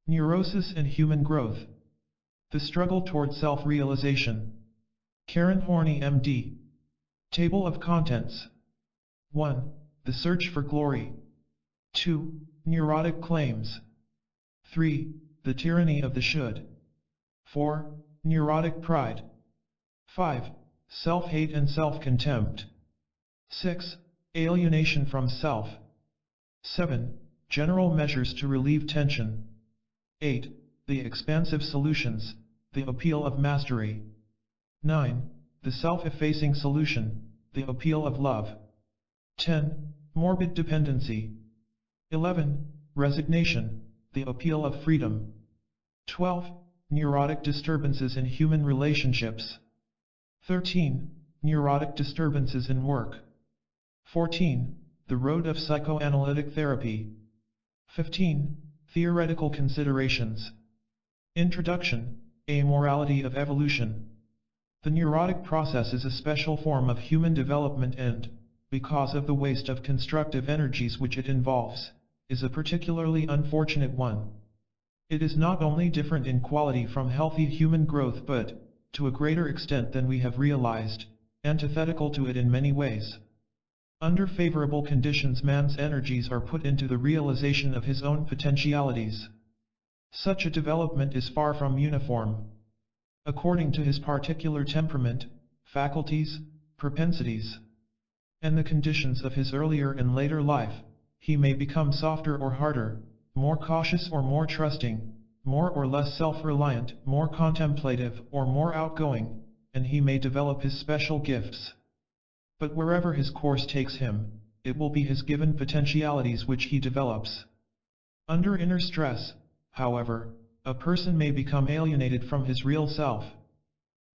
Neurosis and Human Growth. The Struggle Toward Self-Realization. Karen Horney, MD. Table of Contents. 1. The Search for Glory. 2. Neurotic Claims. 3. The Tyranny of the Should. 4. Neurotic Pride. 5. Self-hate and self-contempt. 6. Alienation from self. 7. General measures to relieve tension. 8. The expansive solutions, the appeal of mastery. 9. The self-effacing solution, the appeal of love. 10. Morbid dependency. 11. Resignation, the appeal of freedom. 12. Neurotic disturbances in human relationships. 13. Neurotic disturbances in work. 14. The road of psychoanalytic therapy. 15. Theoretical considerations. Introduction, Amorality of Evolution. The neurotic process is a special form of human development and, because of the waste of constructive energies which it involves, is a particularly unfortunate one. It is not only different in quality from healthy human growth but, to a greater extent than we have realized, antithetical to it in many ways. Under favorable conditions, man's energies are put into the realization of his own potentialities. Such a development is far from uniform. According to his particular temperament, faculties, propensities, and the conditions of his earlier and later life, he may become softer or harder, more cautious or more trusting, more or less self-reliant, more contemplative or more outgoing, and he may develop his special gifts. But wherever his course takes him, it will be his given potentialities which he develops. Under inner stress, however, a person may become alienated from his real self.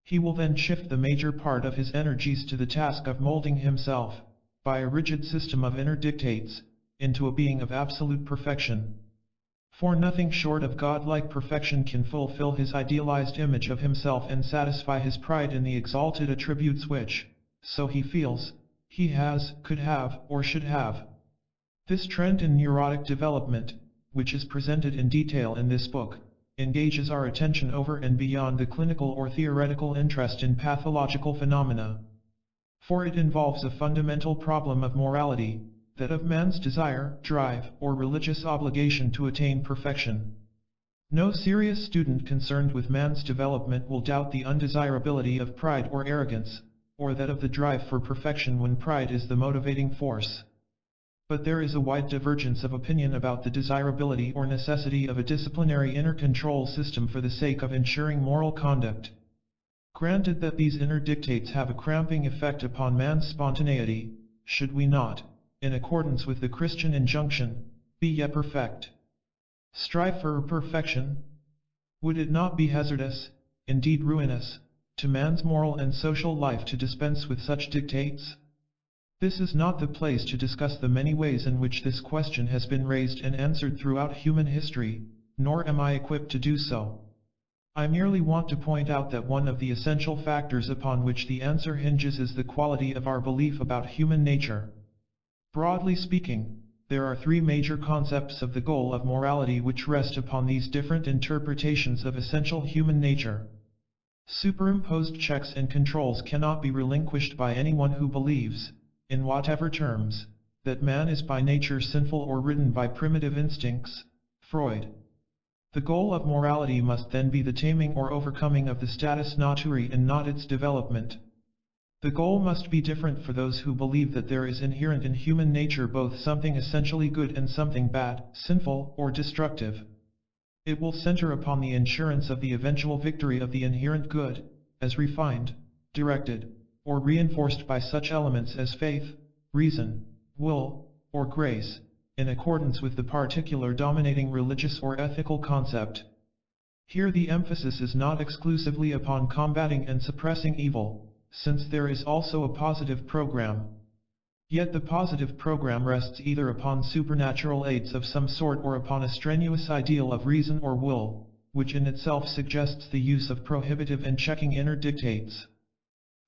He will then shift the major part of his energies to the task of molding himself, by a rigid system of inner dictates, into a being of absolute perfection. For nothing short of godlike perfection can fulfill his idealized image of himself and satisfy his pride in the exalted attributes which, so he feels, he has, could have, or should have. This trend in neurotic development, which is presented in detail in this book, engages our attention over and beyond the clinical or theoretical interest in pathological phenomena. For it involves a fundamental problem of morality, that of man's desire, drive, or religious obligation to attain perfection. No serious student concerned with man's development will doubt the undesirability of pride or arrogance, or that of the drive for perfection when pride is the motivating force. But there is a wide divergence of opinion about the desirability or necessity of a disciplinary inner control system for the sake of ensuring moral conduct. Granted that these inner dictates have a cramping effect upon man's spontaneity, should we not, in accordance with the Christian injunction, be ye perfect, strive for perfection? Would it not be hazardous, indeed ruinous, to man's moral and social life to dispense with such dictates? This is not the place to discuss the many ways in which this question has been raised and answered throughout human history, nor am I equipped to do so. I merely want to point out that one of the essential factors upon which the answer hinges is the quality of our belief about human nature. Broadly speaking, there are three major concepts of the goal of morality which rest upon these different interpretations of essential human nature. Superimposed checks and controls cannot be relinquished by anyone who believes, in whatever terms, that man is by nature sinful or ridden by primitive instincts. Freud. The goal of morality must then be the taming or overcoming of the status naturae and not its development. The goal must be different for those who believe that there is inherent in human nature both something essentially good and something bad, sinful, or destructive. It will center upon the assurance of the eventual victory of the inherent good, as refined, directed, or reinforced by such elements as faith, reason, will, or grace, in accordance with the particular dominating religious or ethical concept. Here the emphasis is not exclusively upon combating and suppressing evil, since there is also a positive program. Yet the positive program rests either upon supernatural aids of some sort or upon a strenuous ideal of reason or will, which in itself suggests the use of prohibitive and checking inner dictates.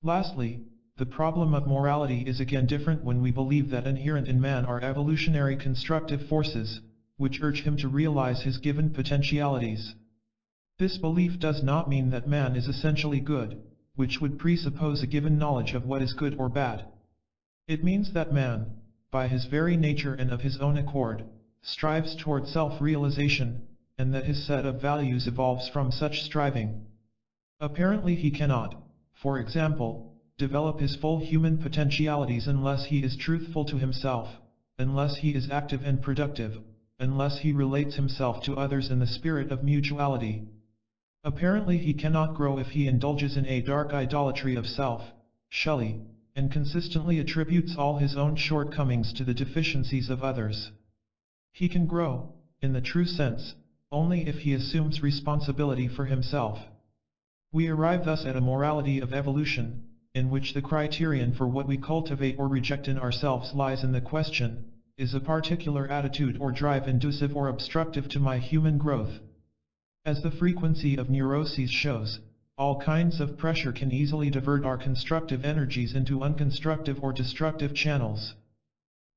Lastly, the problem of morality is again different when we believe that inherent in man are evolutionary constructive forces, which urge him to realize his given potentialities. This belief does not mean that man is essentially good, which would presuppose a given knowledge of what is good or bad. It means that man, by his very nature and of his own accord, strives toward self-realization, and that his set of values evolves from such striving. Apparently he cannot, for example, develop his full human potentialities unless he is truthful to himself, unless he is active and productive, unless he relates himself to others in the spirit of mutuality. Apparently he cannot grow if he indulges in a dark idolatry of self, Shelley, and consistently attributes all his own shortcomings to the deficiencies of others. He can grow, in the true sense, only if he assumes responsibility for himself. We arrive thus at a morality of evolution, in which the criterion for what we cultivate or reject in ourselves lies in the question, is a particular attitude or drive inducive or obstructive to my human growth? As the frequency of neuroses shows, all kinds of pressure can easily divert our constructive energies into unconstructive or destructive channels.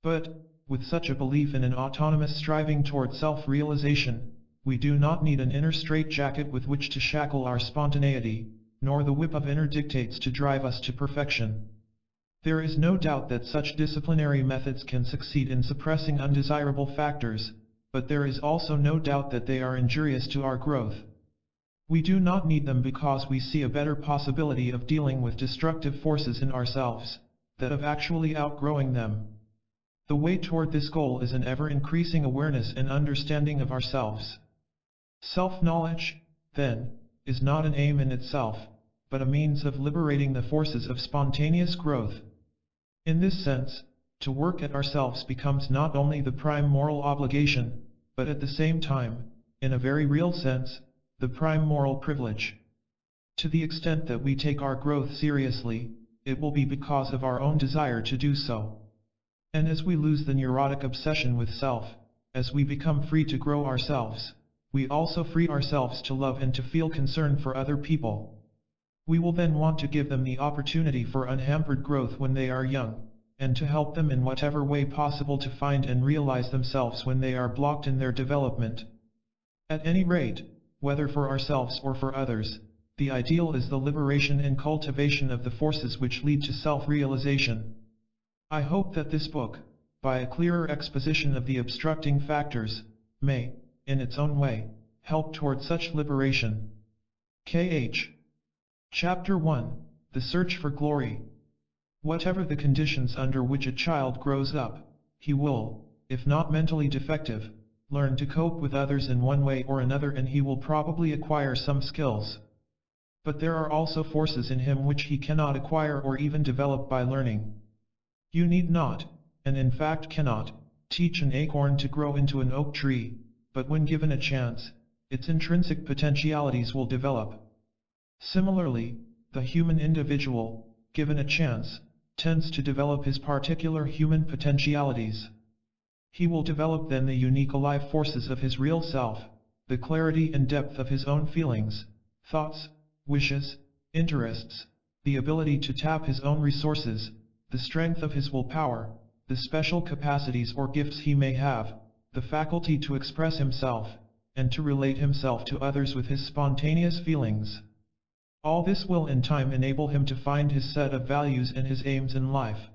But, with such a belief in an autonomous striving toward self-realization, we do not need an inner straitjacket with which to shackle our spontaneity, nor the whip of inner dictates to drive us to perfection. There is no doubt that such disciplinary methods can succeed in suppressing undesirable factors, but there is also no doubt that they are injurious to our growth. We do not need them because we see a better possibility of dealing with destructive forces in ourselves, that of actually outgrowing them. The way toward this goal is an ever-increasing awareness and understanding of ourselves. Self-knowledge, then, is not an aim in itself, but a means of liberating the forces of spontaneous growth. In this sense, to work at ourselves becomes not only the prime moral obligation, but at the same time, in a very real sense, the prime moral privilege. To the extent that we take our growth seriously, it will be because of our own desire to do so. And as we lose the neurotic obsession with self, as we become free to grow ourselves, we also free ourselves to love and to feel concern for other people. We will then want to give them the opportunity for unhampered growth when they are young, and to help them in whatever way possible to find and realize themselves when they are blocked in their development. At any rate, whether for ourselves or for others, the ideal is the liberation and cultivation of the forces which lead to self-realization. I hope that this book, by a clearer exposition of the obstructing factors, may, in its own way, help toward such liberation. K.H. Chapter 1, The Search for Glory. Whatever the conditions under which a child grows up, he will, if not mentally defective, learn to cope with others in one way or another, and he will probably acquire some skills. But there are also forces in him which he cannot acquire or even develop by learning. You need not, and in fact cannot, teach an acorn to grow into an oak tree, but when given a chance, its intrinsic potentialities will develop. Similarly, the human individual, given a chance, tends to develop his particular human potentialities. He will develop then the unique alive forces of his real self, the clarity and depth of his own feelings, thoughts, wishes, interests, the ability to tap his own resources, the strength of his willpower, the special capacities or gifts he may have, the faculty to express himself, and to relate himself to others with his spontaneous feelings. All this will in time enable him to find his set of values and his aims in life.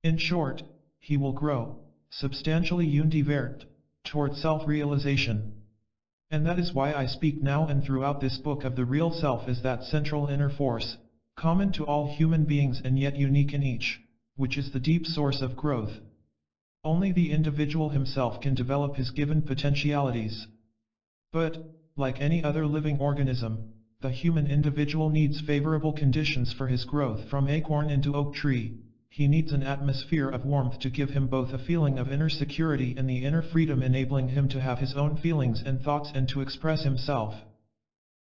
In short, he will grow, substantially univert, toward self-realization. And that is why I speak now and throughout this book of the real self as that central inner force, common to all human beings and yet unique in each, which is the deep source of growth. Only the individual himself can develop his given potentialities. But, like any other living organism, the human individual needs favorable conditions for his growth from acorn into oak tree. He needs an atmosphere of warmth to give him both a feeling of inner security and the inner freedom enabling him to have his own feelings and thoughts and to express himself.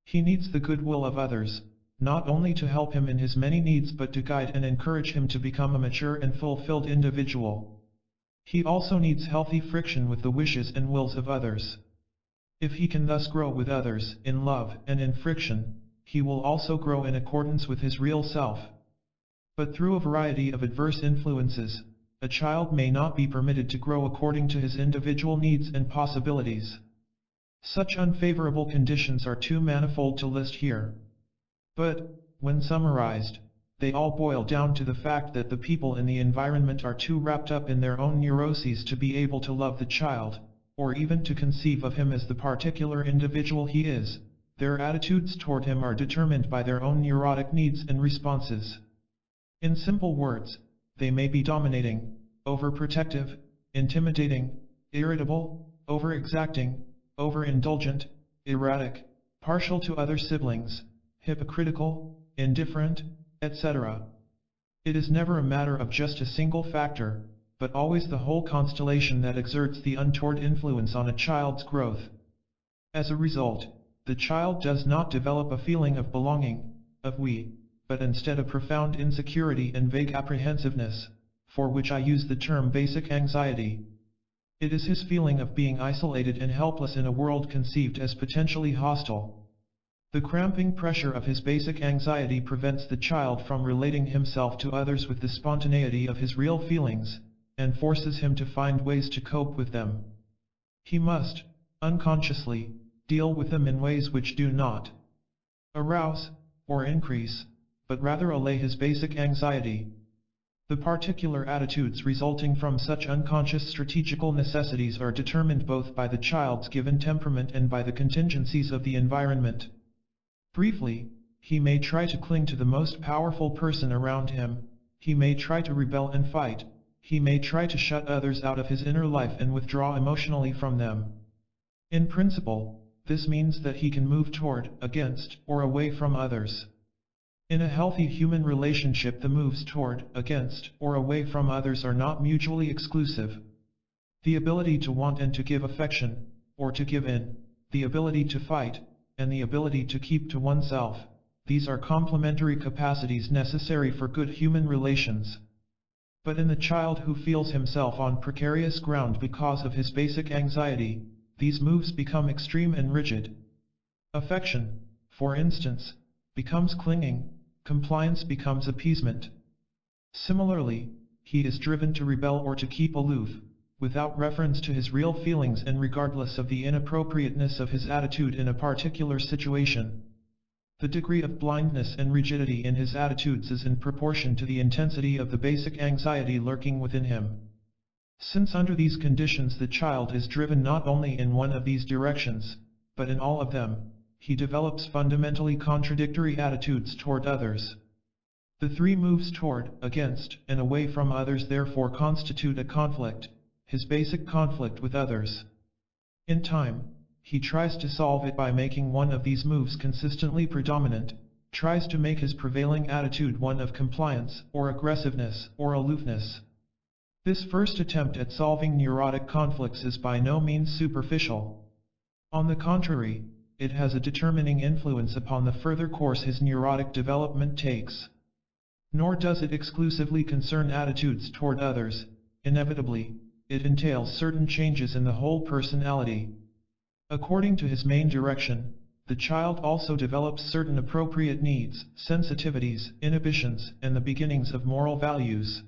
He needs the goodwill of others, not only to help him in his many needs but to guide and encourage him to become a mature and fulfilled individual. He also needs healthy friction with the wishes and wills of others. If he can thus grow with others, in love and in friction, he will also grow in accordance with his real self. But through a variety of adverse influences, a child may not be permitted to grow according to his individual needs and possibilities. Such unfavorable conditions are too manifold to list here. But, when summarized, they all boil down to the fact that the people in the environment are too wrapped up in their own neuroses to be able to love the child, or even to conceive of him as the particular individual he is. Their attitudes toward him are determined by their own neurotic needs and responses. In simple words, they may be dominating, overprotective, intimidating, irritable, overexacting, overindulgent, erratic, partial to other siblings, hypocritical, indifferent, etc. It is never a matter of just a single factor, but always the whole constellation that exerts the untoward influence on a child's growth. As a result, the child does not develop a feeling of belonging, of we, but instead a profound insecurity and vague apprehensiveness, for which I use the term basic anxiety. It is his feeling of being isolated and helpless in a world conceived as potentially hostile. The cramping pressure of his basic anxiety prevents the child from relating himself to others with the spontaneity of his real feelings, and forces him to find ways to cope with them. He must, unconsciously, deal with them in ways which do not arouse or increase, but rather allay his basic anxiety. The particular attitudes resulting from such unconscious strategical necessities are determined both by the child's given temperament and by the contingencies of the environment. Briefly, he may try to cling to the most powerful person around him, he may try to rebel and fight, he may try to shut others out of his inner life and withdraw emotionally from them. In principle, this means that he can move toward, against, or away from others. In a healthy human relationship, the moves toward, against, or away from others are not mutually exclusive. The ability to want and to give affection, or to give in, the ability to fight, and the ability to keep to oneself, these are complementary capacities necessary for good human relations. But in the child who feels himself on precarious ground because of his basic anxiety, these moves become extreme and rigid. Affection, for instance, becomes clinging, compliance becomes appeasement. Similarly, he is driven to rebel or to keep aloof, without reference to his real feelings and regardless of the inappropriateness of his attitude in a particular situation. The degree of blindness and rigidity in his attitudes is in proportion to the intensity of the basic anxiety lurking within him. Since under these conditions the child is driven not only in one of these directions, but in all of them, he develops fundamentally contradictory attitudes toward others. The three moves toward, against, and away from others therefore constitute a conflict, his basic conflict with others. In time, he tries to solve it by making one of these moves consistently predominant, tries to make his prevailing attitude one of compliance, or aggressiveness, or aloofness. This first attempt at solving neurotic conflicts is by no means superficial. On the contrary, it has a determining influence upon the further course his neurotic development takes. Nor does it exclusively concern attitudes toward others. Inevitably, it entails certain changes in the whole personality. According to his main direction, the child also develops certain appropriate needs, sensitivities, inhibitions, and the beginnings of moral values.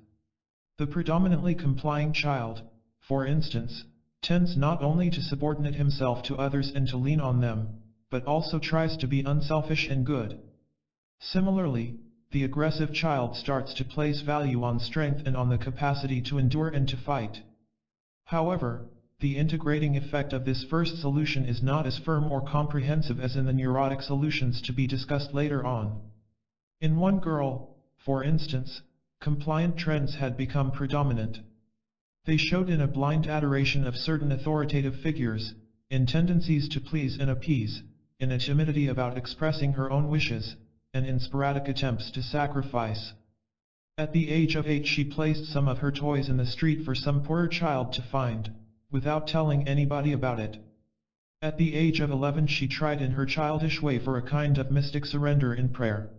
The predominantly complying child, for instance, tends not only to subordinate himself to others and to lean on them, but also tries to be unselfish and good. Similarly, the aggressive child starts to place value on strength and on the capacity to endure and to fight. However, the integrating effect of this first solution is not as firm or comprehensive as in the neurotic solutions to be discussed later on. In one girl, for instance, compliant trends had become predominant. They showed in a blind adoration of certain authoritative figures, in tendencies to please and appease, in a timidity about expressing her own wishes, and in sporadic attempts to sacrifice. At the age of 8 she placed some of her toys in the street for some poorer child to find, without telling anybody about it. At the age of 11 she tried in her childish way for a kind of mystic surrender in prayer.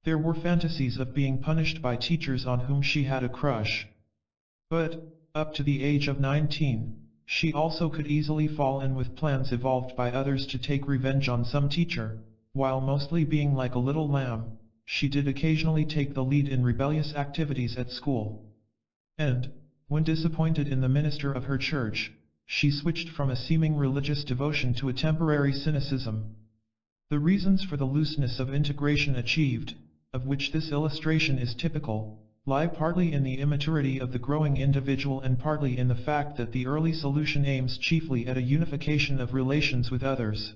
There were fantasies of being punished by teachers on whom she had a crush. But, up to the age of 19, she also could easily fall in with plans evolved by others to take revenge on some teacher, while mostly being like a little lamb. She did occasionally take the lead in rebellious activities at school. And, when disappointed in the minister of her church, she switched from a seeming religious devotion to a temporary cynicism. The reasons for the looseness of integration achieved, of which this illustration is typical, lie partly in the immaturity of the growing individual and partly in the fact that the early solution aims chiefly at a unification of relations with others.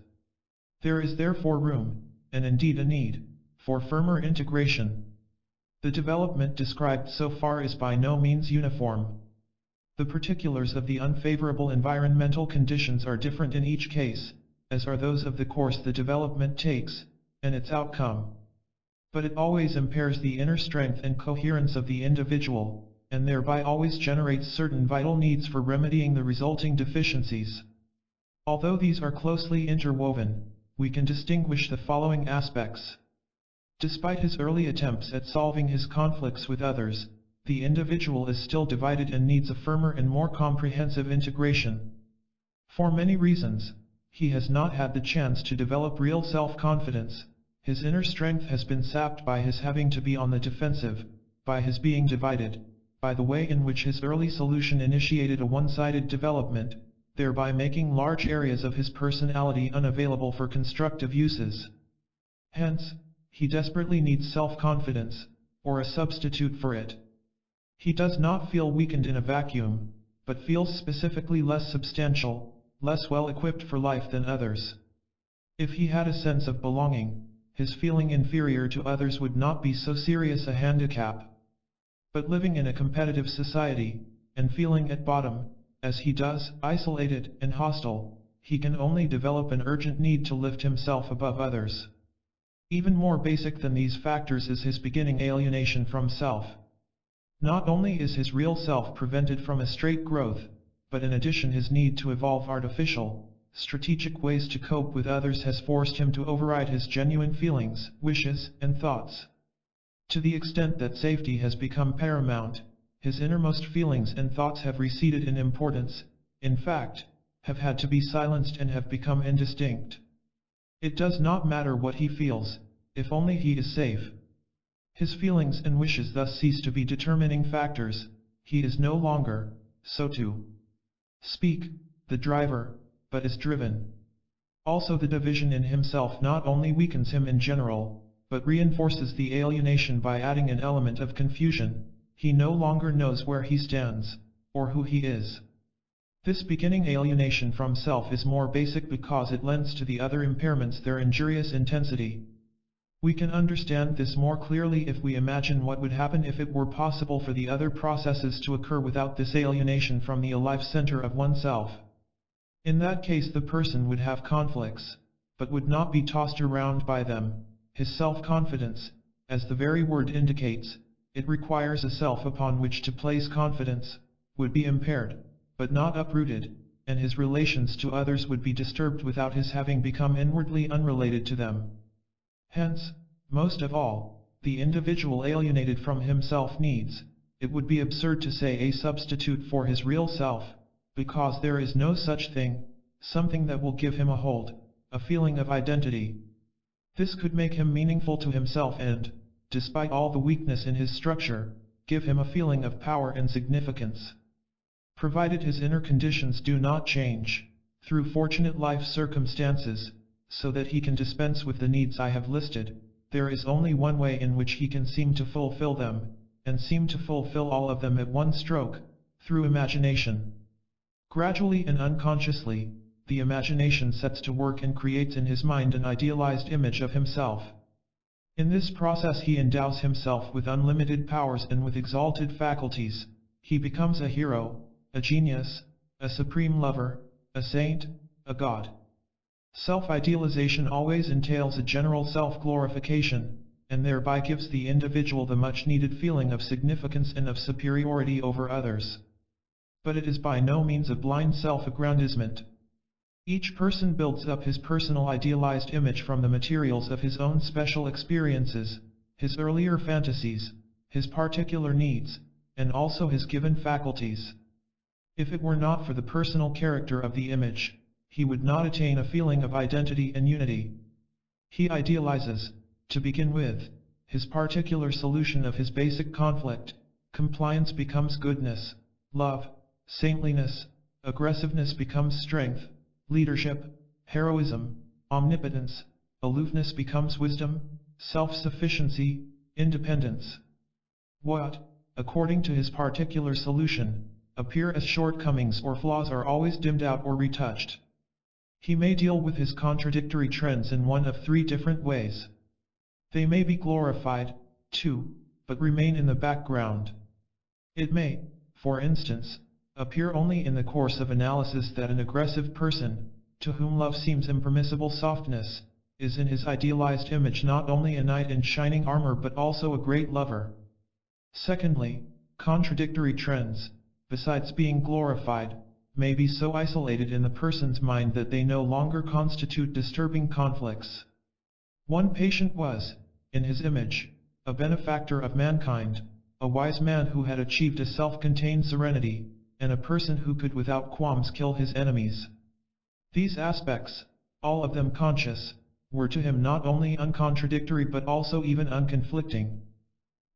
There is therefore room, and indeed a need, for firmer integration. The development described so far is by no means uniform. The particulars of the unfavorable environmental conditions are different in each case, as are those of the course the development takes, and its outcome. But it always impairs the inner strength and coherence of the individual, and thereby always generates certain vital needs for remedying the resulting deficiencies. Although these are closely interwoven, we can distinguish the following aspects. Despite his early attempts at solving his conflicts with others, the individual is still divided and needs a firmer and more comprehensive integration. For many reasons, he has not had the chance to develop real self-confidence. His inner strength has been sapped by his having to be on the defensive, by his being divided, by the way in which his early solution initiated a one-sided development, thereby making large areas of his personality unavailable for constructive uses. Hence, he desperately needs self-confidence, or a substitute for it. He does not feel weakened in a vacuum, but feels specifically less substantial, less well-equipped for life than others. If he had a sense of belonging, his feeling inferior to others would not be so serious a handicap. But living in a competitive society, and feeling at bottom, as he does, isolated and hostile, he can only develop an urgent need to lift himself above others. Even more basic than these factors is his beginning alienation from self. Not only is his real self prevented from a straight growth, but in addition his need to evolve artificial, strategic ways to cope with others has forced him to override his genuine feelings, wishes, and thoughts. To the extent that safety has become paramount, his innermost feelings and thoughts have receded in importance, in fact, have had to be silenced and have become indistinct. It does not matter what he feels, if only he is safe. His feelings and wishes thus cease to be determining factors. He is no longer, so to speak, the driver, but is driven. Also, the division in himself not only weakens him in general, but reinforces the alienation by adding an element of confusion. He no longer knows where he stands, or who he is. This beginning alienation from self is more basic because it lends to the other impairments their injurious intensity. We can understand this more clearly if we imagine what would happen if it were possible for the other processes to occur without this alienation from the alive center of oneself. In that case the person would have conflicts, but would not be tossed around by them. His self-confidence, as the very word indicates, it requires a self upon which to place confidence, would be impaired, but not uprooted, and his relations to others would be disturbed without his having become inwardly unrelated to them. Hence, most of all, the individual alienated from himself needs, it would be absurd to say a substitute for his real self, because there is no such thing, something that will give him a hold, a feeling of identity. This could make him meaningful to himself and, despite all the weakness in his structure, give him a feeling of power and significance. Provided his inner conditions do not change, through fortunate life circumstances, so that he can dispense with the needs I have listed, there is only one way in which he can seem to fulfill them, and seem to fulfill all of them at one stroke, through imagination. Gradually and unconsciously, the imagination sets to work and creates in his mind an idealized image of himself. In this process he endows himself with unlimited powers and with exalted faculties. He becomes a hero, a genius, a supreme lover, a saint, a god. Self-idealization always entails a general self-glorification, and thereby gives the individual the much-needed feeling of significance and of superiority over others. But it is by no means a blind self-aggrandizement. Each person builds up his personal idealized image from the materials of his own special experiences, his earlier fantasies, his particular needs, and also his given faculties. If it were not for the personal character of the image, he would not attain a feeling of identity and unity. He idealizes, to begin with, his particular solution of his basic conflict, compliance becomes goodness, love, saintliness, aggressiveness becomes strength, leadership, heroism, omnipotence, aloofness becomes wisdom, self-sufficiency, independence. What, according to his particular solution, appear as shortcomings or flaws are always dimmed out or retouched. He may deal with his contradictory trends in one of three different ways. They may be glorified, too, but remain in the background. It may, for instance, appear only in the course of analysis that an aggressive person, to whom love seems impermissible softness, is in his idealized image not only a knight in shining armor but also a great lover. Secondly, contradictory trends, besides being glorified, may be so isolated in the person's mind that they no longer constitute disturbing conflicts. One patient was, in his image, a benefactor of mankind, a wise man who had achieved a self-contained serenity, and a person who could without qualms kill his enemies. These aspects, all of them conscious, were to him not only uncontradictory but also even unconflicting.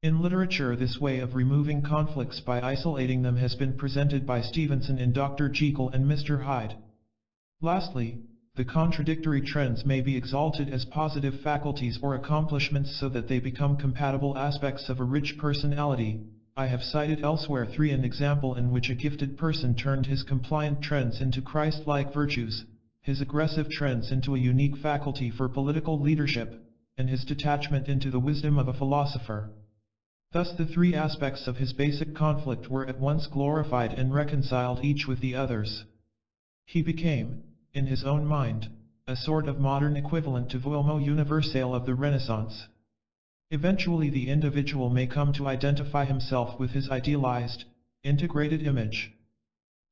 In literature, this way of removing conflicts by isolating them has been presented by Stevenson in Dr. Jekyll and Mr. Hyde. Lastly, the contradictory trends may be exalted as positive faculties or accomplishments so that they become compatible aspects of a rich personality. I have cited elsewhere an example in which a gifted person turned his compliant trends into Christ-like virtues, his aggressive trends into a unique faculty for political leadership, and his detachment into the wisdom of a philosopher. Thus the three aspects of his basic conflict were at once glorified and reconciled each with the others. He became, in his own mind, a sort of modern equivalent to L'Uomo Universale of the Renaissance. Eventually the individual may come to identify himself with his idealized, integrated image.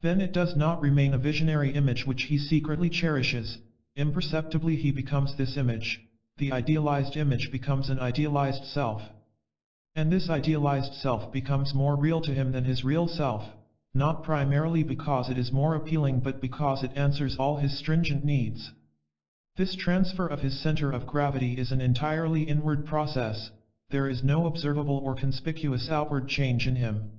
Then it does not remain a visionary image which he secretly cherishes. Imperceptibly he becomes this image. The idealized image becomes an idealized self. And this idealized self becomes more real to him than his real self, not primarily because it is more appealing but because it answers all his stringent needs. This transfer of his center of gravity is an entirely inward process. There is no observable or conspicuous outward change in him.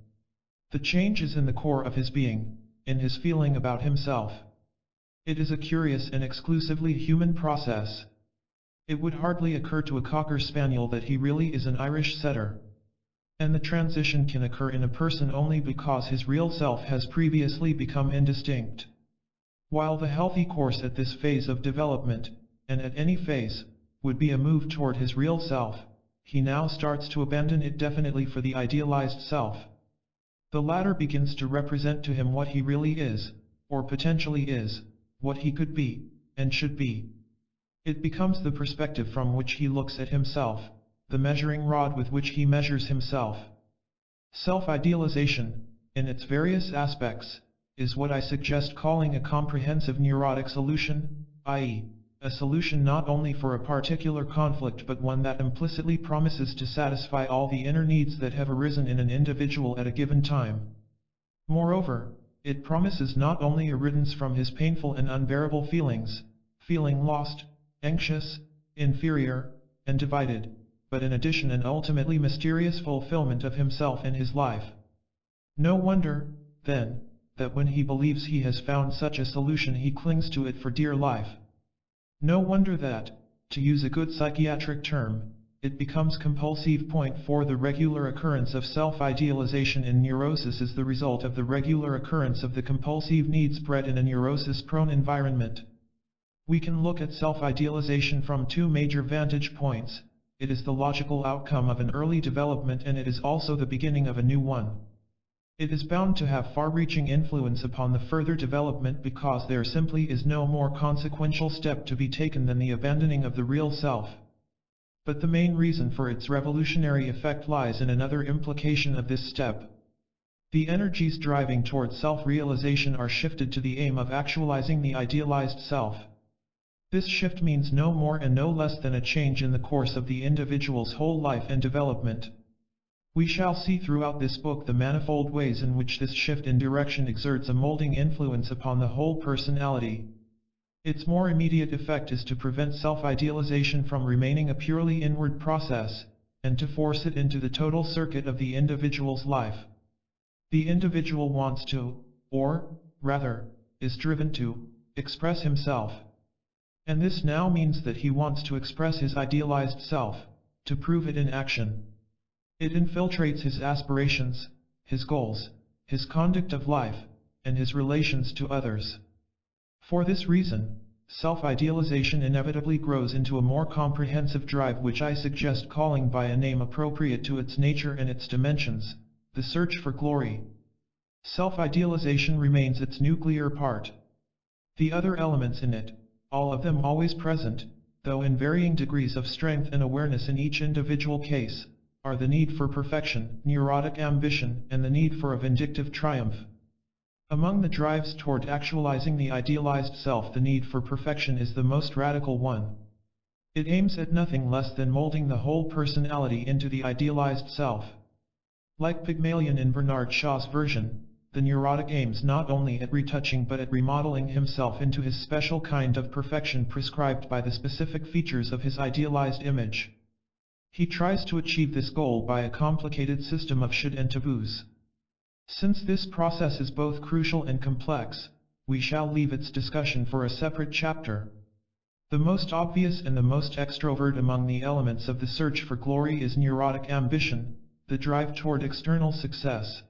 The change is in the core of his being, in his feeling about himself. It is a curious and exclusively human process. It would hardly occur to a Cocker Spaniel that he really is an Irish setter. And the transition can occur in a person only because his real self has previously become indistinct. While the healthy course at this phase of development, and at any phase, would be a move toward his real self, he now starts to abandon it definitely for the idealized self. The latter begins to represent to him what he really is, or potentially is, what he could be, and should be. It becomes the perspective from which he looks at himself, the measuring rod with which he measures himself. Self-idealization, in its various aspects, is what I suggest calling a comprehensive neurotic solution, i.e., a solution not only for a particular conflict but one that implicitly promises to satisfy all the inner needs that have arisen in an individual at a given time. Moreover, it promises not only a riddance from his painful and unbearable feelings, feeling lost, anxious, inferior, and divided, but in addition an ultimately mysterious fulfillment of himself in his life. No wonder, then, that when he believes he has found such a solution he clings to it for dear life. No wonder that, to use a good psychiatric term, it becomes compulsive. Point 4. The regular occurrence of self-idealization in neurosis is the result of the regular occurrence of the compulsive needs bred in a neurosis-prone environment. We can look at self-idealization from two major vantage points. It is the logical outcome of an early development and it is also the beginning of a new one. It is bound to have far-reaching influence upon the further development because there simply is no more consequential step to be taken than the abandoning of the real self. But the main reason for its revolutionary effect lies in another implication of this step. The energies driving toward self-realization are shifted to the aim of actualizing the idealized self. This shift means no more and no less than a change in the course of the individual's whole life and development. We shall see throughout this book the manifold ways in which this shift in direction exerts a molding influence upon the whole personality. Its more immediate effect is to prevent self-idealization from remaining a purely inward process. and to force it into the total circuit of the individual's life. The individual wants to, or, rather, is driven to, express himself. And this now means that he wants to express his idealized self, to prove it in action. It infiltrates his aspirations, his goals, his conduct of life, and his relations to others. For this reason, self-idealization inevitably grows into a more comprehensive drive, which I suggest calling by a name appropriate to its nature and its dimensions: the search for glory. Self-idealization remains its nuclear part. The other elements in it, all of them always present, though in varying degrees of strength and awareness in each individual case, are the need for perfection, neurotic ambition, and the need for a vindictive triumph. Among the drives toward actualizing the idealized self, the need for perfection is the most radical one. It aims at nothing less than molding the whole personality into the idealized self. Like Pygmalion in Bernard Shaw's version, the neurotic aims not only at retouching but at remodeling himself into his special kind of perfection prescribed by the specific features of his idealized image. He tries to achieve this goal by a complicated system of should and taboos. Since this process is both crucial and complex, we shall leave its discussion for a separate chapter. The most obvious and the most extrovert among the elements of the search for glory is neurotic ambition, the drive toward external success.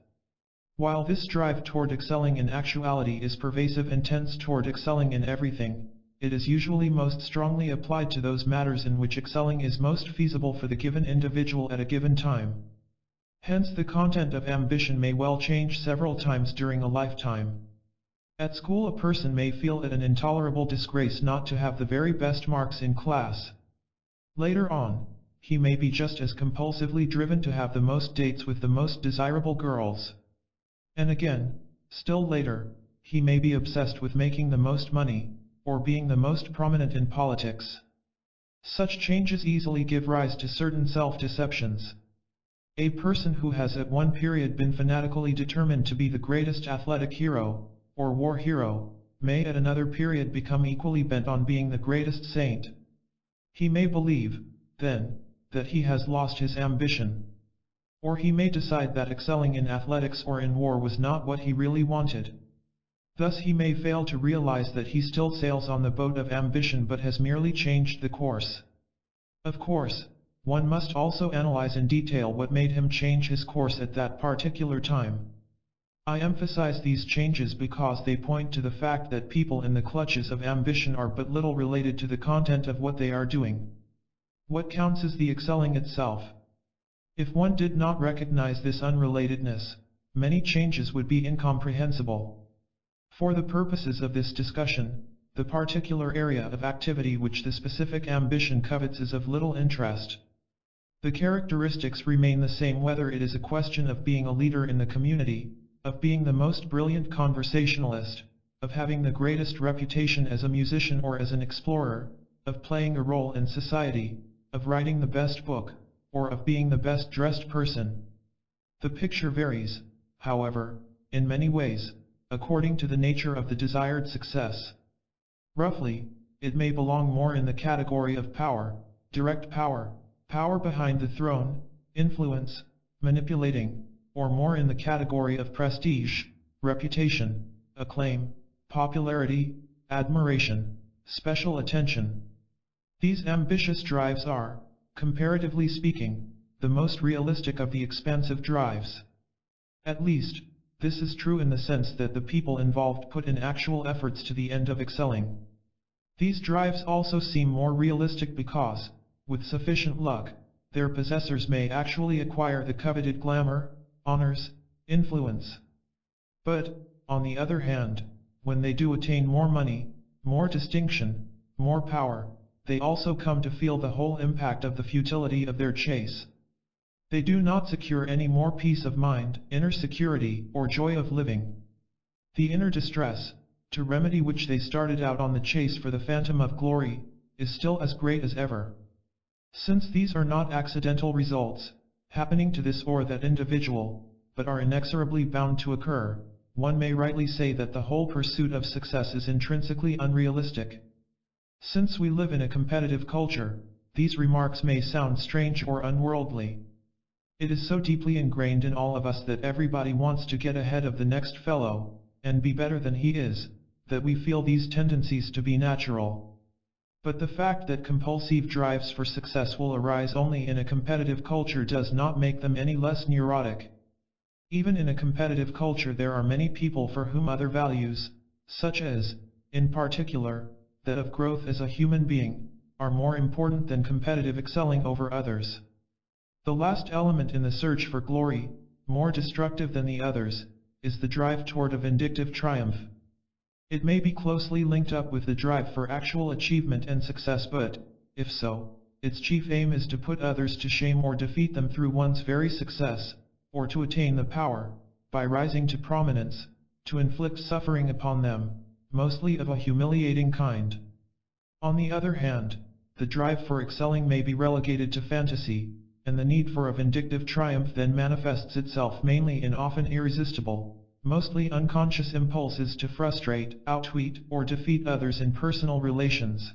While this drive toward excelling in actuality is pervasive and tends toward excelling in everything, it is usually most strongly applied to those matters in which excelling is most feasible for the given individual at a given time. Hence, the content of ambition may well change several times during a lifetime. At school, a person may feel it an intolerable disgrace not to have the very best marks in class. Later on, he may be just as compulsively driven to have the most dates with the most desirable girls. And again, still later, he may be obsessed with making the most money, or being the most prominent in politics. Such changes easily give rise to certain self-deceptions. A person who has at one period been fanatically determined to be the greatest athletic hero, or war hero, may at another period become equally bent on being the greatest saint. He may believe, then, that he has lost his ambition. Or he may decide that excelling in athletics or in war was not what he really wanted. Thus he may fail to realize that he still sails on the boat of ambition but has merely changed the course. Of course, one must also analyze in detail what made him change his course at that particular time. I emphasize these changes because they point to the fact that people in the clutches of ambition are but little related to the content of what they are doing. What counts is the excelling itself. If one did not recognize this unrelatedness, many changes would be incomprehensible. For the purposes of this discussion, the particular area of activity which the specific ambition covets is of little interest. The characteristics remain the same whether it is a question of being a leader in the community, of being the most brilliant conversationalist, of having the greatest reputation as a musician or as an explorer, of playing a role in society, of writing the best book, or of being the best dressed person. The picture varies, however, in many ways, according to the nature of the desired success. Roughly, it may belong more in the category of power, direct power, power behind the throne, influence, manipulating, or more in the category of prestige, reputation, acclaim, popularity, admiration, special attention. These ambitious drives are, comparatively speaking, the most realistic of the expansive drives. At least, this is true in the sense that the people involved put in actual efforts to the end of excelling. These drives also seem more realistic because, with sufficient luck, their possessors may actually acquire the coveted glamour, honors, influence. But, on the other hand, when they do attain more money, more distinction, more power, they also come to feel the whole impact of the futility of their chase. They do not secure any more peace of mind, inner security, or joy of living. The inner distress, to remedy which they started out on the chase for the phantom of glory, is still as great as ever. Since these are not accidental results, happening to this or that individual, but are inexorably bound to occur, one may rightly say that the whole pursuit of success is intrinsically unrealistic. Since we live in a competitive culture, these remarks may sound strange or unworldly. It is so deeply ingrained in all of us that everybody wants to get ahead of the next fellow, and be better than he is, that we feel these tendencies to be natural. But the fact that compulsive drives for success will arise only in a competitive culture does not make them any less neurotic. Even in a competitive culture there are many people for whom other values, such as, in particular, that of growth as a human being, are more important than competitive excelling over others. The last element in the search for glory, more destructive than the others, is the drive toward a vindictive triumph. It may be closely linked up with the drive for actual achievement and success, but, if so, its chief aim is to put others to shame or defeat them through one's very success, or to attain the power, by rising to prominence, to inflict suffering upon them, mostly of a humiliating kind. On the other hand, the drive for excelling may be relegated to fantasy, and the need for a vindictive triumph then manifests itself mainly in often irresistible, mostly unconscious impulses to frustrate, outwit, or defeat others in personal relations.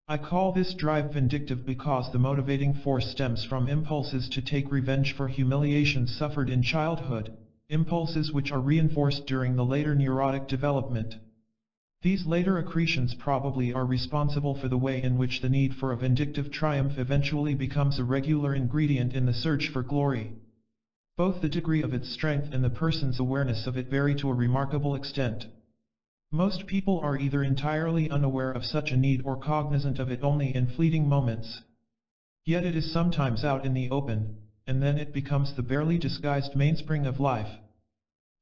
I call this drive vindictive because the motivating force stems from impulses to take revenge for humiliations suffered in childhood, impulses which are reinforced during the later neurotic development. These later accretions probably are responsible for the way in which the need for a vindictive triumph eventually becomes a regular ingredient in the search for glory. Both the degree of its strength and the person's awareness of it vary to a remarkable extent. Most people are either entirely unaware of such a need or cognizant of it only in fleeting moments. Yet it is sometimes out in the open, and then it becomes the barely disguised mainspring of life.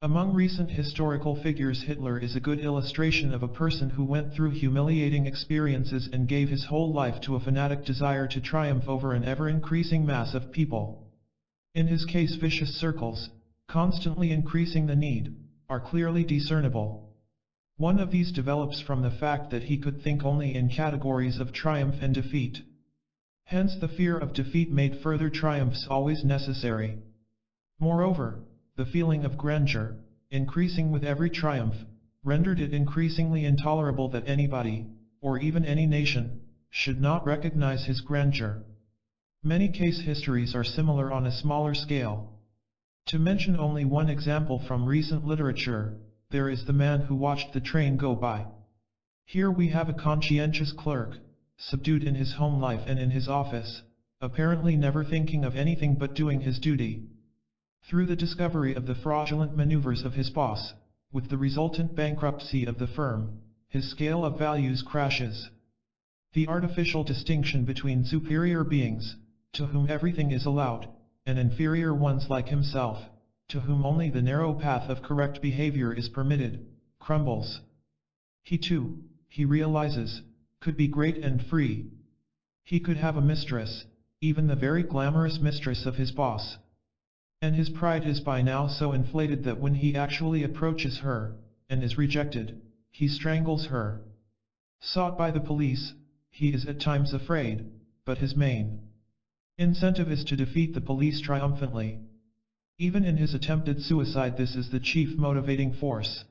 Among recent historical figures, Hitler is a good illustration of a person who went through humiliating experiences and gave his whole life to a fanatic desire to triumph over an ever-increasing mass of people. In his case, vicious circles, constantly increasing the need, are clearly discernible. One of these develops from the fact that he could think only in categories of triumph and defeat. Hence the fear of defeat made further triumphs always necessary. Moreover, the feeling of grandeur, increasing with every triumph, rendered it increasingly intolerable that anybody, or even any nation, should not recognize his grandeur. Many case histories are similar on a smaller scale. To mention only one example from recent literature, there is the man who watched the train go by. Here we have a conscientious clerk, subdued in his home life and in his office, apparently never thinking of anything but doing his duty. Through the discovery of the fraudulent maneuvers of his boss, with the resultant bankruptcy of the firm, his scale of values crashes. The artificial distinction between superior beings, to whom everything is allowed, and inferior ones like himself, to whom only the narrow path of correct behavior is permitted, crumbles. He too, he realizes, could be great and free. He could have a mistress, even the very glamorous mistress of his boss. And his pride is by now so inflated that when he actually approaches her, and is rejected, he strangles her. Sought by the police, he is at times afraid, but his main incentive is to defeat the police triumphantly. Even in his attempted suicide, this is the chief motivating force.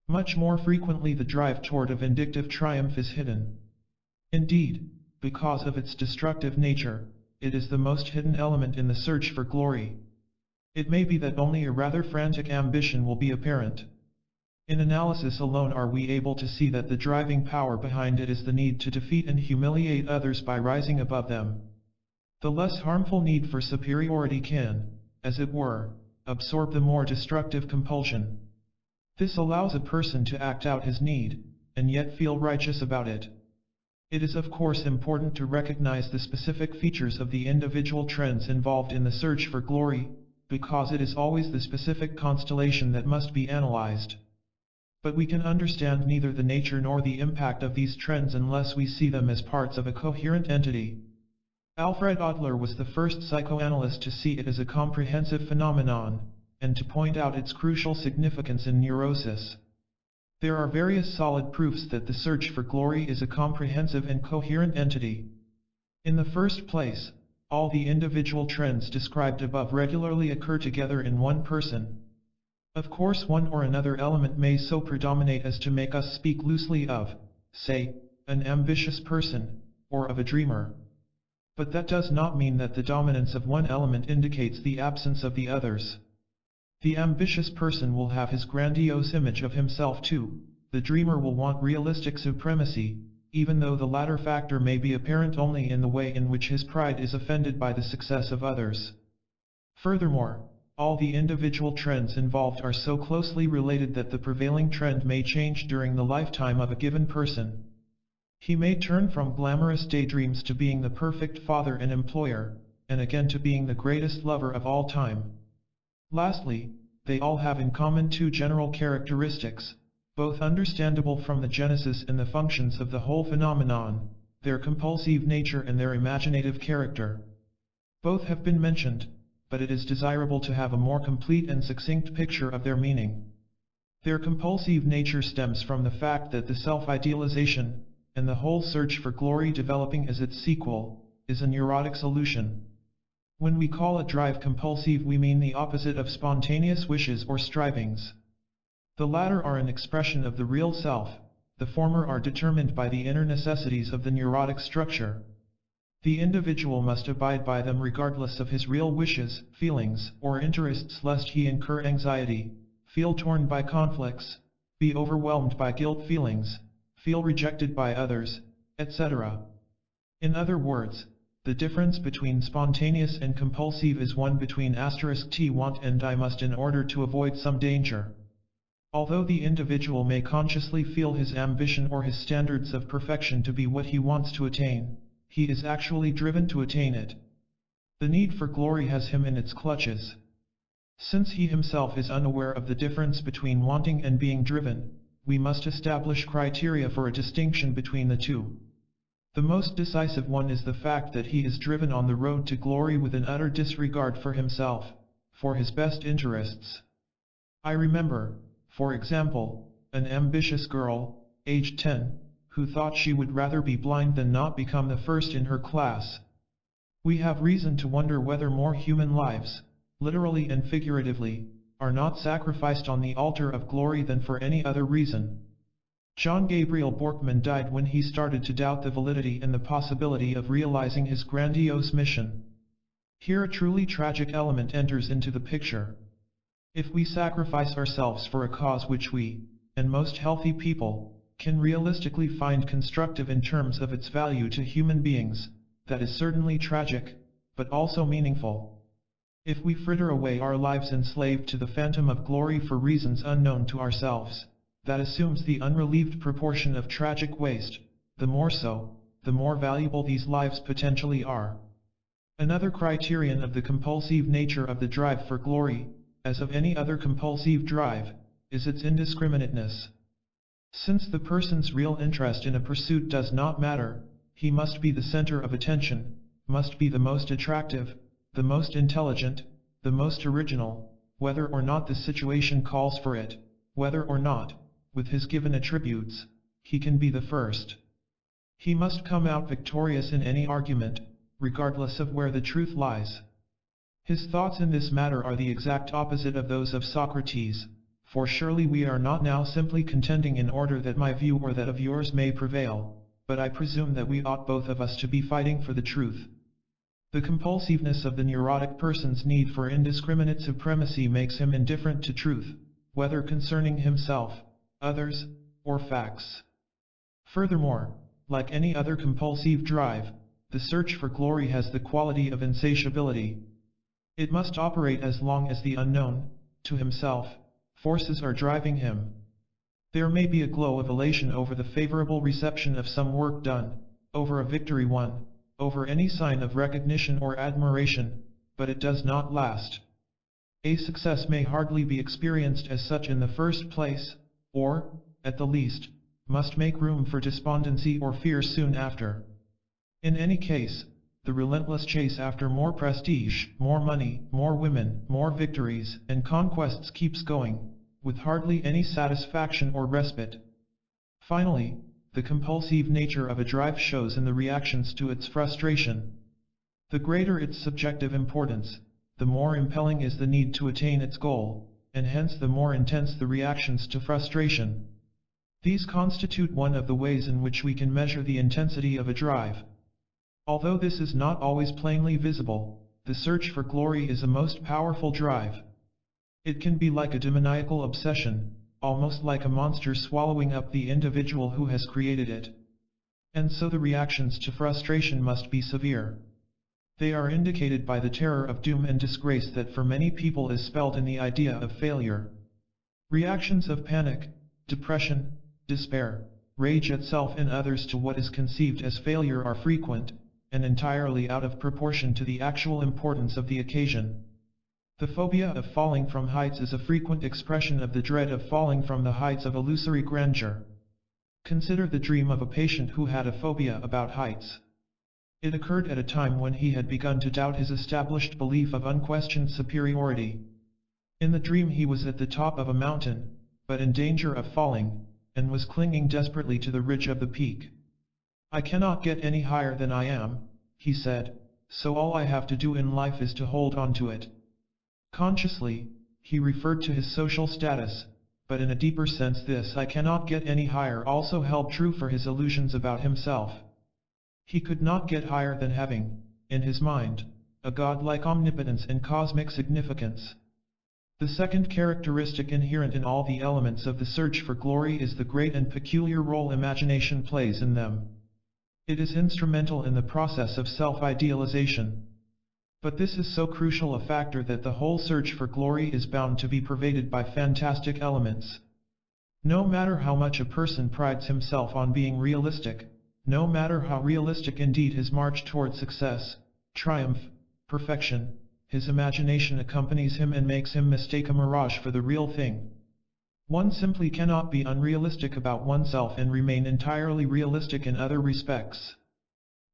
Much more frequently the drive toward a vindictive triumph is hidden. Indeed, because of its destructive nature, it is the most hidden element in the search for glory. It may be that only a rather frantic ambition will be apparent. In analysis alone are we able to see that the driving power behind it is the need to defeat and humiliate others by rising above them. The less harmful need for superiority can, as it were, absorb the more destructive compulsion. This allows a person to act out his need, and yet feel righteous about it. It is of course important to recognize the specific features of the individual trends involved in the search for glory, because it is always the specific constellation that must be analyzed. But we can understand neither the nature nor the impact of these trends unless we see them as parts of a coherent entity. Alfred Adler was the first psychoanalyst to see it as a comprehensive phenomenon, and to point out its crucial significance in neurosis. There are various solid proofs that the search for glory is a comprehensive and coherent entity. In the first place, all the individual trends described above regularly occur together in one person. Of course, one or another element may so predominate as to make us speak loosely of, say, an ambitious person, or of a dreamer. But that does not mean that the dominance of one element indicates the absence of the others. The ambitious person will have his grandiose image of himself too. The dreamer will want realistic supremacy, even though the latter factor may be apparent only in the way in which his pride is offended by the success of others. Furthermore, all the individual trends involved are so closely related that the prevailing trend may change during the lifetime of a given person. He may turn from glamorous daydreams to being the perfect father and employer, and again to being the greatest lover of all time. Lastly, they all have in common two general characteristics, both understandable from the genesis and the functions of the whole phenomenon, their compulsive nature and their imaginative character. Both have been mentioned, but it is desirable to have a more complete and succinct picture of their meaning. Their compulsive nature stems from the fact that the self-idealization, and the whole search for glory developing as its sequel, is a neurotic solution. When we call a drive compulsive, we mean the opposite of spontaneous wishes or strivings. The latter are an expression of the real self, the former are determined by the inner necessities of the neurotic structure. The individual must abide by them regardless of his real wishes, feelings, or interests, lest he incur anxiety, feel torn by conflicts, be overwhelmed by guilt feelings, feel rejected by others, etc. In other words, the difference between spontaneous and compulsive is one between *T want and I must in order to avoid some danger. Although the individual may consciously feel his ambition or his standards of perfection to be what he wants to attain, he is actually driven to attain it. The need for glory has him in its clutches. Since he himself is unaware of the difference between wanting and being driven, we must establish criteria for a distinction between the two. The most decisive one is the fact that he is driven on the road to glory with an utter disregard for himself, for his best interests. I remember, for example, an ambitious girl, aged 10, who thought she would rather be blind than not become the first in her class. We have reason to wonder whether more human lives, literally and figuratively, are not sacrificed on the altar of glory than for any other reason. John Gabriel Borkman died when he started to doubt the validity and the possibility of realizing his grandiose mission. Here a truly tragic element enters into the picture. If we sacrifice ourselves for a cause which we, and most healthy people, can realistically find constructive in terms of its value to human beings, that is certainly tragic, but also meaningful. If we fritter away our lives enslaved to the phantom of glory for reasons unknown to ourselves, that assumes the unrelieved proportion of tragic waste, the more so, the more valuable these lives potentially are. Another criterion of the compulsive nature of the drive for glory, as of any other compulsive drive, is its indiscriminateness. Since the person's real interest in a pursuit does not matter, he must be the center of attention, must be the most attractive, the most intelligent, the most original, whether or not the situation calls for it, whether or not, with his given attributes, he can be the first. He must come out victorious in any argument, regardless of where the truth lies. His thoughts in this matter are the exact opposite of those of Socrates, for surely we are not now simply contending in order that my view or that of yours may prevail, but I presume that we ought both of us to be fighting for the truth. The compulsiveness of the neurotic person's need for indiscriminate supremacy makes him indifferent to truth, whether concerning himself, others, or facts. Furthermore, like any other compulsive drive, the search for glory has the quality of insatiability. It must operate as long as the unknown, to himself, forces are driving him. There may be a glow of elation over the favorable reception of some work done, over a victory won, over any sign of recognition or admiration, but it does not last. A success may hardly be experienced as such in the first place, or, at the least, must make room for despondency or fear soon after. In any case, the relentless chase after more prestige, more money, more women, more victories, and conquests keeps going, with hardly any satisfaction or respite. Finally, the compulsive nature of a drive shows in the reactions to its frustration. The greater its subjective importance, the more impelling is the need to attain its goal, and hence the more intense the reactions to frustration. These constitute one of the ways in which we can measure the intensity of a drive. Although this is not always plainly visible, the search for glory is a most powerful drive. It can be like a demoniacal obsession, almost like a monster swallowing up the individual who has created it. And so the reactions to frustration must be severe. They are indicated by the terror of doom and disgrace that for many people is spelled in the idea of failure. Reactions of panic, depression, despair, rage at self and others to what is conceived as failure are frequent, and entirely out of proportion to the actual importance of the occasion. The phobia of falling from heights is a frequent expression of the dread of falling from the heights of illusory grandeur. Consider the dream of a patient who had a phobia about heights. It occurred at a time when he had begun to doubt his established belief of unquestioned superiority. In the dream he was at the top of a mountain, but in danger of falling, and was clinging desperately to the ridge of the peak. "I cannot get any higher than I am," he said, "so all I have to do in life is to hold on to it." Consciously, he referred to his social status, but in a deeper sense this "I cannot get any higher" also held true for his illusions about himself. He could not get higher than having, in his mind, a godlike omnipotence and cosmic significance. The second characteristic inherent in all the elements of the search for glory is the great and peculiar role imagination plays in them. It is instrumental in the process of self-idealization. But this is so crucial a factor that the whole search for glory is bound to be pervaded by fantastic elements. No matter how much a person prides himself on being realistic, no matter how realistic indeed his march toward success, triumph, perfection, his imagination accompanies him and makes him mistake a mirage for the real thing. One simply cannot be unrealistic about oneself and remain entirely realistic in other respects.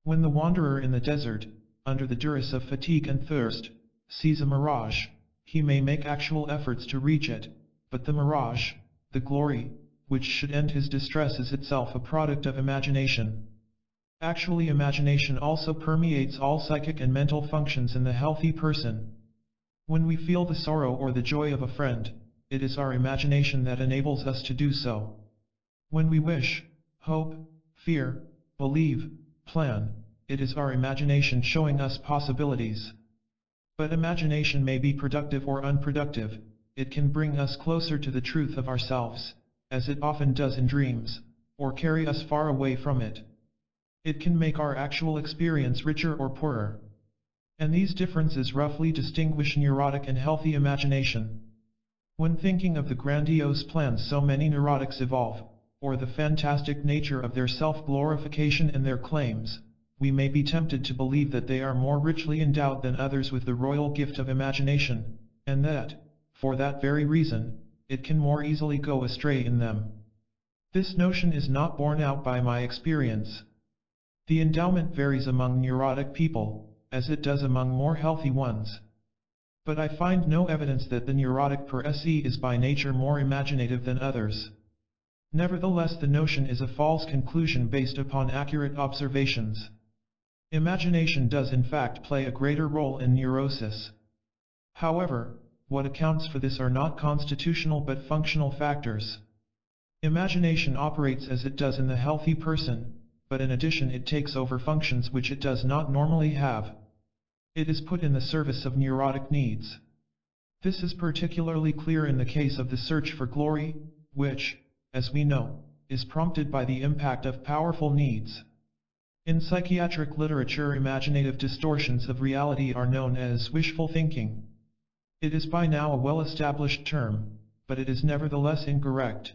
When the wanderer in the desert, under the duress of fatigue and thirst, sees a mirage, he may make actual efforts to reach it, but the mirage, the glory, which should end his distress is itself a product of imagination. Actually, imagination also permeates all psychic and mental functions in the healthy person. When we feel the sorrow or the joy of a friend, it is our imagination that enables us to do so. When we wish, hope, fear, believe, plan, it is our imagination showing us possibilities. But imagination may be productive or unproductive. It can bring us closer to the truth of ourselves, as it often does in dreams, or carry us far away from it. It can make our actual experience richer or poorer. And these differences roughly distinguish neurotic and healthy imagination. When thinking of the grandiose plans so many neurotics evolve, or the fantastic nature of their self-glorification and their claims, we may be tempted to believe that they are more richly endowed than others with the royal gift of imagination, and that, for that very reason, it can more easily go astray in them. This notion is not borne out by my experience. The endowment varies among neurotic people, as it does among more healthy ones. But I find no evidence that the neurotic per se is by nature more imaginative than others. Nevertheless, the notion is a false conclusion based upon accurate observations. Imagination does in fact play a greater role in neurosis. However, what accounts for this are not constitutional but functional factors. Imagination operates as it does in the healthy person, but in addition it takes over functions which it does not normally have. It is put in the service of neurotic needs. This is particularly clear in the case of the search for glory, which, as we know, is prompted by the impact of powerful needs. In psychiatric literature, imaginative distortions of reality are known as wishful thinking. It is by now a well-established term, but it is nevertheless incorrect.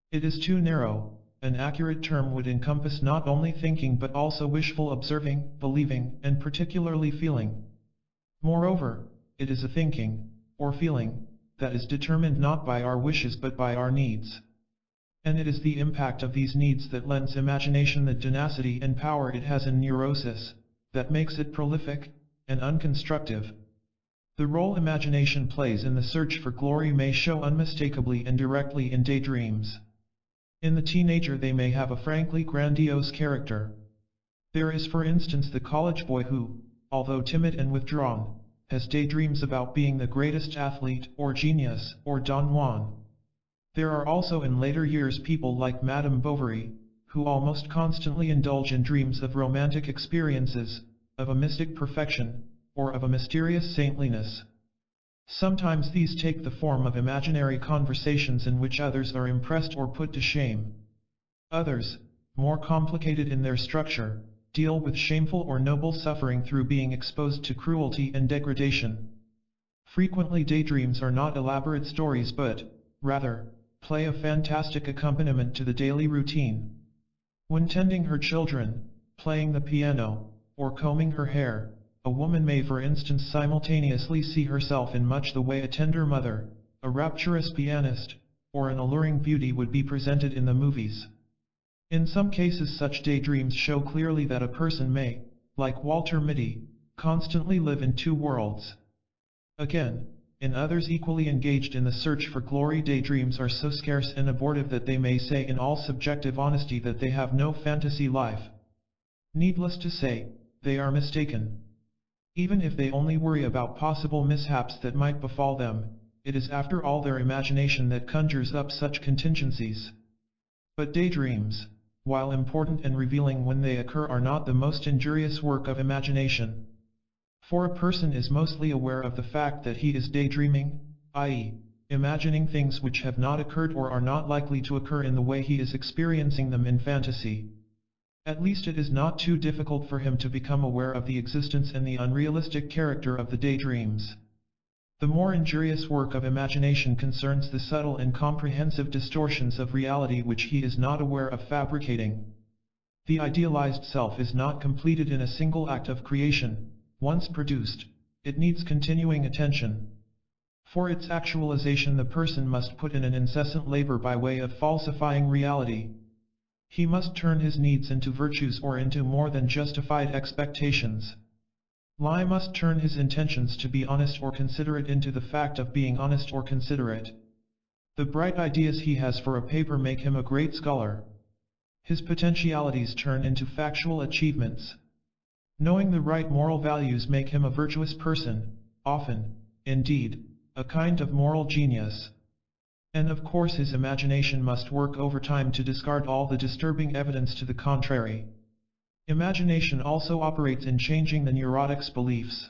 It is too narrow. An accurate term would encompass not only thinking but also wishful observing, believing, and particularly feeling. Moreover, it is a thinking, or feeling, that is determined not by our wishes but by our needs. And it is the impact of these needs that lends imagination the tenacity and power it has in neurosis, that makes it prolific and unconstructive. The role imagination plays in the search for glory may show unmistakably and directly in daydreams. In the teenager they may have a frankly grandiose character. There is for instance the college boy who, although timid and withdrawn, has daydreams about being the greatest athlete or genius or Don Juan. There are also in later years people like Madame Bovary, who almost constantly indulge in dreams of romantic experiences, of a mystic perfection, or of a mysterious saintliness. Sometimes these take the form of imaginary conversations in which others are impressed or put to shame. Others, more complicated in their structure, deal with shameful or noble suffering through being exposed to cruelty and degradation. Frequently daydreams are not elaborate stories but, rather, play a fantastic accompaniment to the daily routine. When tending her children, playing the piano, or combing her hair, a woman may for instance simultaneously see herself in much the way a tender mother, a rapturous pianist, or an alluring beauty would be presented in the movies. In some cases such daydreams show clearly that a person may, like Walter Mitty, constantly live in two worlds. Again, in others equally engaged in the search for glory, daydreams are so scarce and abortive that they may say in all subjective honesty that they have no fantasy life. Needless to say, they are mistaken. Even if they only worry about possible mishaps that might befall them, it is after all their imagination that conjures up such contingencies. But daydreams, while important and revealing when they occur, are not the most injurious work of imagination. For a person is mostly aware of the fact that he is daydreaming, i.e., imagining things which have not occurred or are not likely to occur in the way he is experiencing them in fantasy. At least it is not too difficult for him to become aware of the existence and the unrealistic character of the daydreams. The more injurious work of imagination concerns the subtle and comprehensive distortions of reality which he is not aware of fabricating. The idealized self is not completed in a single act of creation. Once produced, it needs continuing attention. For its actualization the person must put in an incessant labor by way of falsifying reality. He must turn his needs into virtues or into more than justified expectations. Lie must turn his intentions to be honest or considerate into the fact of being honest or considerate. The bright ideas he has for a paper make him a great scholar. His potentialities turn into factual achievements. Knowing the right moral values make him a virtuous person, often, indeed, a kind of moral genius. And of course his imagination must work overtime to discard all the disturbing evidence to the contrary. Imagination also operates in changing the neurotic's beliefs.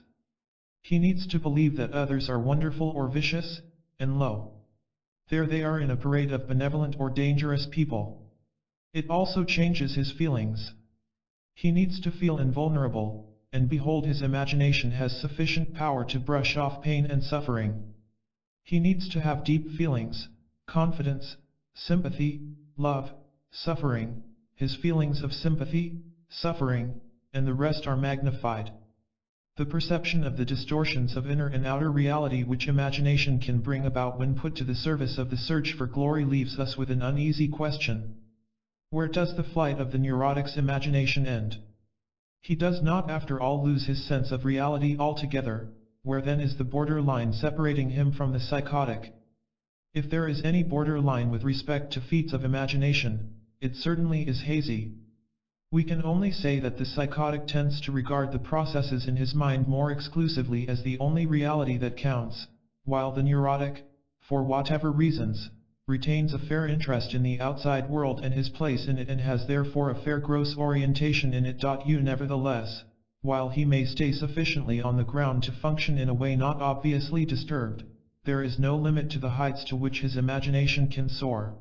He needs to believe that others are wonderful or vicious, and lo, there they are in a parade of benevolent or dangerous people. It also changes his feelings. He needs to feel invulnerable, and behold, his imagination has sufficient power to brush off pain and suffering. He needs to have deep feelings, confidence, sympathy, love, suffering. His feelings of sympathy, suffering, and the rest are magnified. The perception of the distortions of inner and outer reality which imagination can bring about when put to the service of the search for glory leaves us with an uneasy question. Where does the flight of the neurotic's imagination end? He does not after all lose his sense of reality altogether. Where then is the border line separating him from the psychotic? If there is any border line with respect to feats of imagination, it certainly is hazy. We can only say that the psychotic tends to regard the processes in his mind more exclusively as the only reality that counts, while the neurotic, for whatever reasons, retains a fair interest in the outside world and his place in it, and has therefore a fair gross orientation in it. Nevertheless, while he may stay sufficiently on the ground to function in a way not obviously disturbed, there is no limit to the heights to which his imagination can soar.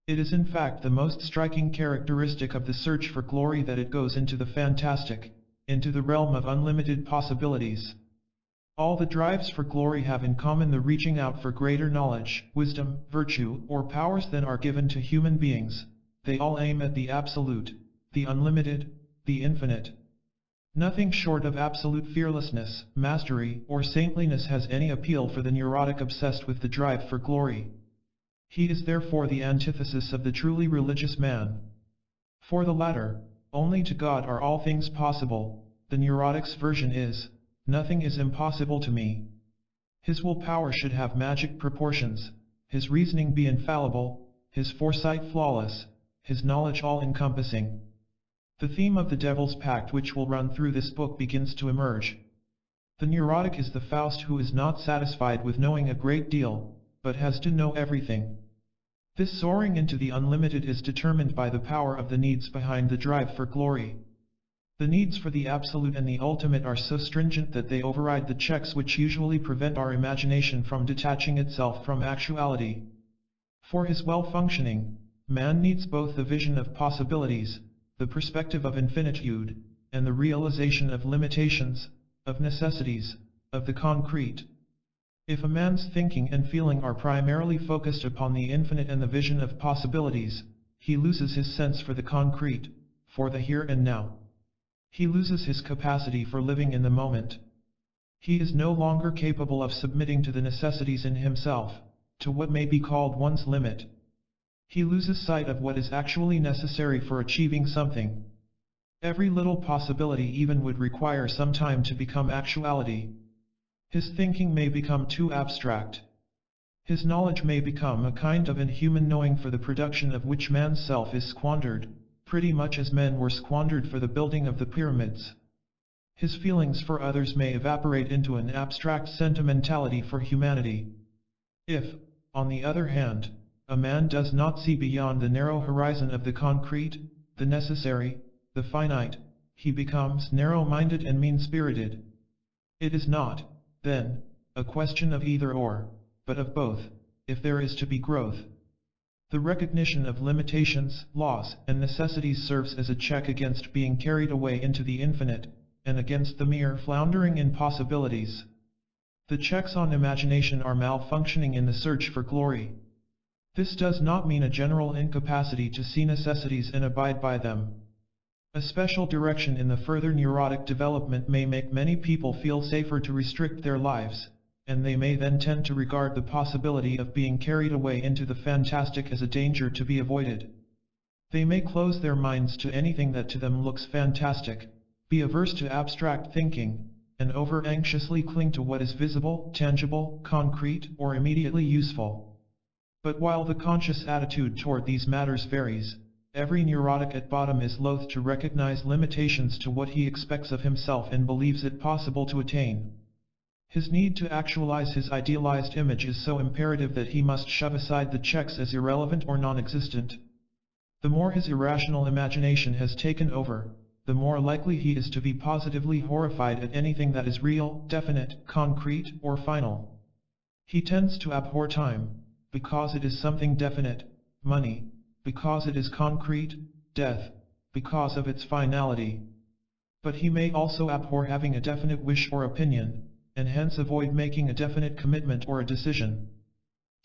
It is in fact the most striking characteristic of the search for glory that it goes into the fantastic, into the realm of unlimited possibilities. All the drives for glory have in common the reaching out for greater knowledge, wisdom, virtue, or powers than are given to human beings. They all aim at the absolute, the unlimited, the infinite. Nothing short of absolute fearlessness, mastery, or saintliness has any appeal for the neurotic obsessed with the drive for glory. He is therefore the antithesis of the truly religious man. For the latter, only to God are all things possible. The neurotic's version is, nothing is impossible to me. His willpower should have magic proportions, his reasoning be infallible, his foresight flawless, his knowledge all-encompassing. The theme of the Devil's Pact which will run through this book begins to emerge. The neurotic is the Faust who is not satisfied with knowing a great deal, but has to know everything. This soaring into the unlimited is determined by the power of the needs behind the drive for glory. The needs for the absolute and the ultimate are so stringent that they override the checks which usually prevent our imagination from detaching itself from actuality. For his well-functioning, man needs both the vision of possibilities, the perspective of infinitude, and the realization of limitations, of necessities, of the concrete. If a man's thinking and feeling are primarily focused upon the infinite and the vision of possibilities, he loses his sense for the concrete, for the here and now. He loses his capacity for living in the moment. He is no longer capable of submitting to the necessities in himself, to what may be called one's limit. He loses sight of what is actually necessary for achieving something. Every little possibility even would require some time to become actuality. His thinking may become too abstract. His knowledge may become a kind of inhuman knowing for the production of which man's self is squandered, pretty much as men were squandered for the building of the pyramids. His feelings for others may evaporate into an abstract sentimentality for humanity. If, on the other hand, a man does not see beyond the narrow horizon of the concrete, the necessary, the finite, he becomes narrow-minded and mean-spirited. It is not, then, a question of either or, but of both, if there is to be growth. The recognition of limitations, laws, and necessities serves as a check against being carried away into the infinite, and against the mere floundering in possibilities. The checks on imagination are malfunctioning in the search for glory. This does not mean a general incapacity to see necessities and abide by them. A special direction in the further neurotic development may make many people feel safer to restrict their lives, and they may then tend to regard the possibility of being carried away into the fantastic as a danger to be avoided. They may close their minds to anything that to them looks fantastic, be averse to abstract thinking, and over-anxiously cling to what is visible, tangible, concrete, or immediately useful. But while the conscious attitude toward these matters varies, every neurotic at bottom is loath to recognize limitations to what he expects of himself and believes it possible to attain. His need to actualize his idealized image is so imperative that he must shove aside the checks as irrelevant or non-existent. The more his irrational imagination has taken over, the more likely he is to be positively horrified at anything that is real, definite, concrete, or final. He tends to abhor time, because it is something definite, money, because it is concrete, death, because of its finality. But he may also abhor having a definite wish or opinion, and hence avoid making a definite commitment or a decision.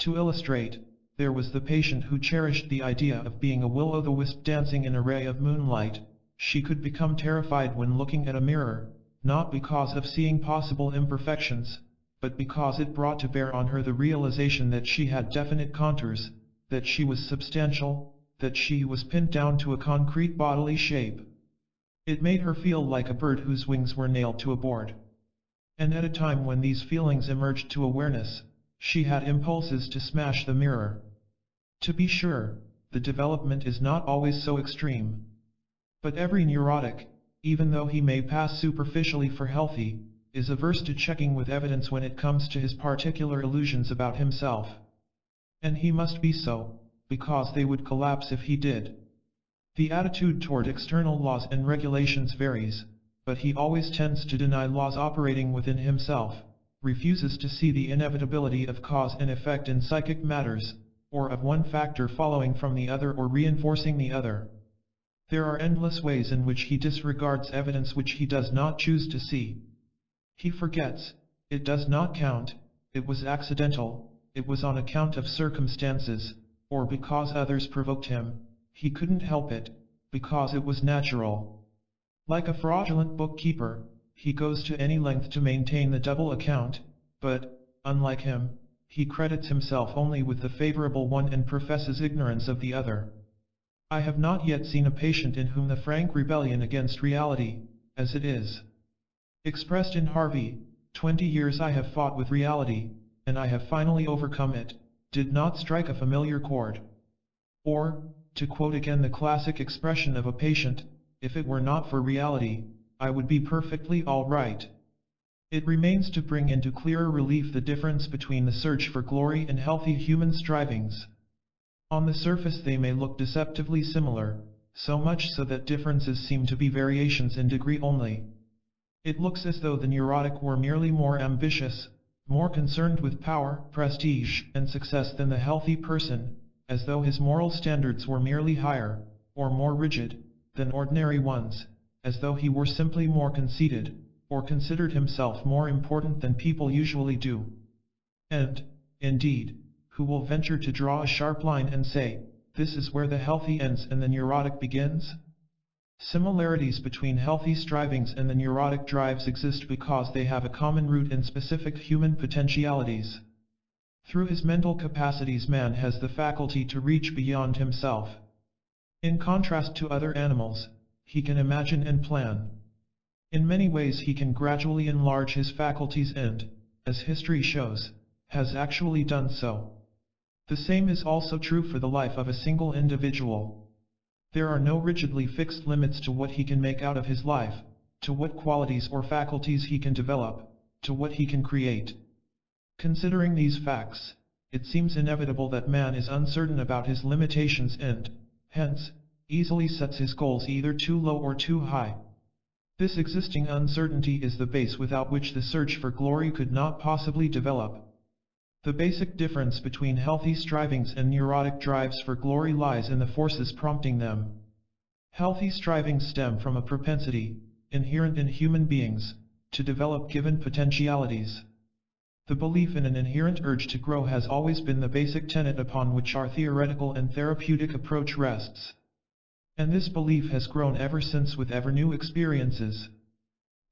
To illustrate, there was the patient who cherished the idea of being a will-o'-the-wisp dancing in a ray of moonlight. She could become terrified when looking at a mirror, not because of seeing possible imperfections, but because it brought to bear on her the realization that she had definite contours, that she was substantial, that she was pinned down to a concrete bodily shape. It made her feel like a bird whose wings were nailed to a board. And at a time when these feelings emerged to awareness, she had impulses to smash the mirror. To be sure, the development is not always so extreme. But every neurotic, even though he may pass superficially for healthy, is averse to checking with evidence when it comes to his particular illusions about himself. And he must be so, because they would collapse if he did. The attitude toward external laws and regulations varies, but he always tends to deny laws operating within himself, refuses to see the inevitability of cause and effect in psychic matters, or of one factor following from the other or reinforcing the other. There are endless ways in which he disregards evidence which he does not choose to see. He forgets, it does not count, it was accidental, it was on account of circumstances, or because others provoked him, he couldn't help it, because it was natural. Like a fraudulent bookkeeper, he goes to any length to maintain the double account, but, unlike him, he credits himself only with the favorable one and professes ignorance of the other. I have not yet seen a patient in whom the frank rebellion against reality, as it is expressed in Harvey, 20 years I have fought with reality, and I have finally overcome it, did not strike a familiar chord. Or, to quote again the classic expression of a patient, if it were not for reality, I would be perfectly all right. It remains to bring into clearer relief the difference between the search for glory and healthy human strivings. On the surface they may look deceptively similar, so much so that differences seem to be variations in degree only. It looks as though the neurotic were merely more ambitious, more concerned with power, prestige, and success than the healthy person, as though his moral standards were merely higher, or more rigid, than ordinary ones, as though he were simply more conceited, or considered himself more important than people usually do. And, indeed, who will venture to draw a sharp line and say, this is where the healthy ends and the neurotic begins? Similarities between healthy strivings and the neurotic drives exist because they have a common root in specific human potentialities. Through his mental capacities, man has the faculty to reach beyond himself. In contrast to other animals, he can imagine and plan. In many ways he can gradually enlarge his faculties and, as history shows, has actually done so. The same is also true for the life of a single individual. There are no rigidly fixed limits to what he can make out of his life, to what qualities or faculties he can develop, to what he can create. Considering these facts, it seems inevitable that man is uncertain about his limitations and, hence, easily sets his goals either too low or too high. This existing uncertainty is the base without which the search for glory could not possibly develop. The basic difference between healthy strivings and neurotic drives for glory lies in the forces prompting them. Healthy strivings stem from a propensity, inherent in human beings, to develop given potentialities. The belief in an inherent urge to grow has always been the basic tenet upon which our theoretical and therapeutic approach rests. And this belief has grown ever since with ever new experiences.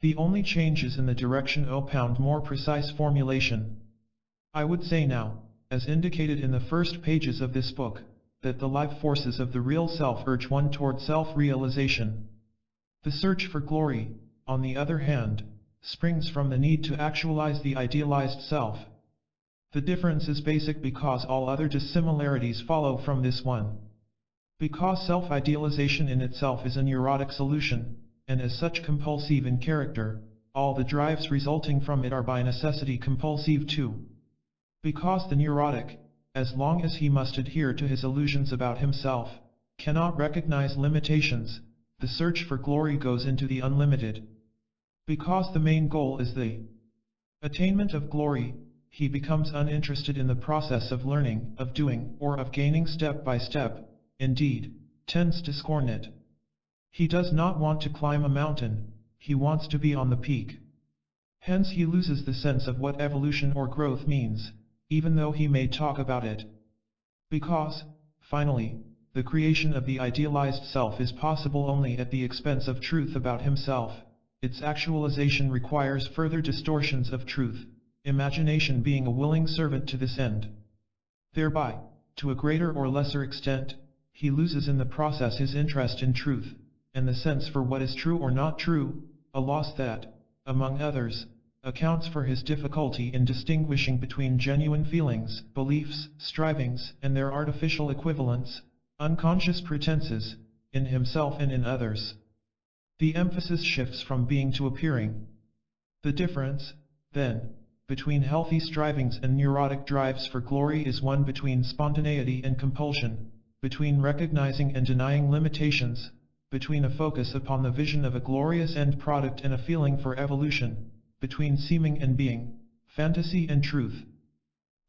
The only change is in the direction of more precise formulation. I would say now, as indicated in the first pages of this book, that the life forces of the real self urge one toward self-realization. The search for glory, on the other hand, springs from the need to actualize the idealized self. The difference is basic because all other dissimilarities follow from this one. Because self-idealization in itself is a neurotic solution, and as such compulsive in character, all the drives resulting from it are by necessity compulsive too. Because the neurotic, as long as he must adhere to his illusions about himself, cannot recognize limitations, the search for glory goes into the unlimited. Because the main goal is the attainment of glory, he becomes uninterested in the process of learning, of doing, or of gaining step by step, indeed, tends to scorn it. He does not want to climb a mountain, he wants to be on the peak. Hence he loses the sense of what evolution or growth means, even though he may talk about it. Because, finally, the creation of the idealized self is possible only at the expense of truth about himself, its actualization requires further distortions of truth, imagination being a willing servant to this end. Thereby, to a greater or lesser extent, he loses in the process his interest in truth, and the sense for what is true or not true, a loss that, among others, accounts for his difficulty in distinguishing between genuine feelings, beliefs, strivings, and their artificial equivalents, unconscious pretenses, in himself and in others. The emphasis shifts from being to appearing. The difference, then, between healthy strivings and neurotic drives for glory is one between spontaneity and compulsion, between recognizing and denying limitations, between a focus upon the vision of a glorious end product and a feeling for evolution, between seeming and being, fantasy and truth.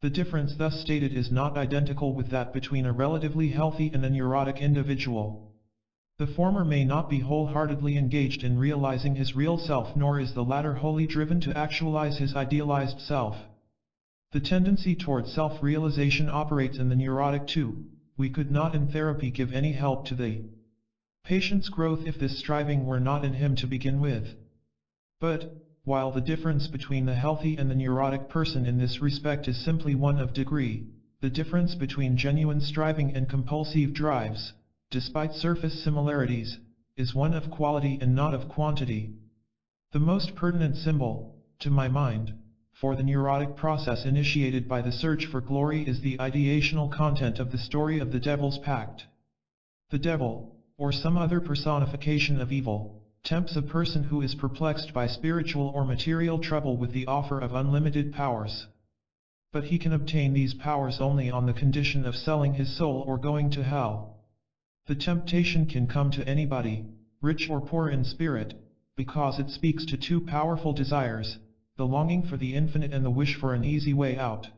The difference thus stated is not identical with that between a relatively healthy and a neurotic individual. The former may not be wholeheartedly engaged in realizing his real self, nor is the latter wholly driven to actualize his idealized self. The tendency toward self-realization operates in the neurotic too. We could not in therapy give any help to the patient's growth if this striving were not in him to begin with. But, while the difference between the healthy and the neurotic person in this respect is simply one of degree, the difference between genuine striving and compulsive drives, despite surface similarities, is one of quality and not of quantity. The most pertinent symbol, to my mind, for the neurotic process initiated by the search for glory is the ideational content of the story of the Devil's Pact. The devil, or some other personification of evil, tempts a person who is perplexed by spiritual or material trouble with the offer of unlimited powers. But he can obtain these powers only on the condition of selling his soul or going to hell. The temptation can come to anybody, rich or poor in spirit, because it speaks to two powerful desires, the longing for the infinite and the wish for an easy way out.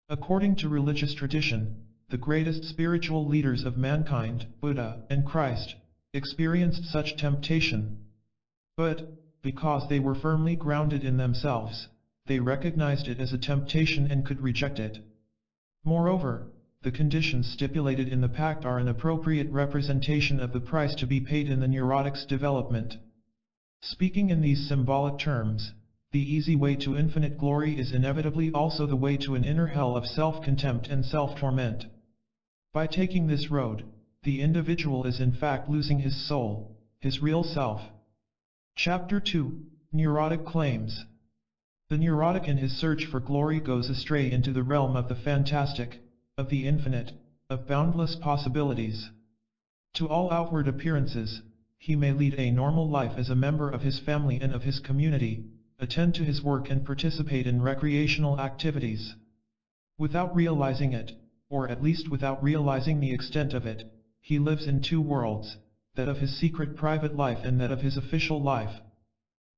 According to religious tradition, the greatest spiritual leaders of mankind, Buddha and Christ, experienced such temptation. But, because they were firmly grounded in themselves, they recognized it as a temptation and could reject it. Moreover, the conditions stipulated in the pact are an appropriate representation of the price to be paid in the neurotic's development. Speaking in these symbolic terms, the easy way to infinite glory is inevitably also the way to an inner hell of self-contempt and self-torment. By taking this road, the individual is in fact losing his soul, his real self. Chapter 2, Neurotic Claims. The neurotic in his search for glory goes astray into the realm of the fantastic, of the infinite, of boundless possibilities. To all outward appearances, he may lead a normal life as a member of his family and of his community, attend to his work and participate in recreational activities. Without realizing it, or at least without realizing the extent of it, he lives in two worlds, that of his secret private life and that of his official life.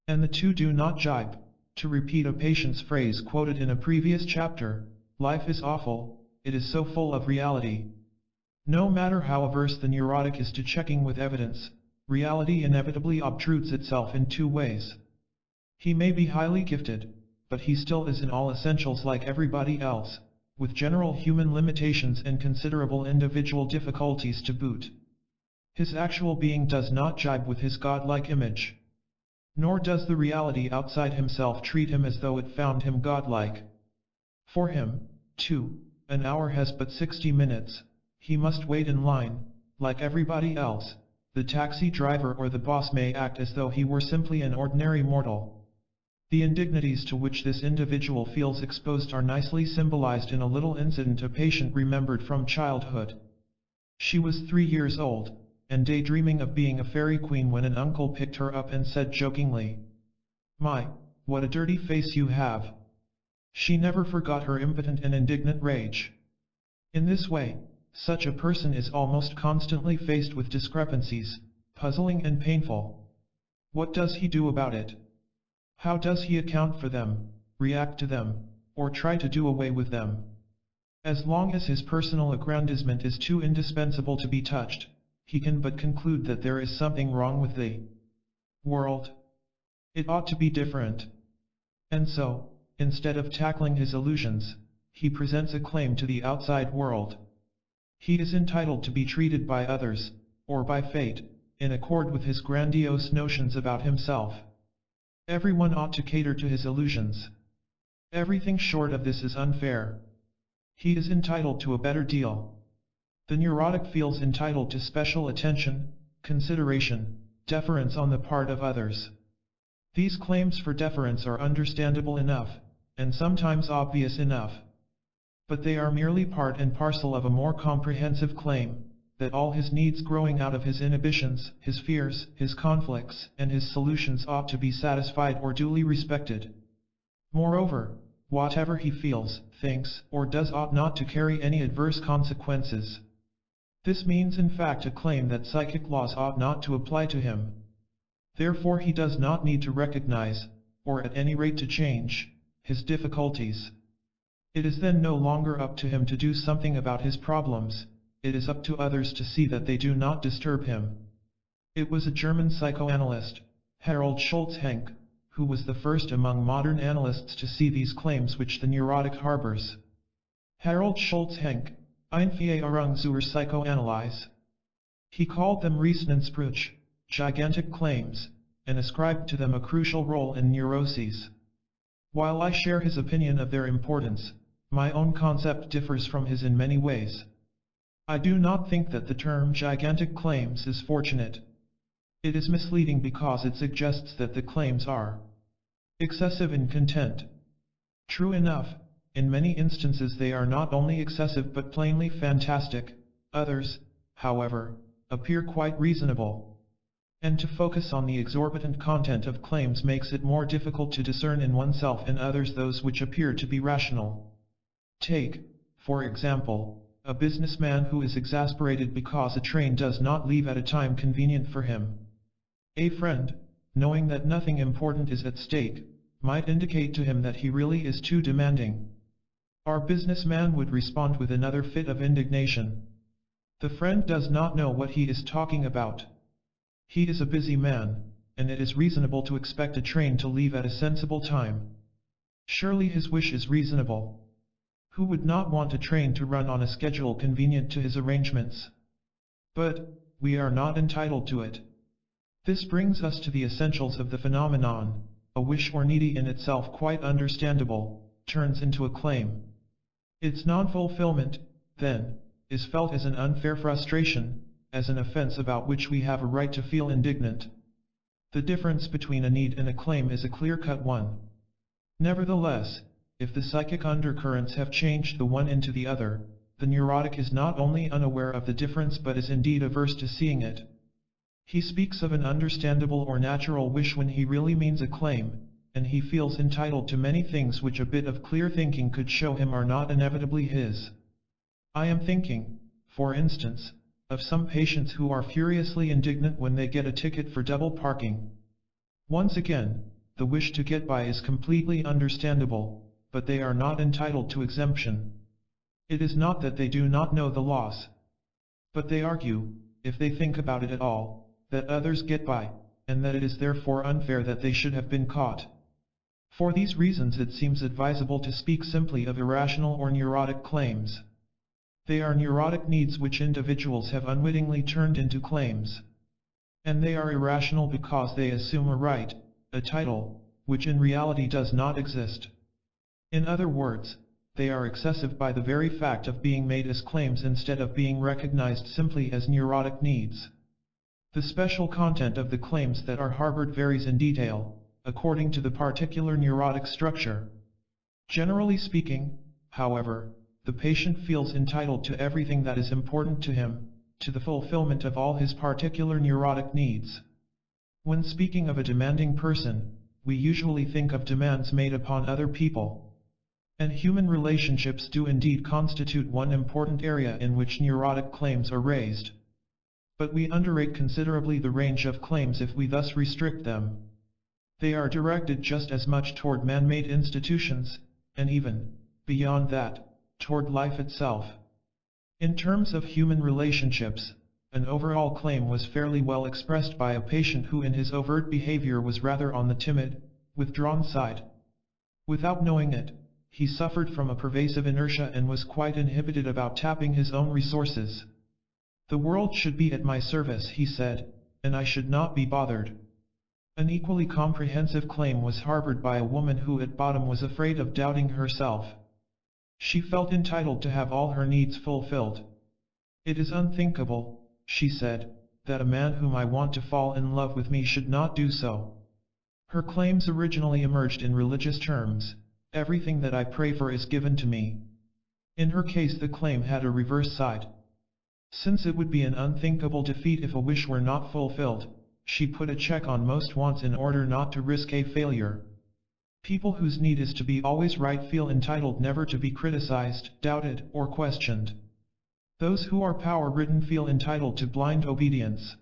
And the two do not jibe. To repeat a patient's phrase quoted in a previous chapter, life is awful, it is so full of reality. No matter how averse the neurotic is to checking with evidence, reality inevitably obtrudes itself in two ways. He may be highly gifted, but he still is in all essentials like everybody else, with general human limitations and considerable individual difficulties to boot. His actual being does not jibe with his godlike image. Nor does the reality outside himself treat him as though it found him godlike. For him, too, an hour has but 60 minutes, he must wait in line, like everybody else. The taxi driver or the boss may act as though he were simply an ordinary mortal. The indignities to which this individual feels exposed are nicely symbolized in a little incident a patient remembered from childhood. She was 3 years old, and daydreaming of being a fairy queen when an uncle picked her up and said jokingly, "My, what a dirty face you have." She never forgot her impotent and indignant rage. In this way, such a person is almost constantly faced with discrepancies, puzzling and painful. What does he do about it? How does he account for them, react to them, or try to do away with them? As long as his personal aggrandizement is too indispensable to be touched, he can but conclude that there is something wrong with the world. It ought to be different. And so, instead of tackling his illusions, he presents a claim to the outside world. He is entitled to be treated by others, or by fate, in accord with his grandiose notions about himself. Everyone ought to cater to his illusions. Everything short of this is unfair. He is entitled to a better deal. The neurotic feels entitled to special attention, consideration, deference on the part of others. These claims for deference are understandable enough, and sometimes obvious enough. But they are merely part and parcel of a more comprehensive claim, that all his needs growing out of his inhibitions, his fears, his conflicts, and his solutions ought to be satisfied or duly respected. Moreover, whatever he feels, thinks, or does ought not to carry any adverse consequences. This means in fact a claim that psychic laws ought not to apply to him. Therefore he does not need to recognize, or at any rate to change, his difficulties. It is then no longer up to him to do something about his problems, it is up to others to see that they do not disturb him. It was a German psychoanalyst, Harold Schultz-Henke, who was the first among modern analysts to see these claims which the neurotic harbors. Harold Schultz-Henke, Einführung zur Psychoanalyse. He called them Resonanzsprüche, gigantic claims, and ascribed to them a crucial role in neuroses. While I share his opinion of their importance, my own concept differs from his in many ways. I do not think that the term gigantic claims is fortunate. It is misleading because it suggests that the claims are excessive in content. True enough, in many instances they are not only excessive but plainly fantastic. Others, however, appear quite reasonable. And to focus on the exorbitant content of claims makes it more difficult to discern in oneself and others those which appear to be rational. Take, for example, a businessman who is exasperated because a train does not leave at a time convenient for him. A friend, knowing that nothing important is at stake, might indicate to him that he really is too demanding. Our businessman would respond with another fit of indignation. The friend does not know what he is talking about. He is a busy man, and it is reasonable to expect a train to leave at a sensible time. Surely his wish is reasonable. Who would not want a train to run on a schedule convenient to his arrangements? But we are not entitled to it. This brings us to the essentials of the phenomenon. A wish or needy in itself quite understandable, turns into a claim. Its non-fulfillment, then, is felt as an unfair frustration, as an offense about which we have a right to feel indignant. The difference between a need and a claim is a clear-cut one. Nevertheless, if the psychic undercurrents have changed the one into the other, the neurotic is not only unaware of the difference but is indeed averse to seeing it. He speaks of an understandable or natural wish when he really means a claim, and he feels entitled to many things which a bit of clear thinking could show him are not inevitably his. I am thinking, for instance, of some patients who are furiously indignant when they get a ticket for double parking. Once again, the wish to get by is completely understandable, but they are not entitled to exemption. It is not that they do not know the laws. But they argue, if they think about it at all, that others get by, and that it is therefore unfair that they should have been caught. For these reasons it seems advisable to speak simply of irrational or neurotic claims. They are neurotic needs which individuals have unwittingly turned into claims. And they are irrational because they assume a right, a title, which in reality does not exist. In other words, they are excessive by the very fact of being made as claims instead of being recognized simply as neurotic needs. The special content of the claims that are harbored varies in detail, according to the particular neurotic structure. Generally speaking, however, the patient feels entitled to everything that is important to him, to the fulfillment of all his particular neurotic needs. When speaking of a demanding person, we usually think of demands made upon other people. And human relationships do indeed constitute one important area in which neurotic claims are raised. But we underrate considerably the range of claims if we thus restrict them. They are directed just as much toward man-made institutions, and even, beyond that, toward life itself. In terms of human relationships, an overall claim was fairly well expressed by a patient who in his overt behavior was rather on the timid, withdrawn side. Without knowing it, he suffered from a pervasive inertia and was quite inhibited about tapping his own resources. The world should be at my service, he said, and I should not be bothered. An equally comprehensive claim was harbored by a woman who at bottom was afraid of doubting herself. She felt entitled to have all her needs fulfilled. It is unthinkable, she said, that a man whom I want to fall in love with me should not do so. Her claims originally emerged in religious terms. Everything that I pray for is given to me. In her case the claim had a reverse side. Since it would be an unthinkable defeat if a wish were not fulfilled, she put a check on most wants in order not to risk a failure. People whose need is to be always right feel entitled never to be criticized, doubted, or questioned. Those who are power-ridden feel entitled to blind obedience.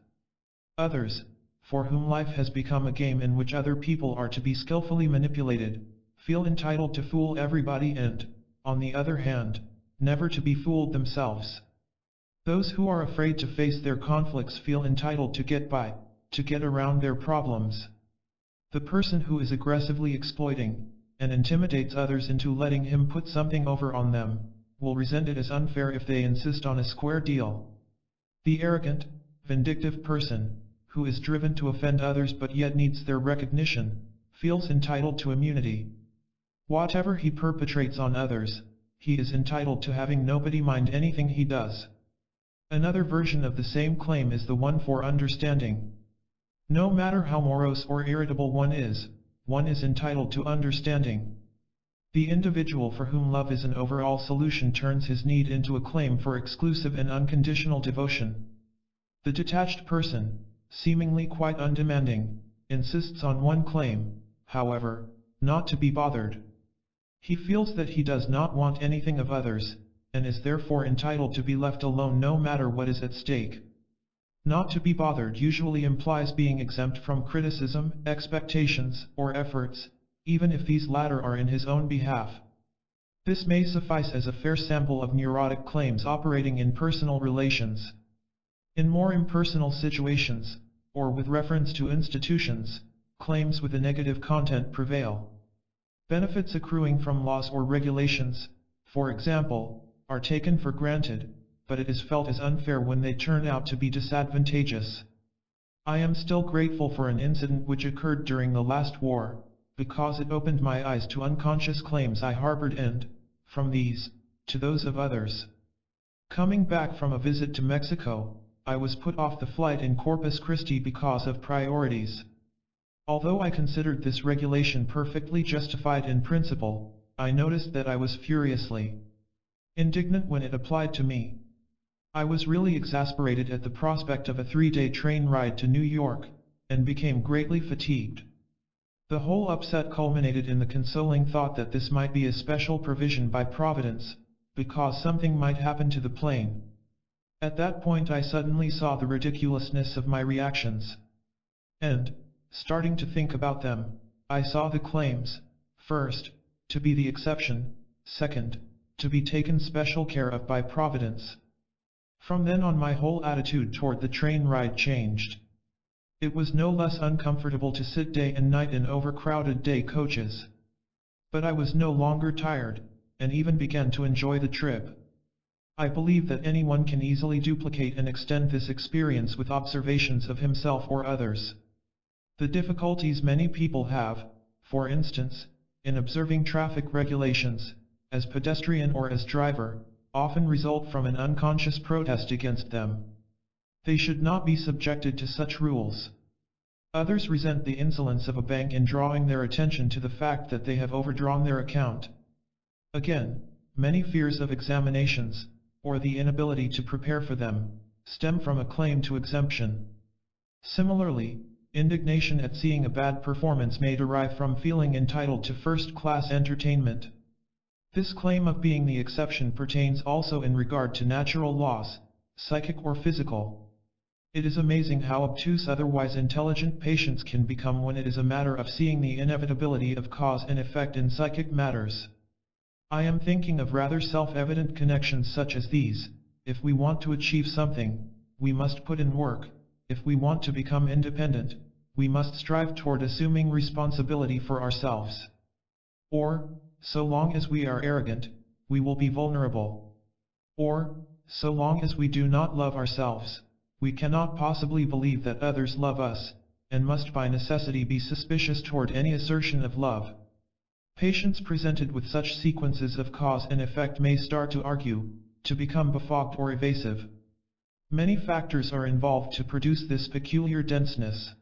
Others, for whom life has become a game in which other people are to be skillfully manipulated, feel entitled to fool everybody and, on the other hand, never to be fooled themselves. Those who are afraid to face their conflicts feel entitled to get by, to get around their problems. The person who is aggressively exploiting, and intimidates others into letting him put something over on them, will resent it as unfair if they insist on a square deal. The arrogant, vindictive person, who is driven to offend others but yet needs their recognition, feels entitled to immunity. Whatever he perpetrates on others, he is entitled to having nobody mind anything he does. Another version of the same claim is the one for understanding. No matter how morose or irritable one is entitled to understanding. The individual for whom love is an overall solution turns his need into a claim for exclusive and unconditional devotion. The detached person, seemingly quite undemanding, insists on one claim, however, not to be bothered. He feels that he does not want anything of others, and is therefore entitled to be left alone no matter what is at stake. Not to be bothered usually implies being exempt from criticism, expectations, or efforts, even if these latter are in his own behalf. This may suffice as a fair sample of neurotic claims operating in personal relations. In more impersonal situations, or with reference to institutions, claims with a negative content prevail. Benefits accruing from laws or regulations, for example, are taken for granted, but it is felt as unfair when they turn out to be disadvantageous. I am still grateful for an incident which occurred during the last war, because it opened my eyes to unconscious claims I harbored and, from these, to those of others. Coming back from a visit to Mexico, I was put off the flight in Corpus Christi because of priorities. Although I considered this regulation perfectly justified in principle, I noticed that I was furiously indignant when it applied to me. I was really exasperated at the prospect of a 3-day train ride to New York, and became greatly fatigued. The whole upset culminated in the consoling thought that this might be a special provision by Providence, because something might happen to the plane. At that point I suddenly saw the ridiculousness of my reactions. And, starting to think about them, I saw the claims, first, to be the exception, second, to be taken special care of by Providence. From then on my whole attitude toward the train ride changed. It was no less uncomfortable to sit day and night in overcrowded day coaches. But I was no longer tired, and even began to enjoy the trip. I believe that anyone can easily duplicate and extend this experience with observations of himself or others. The difficulties many people have, for instance, in observing traffic regulations, as pedestrian or as driver, often result from an unconscious protest against them. They should not be subjected to such rules. Others resent the insolence of a bank in drawing their attention to the fact that they have overdrawn their account. Again, many fears of examinations, or the inability to prepare for them, stem from a claim to exemption. Similarly, indignation at seeing a bad performance may derive from feeling entitled to first-class entertainment. This claim of being the exception pertains also in regard to natural laws, psychic or physical. It is amazing how obtuse otherwise intelligent patients can become when it is a matter of seeing the inevitability of cause and effect in psychic matters. I am thinking of rather self-evident connections such as these. If we want to achieve something, we must put in work. If we want to become independent, we must strive toward assuming responsibility for ourselves. Or, so long as we are arrogant, we will be vulnerable. Or, so long as we do not love ourselves, we cannot possibly believe that others love us, and must by necessity be suspicious toward any assertion of love. Patients presented with such sequences of cause and effect may start to argue, to become befogged or evasive. Many factors are involved to produce this peculiar denseness.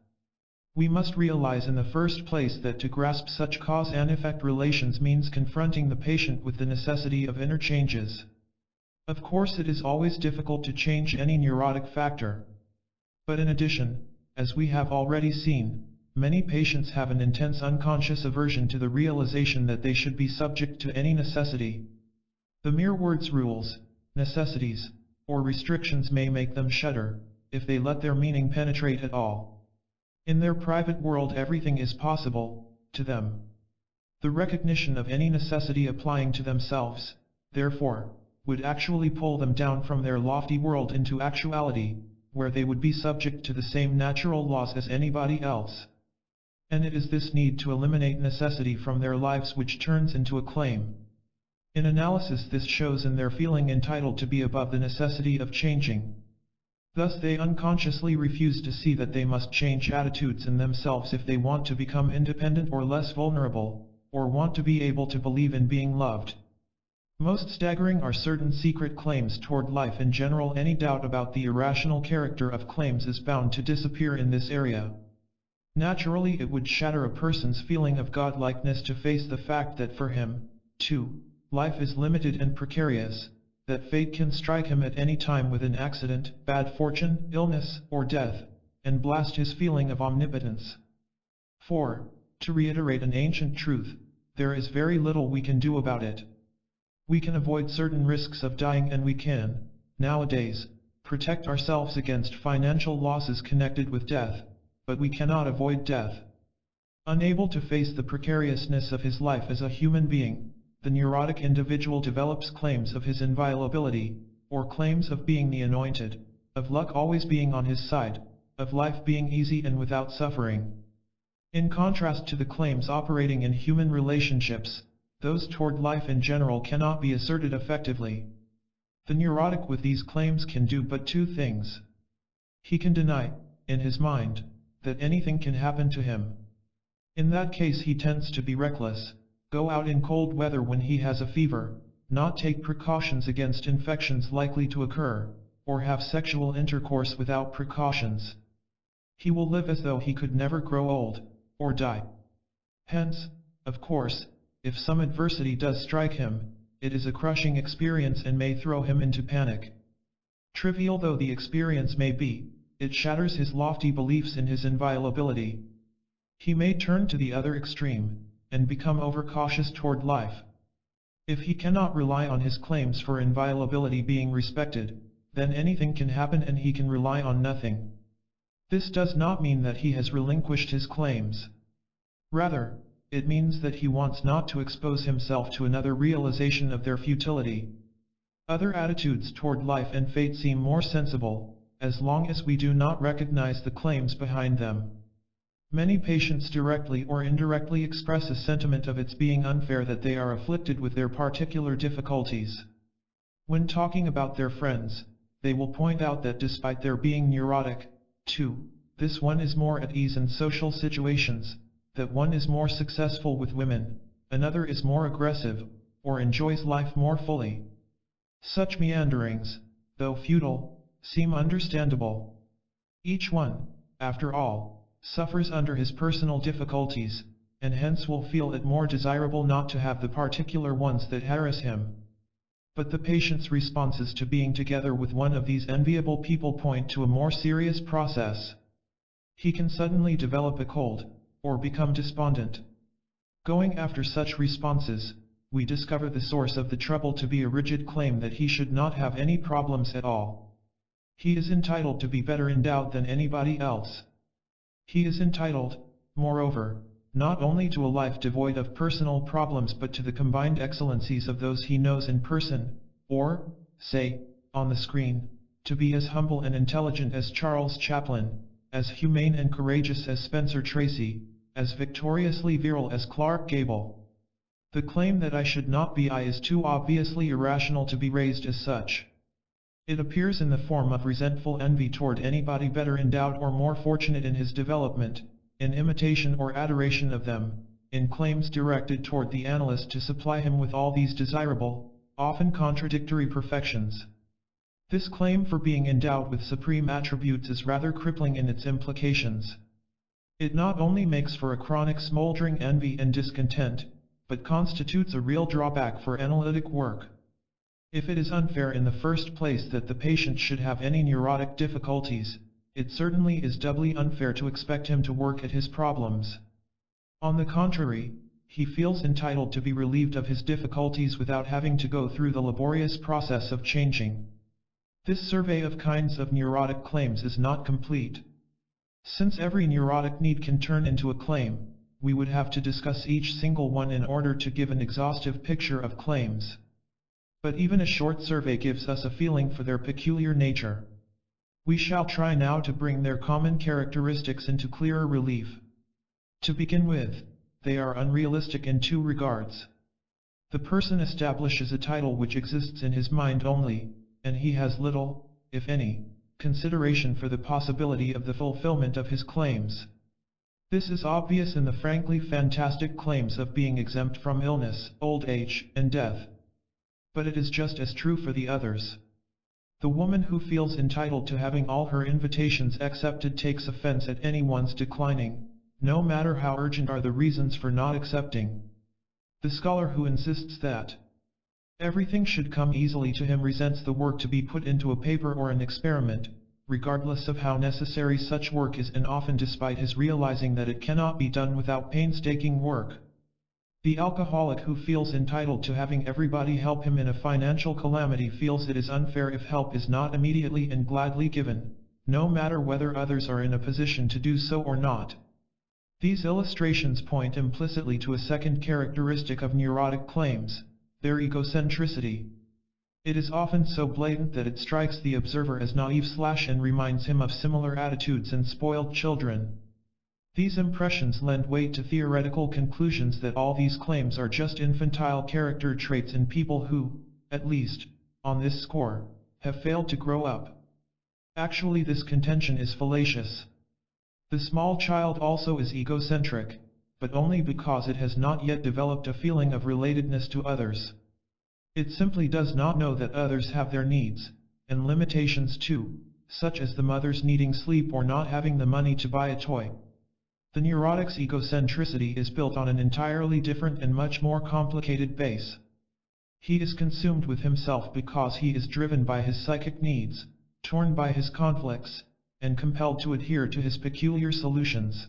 We must realize in the first place that to grasp such cause and effect relations means confronting the patient with the necessity of interchanges. Of course it is always difficult to change any neurotic factor. But in addition, as we have already seen, many patients have an intense unconscious aversion to the realization that they should be subject to any necessity. The mere words rules, necessities, or restrictions may make them shudder, if they let their meaning penetrate at all. In their private world everything is possible, to them. The recognition of any necessity applying to themselves, therefore, would actually pull them down from their lofty world into actuality, where they would be subject to the same natural laws as anybody else. And it is this need to eliminate necessity from their lives which turns into a claim. In analysis this shows in their feeling entitled to be above the necessity of changing. Thus they unconsciously refuse to see that they must change attitudes in themselves if they want to become independent or less vulnerable, or want to be able to believe in being loved. Most staggering are certain secret claims toward life in general. Any doubt about the irrational character of claims is bound to disappear in this area. Naturally it would shatter a person's feeling of godlikeness to face the fact that for him, too, life is limited and precarious, that fate can strike him at any time with an accident, bad fortune, illness, or death, and blast his feeling of omnipotence. 4. To reiterate an ancient truth, there is very little we can do about it. We can avoid certain risks of dying, and we can, nowadays, protect ourselves against financial losses connected with death, but we cannot avoid death. Unable to face the precariousness of his life as a human being, the neurotic individual develops claims of his inviolability, or claims of being the anointed, of luck always being on his side, of life being easy and without suffering. In contrast to the claims operating in human relationships, those toward life in general cannot be asserted effectively. The neurotic with these claims can do but two things. He can deny, in his mind, that anything can happen to him. In that case he tends to be reckless, go out in cold weather when he has a fever, not take precautions against infections likely to occur, or have sexual intercourse without precautions. He will live as though he could never grow old, or die. Hence, of course, if some adversity does strike him, it is a crushing experience and may throw him into panic. Trivial though the experience may be, it shatters his lofty beliefs in his inviolability. He may turn to the other extreme, and become overcautious toward life. If he cannot rely on his claims for inviolability being respected, then anything can happen and he can rely on nothing. This does not mean that he has relinquished his claims. Rather, it means that he wants not to expose himself to another realization of their futility. Other attitudes toward life and fate seem more sensible, as long as we do not recognize the claims behind them. Many patients directly or indirectly express a sentiment of its being unfair that they are afflicted with their particular difficulties. When talking about their friends, they will point out that despite their being neurotic, too, this one is more at ease in social situations, that one is more successful with women, another is more aggressive, or enjoys life more fully. Such meanderings, though futile, seem understandable. Each one, after all, suffers under his personal difficulties, and hence will feel it more desirable not to have the particular ones that harass him. But the patient's responses to being together with one of these enviable people point to a more serious process. He can suddenly develop a cold, or become despondent. Going after such responses, we discover the source of the trouble to be a rigid claim that he should not have any problems at all. He is entitled to be better endowed than anybody else. He is entitled, moreover, not only to a life devoid of personal problems but to the combined excellencies of those he knows in person, or, say, on the screen, to be as humble and intelligent as Charles Chaplin, as humane and courageous as Spencer Tracy, as victoriously virile as Clark Gable. The claim that I should not be I is too obviously irrational to be raised as such. It appears in the form of resentful envy toward anybody better endowed or more fortunate in his development, in imitation or adoration of them, in claims directed toward the analyst to supply him with all these desirable, often contradictory perfections. This claim for being endowed with supreme attributes is rather crippling in its implications. It not only makes for a chronic smoldering envy and discontent, but constitutes a real drawback for analytic work. If it is unfair in the first place that the patient should have any neurotic difficulties, it certainly is doubly unfair to expect him to work at his problems. On the contrary, he feels entitled to be relieved of his difficulties without having to go through the laborious process of changing. This survey of kinds of neurotic claims is not complete. Since every neurotic need can turn into a claim, we would have to discuss each single one in order to give an exhaustive picture of claims. But even a short survey gives us a feeling for their peculiar nature. We shall try now to bring their common characteristics into clearer relief. To begin with, they are unrealistic in two regards. The person establishes a title which exists in his mind only, and he has little, if any, consideration for the possibility of the fulfillment of his claims. This is obvious in the frankly fantastic claims of being exempt from illness, old age, and death. But it is just as true for the others. The woman who feels entitled to having all her invitations accepted takes offense at anyone's declining, no matter how urgent are the reasons for not accepting. The scholar who insists that everything should come easily to him resents the work to be put into a paper or an experiment, regardless of how necessary such work is and often despite his realizing that it cannot be done without painstaking work. The alcoholic who feels entitled to having everybody help him in a financial calamity feels it is unfair if help is not immediately and gladly given, no matter whether others are in a position to do so or not. These illustrations point implicitly to a second characteristic of neurotic claims, their egocentricity. It is often so blatant that it strikes the observer as naive and reminds him of similar attitudes in spoiled children. These impressions lend weight to theoretical conclusions that all these claims are just infantile character traits in people who, at least, on this score, have failed to grow up. Actually, this contention is fallacious. The small child also is egocentric, but only because it has not yet developed a feeling of relatedness to others. It simply does not know that others have their needs, and limitations too, such as the mother's needing sleep or not having the money to buy a toy. The neurotic's egocentricity is built on an entirely different and much more complicated base. He is consumed with himself because he is driven by his psychic needs, torn by his conflicts, and compelled to adhere to his peculiar solutions.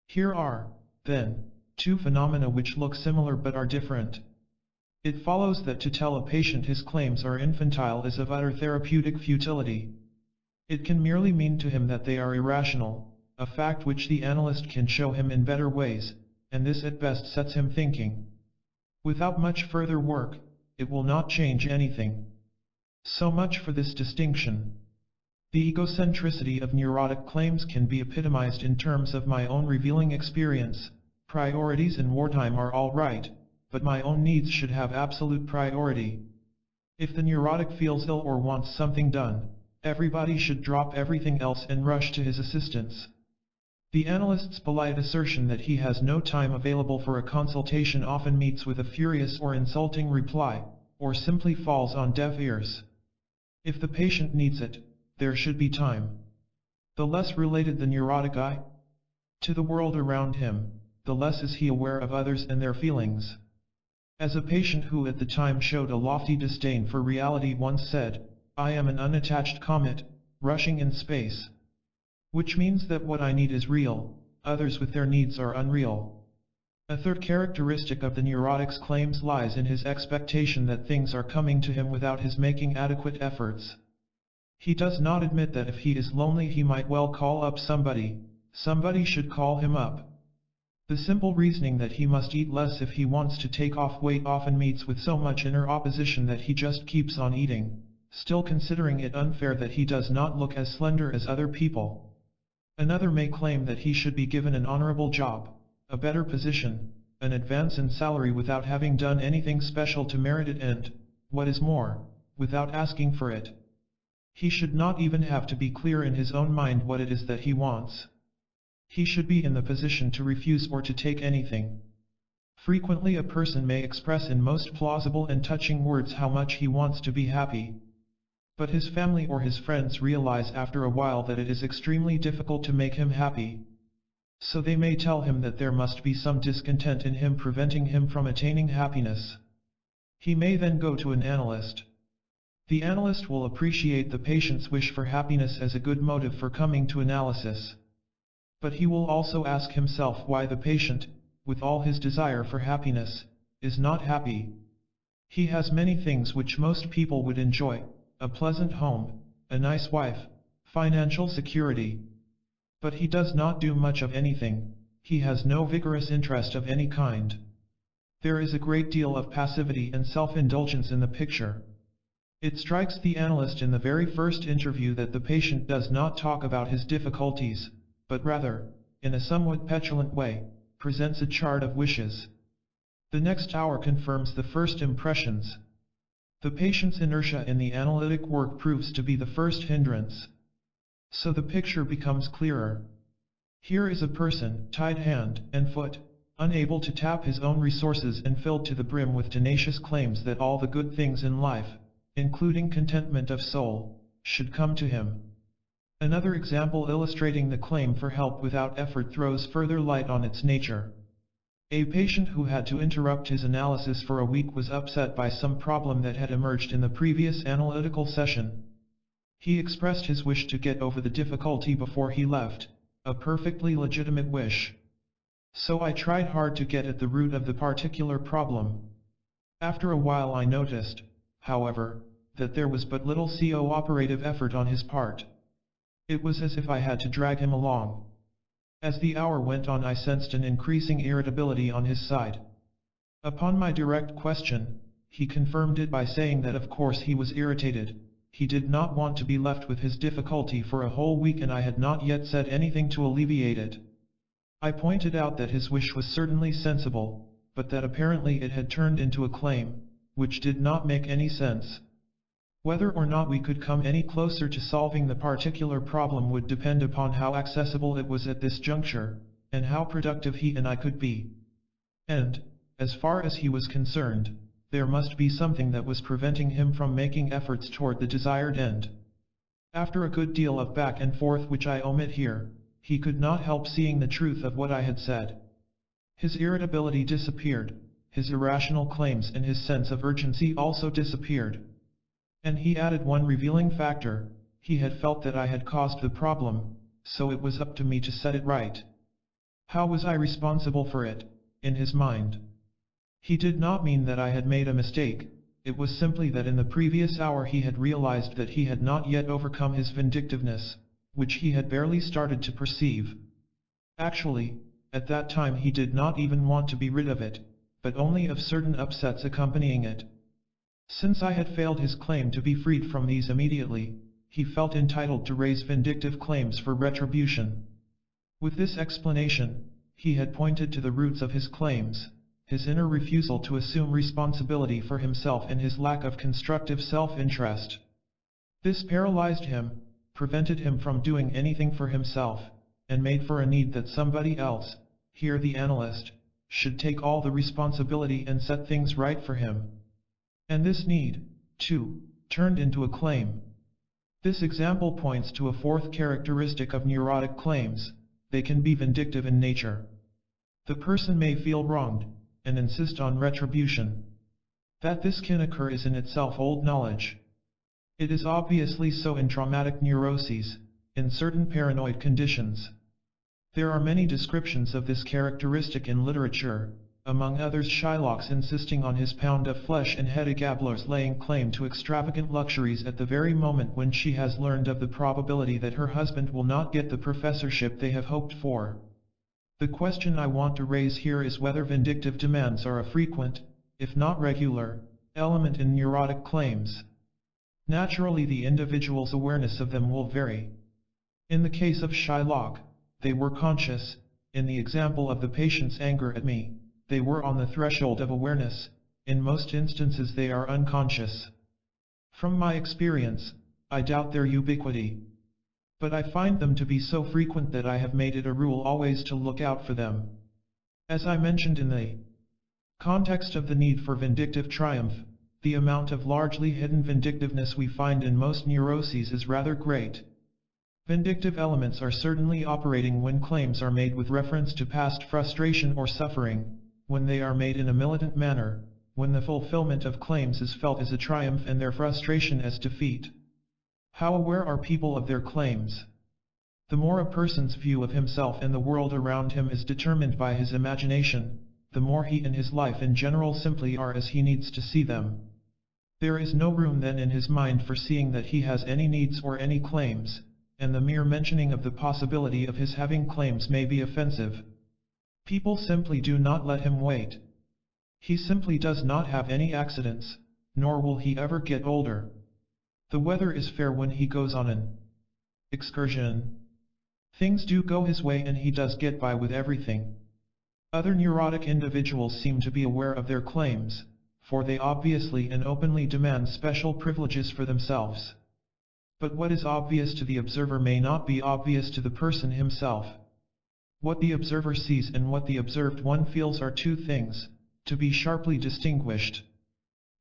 Here are, then, two phenomena which look similar but are different. It follows that to tell a patient his claims are infantile is of utter therapeutic futility. It can merely mean to him that they are irrational, a fact which the analyst can show him in better ways, and this at best sets him thinking. Without much further work, it will not change anything. So much for this distinction. The egocentricity of neurotic claims can be epitomized in terms of my own revealing experience. Priorities in wartime are all right, but my own needs should have absolute priority. If the neurotic feels ill or wants something done, everybody should drop everything else and rush to his assistance. The analyst's polite assertion that he has no time available for a consultation often meets with a furious or insulting reply, or simply falls on deaf ears. If the patient needs it, there should be time. The less related the neurotic is to the world around him, the less is he aware of others and their feelings. As a patient who at the time showed a lofty disdain for reality once said, "I am an unattached comet, rushing in space." Which means that what I need is real, others with their needs are unreal. A third characteristic of the neurotic's claims lies in his expectation that things are coming to him without his making adequate efforts. He does not admit that if he is lonely he might well call up somebody, somebody should call him up. The simple reasoning that he must eat less if he wants to take off weight often meets with so much inner opposition that he just keeps on eating, still considering it unfair that he does not look as slender as other people. Another may claim that he should be given an honorable job, a better position, an advance in salary without having done anything special to merit it and, what is more, without asking for it. He should not even have to be clear in his own mind what it is that he wants. He should be in the position to refuse or to take anything. Frequently a person may express in most plausible and touching words how much he wants to be happy. But his family or his friends realize after a while that it is extremely difficult to make him happy. So they may tell him that there must be some discontent in him preventing him from attaining happiness. He may then go to an analyst. The analyst will appreciate the patient's wish for happiness as a good motive for coming to analysis. But he will also ask himself why the patient, with all his desire for happiness, is not happy. He has many things which most people would enjoy. A pleasant home, a nice wife, financial security. But he does not do much of anything, he has no vigorous interest of any kind. There is a great deal of passivity and self-indulgence in the picture. It strikes the analyst in the very first interview that the patient does not talk about his difficulties, but rather, in a somewhat petulant way, presents a chart of wishes. The next hour confirms the first impressions. The patient's inertia in the analytic work proves to be the first hindrance. So the picture becomes clearer. Here is a person, tied hand and foot, unable to tap his own resources and filled to the brim with tenacious claims that all the good things in life, including contentment of soul, should come to him. Another example illustrating the claim for help without effort throws further light on its nature. A patient who had to interrupt his analysis for a week was upset by some problem that had emerged in the previous analytical session. He expressed his wish to get over the difficulty before he left, a perfectly legitimate wish. So I tried hard to get at the root of the particular problem. After a while I noticed, however, that there was but little cooperative effort on his part. It was as if I had to drag him along. As the hour went on I sensed an increasing irritability on his side. Upon my direct question, he confirmed it by saying that of course he was irritated. He did not want to be left with his difficulty for a whole week and I had not yet said anything to alleviate it. I pointed out that his wish was certainly sensible, but that apparently it had turned into a claim, which did not make any sense. Whether or not we could come any closer to solving the particular problem would depend upon how accessible it was at this juncture, and how productive he and I could be. And, as far as he was concerned, there must be something that was preventing him from making efforts toward the desired end. After a good deal of back and forth which I omit here, he could not help seeing the truth of what I had said. His irritability disappeared, his irrational claims and his sense of urgency also disappeared. And he added one revealing factor: he had felt that I had caused the problem, so it was up to me to set it right. How was I responsible for it, in his mind? He did not mean that I had made a mistake, it was simply that in the previous hour he had realized that he had not yet overcome his vindictiveness, which he had barely started to perceive. Actually, at that time he did not even want to be rid of it, but only of certain upsets accompanying it. Since I had failed his claim to be freed from these immediately, he felt entitled to raise vindictive claims for retribution. With this explanation, he had pointed to the roots of his claims: his inner refusal to assume responsibility for himself and his lack of constructive self-interest. This paralyzed him, prevented him from doing anything for himself, and made for a need that somebody else, here the analyst, should take all the responsibility and set things right for him. And this need, too, turned into a claim. This example points to a fourth characteristic of neurotic claims: they can be vindictive in nature. The person may feel wronged, and insist on retribution. That this can occur is in itself old knowledge. It is obviously so in traumatic neuroses, in certain paranoid conditions. There are many descriptions of this characteristic in literature, among others Shylock's insisting on his pound of flesh and Hedda Gabler's laying claim to extravagant luxuries at the very moment when she has learned of the probability that her husband will not get the professorship they have hoped for. The question I want to raise here is whether vindictive demands are a frequent, if not regular, element in neurotic claims. Naturally, the individual's awareness of them will vary. In the case of Shylock, they were conscious; in the example of the patient's anger at me, they were on the threshold of awareness; in most instances they are unconscious. From my experience, I doubt their ubiquity. But I find them to be so frequent that I have made it a rule always to look out for them. As I mentioned in the context of the need for vindictive triumph, the amount of largely hidden vindictiveness we find in most neuroses is rather great. Vindictive elements are certainly operating when claims are made with reference to past frustration or suffering, when they are made in a militant manner, when the fulfillment of claims is felt as a triumph and their frustration as defeat. How aware are people of their claims? The more a person's view of himself and the world around him is determined by his imagination, the more he and his life in general simply are as he needs to see them. There is no room then in his mind for seeing that he has any needs or any claims, and the mere mentioning of the possibility of his having claims may be offensive. People simply do not let him wait. He simply does not have any accidents, nor will he ever get older. The weather is fair when he goes on an excursion. Things do go his way and he does get by with everything. Other neurotic individuals seem to be aware of their claims, for they obviously and openly demand special privileges for themselves. But what is obvious to the observer may not be obvious to the person himself. What the observer sees and what the observed one feels are two things, to be sharply distinguished.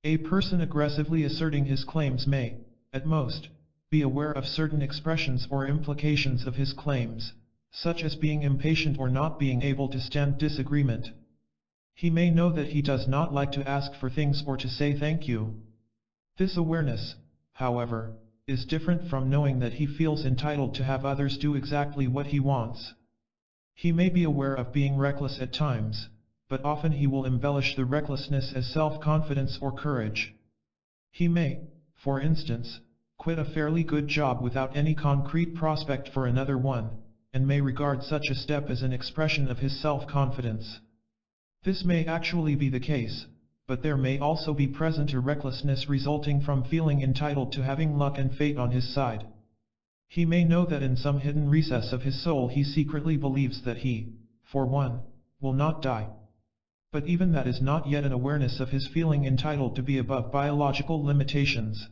A person aggressively asserting his claims may, at most, be aware of certain expressions or implications of his claims, such as being impatient or not being able to stand disagreement. He may know that he does not like to ask for things or to say thank you. This awareness, however, is different from knowing that he feels entitled to have others do exactly what he wants. He may be aware of being reckless at times, but often he will embellish the recklessness as self-confidence or courage. He may, for instance, quit a fairly good job without any concrete prospect for another one, and may regard such a step as an expression of his self-confidence. This may actually be the case, but there may also be present a recklessness resulting from feeling entitled to having luck and fate on his side. He may know that in some hidden recess of his soul he secretly believes that he, for one, will not die. But even that is not yet an awareness of his feeling entitled to be above biological limitations.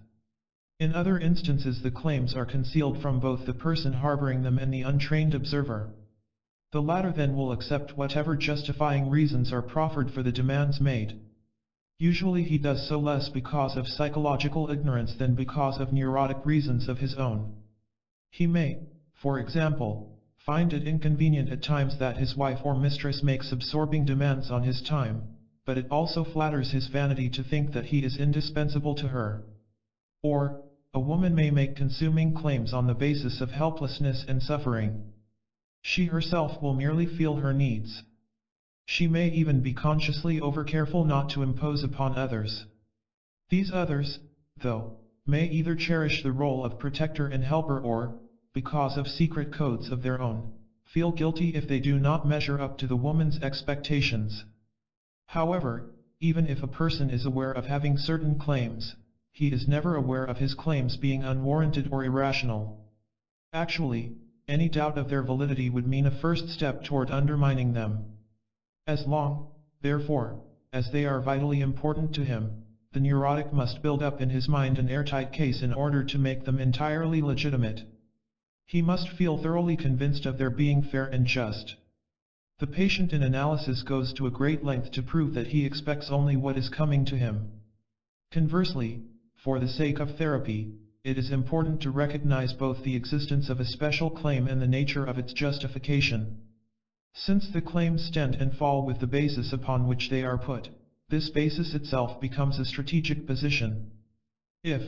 In other instances the claims are concealed from both the person harboring them and the untrained observer. The latter then will accept whatever justifying reasons are proffered for the demands made. Usually he does so less because of psychological ignorance than because of neurotic reasons of his own. He may, for example, find it inconvenient at times that his wife or mistress makes absorbing demands on his time, but it also flatters his vanity to think that he is indispensable to her. Or, a woman may make consuming claims on the basis of helplessness and suffering. She herself will merely feel her needs. She may even be consciously overcareful not to impose upon others. These others, though, may either cherish the role of protector and helper or, because of secret codes of their own, feel guilty if they do not measure up to the woman's expectations. However, even if a person is aware of having certain claims, he is never aware of his claims being unwarranted or irrational. Actually, any doubt of their validity would mean a first step toward undermining them. As long, therefore, as they are vitally important to him, the neurotic must build up in his mind an airtight case in order to make them entirely legitimate. He must feel thoroughly convinced of their being fair and just. The patient in analysis goes to a great length to prove that he expects only what is coming to him. Conversely, for the sake of therapy, it is important to recognize both the existence of a special claim and the nature of its justification. Since the claims stand and fall with the basis upon which they are put, this basis itself becomes a strategic position. If,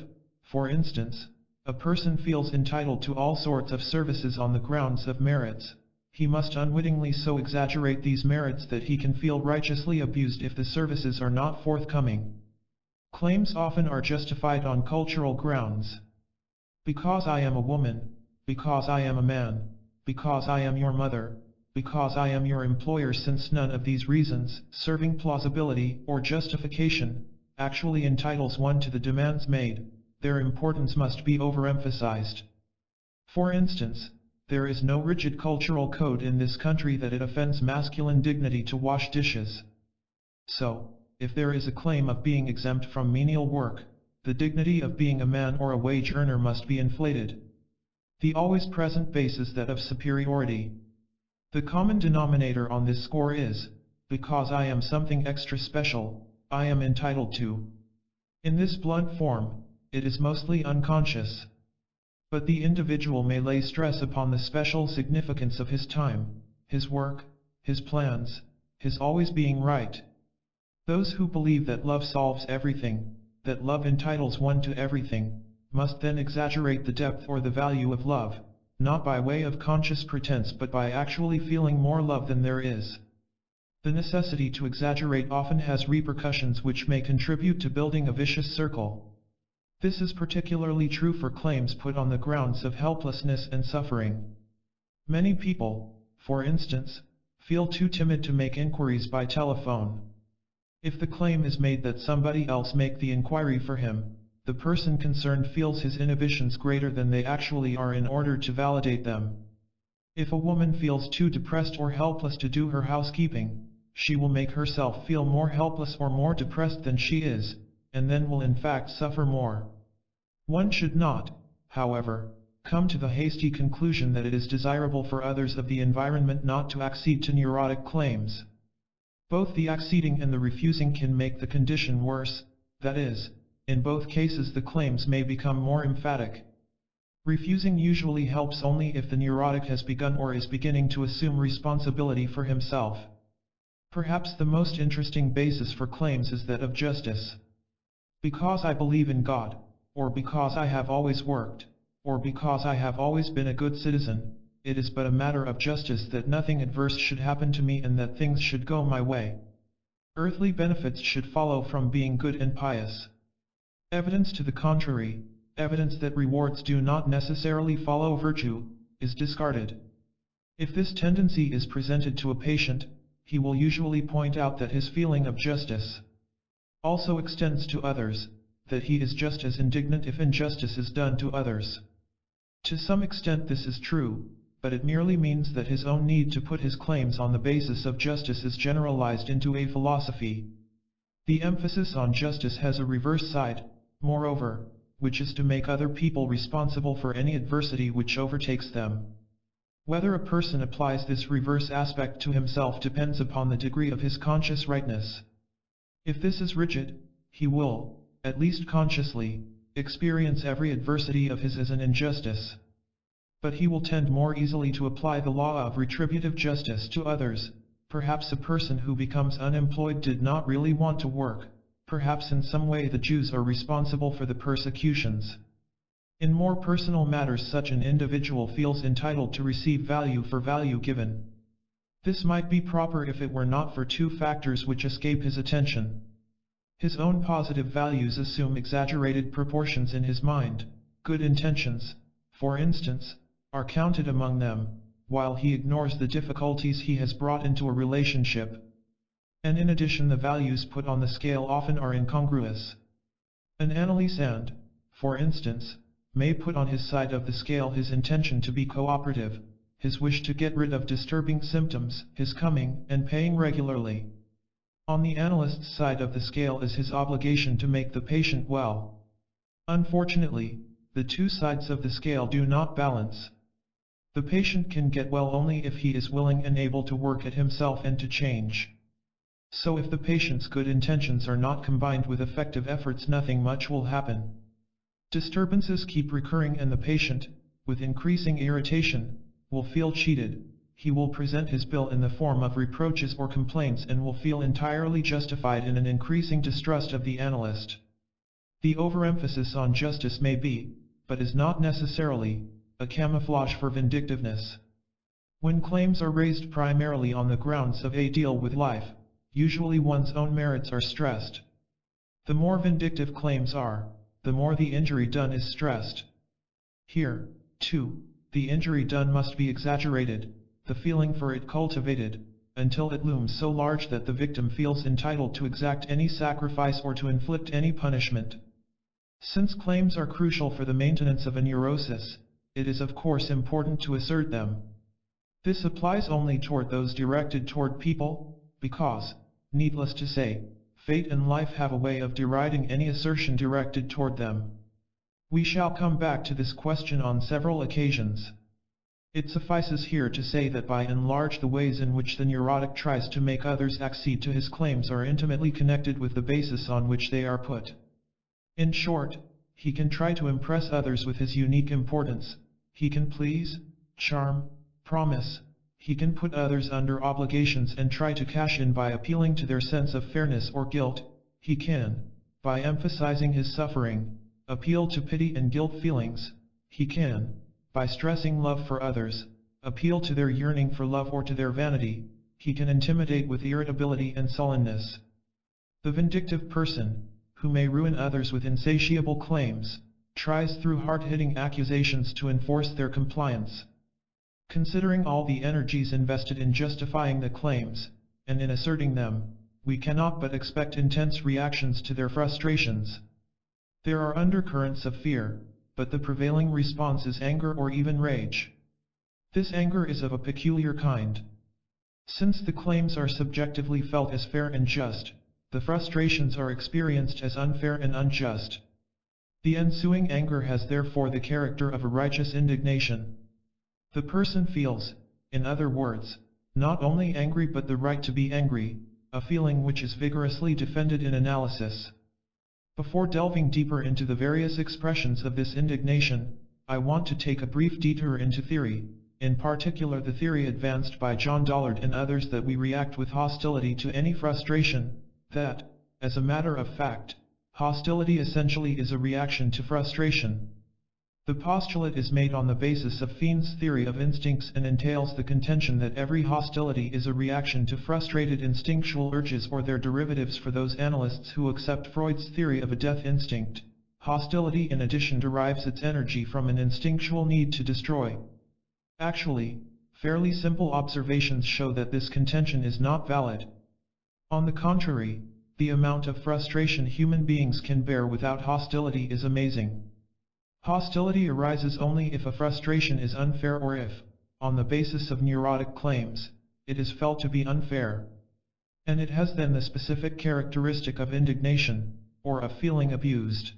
for instance, a person feels entitled to all sorts of services on the grounds of merits, he must unwittingly so exaggerate these merits that he can feel righteously abused if the services are not forthcoming. Claims often are justified on cultural grounds. Because I am a woman, because I am a man, because I am your mother, because I am your employer. Since none of these reasons, serving plausibility or justification, actually entitles one to the demands made, their importance must be overemphasized. For instance, there is no rigid cultural code in this country that it offends masculine dignity to wash dishes. So, if there is a claim of being exempt from menial work, the dignity of being a man or a wage earner must be inflated. The always present base is that of superiority. The common denominator on this score is, because I am something extra special, I am entitled to. In this blunt form, it is mostly unconscious. But the individual may lay stress upon the special significance of his time, his work, his plans, his always being right. Those who believe that love solves everything, that love entitles one to everything, must then exaggerate the depth or the value of love, not by way of conscious pretense but by actually feeling more love than there is. The necessity to exaggerate often has repercussions which may contribute to building a vicious circle. This is particularly true for claims put on the grounds of helplessness and suffering. Many people, for instance, feel too timid to make inquiries by telephone. If the claim is made that somebody else make the inquiry for him, the person concerned feels his inhibitions greater than they actually are in order to validate them. If a woman feels too depressed or helpless to do her housekeeping, she will make herself feel more helpless or more depressed than she is, and then will in fact suffer more. One should not, however, come to the hasty conclusion that it is desirable for others of the environment not to accede to neurotic claims. Both the acceding and the refusing can make the condition worse, that is, in both cases the claims may become more emphatic. Refusing usually helps only if the neurotic has begun or is beginning to assume responsibility for himself. Perhaps the most interesting basis for claims is that of justice. Because I believe in God, or because I have always worked, or because I have always been a good citizen, it is but a matter of justice that nothing adverse should happen to me and that things should go my way. Earthly benefits should follow from being good and pious. Evidence to the contrary, evidence that rewards do not necessarily follow virtue, is discarded. If this tendency is presented to a patient, he will usually point out that his feeling of justice also extends to others, that he is just as indignant if injustice is done to others. To some extent this is true, but it merely means that his own need to put his claims on the basis of justice is generalized into a philosophy. The emphasis on justice has a reverse side, moreover, which is to make other people responsible for any adversity which overtakes them. Whether a person applies this reverse aspect to himself depends upon the degree of his conscious rightness. If this is rigid, he will, at least consciously, experience every adversity of his as an injustice. But he will tend more easily to apply the law of retributive justice to others. Perhaps a person who becomes unemployed did not really want to work. Perhaps in some way the Jews are responsible for the persecutions. In more personal matters such an individual feels entitled to receive value for value given. This might be proper if it were not for two factors which escape his attention. His own positive values assume exaggerated proportions in his mind. Good intentions, for instance, are counted among them, while he ignores the difficulties he has brought into a relationship. And in addition the values put on the scale often are incongruous. An analyst and, for instance, may put on his side of the scale his intention to be cooperative, his wish to get rid of disturbing symptoms, his coming and paying regularly. On the analyst's side of the scale is his obligation to make the patient well. Unfortunately, the two sides of the scale do not balance. The patient can get well only if he is willing and able to work at himself and to change. So if the patient's good intentions are not combined with effective efforts, nothing much will happen. Disturbances keep recurring and the patient, with increasing irritation, will feel cheated. He will present his bill in the form of reproaches or complaints and will feel entirely justified in an increasing distrust of the analyst. The overemphasis on justice may be, but is not necessarily, a camouflage for vindictiveness. When claims are raised primarily on the grounds of a deal with life, usually one's own merits are stressed. The more vindictive claims are, the more the injury done is stressed. Here, too, the injury done must be exaggerated, the feeling for it cultivated, until it looms so large that the victim feels entitled to exact any sacrifice or to inflict any punishment. Since claims are crucial for the maintenance of a neurosis, it is of course important to assert them. This applies only toward those directed toward people, because, needless to say, fate and life have a way of deriding any assertion directed toward them. We shall come back to this question on several occasions. It suffices here to say that by and large the ways in which the neurotic tries to make others accede to his claims are intimately connected with the basis on which they are put. In short, he can try to impress others with his unique importance. He can please, charm, promise. He can put others under obligations and try to cash in by appealing to their sense of fairness or guilt. He can, by emphasizing his suffering, appeal to pity and guilt feelings. He can, by stressing love for others, appeal to their yearning for love or to their vanity. He can intimidate with irritability and sullenness. The vindictive person, who may ruin others with insatiable claims, tries through hard-hitting accusations to enforce their compliance. Considering all the energies invested in justifying the claims, and in asserting them, we cannot but expect intense reactions to their frustrations. There are undercurrents of fear, but the prevailing response is anger or even rage. This anger is of a peculiar kind. Since the claims are subjectively felt as fair and just, the frustrations are experienced as unfair and unjust. The ensuing anger has therefore the character of a righteous indignation. The person feels, in other words, not only angry but the right to be angry, a feeling which is vigorously defended in analysis. Before delving deeper into the various expressions of this indignation, I want to take a brief detour into theory, in particular the theory advanced by John Dollard and others that we react with hostility to any frustration, that, as a matter of fact, hostility essentially is a reaction to frustration. The postulate is made on the basis of Fiend's theory of instincts and entails the contention that every hostility is a reaction to frustrated instinctual urges or their derivatives. For those analysts who accept Freud's theory of a death instinct, hostility in addition derives its energy from an instinctual need to destroy. Actually, fairly simple observations show that this contention is not valid. On the contrary, the amount of frustration human beings can bear without hostility is amazing. Hostility arises only if a frustration is unfair or if, on the basis of neurotic claims, it is felt to be unfair. And it has then the specific characteristic of indignation, or of feeling abused.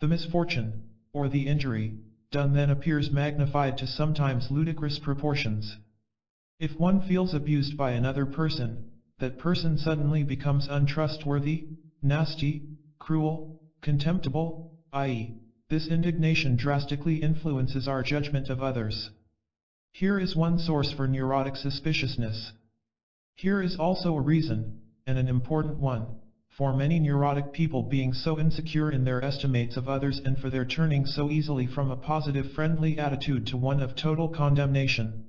The misfortune, or the injury, done then appears magnified to sometimes ludicrous proportions. If one feels abused by another person, that person suddenly becomes untrustworthy, nasty, cruel, contemptible, i.e., this indignation drastically influences our judgment of others. Here is one source for neurotic suspiciousness. Here is also a reason, and an important one, for many neurotic people being so insecure in their estimates of others and for their turning so easily from a positive friendly attitude to one of total condemnation.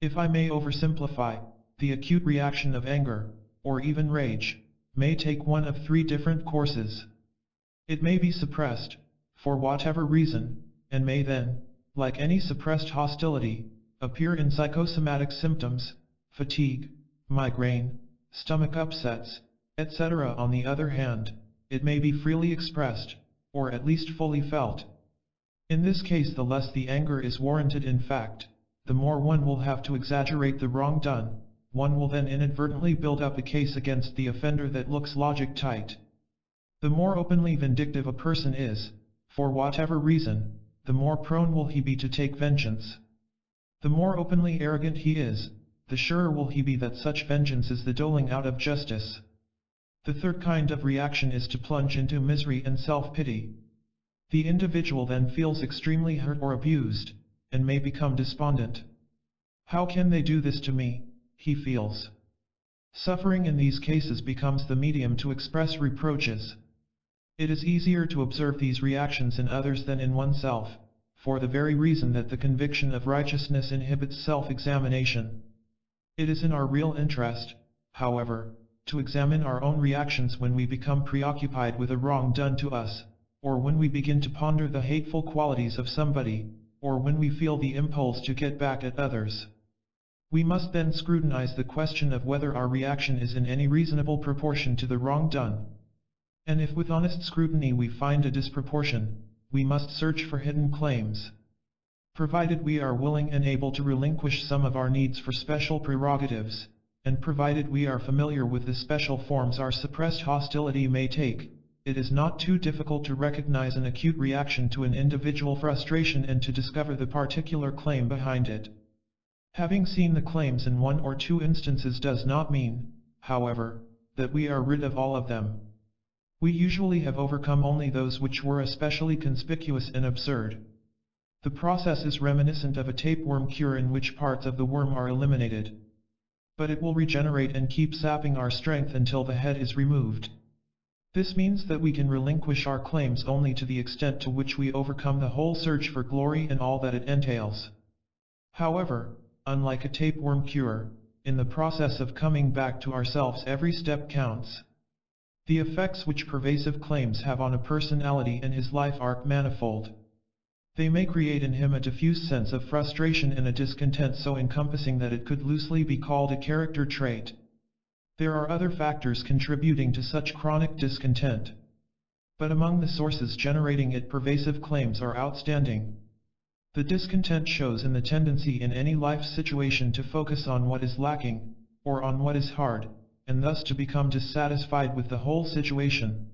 If I may oversimplify, the acute reaction of anger, or even rage, may take one of three different courses. It may be suppressed, for whatever reason, and may then, like any suppressed hostility, appear in psychosomatic symptoms, fatigue, migraine, stomach upsets, etc. On the other hand, it may be freely expressed, or at least fully felt. In this case, the less the anger is warranted in fact, the more one will have to exaggerate the wrong done. One will then inadvertently build up a case against the offender that looks logic tight. The more openly vindictive a person is, for whatever reason, the more prone will he be to take vengeance. The more openly arrogant he is, the surer will he be that such vengeance is the doling out of justice. The third kind of reaction is to plunge into misery and self-pity. The individual then feels extremely hurt or abused, and may become despondent. How can they do this to me? He feels. Suffering in these cases becomes the medium to express reproaches. It is easier to observe these reactions in others than in oneself, for the very reason that the conviction of righteousness inhibits self-examination. It is in our real interest, however, to examine our own reactions when we become preoccupied with a wrong done to us, or when we begin to ponder the hateful qualities of somebody, or when we feel the impulse to get back at others. We must then scrutinize the question of whether our reaction is in any reasonable proportion to the wrong done. And if with honest scrutiny we find a disproportion, we must search for hidden claims. Provided we are willing and able to relinquish some of our needs for special prerogatives, and provided we are familiar with the special forms our suppressed hostility may take, it is not too difficult to recognize an acute reaction to an individual frustration and to discover the particular claim behind it. Having seen the claims in one or two instances does not mean, however, that we are rid of all of them. We usually have overcome only those which were especially conspicuous and absurd. The process is reminiscent of a tapeworm cure in which parts of the worm are eliminated. But it will regenerate and keep sapping our strength until the head is removed. This means that we can relinquish our claims only to the extent to which we overcome the whole search for glory and all that it entails. However, unlike a tapeworm cure, in the process of coming back to ourselves every step counts. The effects which pervasive claims have on a personality and his life are manifold. They may create in him a diffuse sense of frustration and a discontent so encompassing that it could loosely be called a character trait. There are other factors contributing to such chronic discontent. But among the sources generating it, pervasive claims are outstanding. The discontent shows in the tendency in any life situation to focus on what is lacking, or on what is hard, and thus to become dissatisfied with the whole situation.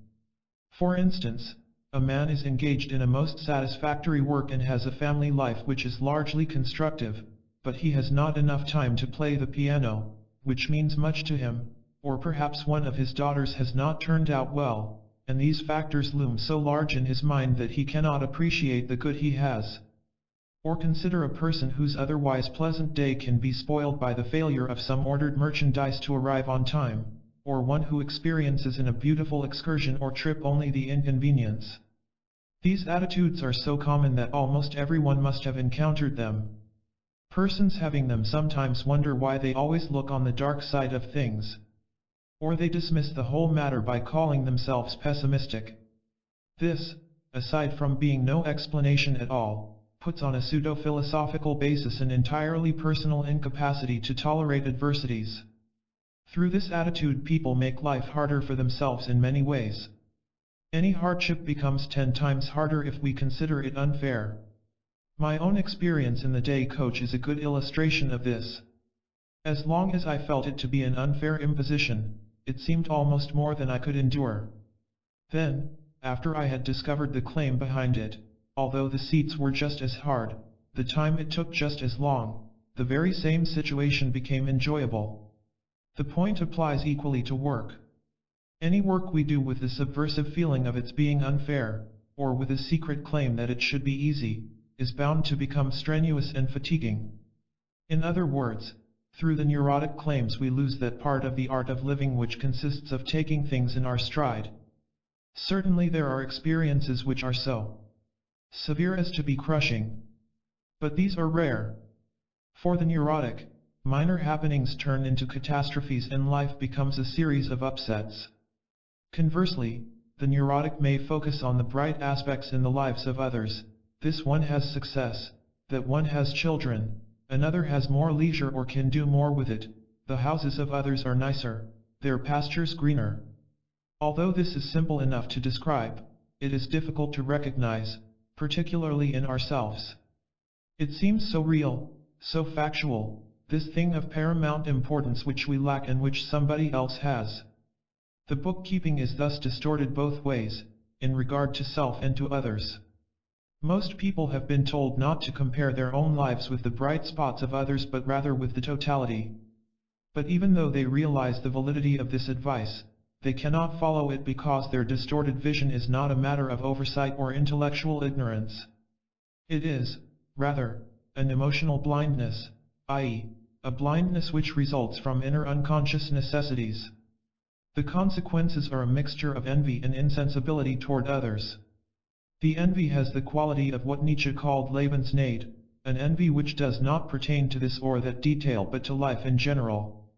For instance, a man is engaged in a most satisfactory work and has a family life which is largely constructive, but he has not enough time to play the piano, which means much to him, or perhaps one of his daughters has not turned out well, and these factors loom so large in his mind that he cannot appreciate the good he has. Or consider a person whose otherwise pleasant day can be spoiled by the failure of some ordered merchandise to arrive on time, or one who experiences in a beautiful excursion or trip only the inconvenience. These attitudes are so common that almost everyone must have encountered them. Persons having them sometimes wonder why they always look on the dark side of things. Or they dismiss the whole matter by calling themselves pessimistic. This, aside from being no explanation at all, puts on a pseudo-philosophical basis an entirely personal incapacity to tolerate adversities. Through this attitude, people make life harder for themselves in many ways. Any hardship becomes 10 times harder if we consider it unfair. My own experience in the day coach is a good illustration of this. As long as I felt it to be an unfair imposition, it seemed almost more than I could endure. Then, after I had discovered the claim behind it, although the seats were just as hard, the time it took just as long, the very same situation became enjoyable. The point applies equally to work. Any work we do with the subversive feeling of its being unfair, or with a secret claim that it should be easy, is bound to become strenuous and fatiguing. In other words, through the neurotic claims we lose that part of the art of living which consists of taking things in our stride. Certainly there are experiences which are so severe as to be crushing. But these are rare. For the neurotic, minor happenings turn into catastrophes and life becomes a series of upsets. Conversely, the neurotic may focus on the bright aspects in the lives of others. This one has success, that one has children, another has more leisure or can do more with it, the houses of others are nicer, their pastures greener. Although this is simple enough to describe, it is difficult to recognize, particularly in ourselves. It seems so real, so factual, this thing of paramount importance which we lack and which somebody else has. The bookkeeping is thus distorted both ways, in regard to self and to others. Most people have been told not to compare their own lives with the bright spots of others but rather with the totality. But even though they realize the validity of this advice, they cannot follow it because their distorted vision is not a matter of oversight or intellectual ignorance. It is, rather, an emotional blindness, i.e., a blindness which results from inner unconscious necessities. The consequences are a mixture of envy and insensibility toward others. The envy has the quality of what Nietzsche called Lebensneid, an envy which does not pertain to this or that detail but to life in general.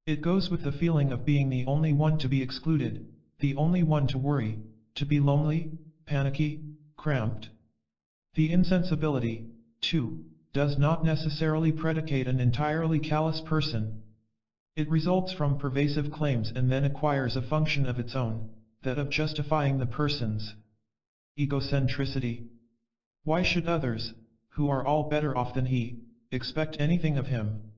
It goes with the feeling of being the only one to be excluded, the only one to worry, to be lonely, panicky, cramped. The insensibility, too, does not necessarily predicate an entirely callous person. It results from pervasive claims and then acquires a function of its own, that of justifying the person's egocentricity. Why should others, who are all better off than he, expect anything of him?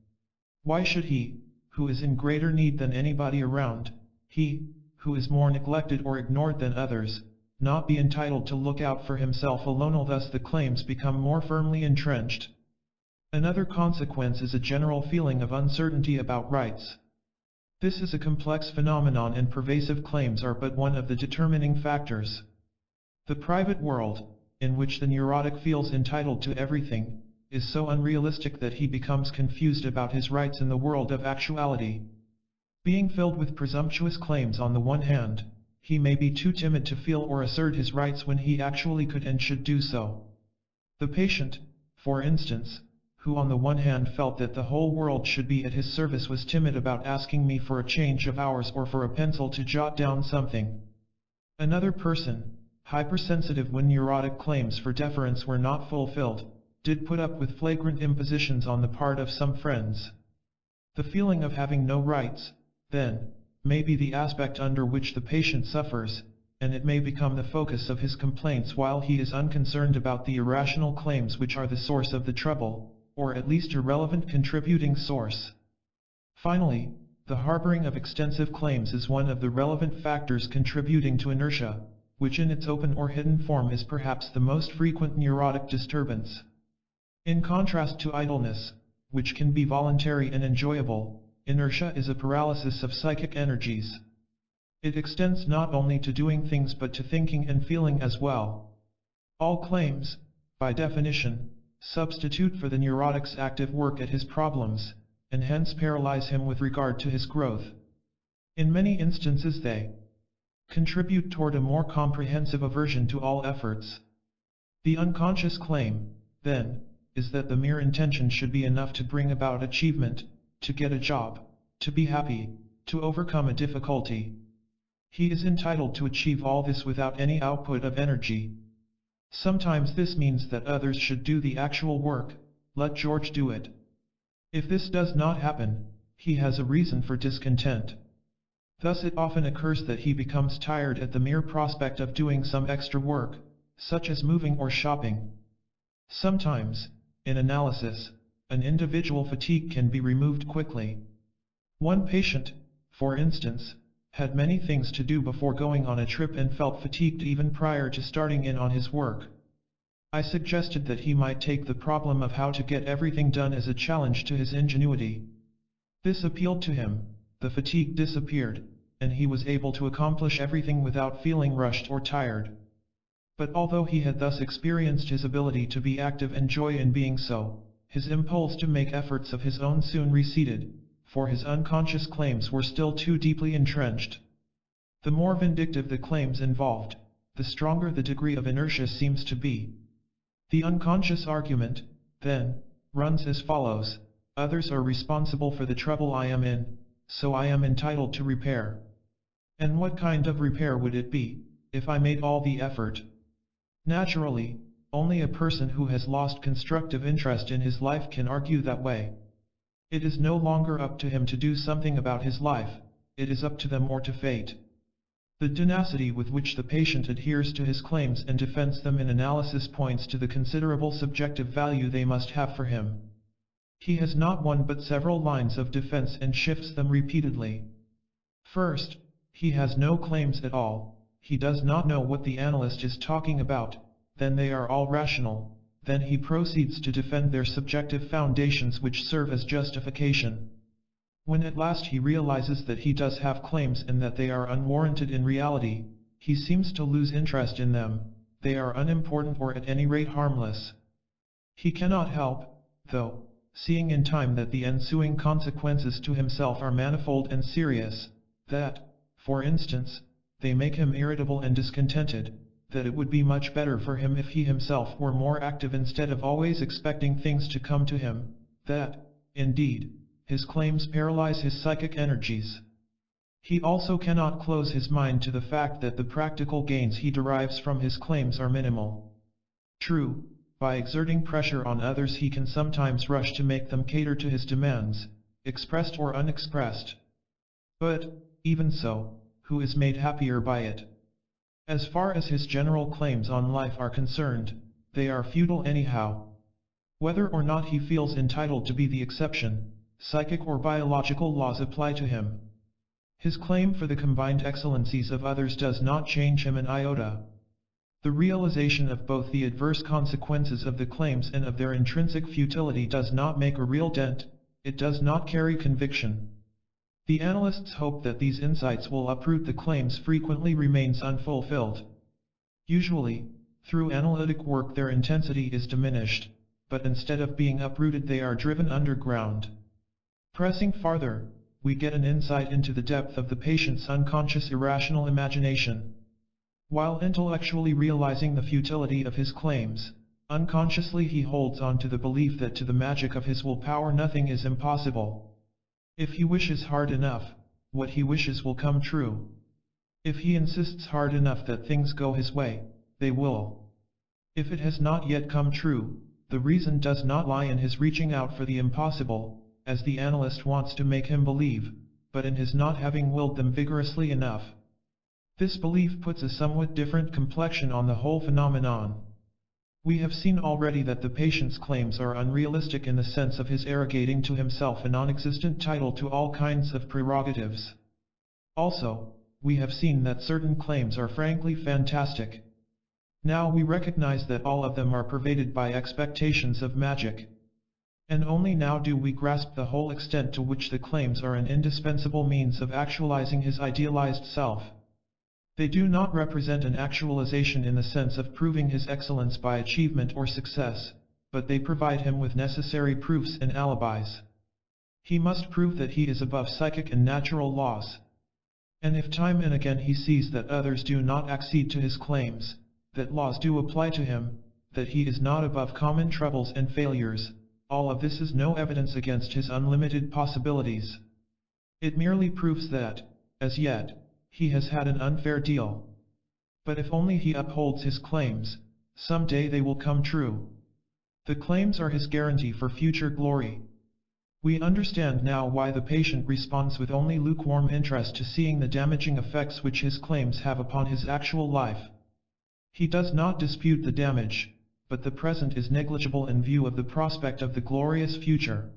Why should he, who is in greater need than anybody around, he, who is more neglected or ignored than others, not be entitled to look out for himself alone? Thus the claims become more firmly entrenched. Another consequence is a general feeling of uncertainty about rights. This is a complex phenomenon and pervasive claims are but one of the determining factors. The private world, in which the neurotic feels entitled to everything, is so unrealistic that he becomes confused about his rights in the world of actuality. Being filled with presumptuous claims on the one hand, he may be too timid to feel or assert his rights when he actually could and should do so. The patient, for instance, who on the one hand felt that the whole world should be at his service was timid about asking me for a change of hours or for a pencil to jot down something. Another person, hypersensitive when neurotic claims for deference were not fulfilled, did put up with flagrant impositions on the part of some friends. The feeling of having no rights, then, may be the aspect under which the patient suffers, and it may become the focus of his complaints while he is unconcerned about the irrational claims which are the source of the trouble, or at least a relevant contributing source. Finally, the harboring of extensive claims is one of the relevant factors contributing to inertia, which in its open or hidden form is perhaps the most frequent neurotic disturbance. In contrast to idleness, which can be voluntary and enjoyable, inertia is a paralysis of psychic energies. It extends not only to doing things but to thinking and feeling as well. All claims, by definition, substitute for the neurotic's active work at his problems, and hence paralyze him with regard to his growth. In many instances they contribute toward a more comprehensive aversion to all efforts, The unconscious claim, then, is that the mere intention should be enough to bring about achievement, to get a job, to be happy, to overcome a difficulty. He is entitled to achieve all this without any output of energy. Sometimes this means that others should do the actual work, let George do it. If this does not happen, he has a reason for discontent. Thus it often occurs that he becomes tired at the mere prospect of doing some extra work, such as moving or shopping. Sometimes, in analysis, an individual fatigue can be removed quickly. One patient, for instance, had many things to do before going on a trip and felt fatigued even prior to starting in on his work. I suggested that he might take the problem of how to get everything done as a challenge to his ingenuity. This appealed to him, the fatigue disappeared, and he was able to accomplish everything without feeling rushed or tired. But although he had thus experienced his ability to be active and joy in being so, his impulse to make efforts of his own soon receded, for his unconscious claims were still too deeply entrenched. The more vindictive the claims involved, the stronger the degree of inertia seems to be. The unconscious argument, then, runs as follows: others are responsible for the trouble I am in, so I am entitled to repair. And what kind of repair would it be, if I made all the effort? Naturally, only a person who has lost constructive interest in his life can argue that way. It is no longer up to him to do something about his life, it is up to them or to fate. The tenacity with which the patient adheres to his claims and defends them in analysis points to the considerable subjective value they must have for him. He has not one but several lines of defense and shifts them repeatedly. First, he has no claims at all, he does not know what the analyst is talking about, then they are all rational. Then he proceeds to defend their subjective foundations which serve as justification. When at last he realizes that he does have claims and that they are unwarranted in reality, he seems to lose interest in them, they are unimportant or at any rate harmless. He cannot help, though, seeing in time that the ensuing consequences to himself are manifold and serious, that, for instance, they make him irritable and discontented, that it would be much better for him if he himself were more active instead of always expecting things to come to him, that, indeed, his claims paralyze his psychic energies. He also cannot close his mind to the fact that the practical gains he derives from his claims are minimal. True, by exerting pressure on others he can sometimes rush to make them cater to his demands, expressed or unexpressed. But, even so, who is made happier by it? As far as his general claims on life are concerned, they are futile anyhow. Whether or not he feels entitled to be the exception, psychic or biological laws apply to him. His claim for the combined excellencies of others does not change him an iota. The realization of both the adverse consequences of the claims and of their intrinsic futility does not make a real dent, it does not carry conviction. The analyst's hope that these insights will uproot the claims frequently remains unfulfilled. Usually, through analytic work their intensity is diminished, but instead of being uprooted they are driven underground. Pressing farther, we get an insight into the depth of the patient's unconscious irrational imagination. While intellectually realizing the futility of his claims, unconsciously he holds on to the belief that to the magic of his willpower nothing is impossible. If he wishes hard enough, what he wishes will come true. If he insists hard enough that things go his way, they will. If it has not yet come true, the reason does not lie in his reaching out for the impossible, as the analyst wants to make him believe, but in his not having willed them vigorously enough. This belief puts a somewhat different complexion on the whole phenomenon. We have seen already that the patient's claims are unrealistic in the sense of his arrogating to himself a non-existent title to all kinds of prerogatives. Also, we have seen that certain claims are frankly fantastic. Now we recognize that all of them are pervaded by expectations of magic. And only now do we grasp the whole extent to which the claims are an indispensable means of actualizing his idealized self. They do not represent an actualization in the sense of proving his excellence by achievement or success, but they provide him with necessary proofs and alibis. He must prove that he is above psychic and natural laws. And if time and again he sees that others do not accede to his claims, that laws do apply to him, that he is not above common troubles and failures. All of this is no evidence against his unlimited possibilities. It merely proves that, as yet, he has had an unfair deal. But if only he upholds his claims, someday they will come true. The claims are his guarantee for future glory. We understand now why the patient responds with only lukewarm interest to seeing the damaging effects which his claims have upon his actual life. He does not dispute the damage, but the present is negligible in view of the prospect of the glorious future.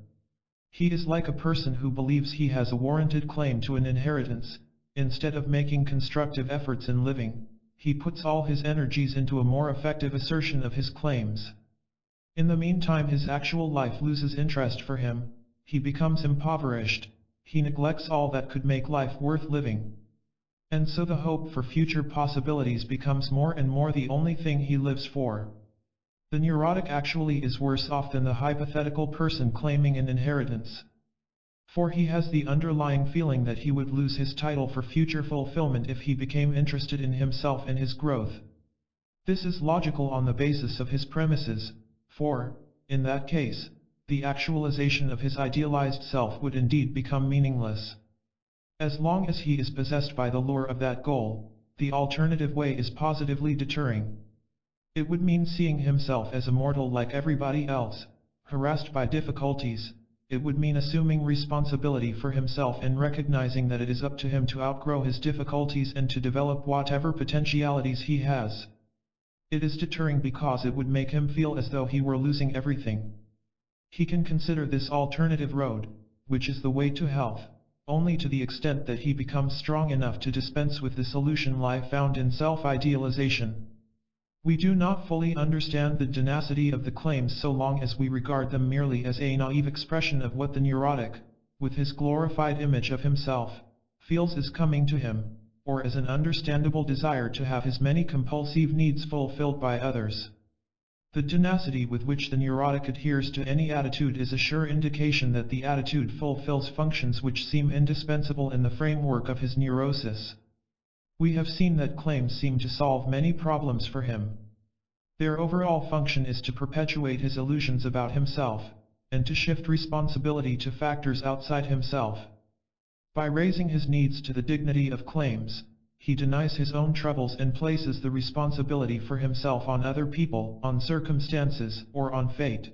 He is like a person who believes he has a warranted claim to an inheritance. Instead of making constructive efforts in living, he puts all his energies into a more effective assertion of his claims. In the meantime, his actual life loses interest for him. He becomes impoverished. He neglects all that could make life worth living. And so the hope for future possibilities becomes more and more the only thing he lives for. The neurotic actually is worse off than the hypothetical person claiming an inheritance. For he has the underlying feeling that he would lose his title for future fulfillment if he became interested in himself and his growth. This is logical on the basis of his premises, for, in that case, the actualization of his idealized self would indeed become meaningless. As long as he is possessed by the lure of that goal, the alternative way is positively deterring. It would mean seeing himself as a mortal like everybody else, harassed by difficulties. It would mean assuming responsibility for himself and recognizing that it is up to him to outgrow his difficulties and to develop whatever potentialities he has. It is deterring because it would make him feel as though he were losing everything. He can consider this alternative road, which is the way to health, only to the extent that he becomes strong enough to dispense with the solution life found in self-idealization. We do not fully understand the tenacity of the claims so long as we regard them merely as a naive expression of what the neurotic, with his glorified image of himself, feels is coming to him, or as an understandable desire to have his many compulsive needs fulfilled by others. The tenacity with which the neurotic adheres to any attitude is a sure indication that the attitude fulfills functions which seem indispensable in the framework of his neurosis. We have seen that claims seem to solve many problems for him. Their overall function is to perpetuate his illusions about himself, and to shift responsibility to factors outside himself. By raising his needs to the dignity of claims, he denies his own troubles and places the responsibility for himself on other people, on circumstances, or on fate.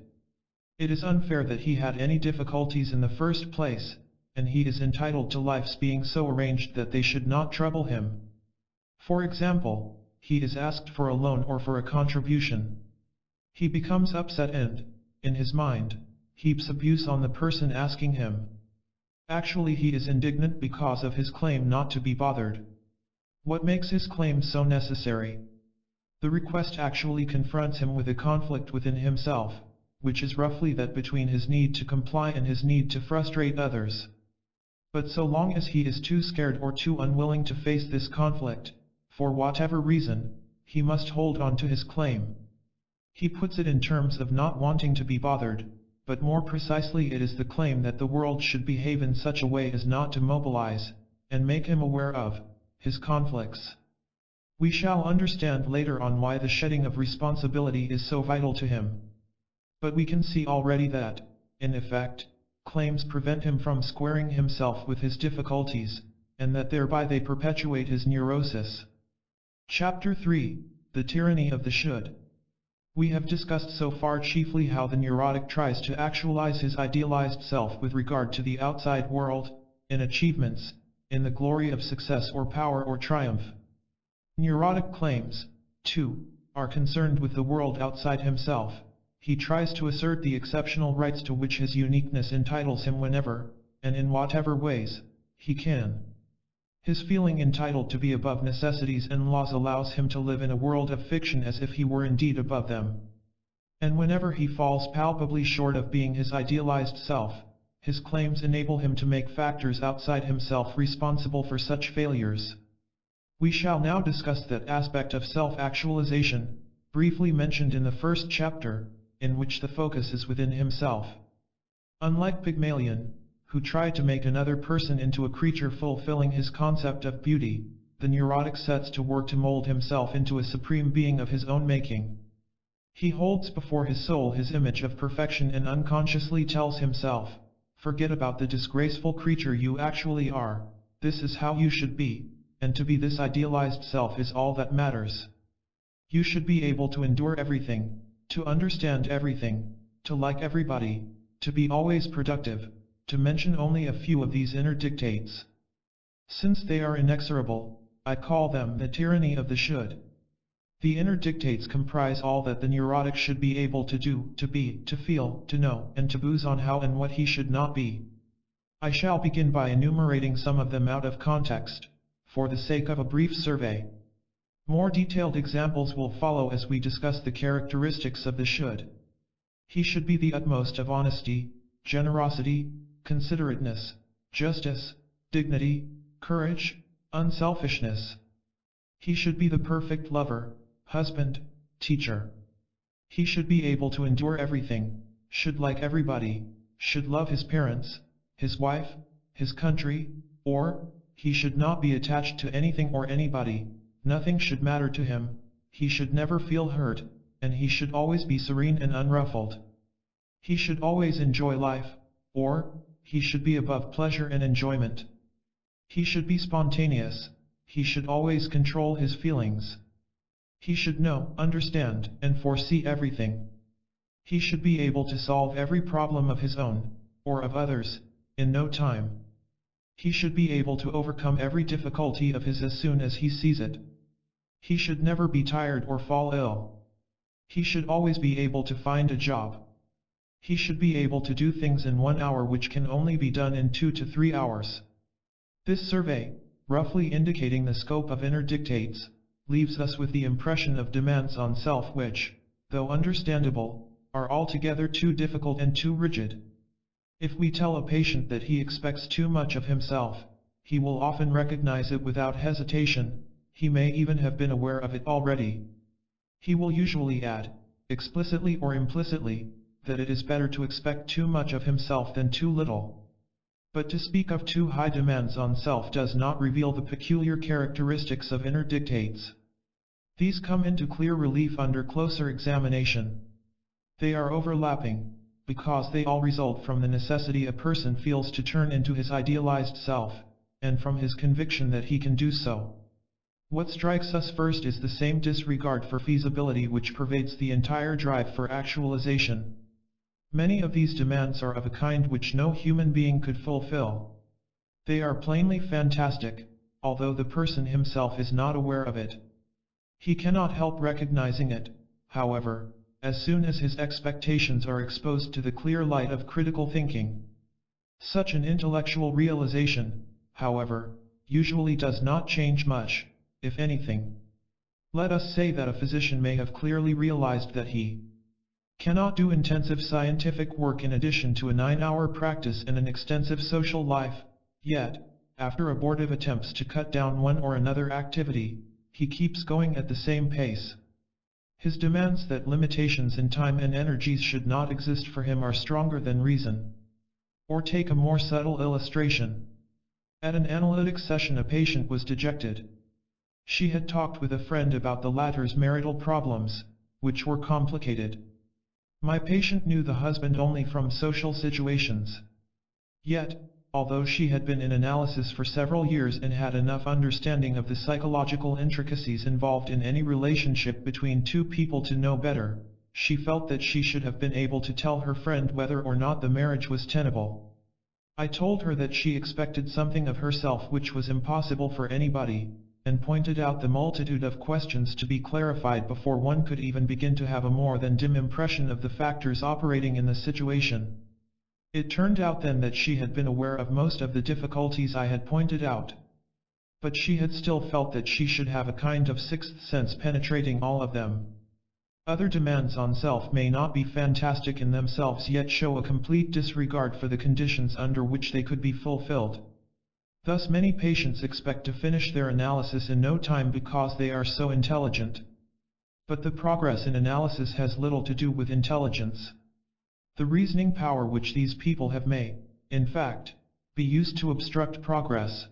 It is unfair that he had any difficulties in the first place, and he is entitled to life's being so arranged that they should not trouble him. For example, he is asked for a loan or for a contribution. He becomes upset and, in his mind, heaps abuse on the person asking him. Actually, he is indignant because of his claim not to be bothered. What makes his claim so necessary? The request actually confronts him with a conflict within himself, which is roughly that between his need to comply and his need to frustrate others. But so long as he is too scared or too unwilling to face this conflict, for whatever reason, he must hold on to his claim. He puts it in terms of not wanting to be bothered, but more precisely it is the claim that the world should behave in such a way as not to mobilize, and make him aware of, his conflicts. We shall understand later on why the shedding of responsibility is so vital to him. But we can see already that, in effect, claims prevent him from squaring himself with his difficulties, and that thereby they perpetuate his neurosis. Chapter 3, The Tyranny of the Should. We have discussed so far chiefly how the neurotic tries to actualize his idealized self with regard to the outside world, in achievements, in the glory of success or power or triumph. Neurotic claims, too, are concerned with the world outside himself. He tries to assert the exceptional rights to which his uniqueness entitles him whenever, and in whatever ways, he can. His feeling entitled to be above necessities and laws allows him to live in a world of fiction as if he were indeed above them. And whenever he falls palpably short of being his idealized self, his claims enable him to make factors outside himself responsible for such failures. We shall now discuss that aspect of self-actualization, briefly mentioned in the first chapter, in which the focus is within himself. Unlike Pygmalion, who tried to make another person into a creature fulfilling his concept of beauty, the neurotic sets to work to mold himself into a supreme being of his own making. He holds before his soul his image of perfection and unconsciously tells himself, forget about the disgraceful creature you actually are, this is how you should be, and to be this idealized self is all that matters. You should be able to endure everything, to understand everything, to like everybody, to be always productive, to mention only a few of these inner dictates. Since they are inexorable, I call them the tyranny of the should. The inner dictates comprise all that the neurotic should be able to do, to be, to feel, to know, and to booze on how and what he should not be. I shall begin by enumerating some of them out of context, for the sake of a brief survey. More detailed examples will follow as we discuss the characteristics of the should. He should be the utmost of honesty, generosity, considerateness, justice, dignity, courage, unselfishness. He should be the perfect lover, husband, teacher. He should be able to endure everything, should like everybody, should love his parents, his wife, his country, or, he should not be attached to anything or anybody, nothing should matter to him, he should never feel hurt, and he should always be serene and unruffled. He should always enjoy life, or, he should be above pleasure and enjoyment. He should be spontaneous, he should always control his feelings. He should know, understand, and foresee everything. He should be able to solve every problem of his own, or of others, in no time. He should be able to overcome every difficulty of his as soon as he sees it. He should never be tired or fall ill. He should always be able to find a job. He should be able to do things in 1 hour which can only be done in 2 to 3 hours. This survey, roughly indicating the scope of inner dictates, leaves us with the impression of demands on self which, though understandable, are altogether too difficult and too rigid. If we tell a patient that he expects too much of himself, he will often recognize it without hesitation, he may even have been aware of it already. He will usually add, explicitly or implicitly, that it is better to expect too much of himself than too little. But to speak of too high demands on self does not reveal the peculiar characteristics of inner dictates. These come into clear relief under closer examination. They are overlapping, because they all result from the necessity a person feels to turn into his idealized self, and from his conviction that he can do so. What strikes us first is the same disregard for feasibility which pervades the entire drive for actualization. Many of these demands are of a kind which no human being could fulfill. They are plainly fantastic, although the person himself is not aware of it. He cannot help recognizing it, however, as soon as his expectations are exposed to the clear light of critical thinking. Such an intellectual realization, however, usually does not change much, if anything. Let us say that a physician may have clearly realized that he cannot do intensive scientific work in addition to a 9-hour practice and an extensive social life, yet, after abortive attempts to cut down one or another activity, he keeps going at the same pace. His demands that limitations in time and energies should not exist for him are stronger than reason. Or take a more subtle illustration. At an analytic session a patient was dejected. She had talked with a friend about the latter's marital problems, which were complicated. My patient knew the husband only from social situations. Yet, although she had been in analysis for several years and had enough understanding of the psychological intricacies involved in any relationship between two people to know better, she felt that she should have been able to tell her friend whether or not the marriage was tenable. I told her that she expected something of herself which was impossible for anybody, and pointed out the multitude of questions to be clarified before one could even begin to have a more than dim impression of the factors operating in the situation. It turned out then that she had been aware of most of the difficulties I had pointed out. But she had still felt that she should have a kind of sixth sense penetrating all of them. Other demands on self may not be fantastic in themselves yet show a complete disregard for the conditions under which they could be fulfilled. Thus many patients expect to finish their analysis in no time because they are so intelligent. But the progress in analysis has little to do with intelligence. The reasoning power which these people have may, in fact, be used to obstruct progress.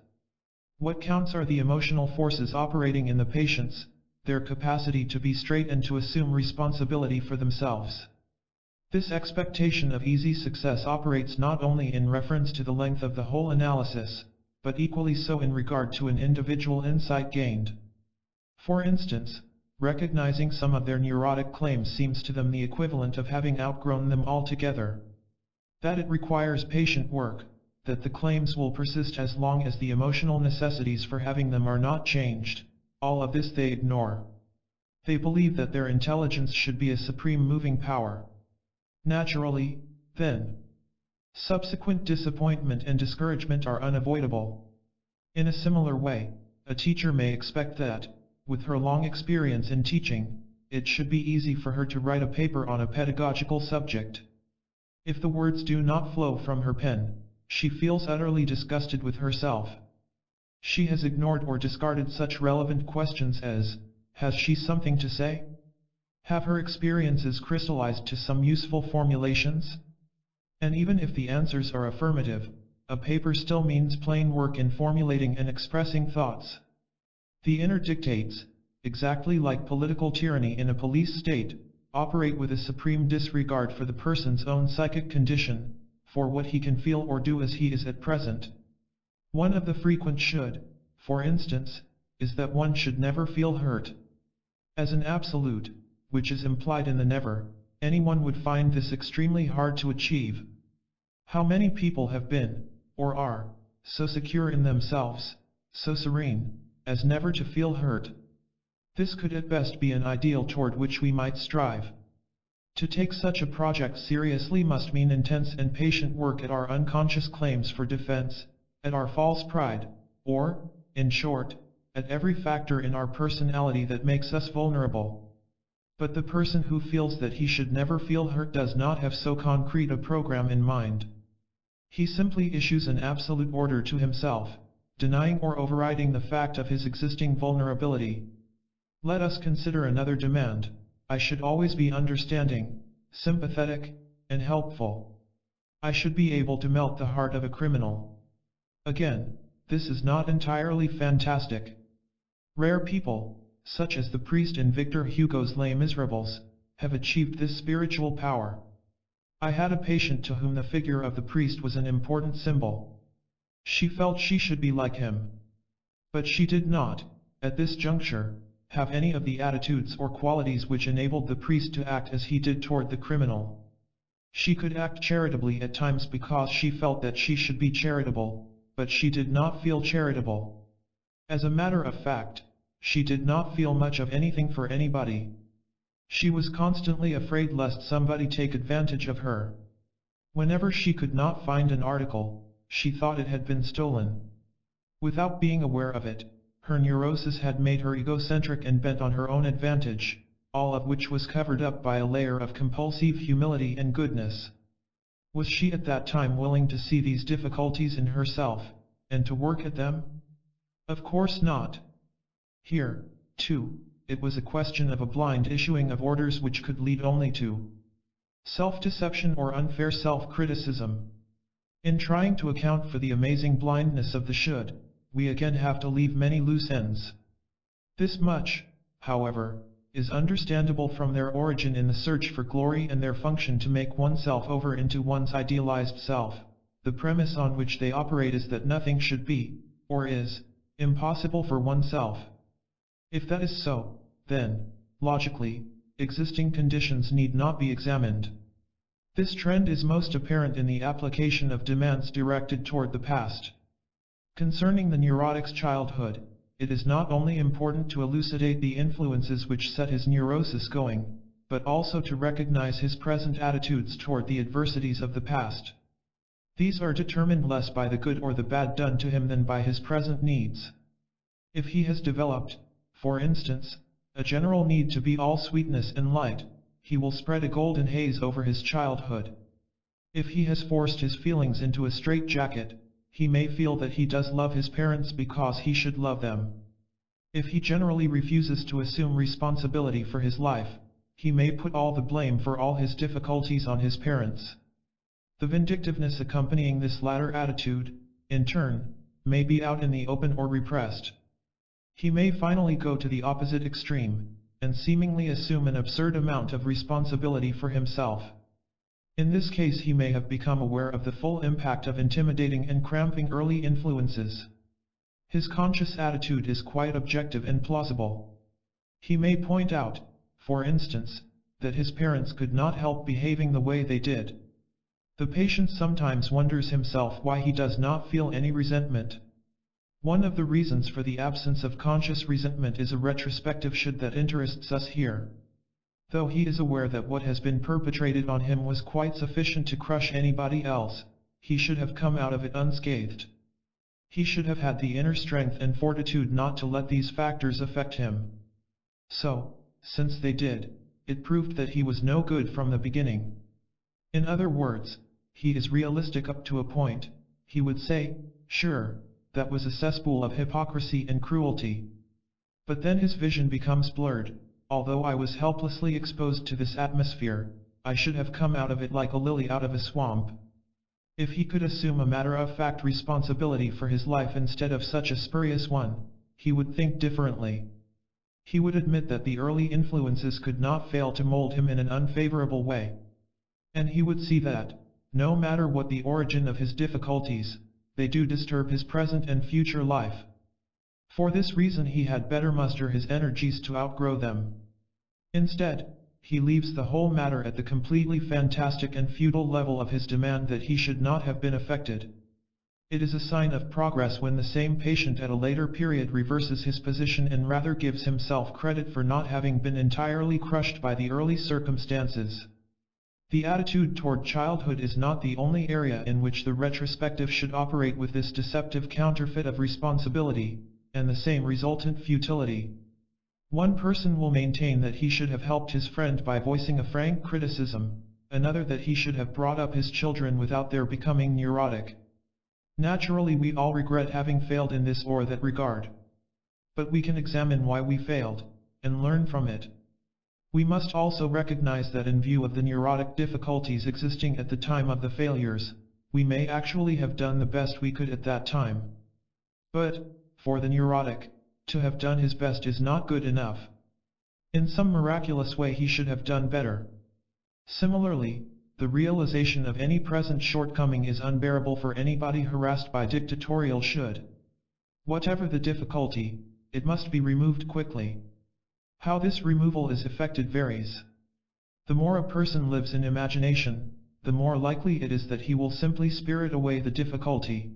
What counts are the emotional forces operating in the patients, their capacity to be straight and to assume responsibility for themselves. This expectation of easy success operates not only in reference to the length of the whole analysis, but equally so in regard to an individual insight gained. For instance, recognizing some of their neurotic claims seems to them the equivalent of having outgrown them altogether. That it requires patient work, that the claims will persist as long as the emotional necessities for having them are not changed, all of this they ignore. They believe that their intelligence should be a supreme moving power. Naturally, then, subsequent disappointment and discouragement are unavoidable. In a similar way, a teacher may expect that, with her long experience in teaching, it should be easy for her to write a paper on a pedagogical subject. If the words do not flow from her pen, she feels utterly disgusted with herself. She has ignored or discarded such relevant questions as, has she something to say? Have her experiences crystallized to some useful formulations? And even if the answers are affirmative, a paper still means plain work in formulating and expressing thoughts. The inner dictates, exactly like political tyranny in a police state, operate with a supreme disregard for the person's own psychic condition, for what he can feel or do as he is at present. One of the frequent should, for instance, is that one should never feel hurt. As an absolute, which is implied in the never, anyone would find this extremely hard to achieve. How many people have been, or are, so secure in themselves, so serene, as never to feel hurt? This could at best be an ideal toward which we might strive. To take such a project seriously must mean intense and patient work at our unconscious claims for defense, at our false pride, or, in short, at every factor in our personality that makes us vulnerable. But the person who feels that he should never feel hurt does not have so concrete a program in mind. He simply issues an absolute order to himself, denying or overriding the fact of his existing vulnerability. Let us consider another demand. I should always be understanding, sympathetic, and helpful. I should be able to melt the heart of a criminal. Again, this is not entirely fantastic. Rare people, such as the priest in Victor Hugo's Les Miserables, have achieved this spiritual power. I had a patient to whom the figure of the priest was an important symbol. She felt she should be like him. But she did not, at this juncture, have any of the attitudes or qualities which enabled the priest to act as he did toward the criminal. She could act charitably at times because she felt that she should be charitable, but she did not feel charitable. As a matter of fact, she did not feel much of anything for anybody. She was constantly afraid lest somebody take advantage of her. Whenever she could not find an article, she thought it had been stolen. Without being aware of it, her neurosis had made her egocentric and bent on her own advantage, all of which was covered up by a layer of compulsive humility and goodness. Was she at that time willing to see these difficulties in herself, and to work at them? Of course not. Here, too, it was a question of a blind issuing of orders which could lead only to self-deception or unfair self-criticism. In trying to account for the amazing blindness of the should, we again have to leave many loose ends. This much, however, is understandable from their origin in the search for glory and their function to make oneself over into one's idealized self. The premise on which they operate is that nothing should be, or is, impossible for oneself. If that is so, then, logically, existing conditions need not be examined. This trend is most apparent in the application of demands directed toward the past. Concerning the neurotic's childhood, it is not only important to elucidate the influences which set his neurosis going, but also to recognize his present attitudes toward the adversities of the past. These are determined less by the good or the bad done to him than by his present needs. If he has developed, for instance, a general need to be all sweetness and light, he will spread a golden haze over his childhood. If he has forced his feelings into a straitjacket, he may feel that he does love his parents because he should love them. If he generally refuses to assume responsibility for his life, he may put all the blame for all his difficulties on his parents. The vindictiveness accompanying this latter attitude, in turn, may be out in the open or repressed. He may finally go to the opposite extreme, and seemingly assume an absurd amount of responsibility for himself. In this case he may have become aware of the full impact of intimidating and cramping early influences. His conscious attitude is quite objective and plausible. He may point out, for instance, that his parents could not help behaving the way they did. The patient sometimes wonders himself why he does not feel any resentment. One of the reasons for the absence of conscious resentment is a retrospective should that interests us here. Though he is aware that what has been perpetrated on him was quite sufficient to crush anybody else, he should have come out of it unscathed. He should have had the inner strength and fortitude not to let these factors affect him. So, since they did, it proved that he was no good from the beginning. In other words, he is realistic up to a point. He would say, sure, that was a cesspool of hypocrisy and cruelty. But then his vision becomes blurred. Although I was helplessly exposed to this atmosphere, I should have come out of it like a lily out of a swamp. If he could assume a matter-of-fact responsibility for his life instead of such a spurious one, he would think differently. He would admit that the early influences could not fail to mold him in an unfavorable way. And he would see that, no matter what the origin of his difficulties, they do disturb his present and future life. For this reason he had better muster his energies to outgrow them. Instead, he leaves the whole matter at the completely fantastic and futile level of his demand that he should not have been affected. It is a sign of progress when the same patient at a later period reverses his position and rather gives himself credit for not having been entirely crushed by the early circumstances. The attitude toward childhood is not the only area in which the retrospective should operate with this deceptive counterfeit of responsibility, and the same resultant futility. One person will maintain that he should have helped his friend by voicing a frank criticism, another that he should have brought up his children without their becoming neurotic. Naturally we all regret having failed in this or that regard. But we can examine why we failed, and learn from it. We must also recognize that in view of the neurotic difficulties existing at the time of the failures, we may actually have done the best we could at that time. But, for the neurotic, to have done his best is not good enough. In some miraculous way he should have done better. Similarly, the realization of any present shortcoming is unbearable for anybody harassed by dictatorial should. Whatever the difficulty, it must be removed quickly. How this removal is effected varies. The more a person lives in imagination, the more likely it is that he will simply spirit away the difficulty.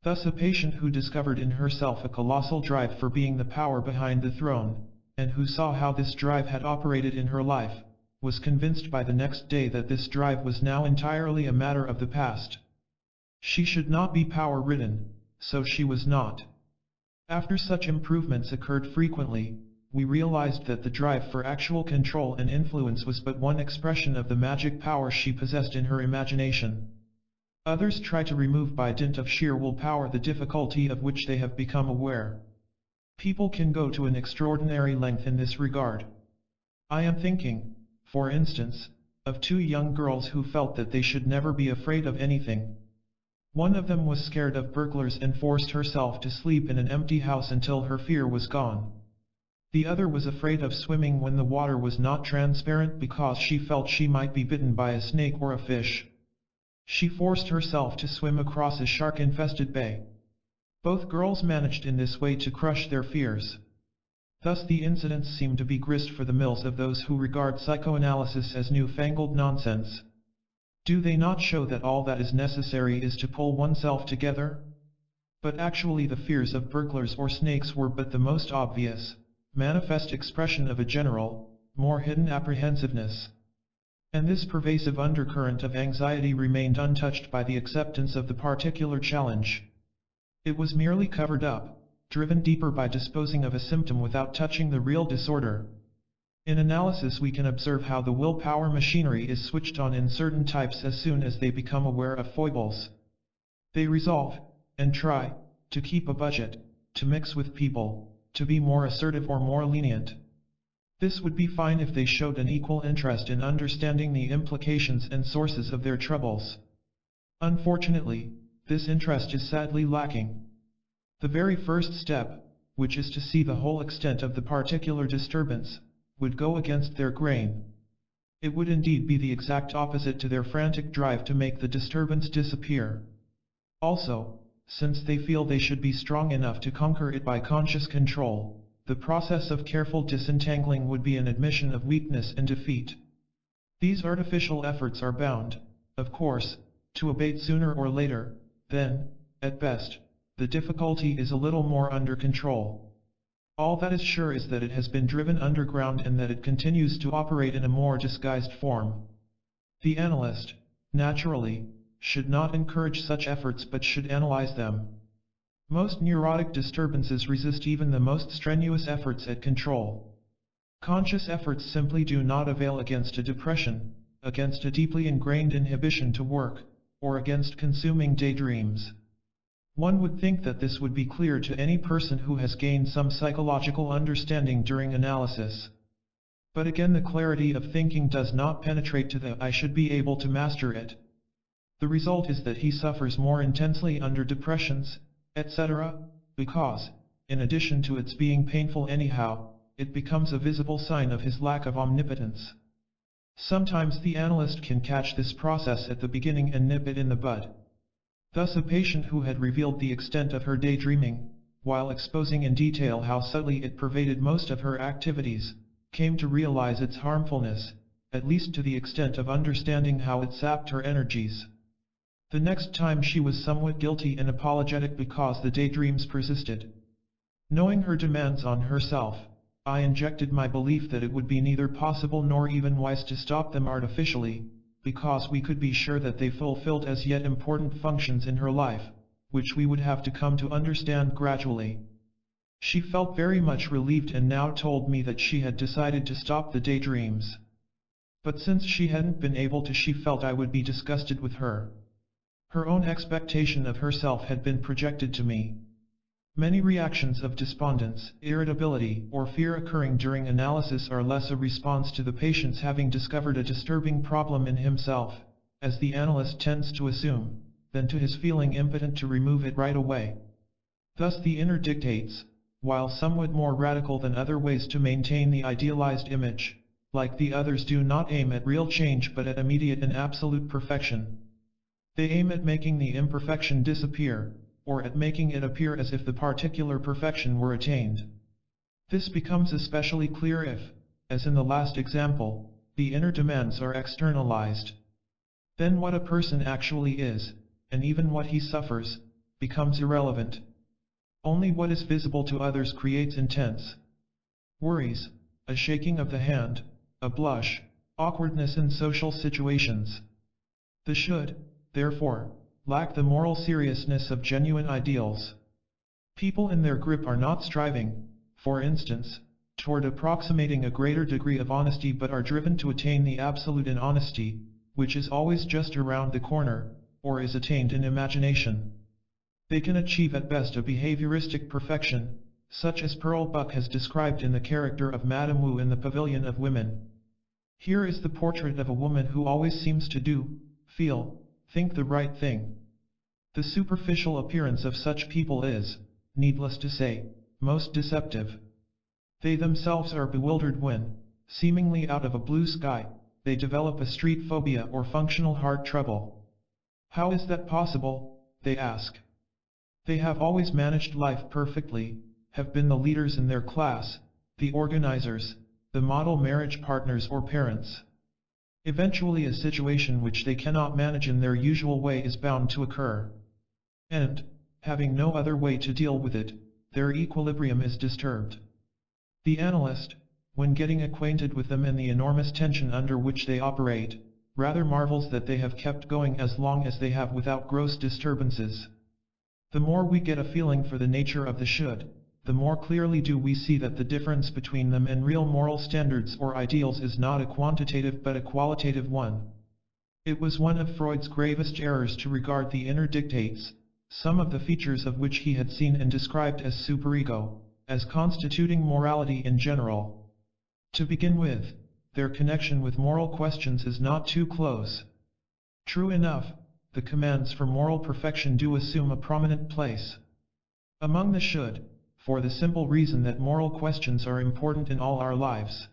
Thus a patient who discovered in herself a colossal drive for being the power behind the throne, and who saw how this drive had operated in her life, was convinced by the next day that this drive was now entirely a matter of the past. She should not be power-ridden, so she was not. After such improvements occurred frequently, we realized that the drive for actual control and influence was but one expression of the magic power she possessed in her imagination. Others try to remove by dint of sheer willpower the difficulty of which they have become aware. People can go to an extraordinary length in this regard. I am thinking, for instance, of two young girls who felt that they should never be afraid of anything. One of them was scared of burglars and forced herself to sleep in an empty house until her fear was gone. The other was afraid of swimming when the water was not transparent because she felt she might be bitten by a snake or a fish. She forced herself to swim across a shark-infested bay. Both girls managed in this way to crush their fears. Thus the incidents seem to be grist for the mills of those who regard psychoanalysis as newfangled nonsense. Do they not show that all that is necessary is to pull oneself together? But actually the fears of burglars or snakes were but the most obvious, manifest expression of a general, more hidden apprehensiveness. And this pervasive undercurrent of anxiety remained untouched by the acceptance of the particular challenge. It was merely covered up, driven deeper by disposing of a symptom without touching the real disorder. In analysis we can observe how the willpower machinery is switched on in certain types as soon as they become aware of foibles. They resolve, and try, to keep a budget, to mix with people, to be more assertive or more lenient. This would be fine if they showed an equal interest in understanding the implications and sources of their troubles. Unfortunately, this interest is sadly lacking. The very first step, which is to see the whole extent of the particular disturbance, would go against their grain. It would indeed be the exact opposite to their frantic drive to make the disturbance disappear. Also, since they feel they should be strong enough to conquer it by conscious control, the process of careful disentangling would be an admission of weakness and defeat. These artificial efforts are bound, of course, to abate sooner or later. Then, at best, the difficulty is a little more under control. All that is sure is that it has been driven underground and that it continues to operate in a more disguised form. The analyst, naturally, should not encourage such efforts but should analyze them. Most neurotic disturbances resist even the most strenuous efforts at control. Conscious efforts simply do not avail against a depression, against a deeply ingrained inhibition to work, or against consuming daydreams. One would think that this would be clear to any person who has gained some psychological understanding during analysis. But again, the clarity of thinking does not penetrate to the "I should be able to master it." The result is that he suffers more intensely under depressions, etc., because, in addition to its being painful anyhow, it becomes a visible sign of his lack of omnipotence. Sometimes the analyst can catch this process at the beginning and nip it in the bud. Thus a patient who had revealed the extent of her daydreaming, while exposing in detail how subtly it pervaded most of her activities, came to realize its harmfulness, at least to the extent of understanding how it sapped her energies. The next time she was somewhat guilty and apologetic because the daydreams persisted. Knowing her demands on herself, I injected my belief that it would be neither possible nor even wise to stop them artificially, because we could be sure that they fulfilled as yet important functions in her life, which we would have to come to understand gradually. She felt very much relieved and now told me that she had decided to stop the daydreams. But since she hadn't been able to, she felt I would be disgusted with her. Her own expectation of herself had been projected to me. Many reactions of despondence, irritability, or fear occurring during analysis are less a response to the patient's having discovered a disturbing problem in himself, as the analyst tends to assume, than to his feeling impotent to remove it right away. Thus the inner dictates, while somewhat more radical than other ways to maintain the idealized image, like the others, do not aim at real change but at immediate and absolute perfection. They aim at making the imperfection disappear, or at making it appear as if the particular perfection were attained. This becomes especially clear if, as in the last example, the inner demands are externalized. Then what a person actually is, and even what he suffers, becomes irrelevant. Only what is visible to others creates intense worries, a shaking of the hand, a blush, awkwardness in social situations. The should, therefore, lack the moral seriousness of genuine ideals. People in their grip are not striving, for instance, toward approximating a greater degree of honesty but are driven to attain the absolute in honesty, which is always just around the corner, or is attained in imagination. They can achieve at best a behavioristic perfection, such as Pearl Buck has described in the character of Madame Wu in The Pavilion of Women. Here is the portrait of a woman who always seems to do, feel, think the right thing. The superficial appearance of such people is, needless to say, most deceptive. They themselves are bewildered when, seemingly out of a blue sky, they develop a street phobia or functional heart trouble. How is that possible, they ask. They have always managed life perfectly, have been the leaders in their class, the organizers, the model marriage partners or parents. Eventually a situation which they cannot manage in their usual way is bound to occur. And, having no other way to deal with it, their equilibrium is disturbed. The analyst, when getting acquainted with them and the enormous tension under which they operate, rather marvels that they have kept going as long as they have without gross disturbances. The more we get a feeling for the nature of the should, the more clearly do we see that the difference between them and real moral standards or ideals is not a quantitative but a qualitative one. It was one of Freud's gravest errors to regard the inner dictates, some of the features of which he had seen and described as superego, as constituting morality in general. To begin with, their connection with moral questions is not too close. True enough, the commands for moral perfection do assume a prominent place. Among the should, for the simple reason that moral questions are important in all our lives.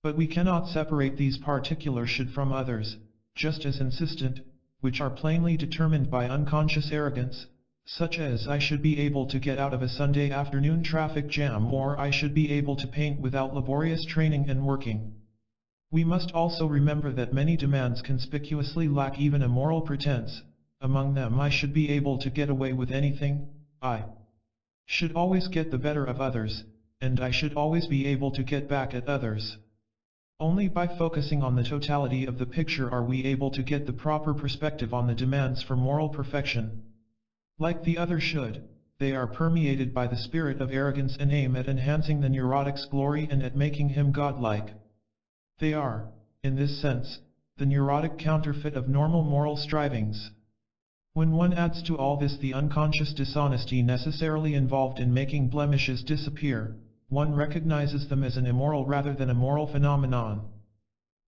But we cannot separate these particular should from others, just as insistent, which are plainly determined by unconscious arrogance, such as I should be able to get out of a Sunday afternoon traffic jam, or I should be able to paint without laborious training and working. We must also remember that many demands conspicuously lack even a moral pretense. Among them, I should be able to get away with anything, I should always get the better of others, and I should always be able to get back at others. Only by focusing on the totality of the picture are we able to get the proper perspective on the demands for moral perfection. Like the other should, they are permeated by the spirit of arrogance and aim at enhancing the neurotic's glory and at making him godlike. They are, in this sense, the neurotic counterfeit of normal moral strivings. When one adds to all this the unconscious dishonesty necessarily involved in making blemishes disappear, one recognizes them as an immoral rather than a moral phenomenon.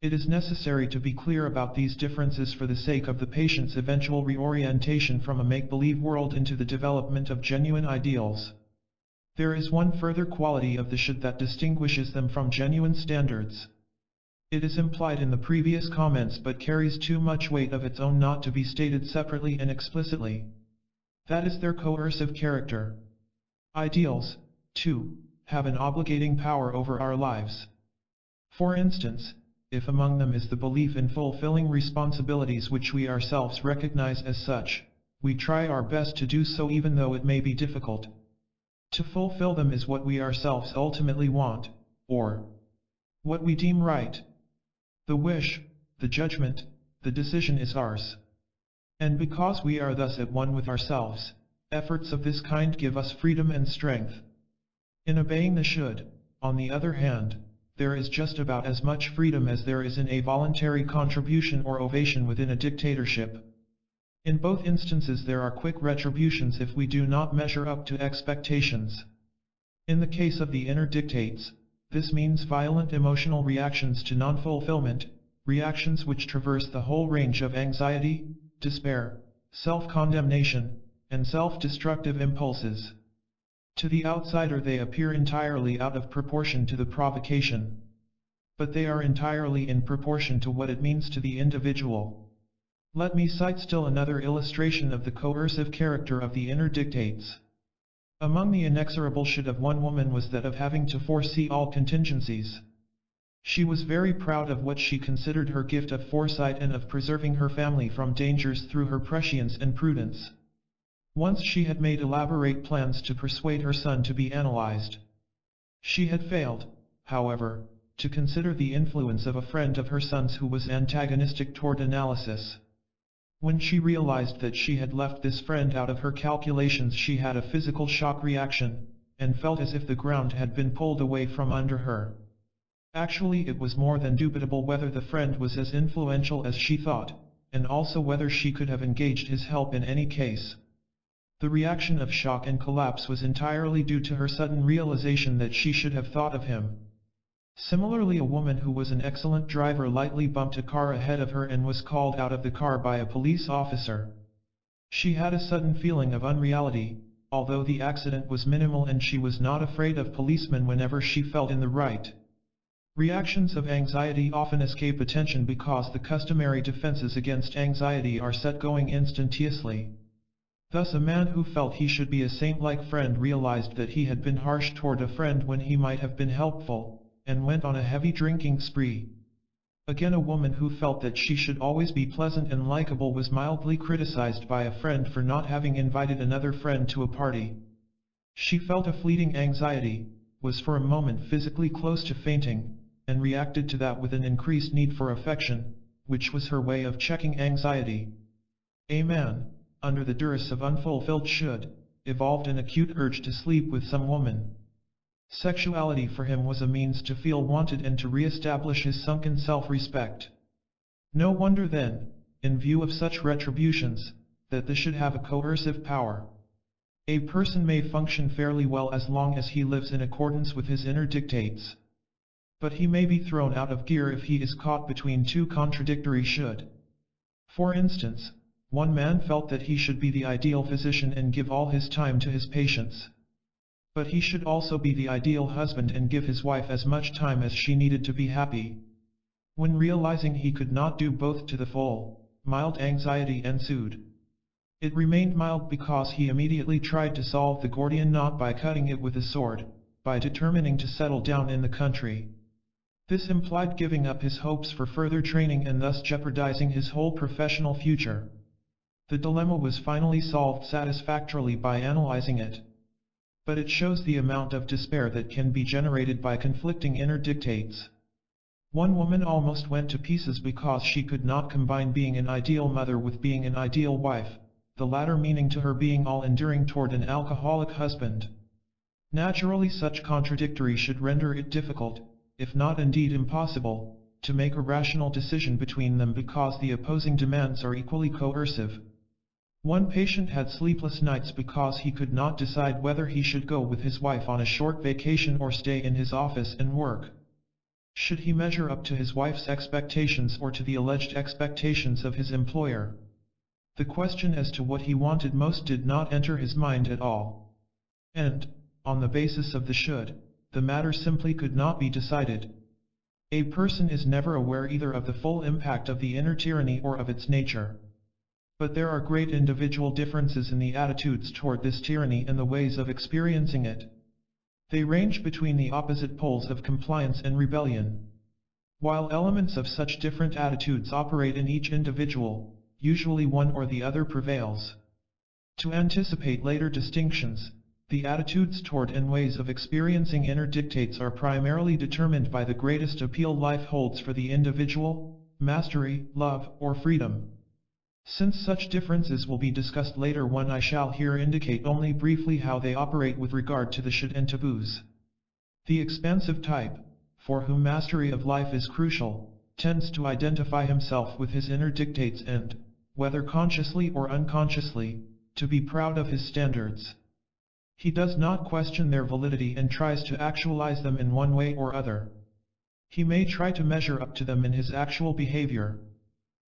It is necessary to be clear about these differences for the sake of the patient's eventual reorientation from a make-believe world into the development of genuine ideals. There is one further quality of the should that distinguishes them from genuine standards. It is implied in the previous comments but carries too much weight of its own not to be stated separately and explicitly. That is their coercive character. Ideals, too, have an obligating power over our lives. For instance, if among them is the belief in fulfilling responsibilities which we ourselves recognize as such, we try our best to do so even though it may be difficult. To fulfill them is what we ourselves ultimately want, or what we deem right. The wish, the judgment, the decision is ours. And because we are thus at one with ourselves, efforts of this kind give us freedom and strength. In obeying the should, on the other hand, there is just about as much freedom as there is in a voluntary contribution or ovation within a dictatorship. In both instances there are quick retributions if we do not measure up to expectations. In the case of the inner dictates, this means violent emotional reactions to non-fulfillment, reactions which traverse the whole range of anxiety, despair, self-condemnation, and self-destructive impulses. To the outsider they appear entirely out of proportion to the provocation. But they are entirely in proportion to what it means to the individual. Let me cite still another illustration of the coercive character of the inner dictates. Among the inexorable should of one woman was that of having to foresee all contingencies. She was very proud of what she considered her gift of foresight and of preserving her family from dangers through her prescience and prudence. Once she had made elaborate plans to persuade her son to be analyzed. She had failed, however, to consider the influence of a friend of her son's who was antagonistic toward analysis. When she realized that she had left this friend out of her calculations, she had a physical shock reaction, and felt as if the ground had been pulled away from under her. Actually, it was more than dubitable whether the friend was as influential as she thought, and also whether she could have engaged his help in any case. The reaction of shock and collapse was entirely due to her sudden realization that she should have thought of him. Similarly, a woman who was an excellent driver lightly bumped a car ahead of her and was called out of the car by a police officer. She had a sudden feeling of unreality, although the accident was minimal, and she was not afraid of policemen whenever she felt in the right. Reactions of anxiety often escape attention because the customary defenses against anxiety are set going instantaneously. Thus a man who felt he should be a saint-like friend realized that he had been harsh toward a friend when he might have been helpful, and went on a heavy drinking spree. Again, a woman who felt that she should always be pleasant and likable was mildly criticized by a friend for not having invited another friend to a party. She felt a fleeting anxiety, was for a moment physically close to fainting, and reacted to that with an increased need for affection, which was her way of checking anxiety. A man, under the duress of unfulfilled should, evolved an acute urge to sleep with some woman. Sexuality for him was a means to feel wanted and to re-establish his sunken self-respect. No wonder then, in view of such retributions, that this should have a coercive power. A person may function fairly well as long as he lives in accordance with his inner dictates. But he may be thrown out of gear if he is caught between two contradictory should. For instance, one man felt that he should be the ideal physician and give all his time to his patients. But he should also be the ideal husband and give his wife as much time as she needed to be happy. When realizing he could not do both to the full, mild anxiety ensued. It remained mild because he immediately tried to solve the Gordian knot by cutting it with a sword, by determining to settle down in the country. This implied giving up his hopes for further training and thus jeopardizing his whole professional future. The dilemma was finally solved satisfactorily by analyzing it. But it shows the amount of despair that can be generated by conflicting inner dictates. One woman almost went to pieces because she could not combine being an ideal mother with being an ideal wife, the latter meaning to her being all-enduring toward an alcoholic husband. Naturally, such contradictory should render it difficult, if not indeed impossible, to make a rational decision between them because the opposing demands are equally coercive. One patient had sleepless nights because he could not decide whether he should go with his wife on a short vacation or stay in his office and work. Should he measure up to his wife's expectations or to the alleged expectations of his employer? The question as to what he wanted most did not enter his mind at all. And, on the basis of the should, the matter simply could not be decided. A person is never aware either of the full impact of the inner tyranny or of its nature. But there are great individual differences in the attitudes toward this tyranny and the ways of experiencing it. They range between the opposite poles of compliance and rebellion. While elements of such different attitudes operate in each individual, usually one or the other prevails. To anticipate later distinctions, the attitudes toward and ways of experiencing inner dictates are primarily determined by the greatest appeal life holds for the individual, mastery, love, or freedom. Since such differences will be discussed later on, I shall here indicate only briefly how they operate with regard to the should and taboos. The expansive type, for whom mastery of life is crucial, tends to identify himself with his inner dictates and, whether consciously or unconsciously, to be proud of his standards. He does not question their validity and tries to actualize them in one way or other. He may try to measure up to them in his actual behavior.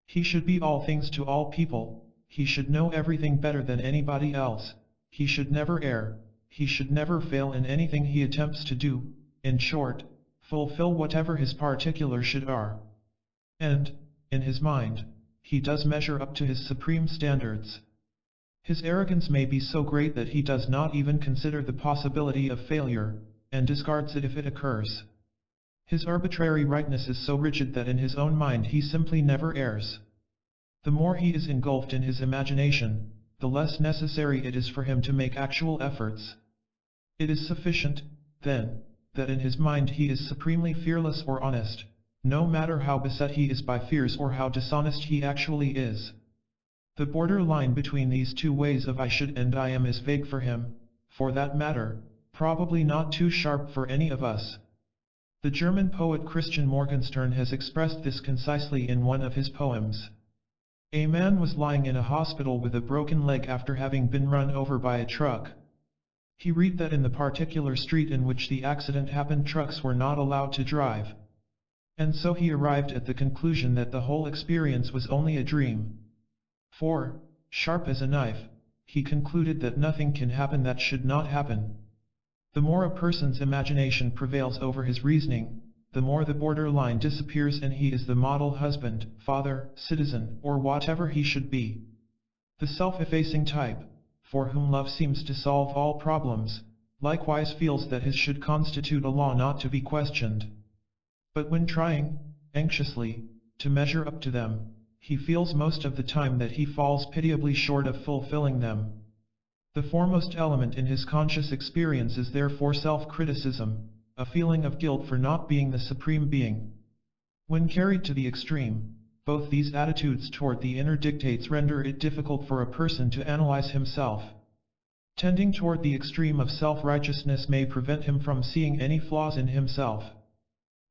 He should be all things to all people, he should know everything better than anybody else, he should never err, he should never fail in anything he attempts to do, in short, fulfill whatever his particular should are. And, in his mind, he does measure up to his supreme standards. His arrogance may be so great that he does not even consider the possibility of failure, and discards it if it occurs. His arbitrary rightness is so rigid that in his own mind he simply never errs. The more he is engulfed in his imagination, the less necessary it is for him to make actual efforts. It is sufficient, then, that in his mind he is supremely fearless or honest, no matter how beset he is by fears or how dishonest he actually is. The border line between these two ways of I should and I am is vague for him, for that matter, probably not too sharp for any of us. The German poet Christian Morgenstern has expressed this concisely in one of his poems. A man was lying in a hospital with a broken leg after having been run over by a truck. He read that in the particular street in which the accident happened trucks were not allowed to drive. And so he arrived at the conclusion that the whole experience was only a dream. For, sharp as a knife, he concluded that nothing can happen that should not happen. The more a person's imagination prevails over his reasoning, the more the border line disappears and he is the model husband, father, citizen, or whatever he should be. The self-effacing type, for whom love seems to solve all problems, likewise feels that his should constitute a law not to be questioned. But when trying, anxiously, to measure up to them, he feels most of the time that he falls pitiably short of fulfilling them. The foremost element in his conscious experience is therefore self-criticism, a feeling of guilt for not being the supreme being. When carried to the extreme, both these attitudes toward the inner dictates render it difficult for a person to analyze himself. Tending toward the extreme of self-righteousness may prevent him from seeing any flaws in himself.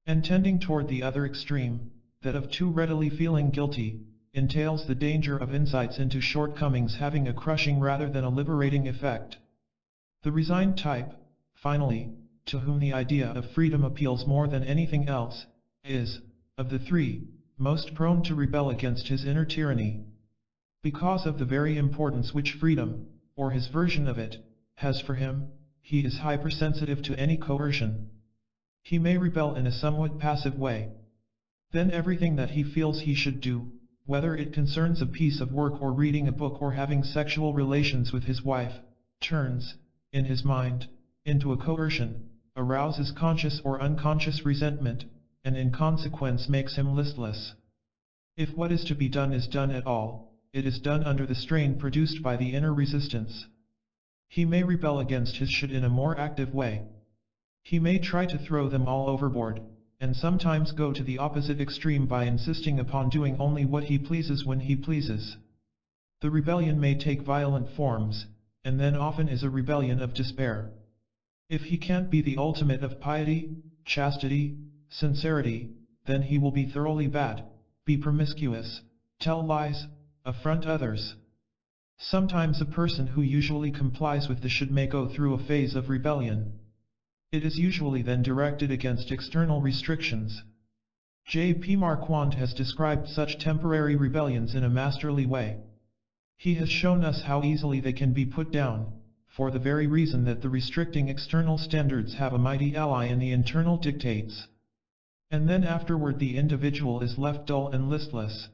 And tending toward the other extreme, that of too readily feeling guilty, entails the danger of insights into shortcomings having a crushing rather than a liberating effect. The resigned type, finally, to whom the idea of freedom appeals more than anything else, is, of the three, most prone to rebel against his inner tyranny. Because of the very importance which freedom, or his version of it, has for him, he is hypersensitive to any coercion. He may rebel in a somewhat passive way. Then everything that he feels he should do, whether it concerns a piece of work or reading a book or having sexual relations with his wife, turns, in his mind, into a coercion, arouses conscious or unconscious resentment, and in consequence makes him listless. If what is to be done is done at all, it is done under the strain produced by the inner resistance. He may rebel against his should in a more active way. He may try to throw them all overboard, and sometimes go to the opposite extreme by insisting upon doing only what he pleases when he pleases. The rebellion may take violent forms, and then often is a rebellion of despair. If he can't be the ultimate of piety, chastity, sincerity, then he will be thoroughly bad, be promiscuous, tell lies, affront others. Sometimes a person who usually complies with the should may go through a phase of rebellion. It is usually then directed against external restrictions. J.P. Marquand has described such temporary rebellions in a masterly way. He has shown us how easily they can be put down, for the very reason that the restricting external standards have a mighty ally in the internal dictates. And then afterward the individual is left dull and listless.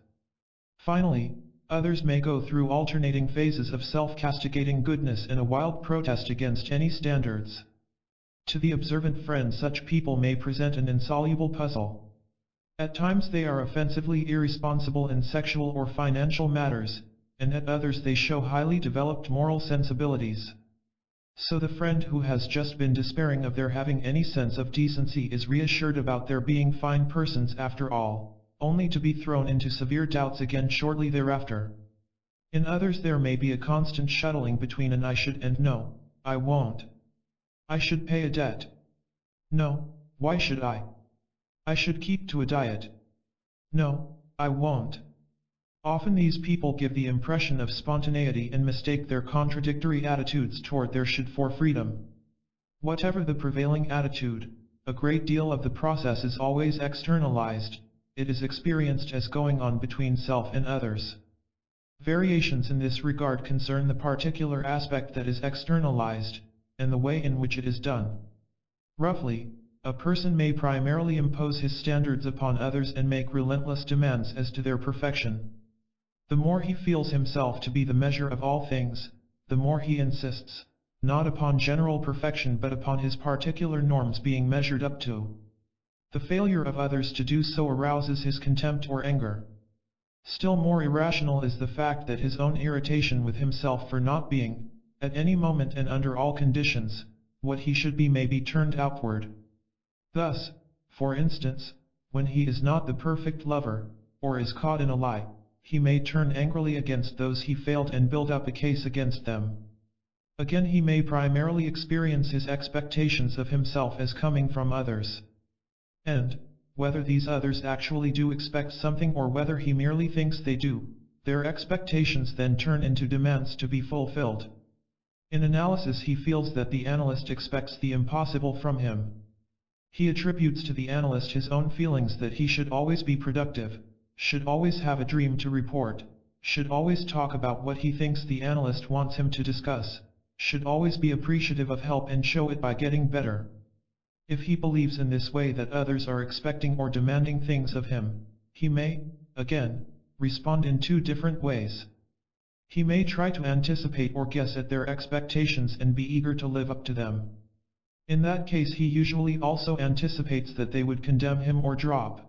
Finally, others may go through alternating phases of self-castigating goodness and a wild protest against any standards. To the observant friend such people may present an insoluble puzzle. At times they are offensively irresponsible in sexual or financial matters, and at others they show highly developed moral sensibilities. So the friend who has just been despairing of their having any sense of decency is reassured about their being fine persons after all, only to be thrown into severe doubts again shortly thereafter. In others there may be a constant shuttling between an I should and no, I won't. I should pay a debt. No, why should I? I should keep to a diet. No, I won't. Often these people give the impression of spontaneity and mistake their contradictory attitudes toward their should for freedom. Whatever the prevailing attitude, a great deal of the process is always externalized. It is experienced as going on between self and others. Variations in this regard concern the particular aspect that is externalized, and the way in which it is done. Roughly, a person may primarily impose his standards upon others and make relentless demands as to their perfection. The more he feels himself to be the measure of all things, the more he insists, not upon general perfection but upon his particular norms being measured up to. The failure of others to do so arouses his contempt or anger. Still more irrational is the fact that his own irritation with himself for not being, at any moment and under all conditions, what he should be may be turned outward. Thus, for instance, when he is not the perfect lover, or is caught in a lie, he may turn angrily against those he failed and build up a case against them. Again he may primarily experience his expectations of himself as coming from others. And, whether these others actually do expect something or whether he merely thinks they do, their expectations then turn into demands to be fulfilled. In analysis he feels that the analyst expects the impossible from him. He attributes to the analyst his own feelings that he should always be productive, should always have a dream to report, should always talk about what he thinks the analyst wants him to discuss, should always be appreciative of help and show it by getting better. If he believes in this way that others are expecting or demanding things of him, he may, again, respond in two different ways. He may try to anticipate or guess at their expectations and be eager to live up to them. In that case he usually also anticipates that they would condemn him or drop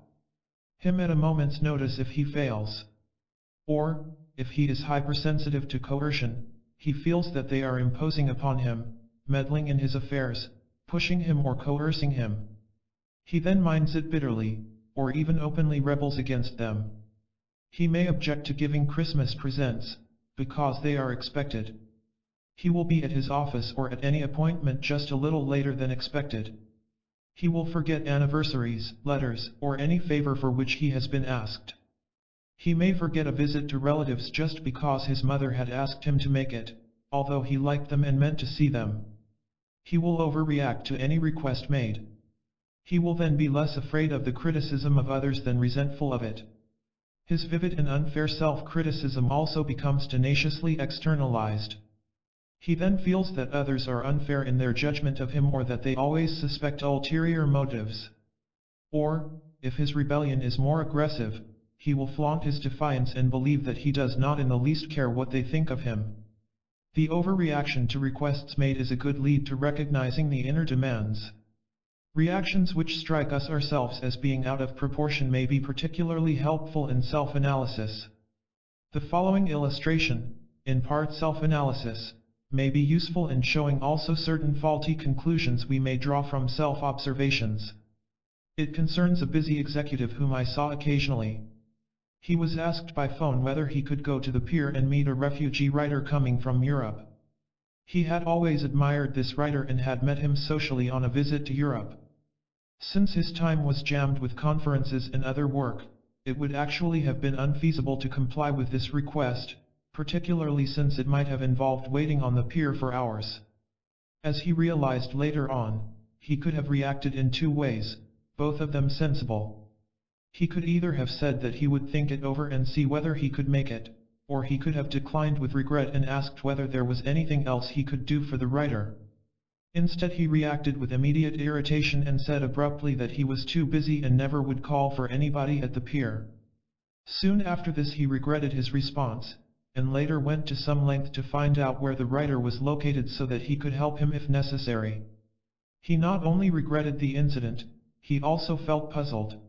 him at a moment's notice if he fails. Or, if he is hypersensitive to coercion, he feels that they are imposing upon him, meddling in his affairs, pushing him or coercing him. He then minds it bitterly, or even openly rebels against them. He may object to giving Christmas presents, because they are expected. He will be at his office or at any appointment just a little later than expected. He will forget anniversaries, letters, or any favor for which he has been asked. He may forget a visit to relatives just because his mother had asked him to make it, although he liked them and meant to see them. He will overreact to any request made. He will then be less afraid of the criticism of others than resentful of it. His vivid and unfair self-criticism also becomes tenaciously externalized. He then feels that others are unfair in their judgment of him or that they always suspect ulterior motives. Or, if his rebellion is more aggressive, he will flaunt his defiance and believe that he does not in the least care what they think of him. The overreaction to requests made is a good lead to recognizing the inner demands. Reactions which strike us ourselves as being out of proportion may be particularly helpful in self-analysis. The following illustration, in part self-analysis, may be useful in showing also certain faulty conclusions we may draw from self-observations. It concerns a busy executive whom I saw occasionally. He was asked by phone whether he could go to the pier and meet a refugee writer coming from Europe. He had always admired this writer and had met him socially on a visit to Europe. Since his time was jammed with conferences and other work, it would actually have been unfeasible to comply with this request, particularly since it might have involved waiting on the pier for hours. As he realized later on, he could have reacted in two ways, both of them sensible. He could either have said that he would think it over and see whether he could make it, or he could have declined with regret and asked whether there was anything else he could do for the writer. Instead, he reacted with immediate irritation and said abruptly that he was too busy and never would call for anybody at the pier. Soon after this he regretted his response, and later went to some length to find out where the writer was located so that he could help him if necessary. He not only regretted the incident, he also felt puzzled.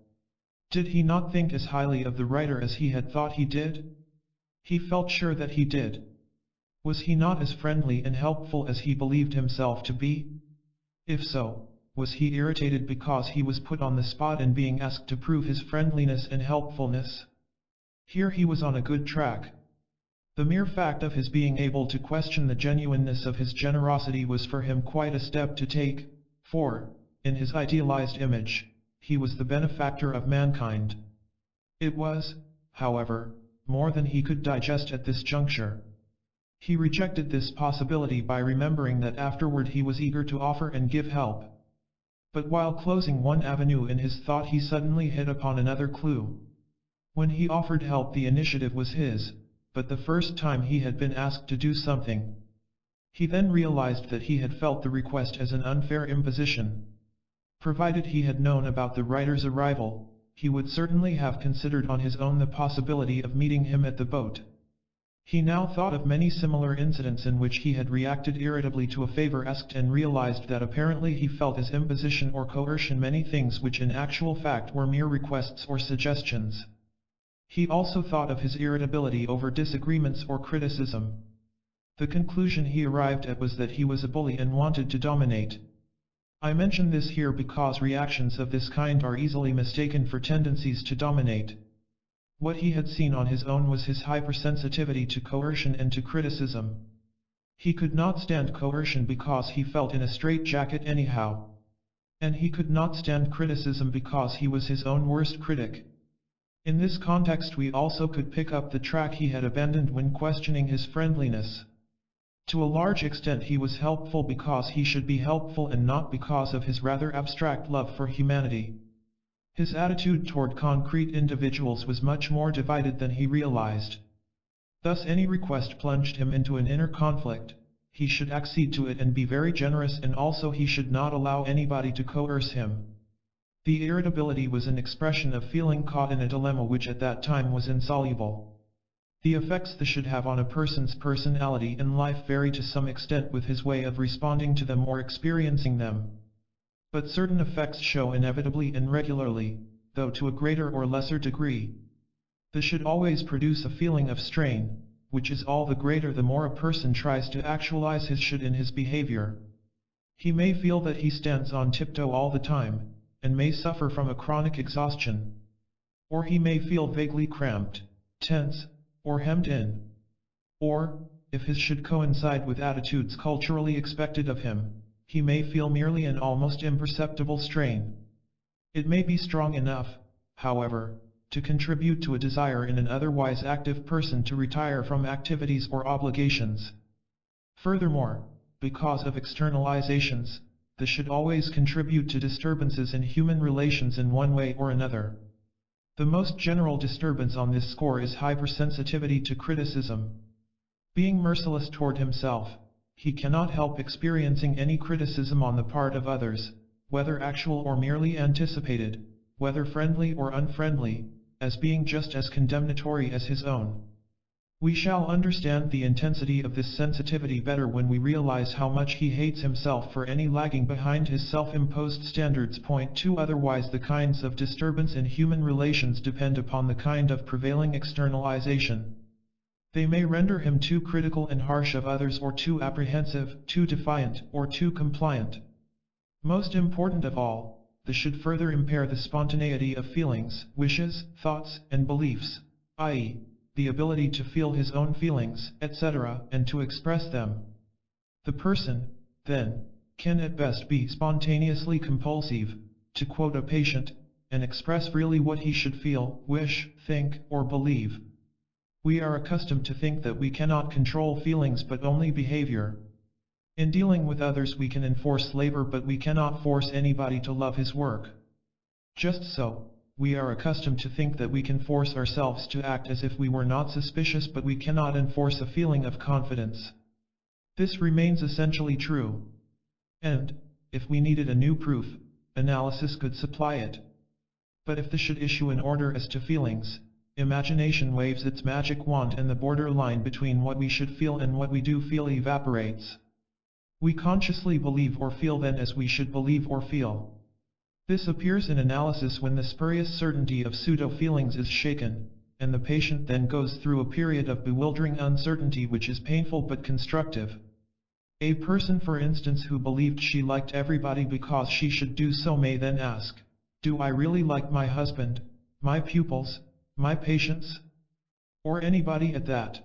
Did he not think as highly of the writer as he had thought he did? He felt sure that he did. Was he not as friendly and helpful as he believed himself to be? If so, was he irritated because he was put on the spot and being asked to prove his friendliness and helpfulness? Here he was on a good track. The mere fact of his being able to question the genuineness of his generosity was for him quite a step to take, for, in his idealized image, he was the benefactor of mankind. It was, however, more than he could digest at this juncture. He rejected this possibility by remembering that afterward he was eager to offer and give help. But while closing one avenue in his thought, he suddenly hit upon another clue. When he offered help, the initiative was his, but the first time he had been asked to do something. He then realized that he had felt the request as an unfair imposition. Provided he had known about the writer's arrival, he would certainly have considered on his own the possibility of meeting him at the boat. He now thought of many similar incidents in which he had reacted irritably to a favor asked and realized that apparently he felt as imposition or coercion many things which in actual fact were mere requests or suggestions. He also thought of his irritability over disagreements or criticism. The conclusion he arrived at was that he was a bully and wanted to dominate. I mention this here because reactions of this kind are easily mistaken for tendencies to dominate. What he had seen on his own was his hypersensitivity to coercion and to criticism. He could not stand coercion because he felt in a straitjacket anyhow. And he could not stand criticism because he was his own worst critic. In this context we also could pick up the track he had abandoned when questioning his friendliness. To a large extent he was helpful because he should be helpful and not because of his rather abstract love for humanity. His attitude toward concrete individuals was much more divided than he realized. Thus any request plunged him into an inner conflict. He should accede to it and be very generous, and also he should not allow anybody to coerce him. The irritability was an expression of feeling caught in a dilemma which at that time was insoluble. The effects this should have on a person's personality and life vary to some extent with his way of responding to them or experiencing them. But certain effects show inevitably and regularly, though to a greater or lesser degree. This should always produce a feeling of strain, which is all the greater the more a person tries to actualize his should in his behavior. He may feel that he stands on tiptoe all the time, and may suffer from a chronic exhaustion. Or he may feel vaguely cramped, tense, or hemmed in. Or, if his should coincide with attitudes culturally expected of him, he may feel merely an almost imperceptible strain. It may be strong enough, however, to contribute to a desire in an otherwise active person to retire from activities or obligations. Furthermore, because of externalizations, this should always contribute to disturbances in human relations in one way or another. The most general disturbance on this score is hypersensitivity to criticism. Being merciless toward himself, he cannot help experiencing any criticism on the part of others, whether actual or merely anticipated, whether friendly or unfriendly, as being just as condemnatory as his own. We shall understand the intensity of this sensitivity better when we realize how much he hates himself for any lagging behind his self-imposed standards. Point 2. Otherwise, the kinds of disturbance in human relations depend upon the kind of prevailing externalization. They may render him too critical and harsh of others, or too apprehensive, too defiant, or too compliant. Most important of all, they should further impair the spontaneity of feelings, wishes, thoughts, and beliefs, i.e., the ability to feel his own feelings, etc., and to express them. The person, then, can at best be spontaneously compulsive, to quote a patient, and express freely what he should feel, wish, think, or believe. We are accustomed to think that we cannot control feelings but only behavior. In dealing with others we can enforce labor, but we cannot force anybody to love his work. Just so, we are accustomed to think that we can force ourselves to act as if we were not suspicious, but we cannot enforce a feeling of confidence. This remains essentially true. And, if we needed a new proof, analysis could supply it. But if this should issue an order as to feelings, imagination waves its magic wand and the border line between what we should feel and what we do feel evaporates. We consciously believe or feel then as we should believe or feel. This appears in analysis when the spurious certainty of pseudo-feelings is shaken, and the patient then goes through a period of bewildering uncertainty which is painful but constructive. A person, for instance, who believed she liked everybody because she should do so may then ask, "Do I really like my husband, my pupils, my patients? Or anybody at that?"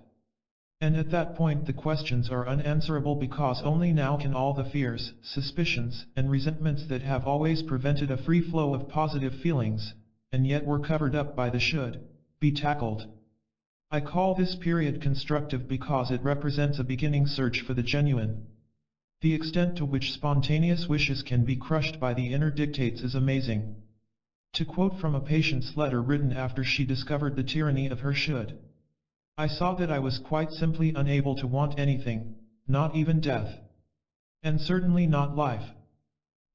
And at that point the questions are unanswerable, because only now can all the fears, suspicions, and resentments that have always prevented a free flow of positive feelings, and yet were covered up by the should, be tackled. I call this period constructive because it represents a beginning search for the genuine. The extent to which spontaneous wishes can be crushed by the inner dictates is amazing. To quote from a patient's letter written after she discovered the tyranny of her should: "I saw that I was quite simply unable to want anything, not even death. And certainly not life.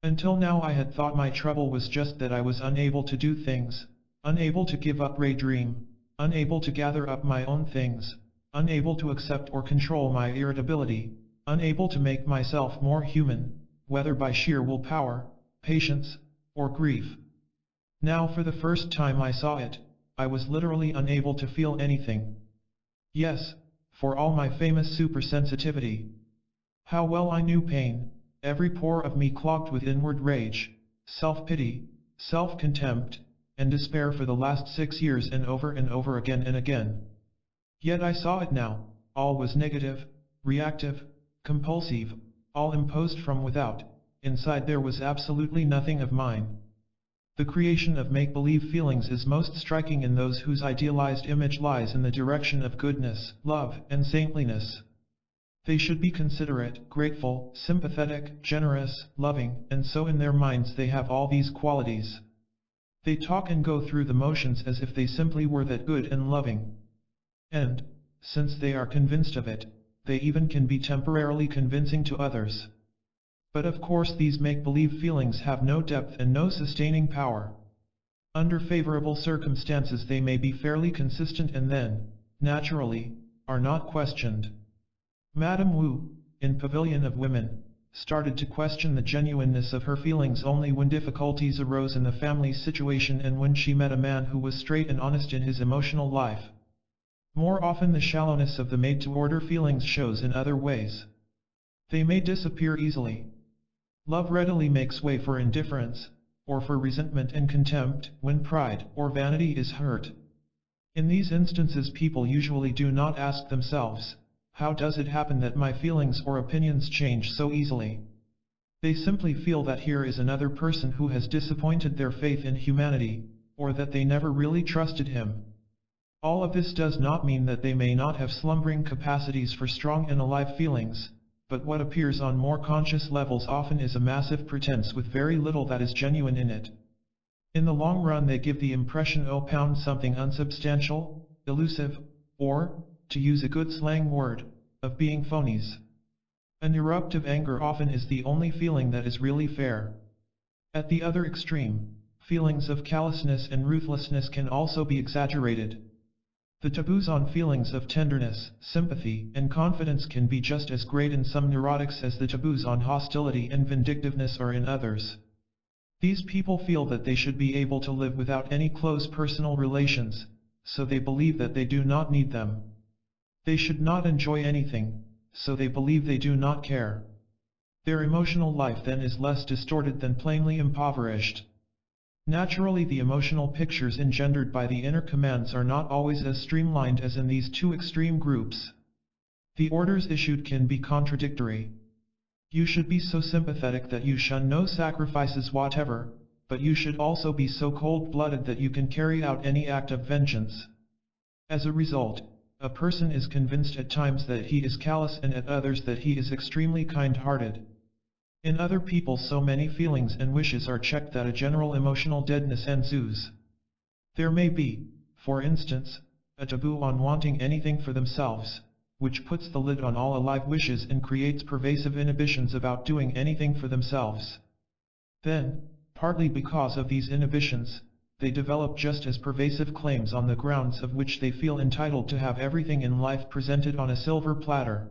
Until now I had thought my trouble was just that I was unable to do things, unable to give up a dream, unable to gather up my own things, unable to accept or control my irritability, unable to make myself more human, whether by sheer willpower, patience, or grief. Now for the first time I saw it, I was literally unable to feel anything. Yes, for all my famous supersensitivity. How well I knew pain, every pore of me clogged with inward rage, self-pity, self-contempt, and despair for the last 6 years, and over again and again. Yet I saw it now, all was negative, reactive, compulsive, all imposed from without. Inside there was absolutely nothing of mine. The creation of make-believe feelings is most striking in those whose idealized image lies in the direction of goodness, love, and saintliness. They should be considerate, grateful, sympathetic, generous, loving, and so in their minds they have all these qualities. They talk and go through the motions as if they simply were that good and loving. And, since they are convinced of it, they even can be temporarily convincing to others. But of course these make-believe feelings have no depth and no sustaining power. Under favorable circumstances they may be fairly consistent and then, naturally, are not questioned. Madame Wu, in Pavilion of Women, started to question the genuineness of her feelings only when difficulties arose in the family situation and when she met a man who was straight and honest in his emotional life. More often the shallowness of the made-to-order feelings shows in other ways. They may disappear easily. Love readily makes way for indifference, or for resentment and contempt, when pride or vanity is hurt. In these instances people usually do not ask themselves, "How does it happen that my feelings or opinions change so easily?" They simply feel that here is another person who has disappointed their faith in humanity, or that they never really trusted him. All of this does not mean that they may not have slumbering capacities for strong and alive feelings, but what appears on more conscious levels often is a massive pretense with very little that is genuine in it. In the long run they give the impression of something unsubstantial, elusive, or, to use a good slang word, of being phonies. An eruptive anger often is the only feeling that is really fair. At the other extreme, feelings of callousness and ruthlessness can also be exaggerated. The taboos on feelings of tenderness, sympathy, and confidence can be just as great in some neurotics as the taboos on hostility and vindictiveness are in others. These people feel that they should be able to live without any close personal relations, so they believe that they do not need them. They should not enjoy anything, so they believe they do not care. Their emotional life then is less distorted than plainly impoverished. Naturally, the emotional pictures engendered by the inner commands are not always as streamlined as in these two extreme groups. The orders issued can be contradictory. You should be so sympathetic that you shun no sacrifices whatever, but you should also be so cold-blooded that you can carry out any act of vengeance. As a result, a person is convinced at times that he is callous and at others that he is extremely kind-hearted. In other people, so many feelings and wishes are checked that a general emotional deadness ensues. There may be, for instance, a taboo on wanting anything for themselves, which puts the lid on all alive wishes and creates pervasive inhibitions about doing anything for themselves. Then, partly because of these inhibitions, they develop just as pervasive claims on the grounds of which they feel entitled to have everything in life presented on a silver platter.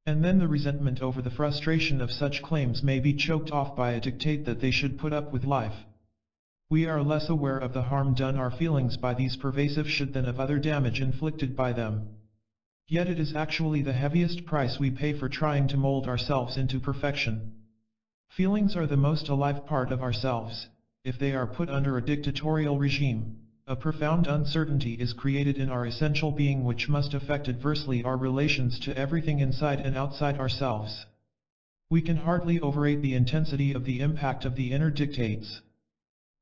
And then the resentment over the frustration of such claims may be choked off by a dictate that they should put up with life. We are less aware of the harm done our feelings by these pervasive should than of other damage inflicted by them. Yet it is actually the heaviest price we pay for trying to mold ourselves into perfection. Feelings are the most alive part of ourselves. If they are put under a dictatorial regime, a profound uncertainty is created in our essential being which must affect adversely our relations to everything inside and outside ourselves. We can hardly overrate the intensity of the impact of the inner dictates.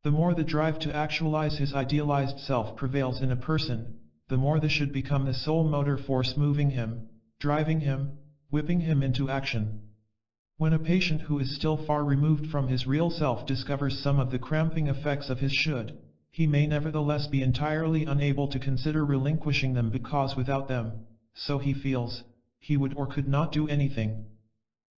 The more the drive to actualize his idealized self prevails in a person, the more this should become the sole motor force moving him, driving him, whipping him into action. When a patient who is still far removed from his real self discovers some of the cramping effects of his should, he may nevertheless be entirely unable to consider relinquishing them because without them, so he feels, he would or could not do anything.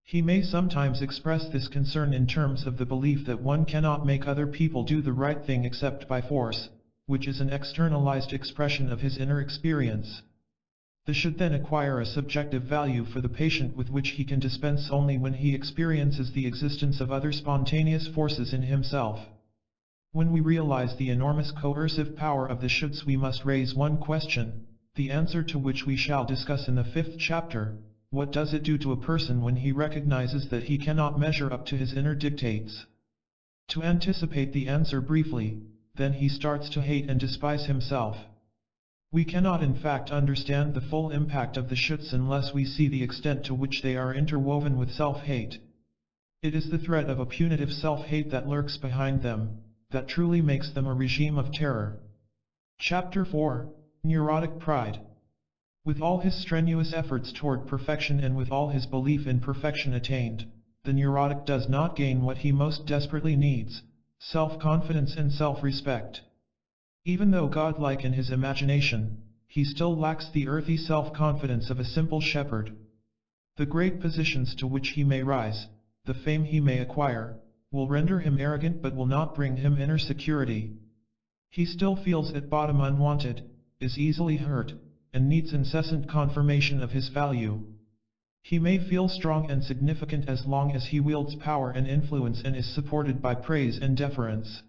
He may sometimes express this concern in terms of the belief that one cannot make other people do the right thing except by force, which is an externalized expression of his inner experience. This should then acquire a subjective value for the patient with which he can dispense only when he experiences the existence of other spontaneous forces in himself. When we realize the enormous coercive power of the shoulds, we must raise one question, the answer to which we shall discuss in the 5th chapter. What does it do to a person when he recognizes that he cannot measure up to his inner dictates? To anticipate the answer briefly, then he starts to hate and despise himself. We cannot in fact understand the full impact of the shoulds unless we see the extent to which they are interwoven with self-hate. It is the threat of a punitive self-hate that lurks behind them, that truly makes them a regime of terror. Chapter 4, Neurotic Pride. With all his strenuous efforts toward perfection and with all his belief in perfection attained, the neurotic does not gain what he most desperately needs, self-confidence and self-respect. Even though godlike in his imagination, he still lacks the earthy self-confidence of a simple shepherd. The great positions to which he may rise, the fame he may acquire, will render him arrogant but will not bring him inner security. He still feels at bottom unwanted, is easily hurt, and needs incessant confirmation of his value. He may feel strong and significant as long as he wields power and influence and is supported by praise and deference.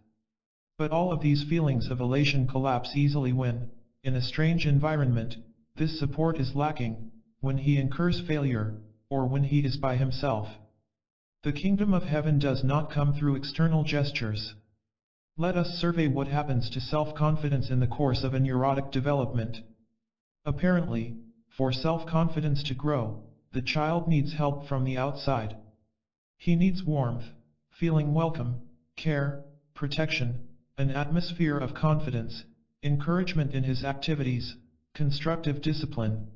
But all of these feelings of elation collapse easily when, in a strange environment, this support is lacking, when he incurs failure, or when he is by himself. The kingdom of heaven does not come through external gestures. Let us survey what happens to self-confidence in the course of a neurotic development. Apparently, for self-confidence to grow, the child needs help from the outside. He needs warmth, feeling welcome, care, protection, an atmosphere of confidence, encouragement in his activities, constructive discipline.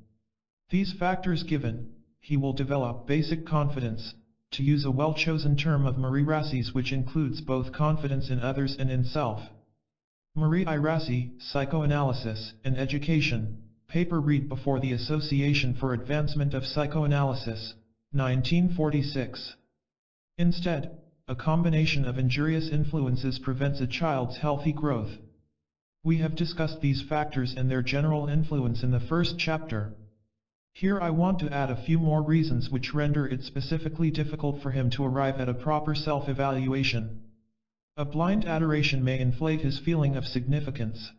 These factors given, he will develop basic confidence, to use a well-chosen term of Marie Rassi's which includes both confidence in others and in self. Marie I. Rassi, Psychoanalysis and Education, paper read before the Association for Advancement of Psychoanalysis, 1946. Instead, a combination of injurious influences prevents a child's healthy growth. We have discussed these factors and their general influence in the first chapter. Here I want to add a few more reasons which render it specifically difficult for him to arrive at a proper self-evaluation. A blind adoration may inflate his feeling of significance.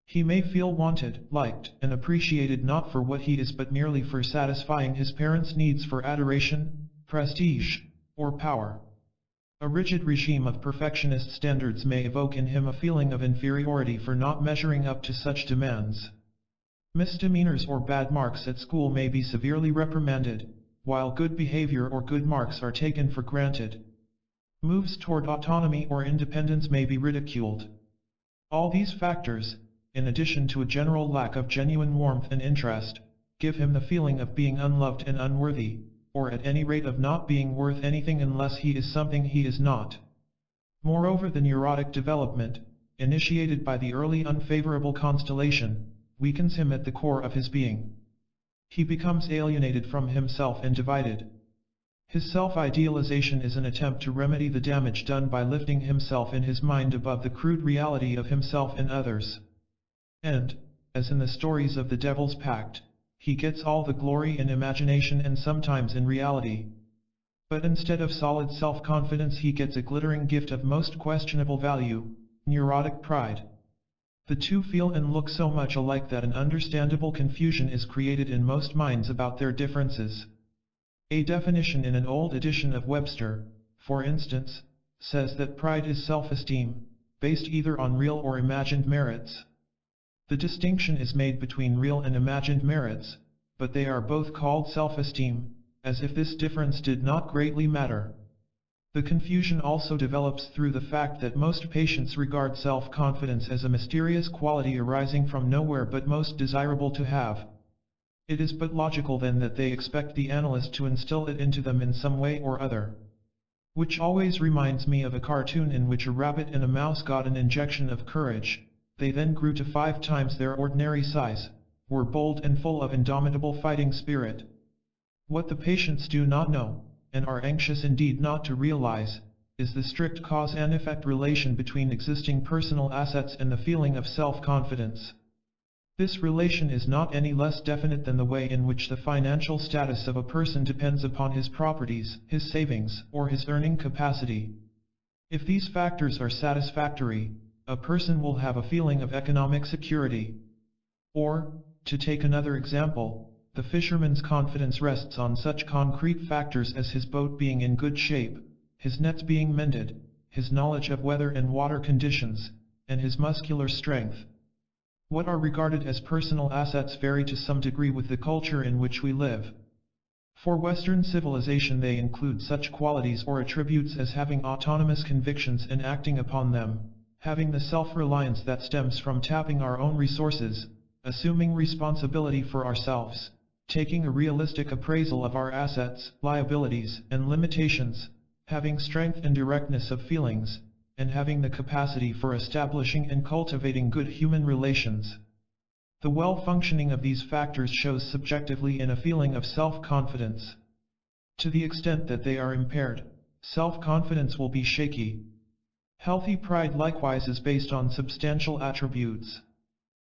He may feel wanted, liked, and appreciated not for what he is but merely for satisfying his parents' needs for adoration, prestige, or power. A rigid regime of perfectionist standards may evoke in him a feeling of inferiority for not measuring up to such demands. Misdemeanors or bad marks at school may be severely reprimanded, while good behavior or good marks are taken for granted. Moves toward autonomy or independence may be ridiculed. All these factors, in addition to a general lack of genuine warmth and interest, give him the feeling of being unloved and unworthy, or at any rate of not being worth anything unless he is something he is not. Moreover, the neurotic development, initiated by the early unfavorable constellation, weakens him at the core of his being. He becomes alienated from himself and divided. His self-idealization is an attempt to remedy the damage done by lifting himself in his mind above the crude reality of himself and others. And, as in the stories of the Devil's Pact, he gets all the glory in imagination and sometimes in reality. But instead of solid self-confidence he gets a glittering gift of most questionable value, neurotic pride. The two feel and look so much alike that an understandable confusion is created in most minds about their differences. A definition in an old edition of Webster, for instance, says that pride is self-esteem, based either on real or imagined merits. The distinction is made between real and imagined merits, but they are both called self-esteem, as if this difference did not greatly matter. The confusion also develops through the fact that most patients regard self-confidence as a mysterious quality arising from nowhere but most desirable to have. It is but logical then that they expect the analyst to instill it into them in some way or other. Which always reminds me of a cartoon in which a rabbit and a mouse got an injection of courage. They then grew to 5 times their ordinary size, were bold and full of indomitable fighting spirit. What the patients do not know, and are anxious indeed not to realize, is the strict cause and effect relation between existing personal assets and the feeling of self-confidence. This relation is not any less definite than the way in which the financial status of a person depends upon his properties, his savings, or his earning capacity. If these factors are satisfactory, a person will have a feeling of economic security. Or, to take another example, the fisherman's confidence rests on such concrete factors as his boat being in good shape, his nets being mended, his knowledge of weather and water conditions, and his muscular strength. What are regarded as personal assets vary to some degree with the culture in which we live. For Western civilization they include such qualities or attributes as having autonomous convictions and acting upon them, having the self-reliance that stems from tapping our own resources, assuming responsibility for ourselves, taking a realistic appraisal of our assets, liabilities, and limitations, having strength and directness of feelings, and having the capacity for establishing and cultivating good human relations. The well-functioning of these factors shows subjectively in a feeling of self-confidence. To the extent that they are impaired, self-confidence will be shaky. Healthy pride likewise is based on substantial attributes.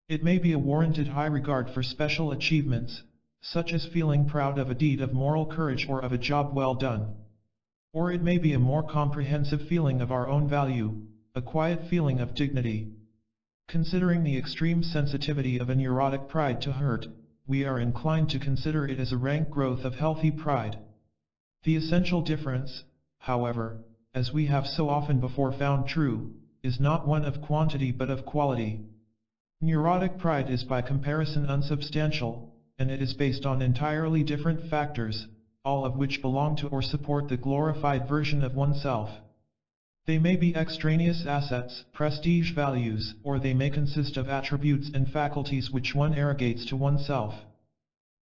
It may be a warranted high regard for special achievements, such as feeling proud of a deed of moral courage or of a job well done. Or it may be a more comprehensive feeling of our own value, a quiet feeling of dignity. Considering the extreme sensitivity of a neurotic pride to hurt, we are inclined to consider it as a rank growth of healthy pride. The essential difference, however, as we have so often before found true, is not one of quantity but of quality. Neurotic pride is by comparison unsubstantial, and it is based on entirely different factors, all of which belong to or support the glorified version of oneself. They may be extraneous assets, prestige values, or they may consist of attributes and faculties which one arrogates to oneself.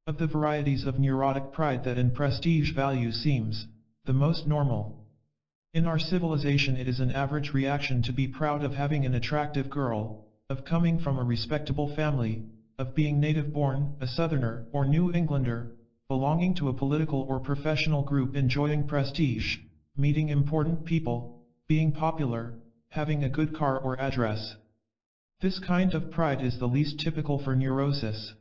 Of the varieties of neurotic pride that in prestige value seems the most normal. In our civilization it is an average reaction to be proud of having an attractive girl, of coming from a respectable family, of being native-born, a Southerner or New Englander, belonging to a political or professional group, enjoying prestige, meeting important people, being popular, having a good car or address. This kind of pride is the least typical for neurosis.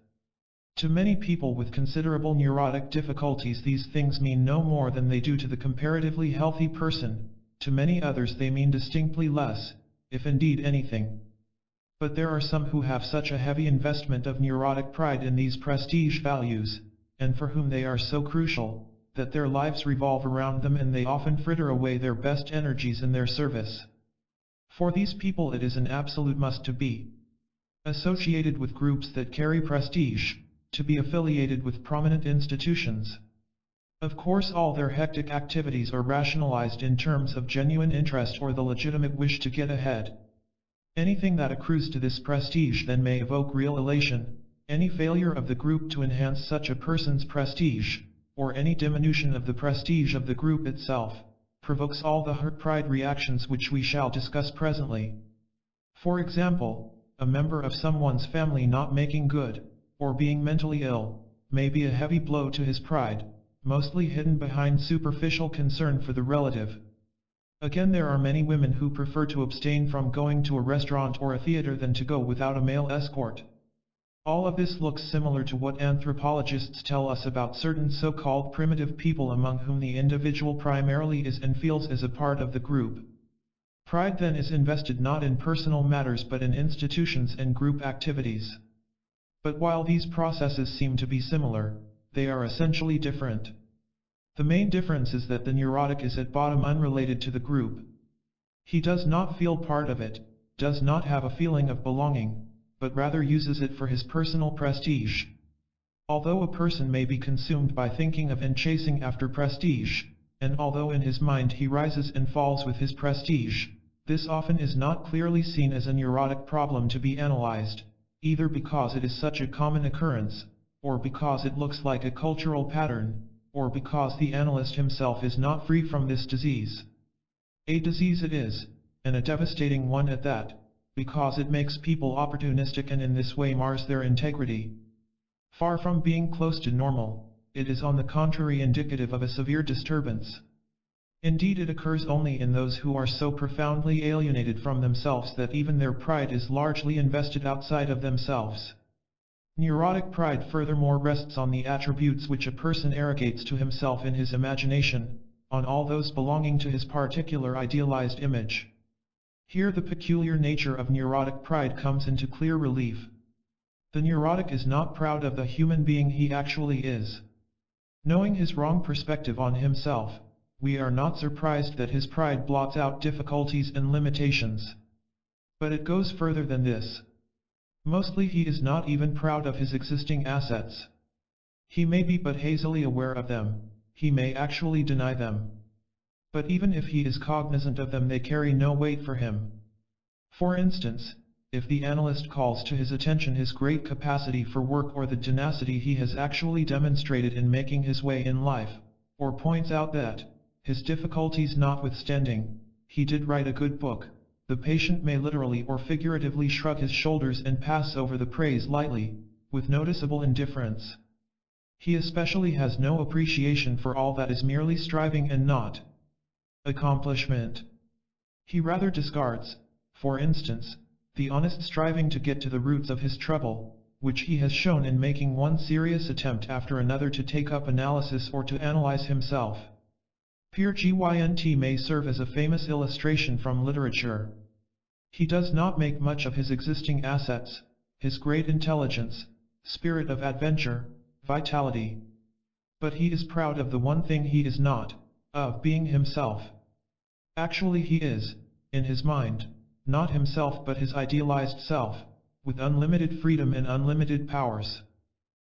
To many people with considerable neurotic difficulties, these things mean no more than they do to the comparatively healthy person. To many others they mean distinctly less, if indeed anything. But there are some who have such a heavy investment of neurotic pride in these prestige values, and for whom they are so crucial, that their lives revolve around them and they often fritter away their best energies in their service. For these people it is an absolute must to be associated with groups that carry prestige, to be affiliated with prominent institutions. Of course, all their hectic activities are rationalized in terms of genuine interest or the legitimate wish to get ahead. Anything that accrues to this prestige then may evoke real elation. Any failure of the group to enhance such a person's prestige, or any diminution of the prestige of the group itself, provokes all the hurt pride reactions which we shall discuss presently. For example, a member of someone's family not making good, or being mentally ill, may be a heavy blow to his pride, mostly hidden behind superficial concern for the relative. Again, there are many women who prefer to abstain from going to a restaurant or a theater than to go without a male escort. All of this looks similar to what anthropologists tell us about certain so-called primitive people among whom the individual primarily is and feels as a part of the group. Pride then is invested not in personal matters but in institutions and group activities. But while these processes seem to be similar, they are essentially different. The main difference is that the neurotic is at bottom unrelated to the group. He does not feel part of it, does not have a feeling of belonging, but rather uses it for his personal prestige. Although a person may be consumed by thinking of and chasing after prestige, and although in his mind he rises and falls with his prestige, this often is not clearly seen as a neurotic problem to be analyzed, either because it is such a common occurrence, or because it looks like a cultural pattern, or because the analyst himself is not free from this disease. A disease it is, and a devastating one at that, because it makes people opportunistic and in this way mars their integrity. Far from being close to normal, it is on the contrary indicative of a severe disturbance. Indeed, it occurs only in those who are so profoundly alienated from themselves that even their pride is largely invested outside of themselves. Neurotic pride furthermore rests on the attributes which a person arrogates to himself in his imagination, on all those belonging to his particular idealized image. Here the peculiar nature of neurotic pride comes into clear relief. The neurotic is not proud of the human being he actually is. Knowing his wrong perspective on himself, we are not surprised that his pride blots out difficulties and limitations. But it goes further than this. Mostly he is not even proud of his existing assets. He may be but hazily aware of them, he may actually deny them. But even if he is cognizant of them, they carry no weight for him. For instance, if the analyst calls to his attention his great capacity for work or the tenacity he has actually demonstrated in making his way in life, or points out that, his difficulties notwithstanding, he did write a good book, the patient may literally or figuratively shrug his shoulders and pass over the praise lightly, with noticeable indifference. He especially has no appreciation for all that is merely striving and not accomplishment. He rather discards, for instance, the honest striving to get to the roots of his trouble, which he has shown in making one serious attempt after another to take up analysis or to analyze himself. Pierre Gynt may serve as a famous illustration from literature. He does not make much of his existing assets, his great intelligence, spirit of adventure, vitality. But he is proud of the one thing he is not, of being himself. Actually he is, in his mind, not himself but his idealized self, with unlimited freedom and unlimited powers.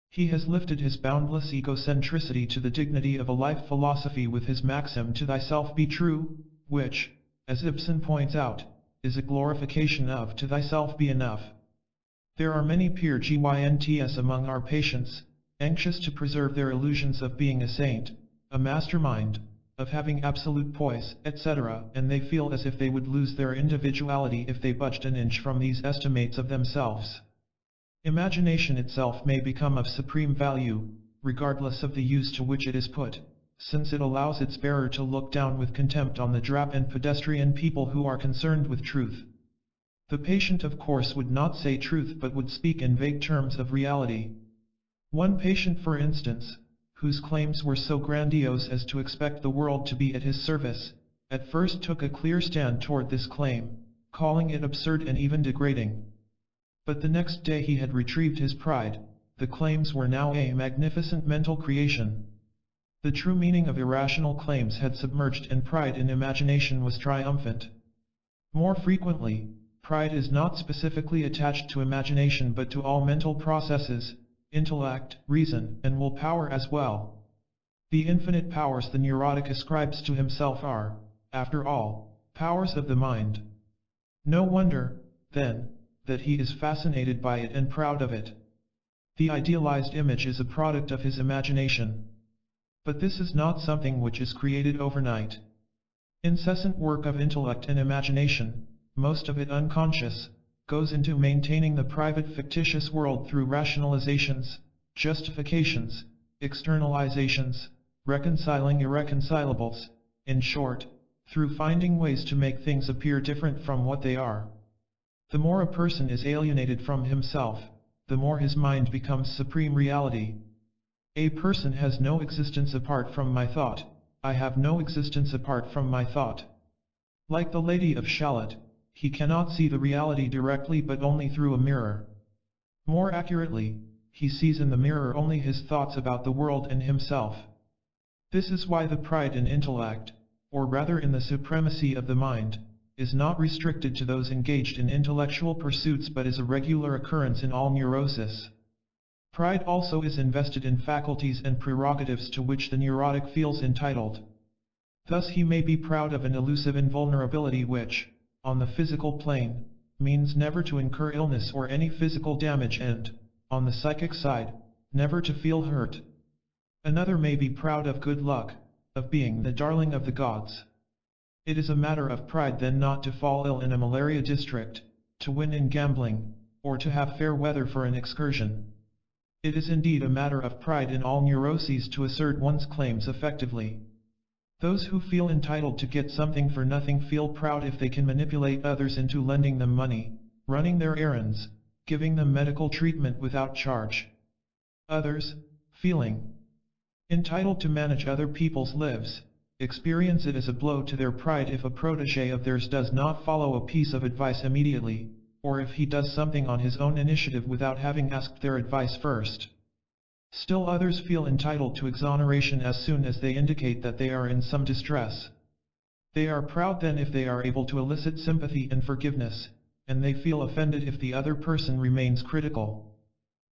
He has lifted his boundless egocentricity to the dignity of a life philosophy with his maxim "To thyself be true," which, as Ibsen points out, is a glorification of "To thyself be enough." There are many Pierre Gynts among our patients, anxious to preserve their illusions of being a saint, a mastermind, of having absolute poise, etc., and they feel as if they would lose their individuality if they budged an inch from these estimates of themselves. Imagination itself may become of supreme value, regardless of the use to which it is put, since it allows its bearer to look down with contempt on the drab and pedestrian people who are concerned with truth. The patient of course would not say truth but would speak in vague terms of reality. One patient, for instance, whose claims were so grandiose as to expect the world to be at his service, at first took a clear stand toward this claim, calling it absurd and even degrading. But the next day he had retrieved his pride. The claims were now a magnificent mental creation. The true meaning of irrational claims had submerged and pride in imagination was triumphant. More frequently, pride is not specifically attached to imagination but to all mental processes, intellect, reason, and willpower as well. The infinite powers the neurotic ascribes to himself are, after all, powers of the mind. No wonder, then, that he is fascinated by it and proud of it. The idealized image is a product of his imagination. But this is not something which is created overnight. Incessant work of intellect and imagination, most of it unconscious, goes into maintaining the private fictitious world through rationalizations, justifications, externalizations, reconciling irreconcilables, in short, through finding ways to make things appear different from what they are. The more a person is alienated from himself, the more his mind becomes supreme reality. A person has no existence apart from my thought. I have no existence apart from my thought. Like the Lady of Shalott, he cannot see the reality directly but only through a mirror. More accurately, he sees in the mirror only his thoughts about the world and himself. This is why the pride in intellect, or rather in the supremacy of the mind, is not restricted to those engaged in intellectual pursuits but is a regular occurrence in all neurosis. Pride also is invested in faculties and prerogatives to which the neurotic feels entitled. Thus he may be proud of an elusive invulnerability which, on the physical plane, means never to incur illness or any physical damage and, on the psychic side, never to feel hurt. Another may be proud of good luck, of being the darling of the gods. It is a matter of pride then not to fall ill in a malaria district, to win in gambling, or to have fair weather for an excursion. It is indeed a matter of pride in all neuroses to assert one's claims effectively. Those who feel entitled to get something for nothing feel proud if they can manipulate others into lending them money, running their errands, giving them medical treatment without charge. Others, feeling entitled to manage other people's lives, experience it as a blow to their pride if a protege of theirs does not follow a piece of advice immediately, or if he does something on his own initiative without having asked their advice first. Still others feel entitled to exoneration as soon as they indicate that they are in some distress. They are proud then if they are able to elicit sympathy and forgiveness, and they feel offended if the other person remains critical.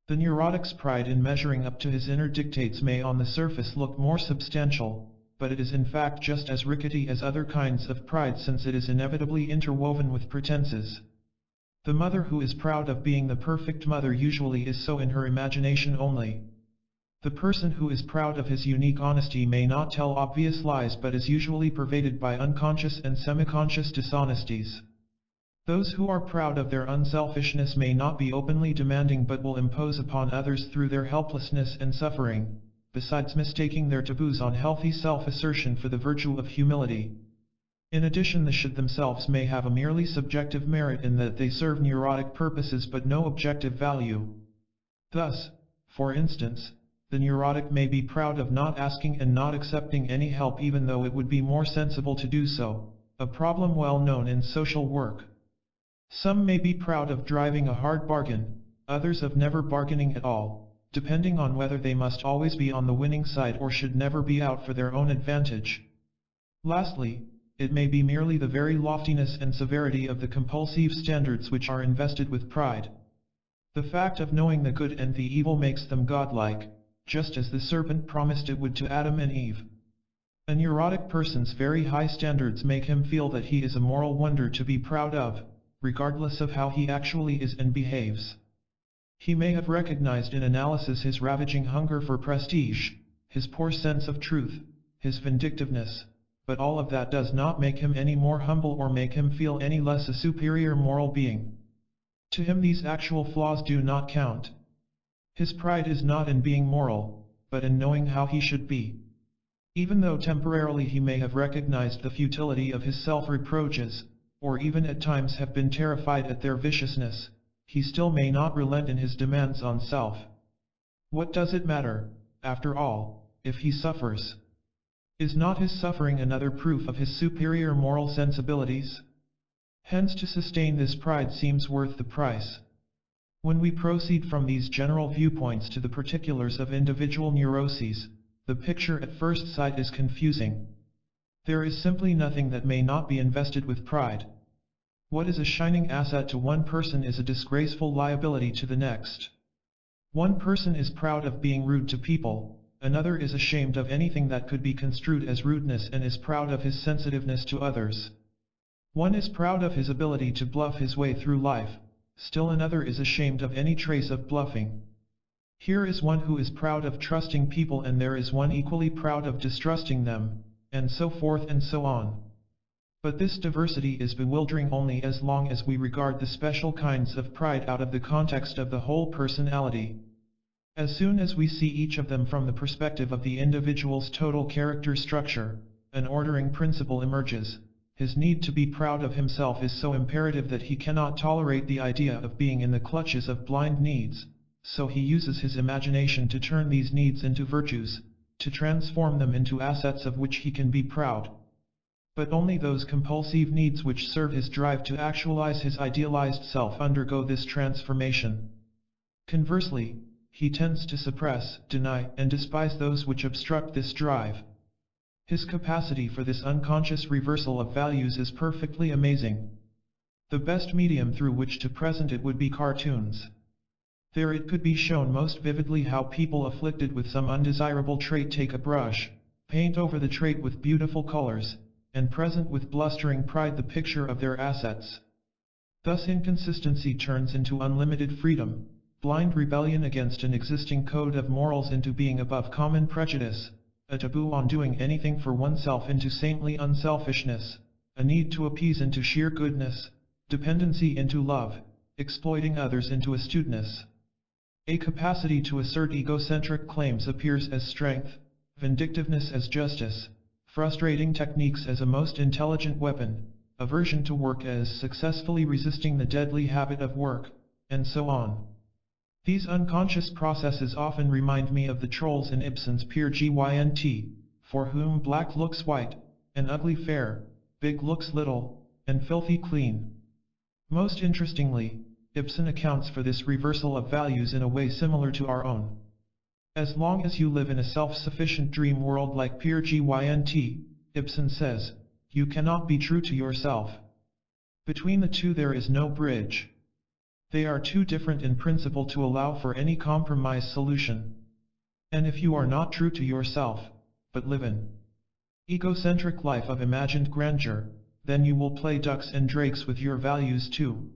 The neurotic's pride in measuring up to his inner dictates may on the surface look more substantial, but it is in fact just as rickety as other kinds of pride since it is inevitably interwoven with pretenses. The mother who is proud of being the perfect mother usually is so in her imagination only. The person who is proud of his unique honesty may not tell obvious lies but is usually pervaded by unconscious and semi-conscious dishonesties. Those who are proud of their unselfishness may not be openly demanding but will impose upon others through their helplessness and suffering, besides mistaking their taboos on healthy self-assertion for the virtue of humility. In addition, the should themselves may have a merely subjective merit in that they serve neurotic purposes but no objective value. Thus, for instance, the neurotic may be proud of not asking and not accepting any help even though it would be more sensible to do so, a problem well known in social work. Some may be proud of driving a hard bargain, others of never bargaining at all, depending on whether they must always be on the winning side or should never be out for their own advantage. Lastly, it may be merely the very loftiness and severity of the compulsive standards which are invested with pride. The fact of knowing the good and the evil makes them godlike, just as the serpent promised it would to Adam and Eve. A neurotic person's very high standards make him feel that he is a moral wonder to be proud of, regardless of how he actually is and behaves. He may have recognized in analysis his ravaging hunger for prestige, his poor sense of truth, his vindictiveness, but all of that does not make him any more humble or make him feel any less a superior moral being. To him these actual flaws do not count. His pride is not in being moral, but in knowing how he should be. Even though temporarily he may have recognized the futility of his self-reproaches, or even at times have been terrified at their viciousness, he still may not relent in his demands on self. What does it matter, after all, if he suffers? Is not his suffering another proof of his superior moral sensibilities? Hence to sustain this pride seems worth the price. When we proceed from these general viewpoints to the particulars of individual neuroses, the picture at first sight is confusing. There is simply nothing that may not be invested with pride. What is a shining asset to one person is a disgraceful liability to the next. One person is proud of being rude to people, another is ashamed of anything that could be construed as rudeness and is proud of his sensitiveness to others. One is proud of his ability to bluff his way through life, still another is ashamed of any trace of bluffing. Here is one who is proud of trusting people and there is one equally proud of distrusting them, and so forth and so on. But this diversity is bewildering only as long as we regard the special kinds of pride out of the context of the whole personality. As soon as we see each of them from the perspective of the individual's total character structure, an ordering principle emerges. His need to be proud of himself is so imperative that he cannot tolerate the idea of being in the clutches of blind needs, so he uses his imagination to turn these needs into virtues, to transform them into assets of which he can be proud. But only those compulsive needs which serve his drive to actualize his idealized self undergo this transformation. Conversely, he tends to suppress, deny, and despise those which obstruct this drive. His capacity for this unconscious reversal of values is perfectly amazing. The best medium through which to present it would be cartoons. There it could be shown most vividly how people afflicted with some undesirable trait take a brush, paint over the trait with beautiful colors, and present with blustering pride the picture of their assets. Thus inconsistency turns into unlimited freedom, blind rebellion against an existing code of morals into being above common prejudice, a taboo on doing anything for oneself into saintly unselfishness, a need to appease into sheer goodness, dependency into love, exploiting others into astuteness. A capacity to assert egocentric claims appears as strength, vindictiveness as justice, frustrating techniques as a most intelligent weapon, aversion to work as successfully resisting the deadly habit of work, and so on. These unconscious processes often remind me of the trolls in Ibsen's Peer Gynt, for whom black looks white, and ugly fair, big looks little, and filthy clean. Most interestingly, Ibsen accounts for this reversal of values in a way similar to our own. As long as you live in a self-sufficient dream world like Peer Gynt, Ibsen says, you cannot be true to yourself. Between the two there is no bridge. They are too different in principle to allow for any compromise solution. And if you are not true to yourself, but live an egocentric life of imagined grandeur, then you will play ducks and drakes with your values too.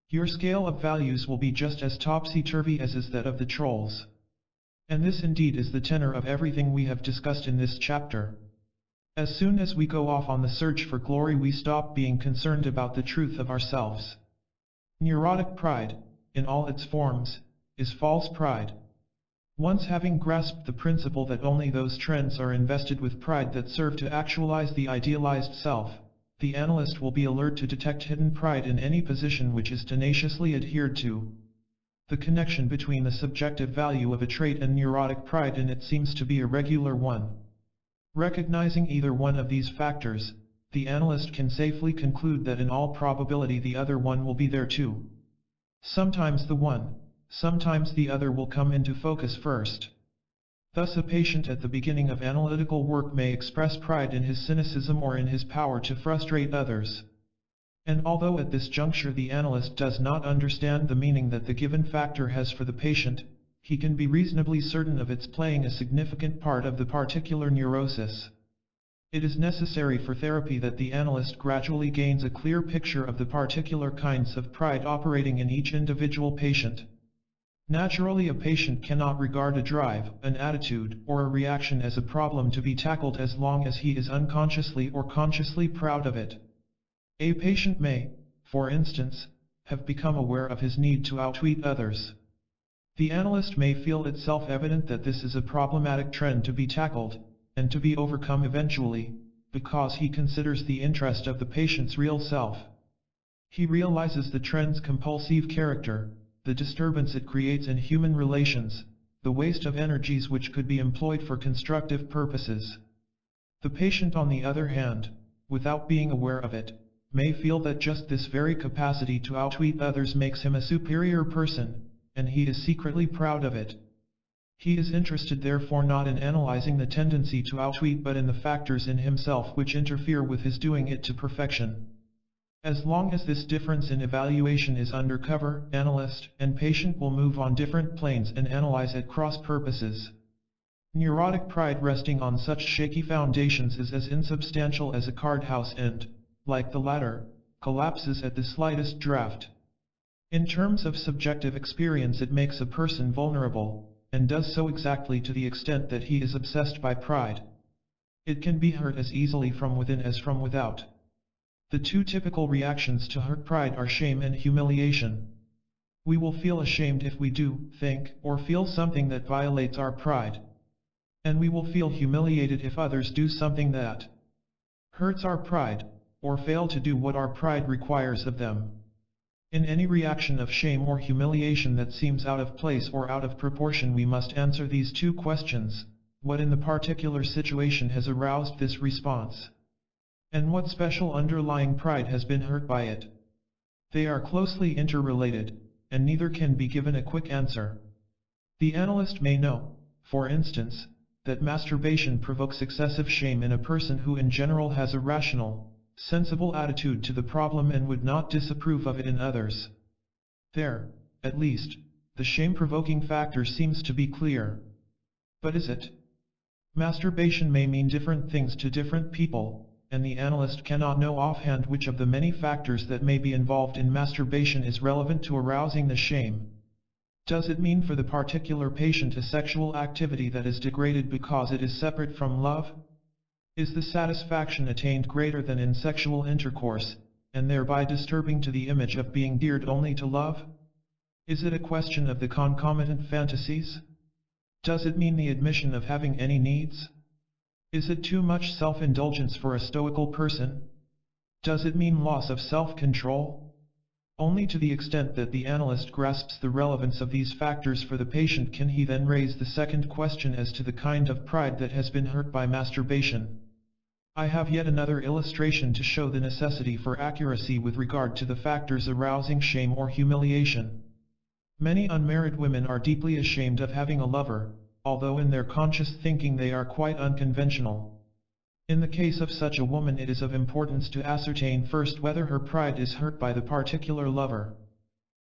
Your scale of values will be just as topsy-turvy as is that of the trolls. And this indeed is the tenor of everything we have discussed in this chapter. As soon as we go off on the search for glory we stop being concerned about the truth of ourselves. Neurotic pride, in all its forms, is false pride. Once having grasped the principle that only those trends are invested with pride that serve to actualize the idealized self, the analyst will be alert to detect hidden pride in any position which is tenaciously adhered to. The connection between the subjective value of a trait and neurotic pride in it seems to be a regular one. Recognizing either one of these factors, the analyst can safely conclude that in all probability the other one will be there too. Sometimes the one, sometimes the other will come into focus first. Thus a patient at the beginning of analytical work may express pride in his cynicism or in his power to frustrate others. And although at this juncture the analyst does not understand the meaning that the given factor has for the patient, he can be reasonably certain of its playing a significant part of the particular neurosis. It is necessary for therapy that the analyst gradually gains a clear picture of the particular kinds of pride operating in each individual patient. Naturally, a patient cannot regard a drive, an attitude, or a reaction as a problem to be tackled as long as he is unconsciously or consciously proud of it. A patient may, for instance, have become aware of his need to outwit others. The analyst may feel it self-evident that this is a problematic trend to be tackled, and to be overcome eventually, because he considers the interest of the patient's real self. He realizes the trend's compulsive character, the disturbance it creates in human relations, the waste of energies which could be employed for constructive purposes. The patient, on the other hand, without being aware of it, may feel that just this very capacity to outweed others makes him a superior person, and he is secretly proud of it. He is interested therefore not in analyzing the tendency to outweed but in the factors in himself which interfere with his doing it to perfection. As long as this difference in evaluation is undercover, analyst and patient will move on different planes and analyze at cross purposes. Neurotic pride resting on such shaky foundations is as insubstantial as a card house and, like the latter, collapses at the slightest draft. In terms of subjective experience, it makes a person vulnerable, and does so exactly to the extent that he is obsessed by pride. It can be hurt as easily from within as from without. The two typical reactions to hurt pride are shame and humiliation. We will feel ashamed if we do, think, or feel something that violates our pride. And we will feel humiliated if others do something that hurts our pride, or fail to do what our pride requires of them. In any reaction of shame or humiliation that seems out of place or out of proportion, we must answer these two questions: what in the particular situation has aroused this response? And what special underlying pride has been hurt by it? They are closely interrelated, and neither can be given a quick answer. The analyst may know, for instance, that masturbation provokes excessive shame in a person who in general has a rational, sensible attitude to the problem and would not disapprove of it in others. There, at least, the shame-provoking factor seems to be clear. But is it? Masturbation may mean different things to different people, and the analyst cannot know offhand which of the many factors that may be involved in masturbation is relevant to arousing the shame. Does it mean for the particular patient a sexual activity that is degraded because it is separate from love? Is the satisfaction attained greater than in sexual intercourse, and thereby disturbing to the image of being geared only to love? Is it a question of the concomitant fantasies? Does it mean the admission of having any needs? Is it too much self-indulgence for a stoical person? Does it mean loss of self-control? Only to the extent that the analyst grasps the relevance of these factors for the patient can he then raise the second question as to the kind of pride that has been hurt by masturbation. I have yet another illustration to show the necessity for accuracy with regard to the factors arousing shame or humiliation. Many unmarried women are deeply ashamed of having a lover, although in their conscious thinking they are quite unconventional. In the case of such a woman, it is of importance to ascertain first whether her pride is hurt by the particular lover.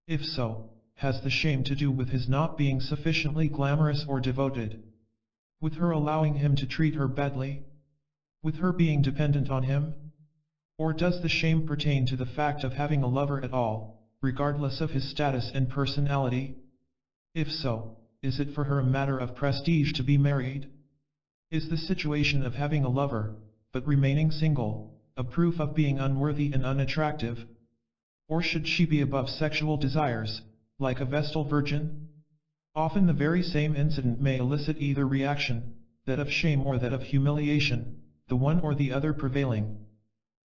If so, has the shame to do with his not being sufficiently glamorous or devoted? With her allowing him to treat her badly? With her being dependent on him? Or does the shame pertain to the fact of having a lover at all, regardless of his status and personality? If so, is it for her a matter of prestige to be married? Is the situation of having a lover, but remaining single, a proof of being unworthy and unattractive? Or should she be above sexual desires, like a Vestal virgin? Often the very same incident may elicit either reaction, that of shame or that of humiliation, the one or the other prevailing.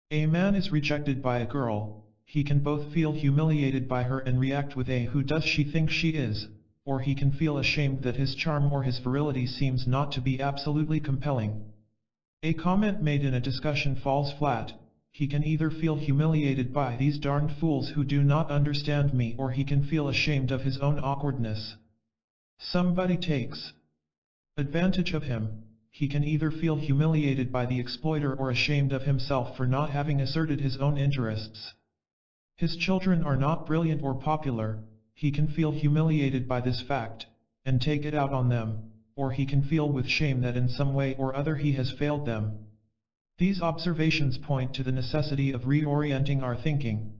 A man is rejected by a girl, he can both feel humiliated by her and react with a "who does she think she is?" Or he can feel ashamed that his charm or his virility seems not to be absolutely compelling. A comment made in a discussion falls flat. He can either feel humiliated by "these darned fools who do not understand me," or he can feel ashamed of his own awkwardness. Somebody takes advantage of him. He can either feel humiliated by the exploiter or ashamed of himself for not having asserted his own interests. His children are not brilliant or popular. He can feel humiliated by this fact, and take it out on them, or he can feel with shame that in some way or other he has failed them. These observations point to the necessity of reorienting our thinking.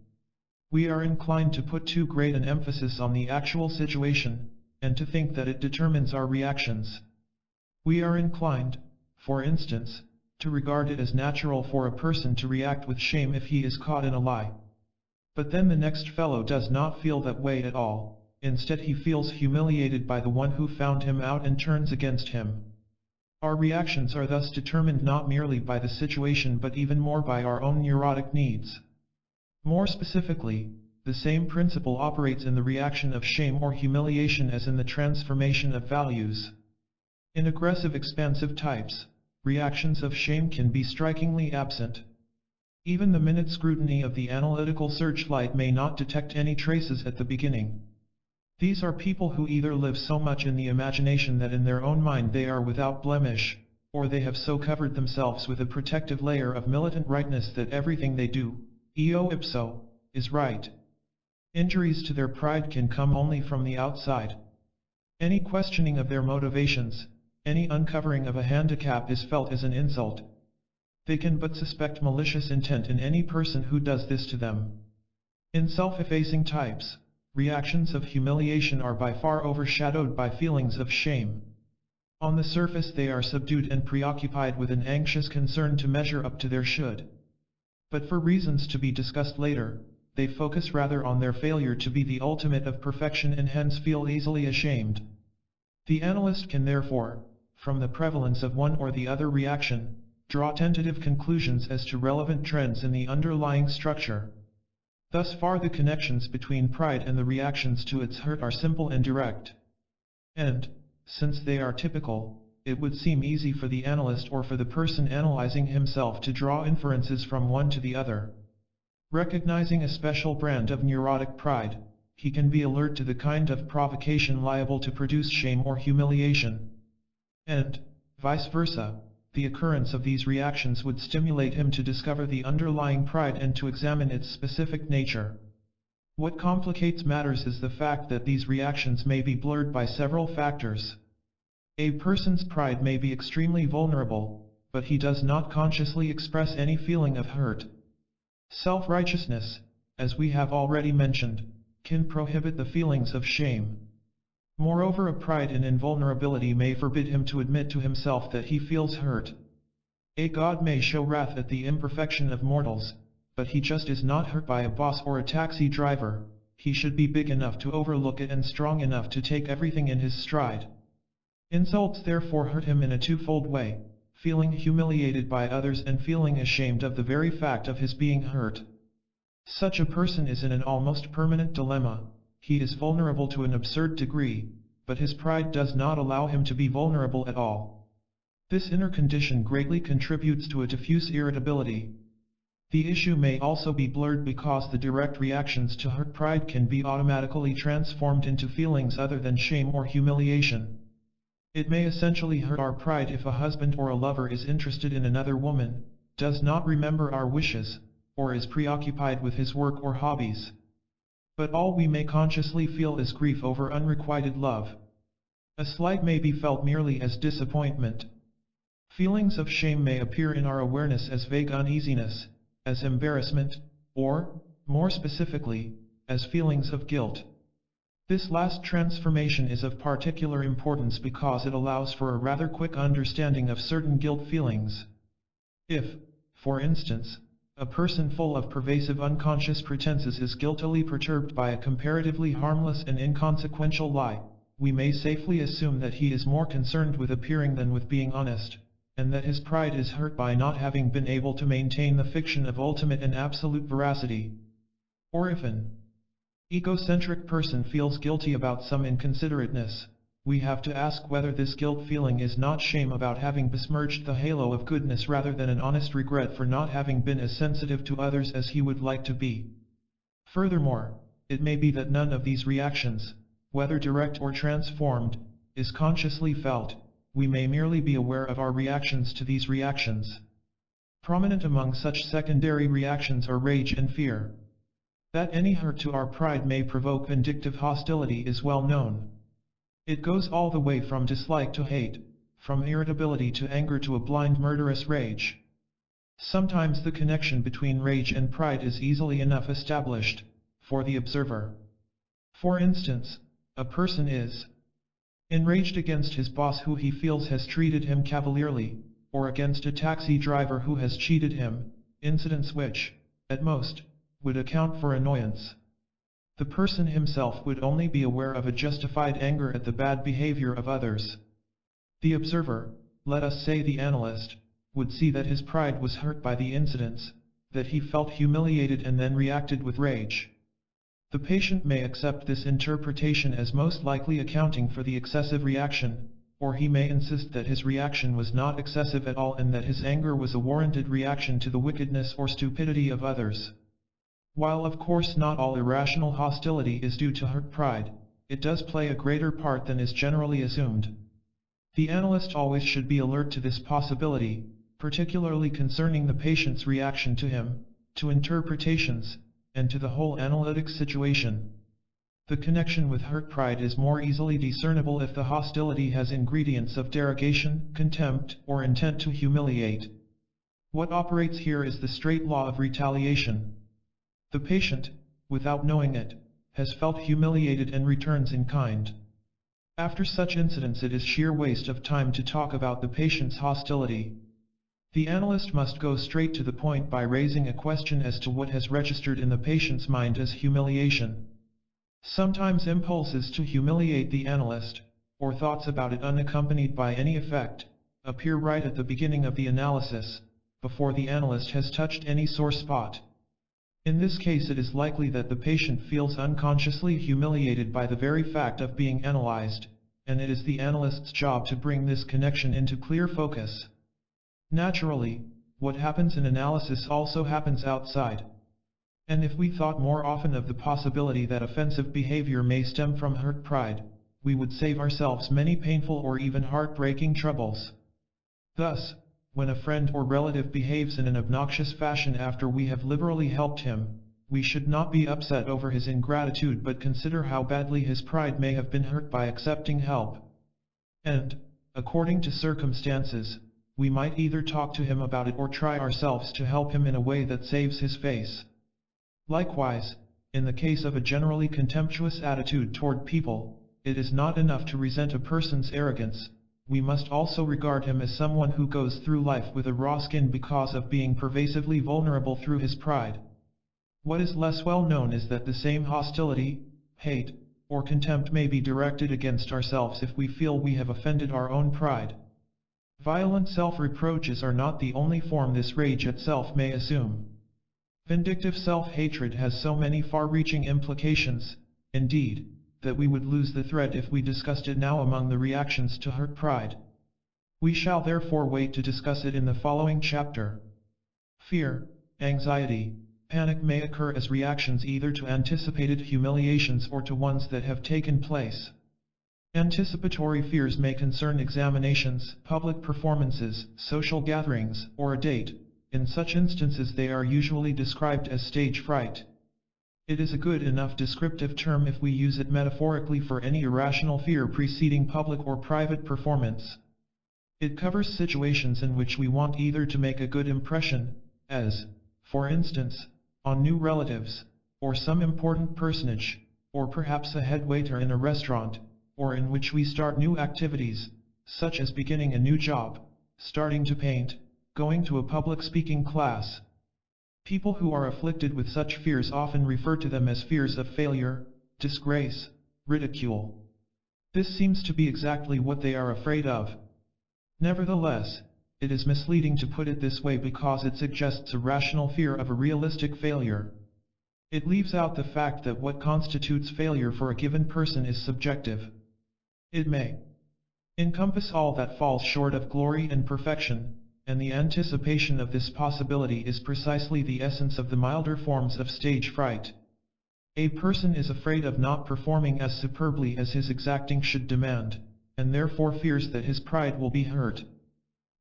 We are inclined to put too great an emphasis on the actual situation, and to think that it determines our reactions. We are inclined, for instance, to regard it as natural for a person to react with shame if he is caught in a lie. But then the next fellow does not feel that way at all, instead he feels humiliated by the one who found him out and turns against him. Our reactions are thus determined not merely by the situation but even more by our own neurotic needs. More specifically, the same principle operates in the reaction of shame or humiliation as in the transformation of values. In aggressive expansive types, reactions of shame can be strikingly absent. Even the minute scrutiny of the analytical searchlight may not detect any traces at the beginning. These are people who either live so much in the imagination that in their own mind they are without blemish, or they have so covered themselves with a protective layer of militant rightness that everything they do, eo ipso, is right. Injuries to their pride can come only from the outside. Any questioning of their motivations, any uncovering of a handicap is felt as an insult. They can but suspect malicious intent in any person who does this to them. In self-effacing types, reactions of humiliation are by far overshadowed by feelings of shame. On the surface they are subdued and preoccupied with an anxious concern to measure up to their should. But for reasons to be discussed later, they focus rather on their failure to be the ultimate of perfection and hence feel easily ashamed. The analyst can therefore, from the prevalence of one or the other reaction, draw tentative conclusions as to relevant trends in the underlying structure. Thus far the connections between pride and the reactions to its hurt are simple and direct. And, since they are typical, it would seem easy for the analyst or for the person analyzing himself to draw inferences from one to the other. Recognizing a special brand of neurotic pride, he can be alert to the kind of provocation liable to produce shame or humiliation. And, vice versa, the occurrence of these reactions would stimulate him to discover the underlying pride and to examine its specific nature. What complicates matters is the fact that these reactions may be blurred by several factors. A person's pride may be extremely vulnerable, but he does not consciously express any feeling of hurt. Self-righteousness, as we have already mentioned, can prohibit the feelings of shame. Moreover, a pride in invulnerability may forbid him to admit to himself that he feels hurt. A god may show wrath at the imperfection of mortals, but he just is not hurt by a boss or a taxi driver. He should be big enough to overlook it and strong enough to take everything in his stride. Insults therefore hurt him in a twofold way, feeling humiliated by others and feeling ashamed of the very fact of his being hurt. Such a person is in an almost permanent dilemma. He is vulnerable to an absurd degree, but his pride does not allow him to be vulnerable at all. This inner condition greatly contributes to a diffuse irritability. The issue may also be blurred because the direct reactions to hurt pride can be automatically transformed into feelings other than shame or humiliation. It may essentially hurt our pride if a husband or a lover is interested in another woman, does not remember our wishes, or is preoccupied with his work or hobbies. But all we may consciously feel is grief over unrequited love. A slight may be felt merely as disappointment. Feelings of shame may appear in our awareness as vague uneasiness, as embarrassment, or, more specifically, as feelings of guilt. This last transformation is of particular importance because it allows for a rather quick understanding of certain guilt feelings. If, for instance, a person full of pervasive unconscious pretenses is guiltily perturbed by a comparatively harmless and inconsequential lie, we may safely assume that he is more concerned with appearing than with being honest, and that his pride is hurt by not having been able to maintain the fiction of ultimate and absolute veracity. Or if an egocentric person feels guilty about some inconsiderateness, we have to ask whether this guilt feeling is not shame about having besmirched the halo of goodness rather than an honest regret for not having been as sensitive to others as he would like to be. Furthermore, it may be that none of these reactions, whether direct or transformed, is consciously felt. We may merely be aware of our reactions to these reactions. Prominent among such secondary reactions are rage and fear. That any hurt to our pride may provoke vindictive hostility is well known. It goes all the way from dislike to hate, from irritability to anger to a blind murderous rage. Sometimes the connection between rage and pride is easily enough established, for the observer. For instance, a person is enraged against his boss who he feels has treated him cavalierly, or against a taxi driver who has cheated him, incidents which, at most, would account for annoyance. The person himself would only be aware of a justified anger at the bad behavior of others. The observer, let us say the analyst, would see that his pride was hurt by the incidents, that he felt humiliated and then reacted with rage. The patient may accept this interpretation as most likely accounting for the excessive reaction, or he may insist that his reaction was not excessive at all and that his anger was a warranted reaction to the wickedness or stupidity of others. While of course not all irrational hostility is due to hurt pride, it does play a greater part than is generally assumed. The analyst always should be alert to this possibility, particularly concerning the patient's reaction to him, to interpretations, and to the whole analytic situation. The connection with hurt pride is more easily discernible if the hostility has ingredients of derogation, contempt, or intent to humiliate. What operates here is the straight law of retaliation. The patient, without knowing it, has felt humiliated and returns in kind. After such incidents, it is sheer waste of time to talk about the patient's hostility. The analyst must go straight to the point by raising a question as to what has registered in the patient's mind as humiliation. Sometimes impulses to humiliate the analyst, or thoughts about it unaccompanied by any effect, appear right at the beginning of the analysis, before the analyst has touched any sore spot. In this case, it is likely that the patient feels unconsciously humiliated by the very fact of being analyzed, and it is the analyst's job to bring this connection into clear focus. Naturally, what happens in analysis also happens outside. And if we thought more often of the possibility that offensive behavior may stem from hurt pride, we would save ourselves many painful or even heartbreaking troubles. Thus, when a friend or relative behaves in an obnoxious fashion after we have liberally helped him, we should not be upset over his ingratitude but consider how badly his pride may have been hurt by accepting help. And, according to circumstances, we might either talk to him about it or try ourselves to help him in a way that saves his face. Likewise, in the case of a generally contemptuous attitude toward people, it is not enough to resent a person's arrogance. We must also regard him as someone who goes through life with a raw skin because of being pervasively vulnerable through his pride. What is less well known is that the same hostility, hate, or contempt may be directed against ourselves if we feel we have offended our own pride. Violent self-reproaches are not the only form this rage itself may assume. Vindictive self-hatred has so many far-reaching implications, indeed, that we would lose the thread if we discussed it now among the reactions to hurt pride. We shall therefore wait to discuss it in the following chapter. Fear, anxiety, panic may occur as reactions either to anticipated humiliations or to ones that have taken place. Anticipatory fears may concern examinations, public performances, social gatherings, or a date. In such instances they are usually described as stage fright. It is a good enough descriptive term if we use it metaphorically for any irrational fear preceding public or private performance. It covers situations in which we want either to make a good impression, as, for instance, on new relatives, or some important personage, or perhaps a head waiter in a restaurant, or in which we start new activities, such as beginning a new job, starting to paint, going to a public speaking class. People who are afflicted with such fears often refer to them as fears of failure, disgrace, ridicule. This seems to be exactly what they are afraid of. Nevertheless, it is misleading to put it this way because it suggests a rational fear of a realistic failure. It leaves out the fact that what constitutes failure for a given person is subjective. It may encompass all that falls short of glory and perfection, and the anticipation of this possibility is precisely the essence of the milder forms of stage fright. A person is afraid of not performing as superbly as his exacting should demand, and therefore fears that his pride will be hurt.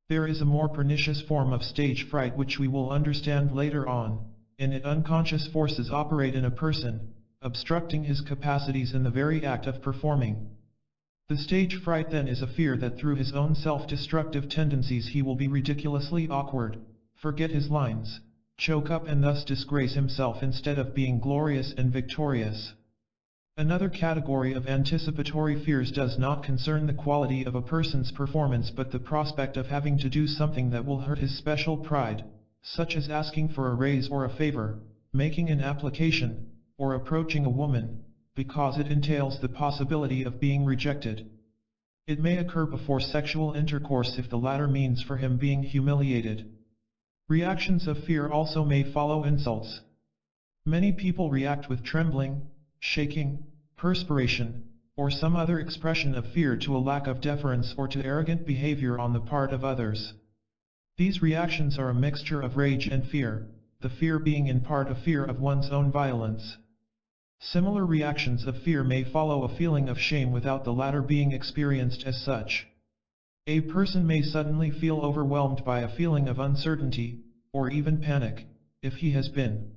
There is a more pernicious form of stage fright which we will understand later on. In it, unconscious forces operate in a person, obstructing his capacities in the very act of performing. The stage fright then is a fear that through his own self-destructive tendencies he will be ridiculously awkward, forget his lines, choke up and thus disgrace himself instead of being glorious and victorious. Another category of anticipatory fears does not concern the quality of a person's performance but the prospect of having to do something that will hurt his special pride, such as asking for a raise or a favor, making an application, or approaching a woman, because it entails the possibility of being rejected. It may occur before sexual intercourse if the latter means for him being humiliated. Reactions of fear also may follow insults. Many people react with trembling, shaking, perspiration, or some other expression of fear to a lack of deference or to arrogant behavior on the part of others. These reactions are a mixture of rage and fear, the fear being in part a fear of one's own violence. Similar reactions of fear may follow a feeling of shame without the latter being experienced as such. A person may suddenly feel overwhelmed by a feeling of uncertainty, or even panic, if he has been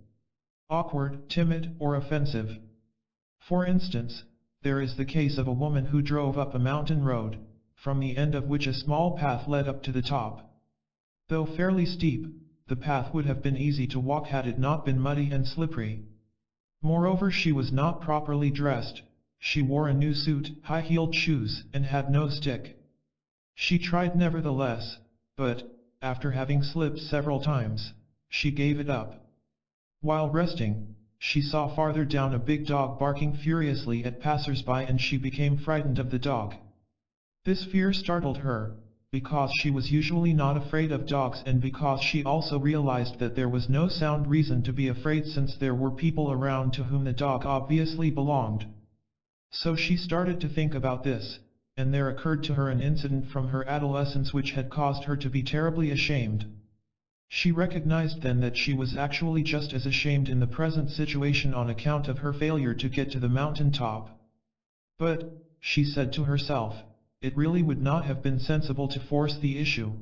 awkward, timid, or offensive. For instance, there is the case of a woman who drove up a mountain road, from the end of which a small path led up to the top. Though fairly steep, the path would have been easy to walk had it not been muddy and slippery. Moreover, she was not properly dressed. She wore a new suit, high-heeled shoes, and had no stick. She tried nevertheless, but, after having slipped several times, she gave it up. While resting, she saw farther down a big dog barking furiously at passers-by, and she became frightened of the dog. This fear startled her, because she was usually not afraid of dogs, and because she also realized that there was no sound reason to be afraid since there were people around to whom the dog obviously belonged. So she started to think about this, and there occurred to her an incident from her adolescence which had caused her to be terribly ashamed. She recognized then that she was actually just as ashamed in the present situation on account of her failure to get to the mountain top. But, she said to herself, it really would not have been sensible to force the issue.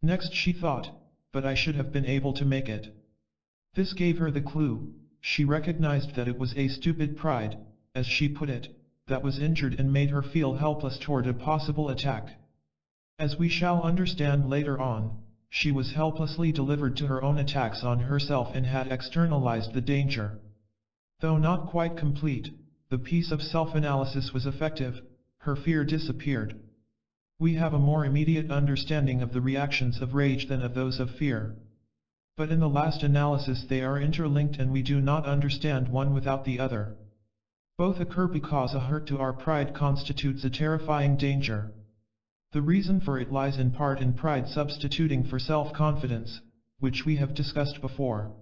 Next she thought, but I should have been able to make it. This gave her the clue. She recognized that it was a stupid pride, as she put it, that was injured and made her feel helpless toward a possible attack. As we shall understand later on, she was helplessly delivered to her own attacks on herself and had externalized the danger. Though not quite complete, the piece of self-analysis was effective. Her fear disappeared. We have a more immediate understanding of the reactions of rage than of those of fear. But in the last analysis they are interlinked, and we do not understand one without the other. Both occur because a hurt to our pride constitutes a terrifying danger. The reason for it lies in part in pride substituting for self-confidence, which we have discussed before.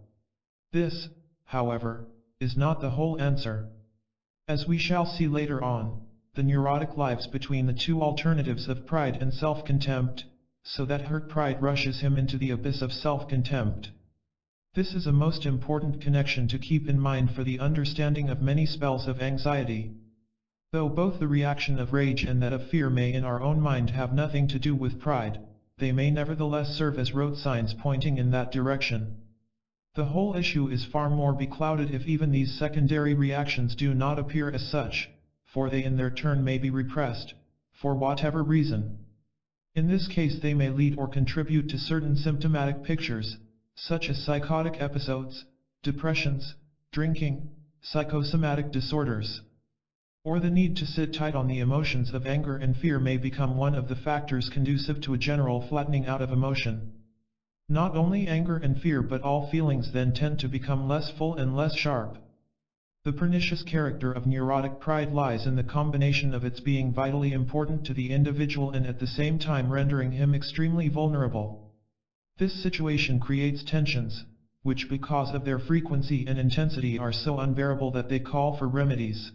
This, however, is not the whole answer. As we shall see later on, the neurotic lives between the two alternatives of pride and self-contempt, so that hurt pride rushes him into the abyss of self-contempt. This is a most important connection to keep in mind for the understanding of many spells of anxiety. Though both the reaction of rage and that of fear may in our own mind have nothing to do with pride, they may nevertheless serve as road signs pointing in that direction. The whole issue is far more beclouded if even these secondary reactions do not appear as such, for they in their turn may be repressed, for whatever reason. In this case they may lead or contribute to certain symptomatic pictures, such as psychotic episodes, depressions, drinking, psychosomatic disorders. Or the need to sit tight on the emotions of anger and fear may become one of the factors conducive to a general flattening out of emotion. Not only anger and fear but all feelings then tend to become less full and less sharp. The pernicious character of neurotic pride lies in the combination of its being vitally important to the individual and at the same time rendering him extremely vulnerable. This situation creates tensions, which because of their frequency and intensity are so unbearable that they call for remedies.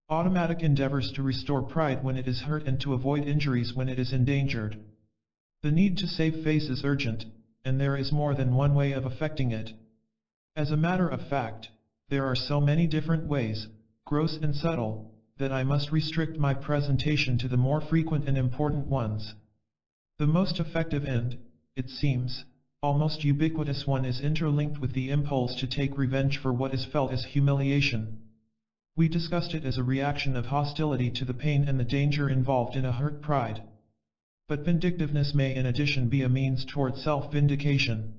Automatic endeavors to restore pride when it is hurt and to avoid injuries when it is endangered. The need to save face is urgent, and there is more than one way of effecting it. As a matter of fact, there are so many different ways, gross and subtle, that I must restrict my presentation to the more frequent and important ones. The most effective and, it seems, almost ubiquitous one is interlinked with the impulse to take revenge for what is felt as humiliation. We discussed it as a reaction of hostility to the pain and the danger involved in a hurt pride. But vindictiveness may in addition be a means toward self-vindication.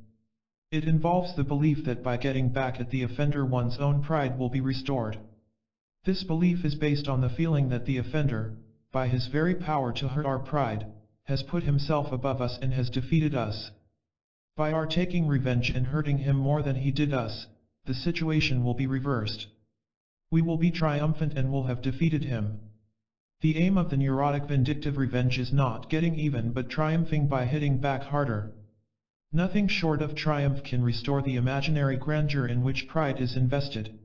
It involves the belief that by getting back at the offender one's own pride will be restored. This belief is based on the feeling that the offender, by his very power to hurt our pride, has put himself above us and has defeated us. By our taking revenge and hurting him more than he did us, the situation will be reversed. We will be triumphant and will have defeated him. The aim of the neurotic vindictive revenge is not getting even but triumphing by hitting back harder. Nothing short of triumph can restore the imaginary grandeur in which pride is invested.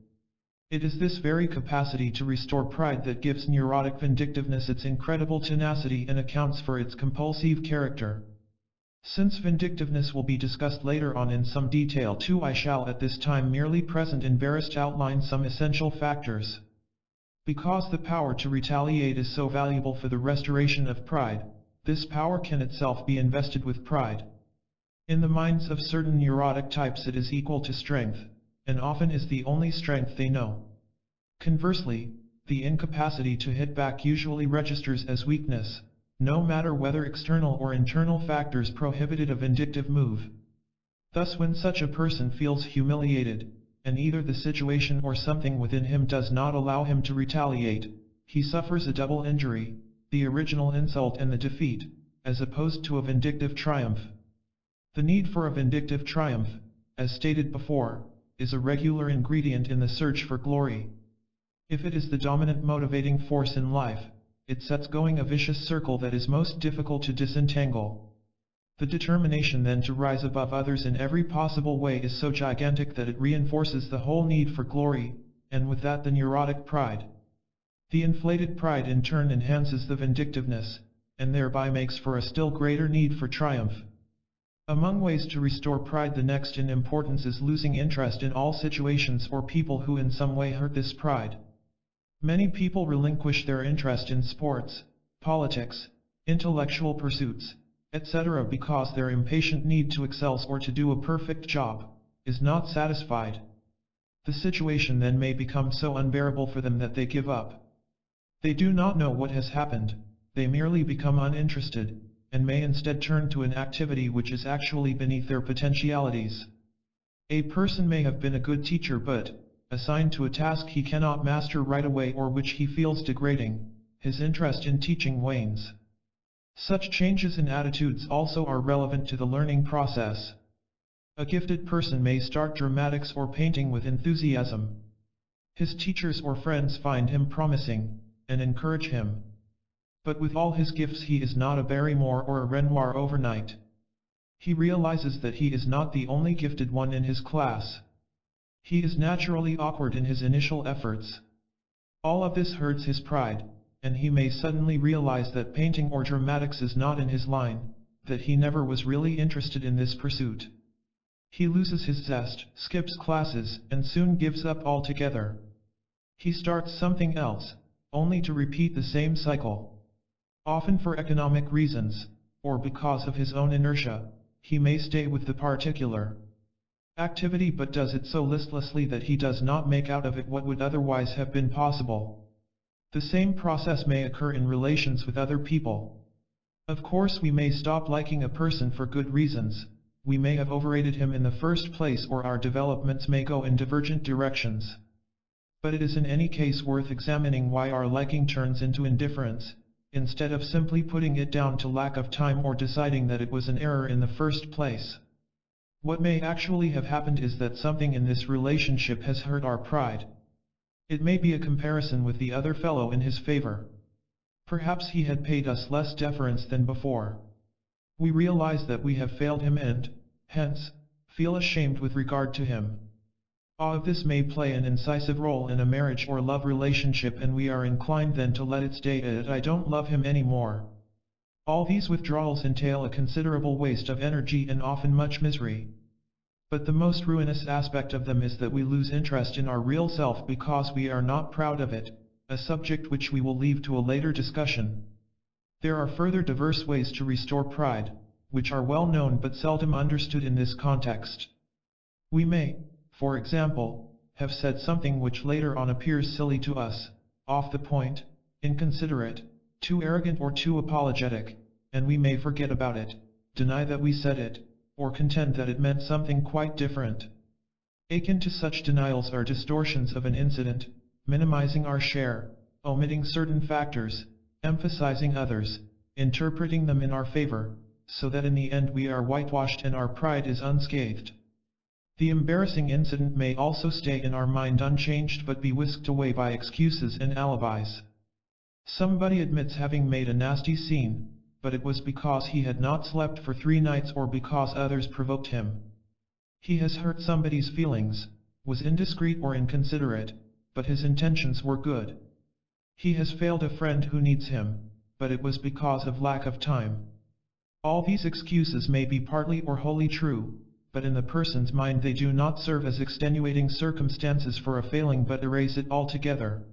It is this very capacity to restore pride that gives neurotic vindictiveness its incredible tenacity and accounts for its compulsive character. Since vindictiveness will be discussed later on in some detail too, I shall at this time merely present and barest outline some essential factors. Because the power to retaliate is so valuable for the restoration of pride, this power can itself be invested with pride. In the minds of certain neurotic types it is equal to strength, and often is the only strength they know. Conversely, the incapacity to hit back usually registers as weakness, no matter whether external or internal factors prohibited a vindictive move. Thus when such a person feels humiliated, and either the situation or something within him does not allow him to retaliate, he suffers a double injury, the original insult and the defeat, as opposed to a vindictive triumph. The need for a vindictive triumph, as stated before, is a regular ingredient in the search for glory. If it is the dominant motivating force in life, it sets going a vicious circle that is most difficult to disentangle. The determination then to rise above others in every possible way is so gigantic that it reinforces the whole need for glory, and with that the neurotic pride. The inflated pride in turn enhances the vindictiveness, and thereby makes for a still greater need for triumph. Among ways to restore pride, the next in importance is losing interest in all situations or people who in some way hurt this pride. Many people relinquish their interest in sports, politics, intellectual pursuits, etc. because their impatient need to excel or to do a perfect job is not satisfied. The situation then may become so unbearable for them that they give up. They do not know what has happened, they merely become uninterested, and may instead turn to an activity which is actually beneath their potentialities. A person may have been a good teacher but, assigned to a task he cannot master right away or which he feels degrading, his interest in teaching wanes. Such changes in attitudes also are relevant to the learning process. A gifted person may start dramatics or painting with enthusiasm. His teachers or friends find him promising, and encourage him. But with all his gifts he is not a Barrymore or a Renoir overnight. He realizes that he is not the only gifted one in his class. He is naturally awkward in his initial efforts. All of this hurts his pride, and he may suddenly realize that painting or dramatics is not in his line, that he never was really interested in this pursuit. He loses his zest, skips classes, and soon gives up altogether. He starts something else, only to repeat the same cycle. Often for economic reasons, or because of his own inertia, he may stay with the particular activity but does it so listlessly that he does not make out of it what would otherwise have been possible. The same process may occur in relations with other people. Of course we may stop liking a person for good reasons, we may have overrated him in the first place or our developments may go in divergent directions. But it is in any case worth examining why our liking turns into indifference, instead of simply putting it down to lack of time or deciding that it was an error in the first place. What may actually have happened is that something in this relationship has hurt our pride. It may be a comparison with the other fellow in his favor. Perhaps he had paid us less deference than before. We realize that we have failed him and, hence, feel ashamed with regard to him. All of this may play an incisive role in a marriage or love relationship and we are inclined then to let it stay at "I don't love him anymore." All these withdrawals entail a considerable waste of energy and often much misery. But the most ruinous aspect of them is that we lose interest in our real self because we are not proud of it, a subject which we will leave to a later discussion. There are further diverse ways to restore pride, which are well known but seldom understood in this context. We may, for example, have said something which later on appears silly to us, off the point, inconsiderate, too arrogant or too apologetic, and we may forget about it, deny that we said it, or contend that it meant something quite different. Akin to such denials are distortions of an incident, minimizing our share, omitting certain factors, emphasizing others, interpreting them in our favor, so that in the end we are whitewashed and our pride is unscathed. The embarrassing incident may also stay in our mind unchanged but be whisked away by excuses and alibis. Somebody admits having made a nasty scene, but it was because he had not slept for 3 nights or because others provoked him. He has hurt somebody's feelings, was indiscreet or inconsiderate, but his intentions were good. He has failed a friend who needs him, but it was because of lack of time. All these excuses may be partly or wholly true, but in the person's mind they do not serve as extenuating circumstances for a failing but erase it altogether.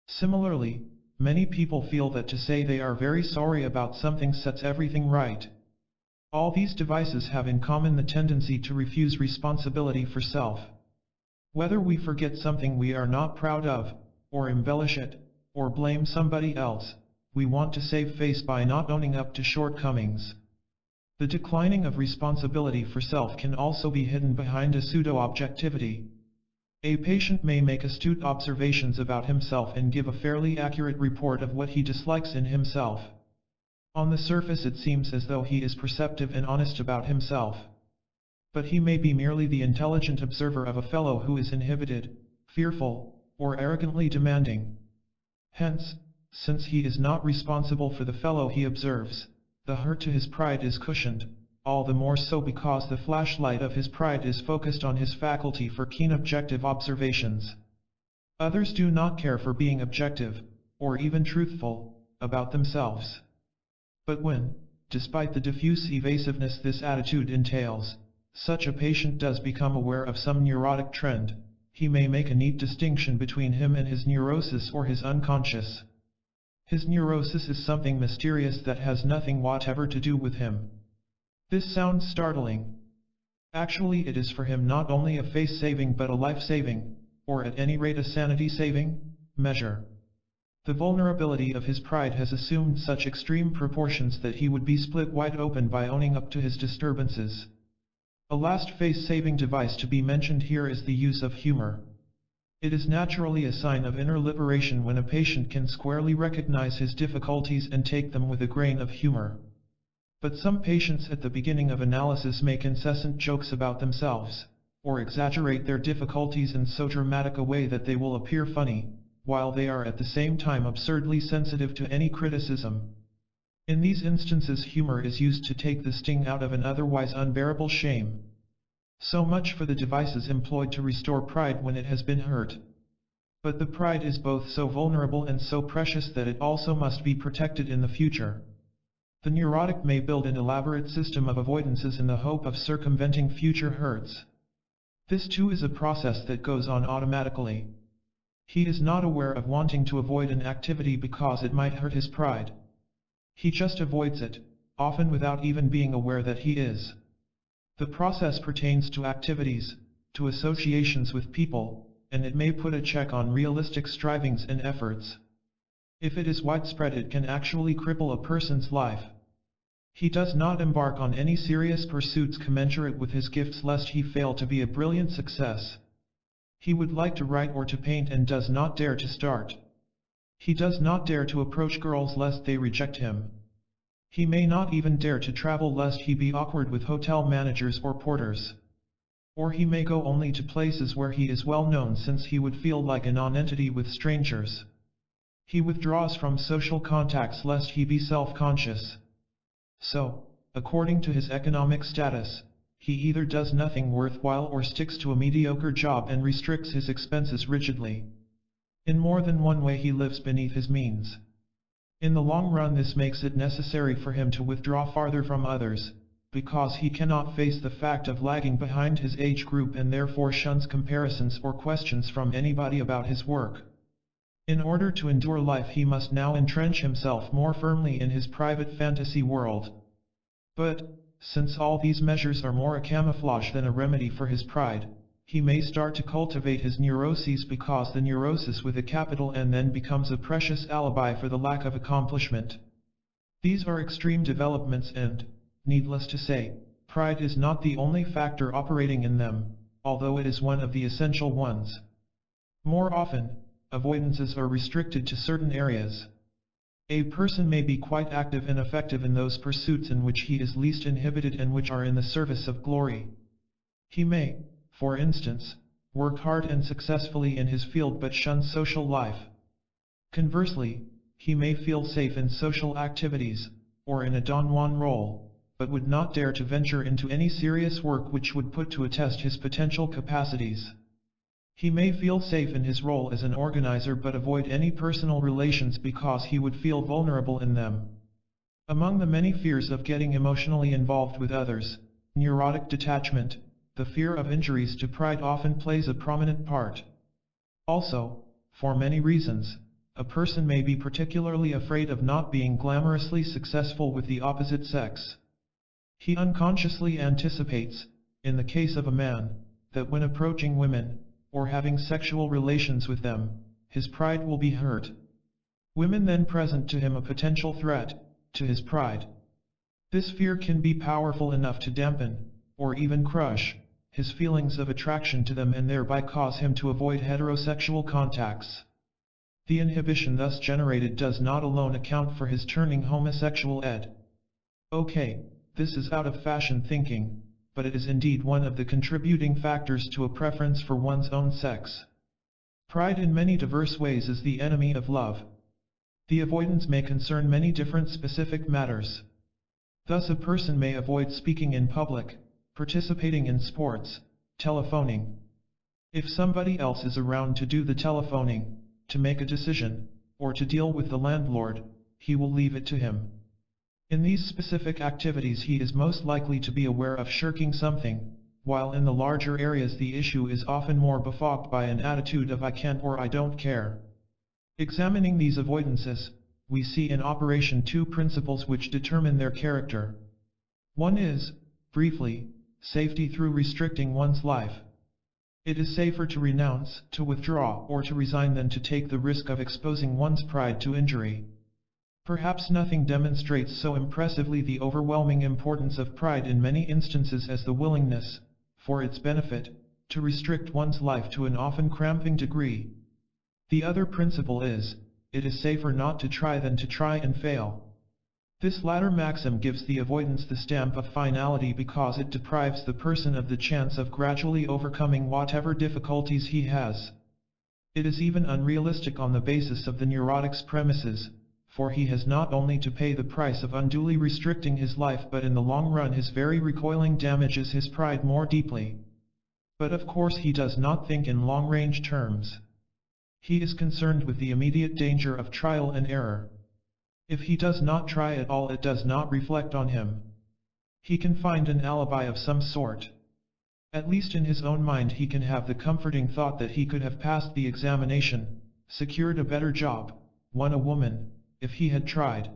Similarly, many people feel that to say they are very sorry about something sets everything right. All these devices have in common the tendency to refuse responsibility for self. Whether we forget something we are not proud of, or embellish it, or blame somebody else, we want to save face by not owning up to shortcomings. The declining of responsibility for self can also be hidden behind a pseudo-objectivity. A patient may make astute observations about himself and give a fairly accurate report of what he dislikes in himself. On the surface it seems as though he is perceptive and honest about himself. But he may be merely the intelligent observer of a fellow who is inhibited, fearful, or arrogantly demanding. Hence, since he is not responsible for the fellow he observes, the hurt to his pride is cushioned, all the more so because the flashlight of his pride is focused on his faculty for keen objective observations. Others do not care for being objective, or even truthful, about themselves. But when, despite the diffuse evasiveness this attitude entails, such a patient does become aware of some neurotic trend, he may make a neat distinction between him and his neurosis or his unconscious. His neurosis is something mysterious that has nothing whatever to do with him. This sounds startling. Actually, it is for him not only a face-saving but a life-saving, or at any rate a sanity-saving, measure. The vulnerability of his pride has assumed such extreme proportions that he would be split wide open by owning up to his disturbances. A last face-saving device to be mentioned here is the use of humor. It is naturally a sign of inner liberation when a patient can squarely recognize his difficulties and take them with a grain of humor. But some patients at the beginning of analysis make incessant jokes about themselves, or exaggerate their difficulties in so dramatic a way that they will appear funny, while they are at the same time absurdly sensitive to any criticism. In these instances humor is used to take the sting out of an otherwise unbearable shame. So much for the devices employed to restore pride when it has been hurt. But the pride is both so vulnerable and so precious that it also must be protected in the future. The neurotic may build an elaborate system of avoidances in the hope of circumventing future hurts. This too is a process that goes on automatically. He is not aware of wanting to avoid an activity because it might hurt his pride. He just avoids it, often without even being aware that he is. The process pertains to activities, to associations with people, and it may put a check on realistic strivings and efforts. If it is widespread, it can actually cripple a person's life. He does not embark on any serious pursuits commensurate with his gifts lest he fail to be a brilliant success. He would like to write or to paint and does not dare to start. He does not dare to approach girls lest they reject him. He may not even dare to travel lest he be awkward with hotel managers or porters. Or he may go only to places where he is well known since he would feel like a non-entity with strangers. He withdraws from social contacts lest he be self-conscious. So, according to his economic status, he either does nothing worthwhile or sticks to a mediocre job and restricts his expenses rigidly. In more than one way he lives beneath his means. In the long run this makes it necessary for him to withdraw farther from others, because he cannot face the fact of lagging behind his age group and therefore shuns comparisons or questions from anybody about his work. In order to endure life he must now entrench himself more firmly in his private fantasy world. But, since all these measures are more a camouflage than a remedy for his pride, he may start to cultivate his neuroses because the neurosis with a capital N then becomes a precious alibi for the lack of accomplishment. These are extreme developments and, needless to say, pride is not the only factor operating in them, although it is one of the essential ones. More often, avoidances are restricted to certain areas. A person may be quite active and effective in those pursuits in which he is least inhibited and which are in the service of glory. He may, for instance, work hard and successfully in his field but shun social life. Conversely, he may feel safe in social activities, or in a Don Juan role, but would not dare to venture into any serious work which would put to a test his potential capacities. He may feel safe in his role as an organizer but avoid any personal relations because he would feel vulnerable in them. Among the many fears of getting emotionally involved with others, neurotic detachment, the fear of injuries to pride often plays a prominent part. Also, for many reasons, a person may be particularly afraid of not being glamorously successful with the opposite sex. He unconsciously anticipates, in the case of a man, that when approaching women, or having sexual relations with them, his pride will be hurt. Women then present to him a potential threat to his pride. This fear can be powerful enough to dampen, or even crush, his feelings of attraction to them and thereby cause him to avoid heterosexual contacts. The inhibition thus generated does not alone account for his turning homosexual. Okay, this is out of fashion thinking, but it is indeed one of the contributing factors to a preference for one's own sex. Pride in many diverse ways is the enemy of love. The avoidance may concern many different specific matters. Thus a person may avoid speaking in public, participating in sports, telephoning. If somebody else is around to do the telephoning, to make a decision, or to deal with the landlord, he will leave it to him. In these specific activities he is most likely to be aware of shirking something, while in the larger areas the issue is often more befogged by an attitude of I can't or I don't care. Examining these avoidances, we see in operation two principles which determine their character. One is, briefly, safety through restricting one's life. It is safer to renounce, to withdraw, or to resign than to take the risk of exposing one's pride to injury. Perhaps nothing demonstrates so impressively the overwhelming importance of pride in many instances as the willingness, for its benefit, to restrict one's life to an often cramping degree. The other principle is, it is safer not to try than to try and fail. This latter maxim gives the avoidance the stamp of finality because it deprives the person of the chance of gradually overcoming whatever difficulties he has. It is even unrealistic on the basis of the neurotic's premises, for he has not only to pay the price of unduly restricting his life but in the long run his very recoiling damages his pride more deeply. But of course he does not think in long-range terms. He is concerned with the immediate danger of trial and error. If he does not try at all, it does not reflect on him. He can find an alibi of some sort. At least in his own mind he can have the comforting thought that he could have passed the examination, secured a better job, won a woman, if he had tried.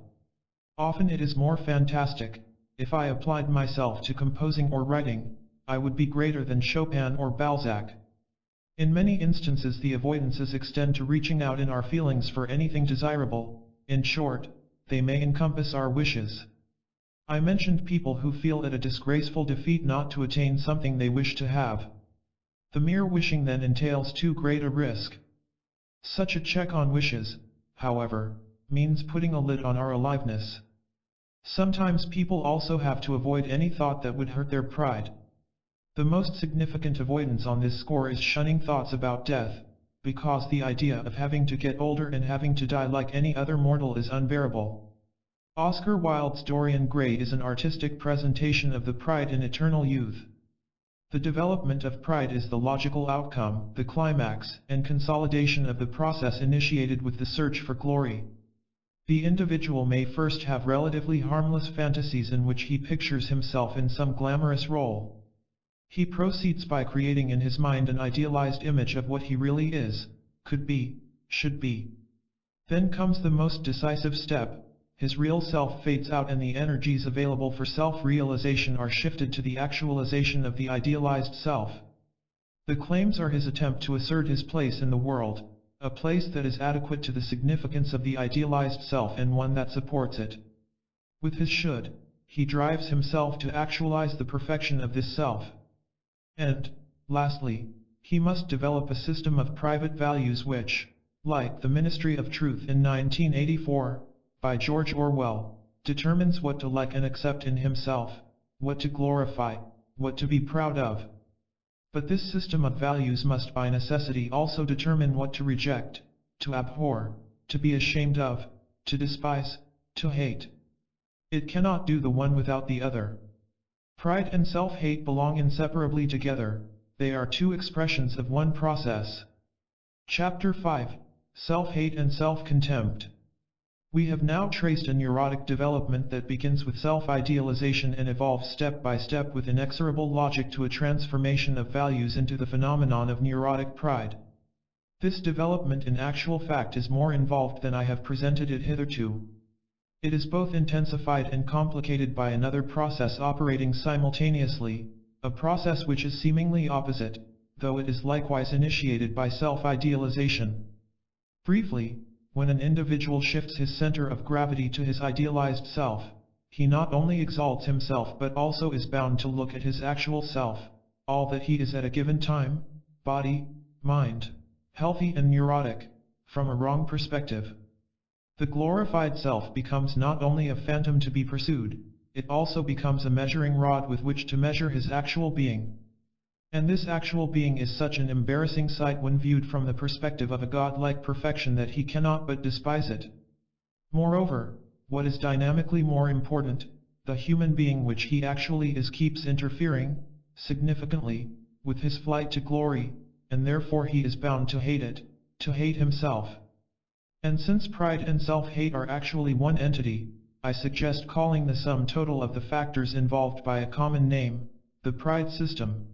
Often it is more fantastic. If I applied myself to composing or writing, I would be greater than Chopin or Balzac. In many instances the avoidances extend to reaching out in our feelings for anything desirable. In short, they may encompass our wishes. I mentioned people who feel it a disgraceful defeat not to attain something they wish to have. The mere wishing then entails too great a risk. Such a check on wishes, however, means putting a lid on our aliveness. Sometimes people also have to avoid any thought that would hurt their pride. The most significant avoidance on this score is shunning thoughts about death, because the idea of having to get older and having to die like any other mortal is unbearable. Oscar Wilde's Dorian Gray is an artistic presentation of the pride in eternal youth. The development of pride is the logical outcome, the climax, and consolidation of the process initiated with the search for glory. The individual may first have relatively harmless fantasies in which he pictures himself in some glamorous role. He proceeds by creating in his mind an idealized image of what he really is, could be, should be. Then comes the most decisive step. His real self fades out and the energies available for self-realization are shifted to the actualization of the idealized self. The claims are his attempt to assert his place in the world, a place that is adequate to the significance of the idealized self and one that supports it. With his should, he drives himself to actualize the perfection of this self. And, lastly, he must develop a system of private values which, like The Ministry of Truth in 1984, by George Orwell, determines what to like and accept in himself, what to glorify, what to be proud of. But this system of values must by necessity also determine what to reject, to abhor, to be ashamed of, to despise, to hate. It cannot do the one without the other. Pride and self-hate belong inseparably together, they are two expressions of one process. Chapter 5, Self-Hate and Self-Contempt. We have now traced a neurotic development that begins with self-idealization and evolves step by step with inexorable logic to a transformation of values into the phenomenon of neurotic pride. This development in actual fact is more involved than I have presented it hitherto. It is both intensified and complicated by another process operating simultaneously, a process which is seemingly opposite, though it is likewise initiated by self-idealization. Briefly, when an individual shifts his center of gravity to his idealized self, he not only exalts himself but also is bound to look at his actual self, all that he is at a given time, body, mind, healthy and neurotic, from a wrong perspective. The glorified self becomes not only a phantom to be pursued, it also becomes a measuring rod with which to measure his actual being. And this actual being is such an embarrassing sight when viewed from the perspective of a godlike perfection that he cannot but despise it. Moreover, what is dynamically more important, the human being which he actually is keeps interfering, significantly, with his flight to glory, and therefore he is bound to hate it, to hate himself. And since pride and self-hate are actually one entity, I suggest calling the sum total of the factors involved by a common name, the pride system.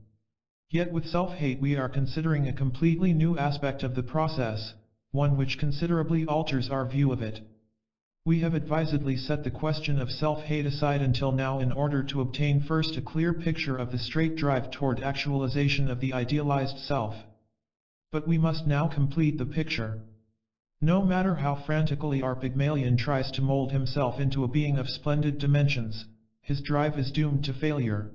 Yet with self-hate we are considering a completely new aspect of the process, one which considerably alters our view of it. We have advisedly set the question of self-hate aside until now in order to obtain first a clear picture of the straight drive toward actualization of the idealized self. But we must now complete the picture. No matter how frantically our Pygmalion tries to mold himself into a being of splendid dimensions, his drive is doomed to failure.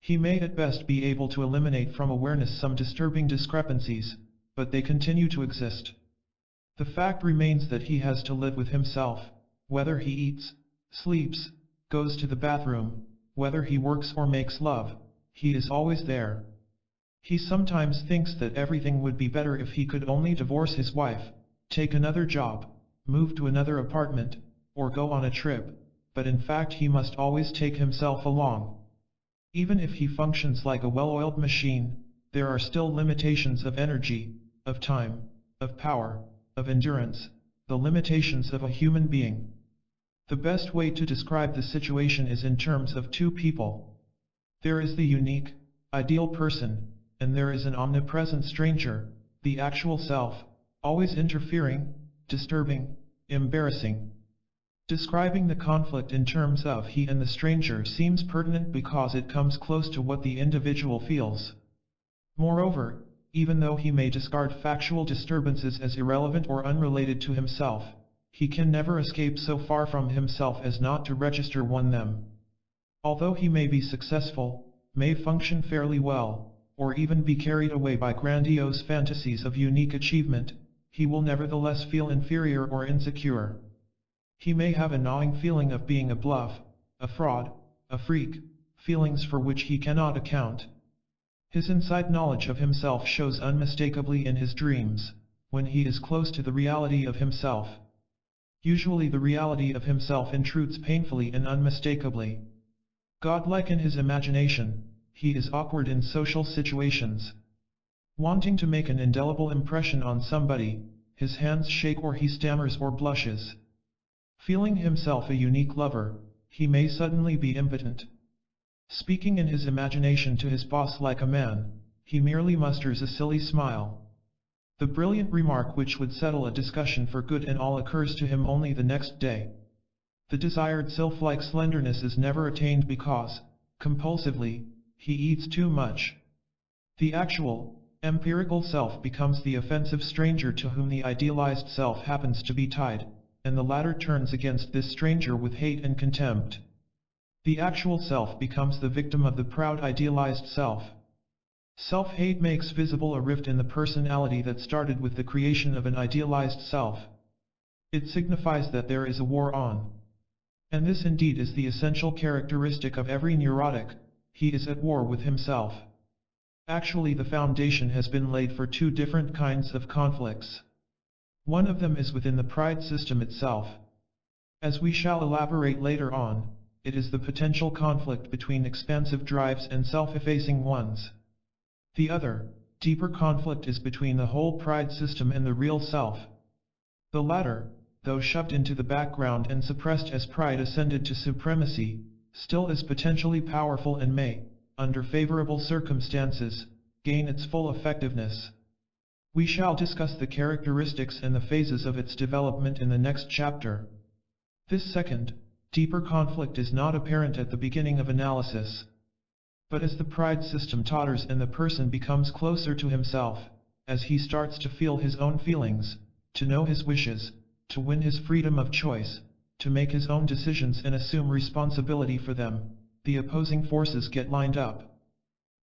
He may at best be able to eliminate from awareness some disturbing discrepancies, but they continue to exist. The fact remains that he has to live with himself, whether he eats, sleeps, goes to the bathroom, whether he works or makes love, he is always there. He sometimes thinks that everything would be better if he could only divorce his wife, take another job, move to another apartment, or go on a trip, but in fact he must always take himself along. Even if he functions like a well-oiled machine, there are still limitations of energy, of time, of power, of endurance, the limitations of a human being. The best way to describe the situation is in terms of two people. There is the unique, ideal person, and there is an omnipresent stranger, the actual self, always interfering, disturbing, embarrassing. Describing the conflict in terms of he and the stranger seems pertinent because it comes close to what the individual feels. Moreover, even though he may discard factual disturbances as irrelevant or unrelated to himself, he can never escape so far from himself as not to register them. Although he may be successful, may function fairly well, or even be carried away by grandiose fantasies of unique achievement, he will nevertheless feel inferior or insecure. He may have a gnawing feeling of being a bluff, a fraud, a freak, feelings for which he cannot account. His inside knowledge of himself shows unmistakably in his dreams, when he is close to the reality of himself. Usually the reality of himself intrudes painfully and unmistakably. Godlike in his imagination, he is awkward in social situations. Wanting to make an indelible impression on somebody, his hands shake or he stammers or blushes. Feeling himself a unique lover, he may suddenly be impotent. Speaking in his imagination to his boss like a man, he merely musters a silly smile. The brilliant remark which would settle a discussion for good and all occurs to him only the next day. The desired sylph-like slenderness is never attained because, compulsively, he eats too much. The actual, empirical self becomes the offensive stranger to whom the idealized self happens to be tied, and the latter turns against this stranger with hate and contempt. The actual self becomes the victim of the proud idealized self. Self-hate makes visible a rift in the personality that started with the creation of an idealized self. It signifies that there is a war on. And this indeed is the essential characteristic of every neurotic, he is at war with himself. Actually, the foundation has been laid for two different kinds of conflicts. One of them is within the pride system itself. As we shall elaborate later on, it is the potential conflict between expansive drives and self-effacing ones. The other, deeper conflict is between the whole pride system and the real self. The latter, though shoved into the background and suppressed as pride ascended to supremacy, still is potentially powerful and may, under favorable circumstances, gain its full effectiveness. We shall discuss the characteristics and the phases of its development in the next chapter. This second, deeper conflict is not apparent at the beginning of analysis. But as the pride system totters and the person becomes closer to himself, as he starts to feel his own feelings, to know his wishes, to win his freedom of choice, to make his own decisions and assume responsibility for them, the opposing forces get lined up.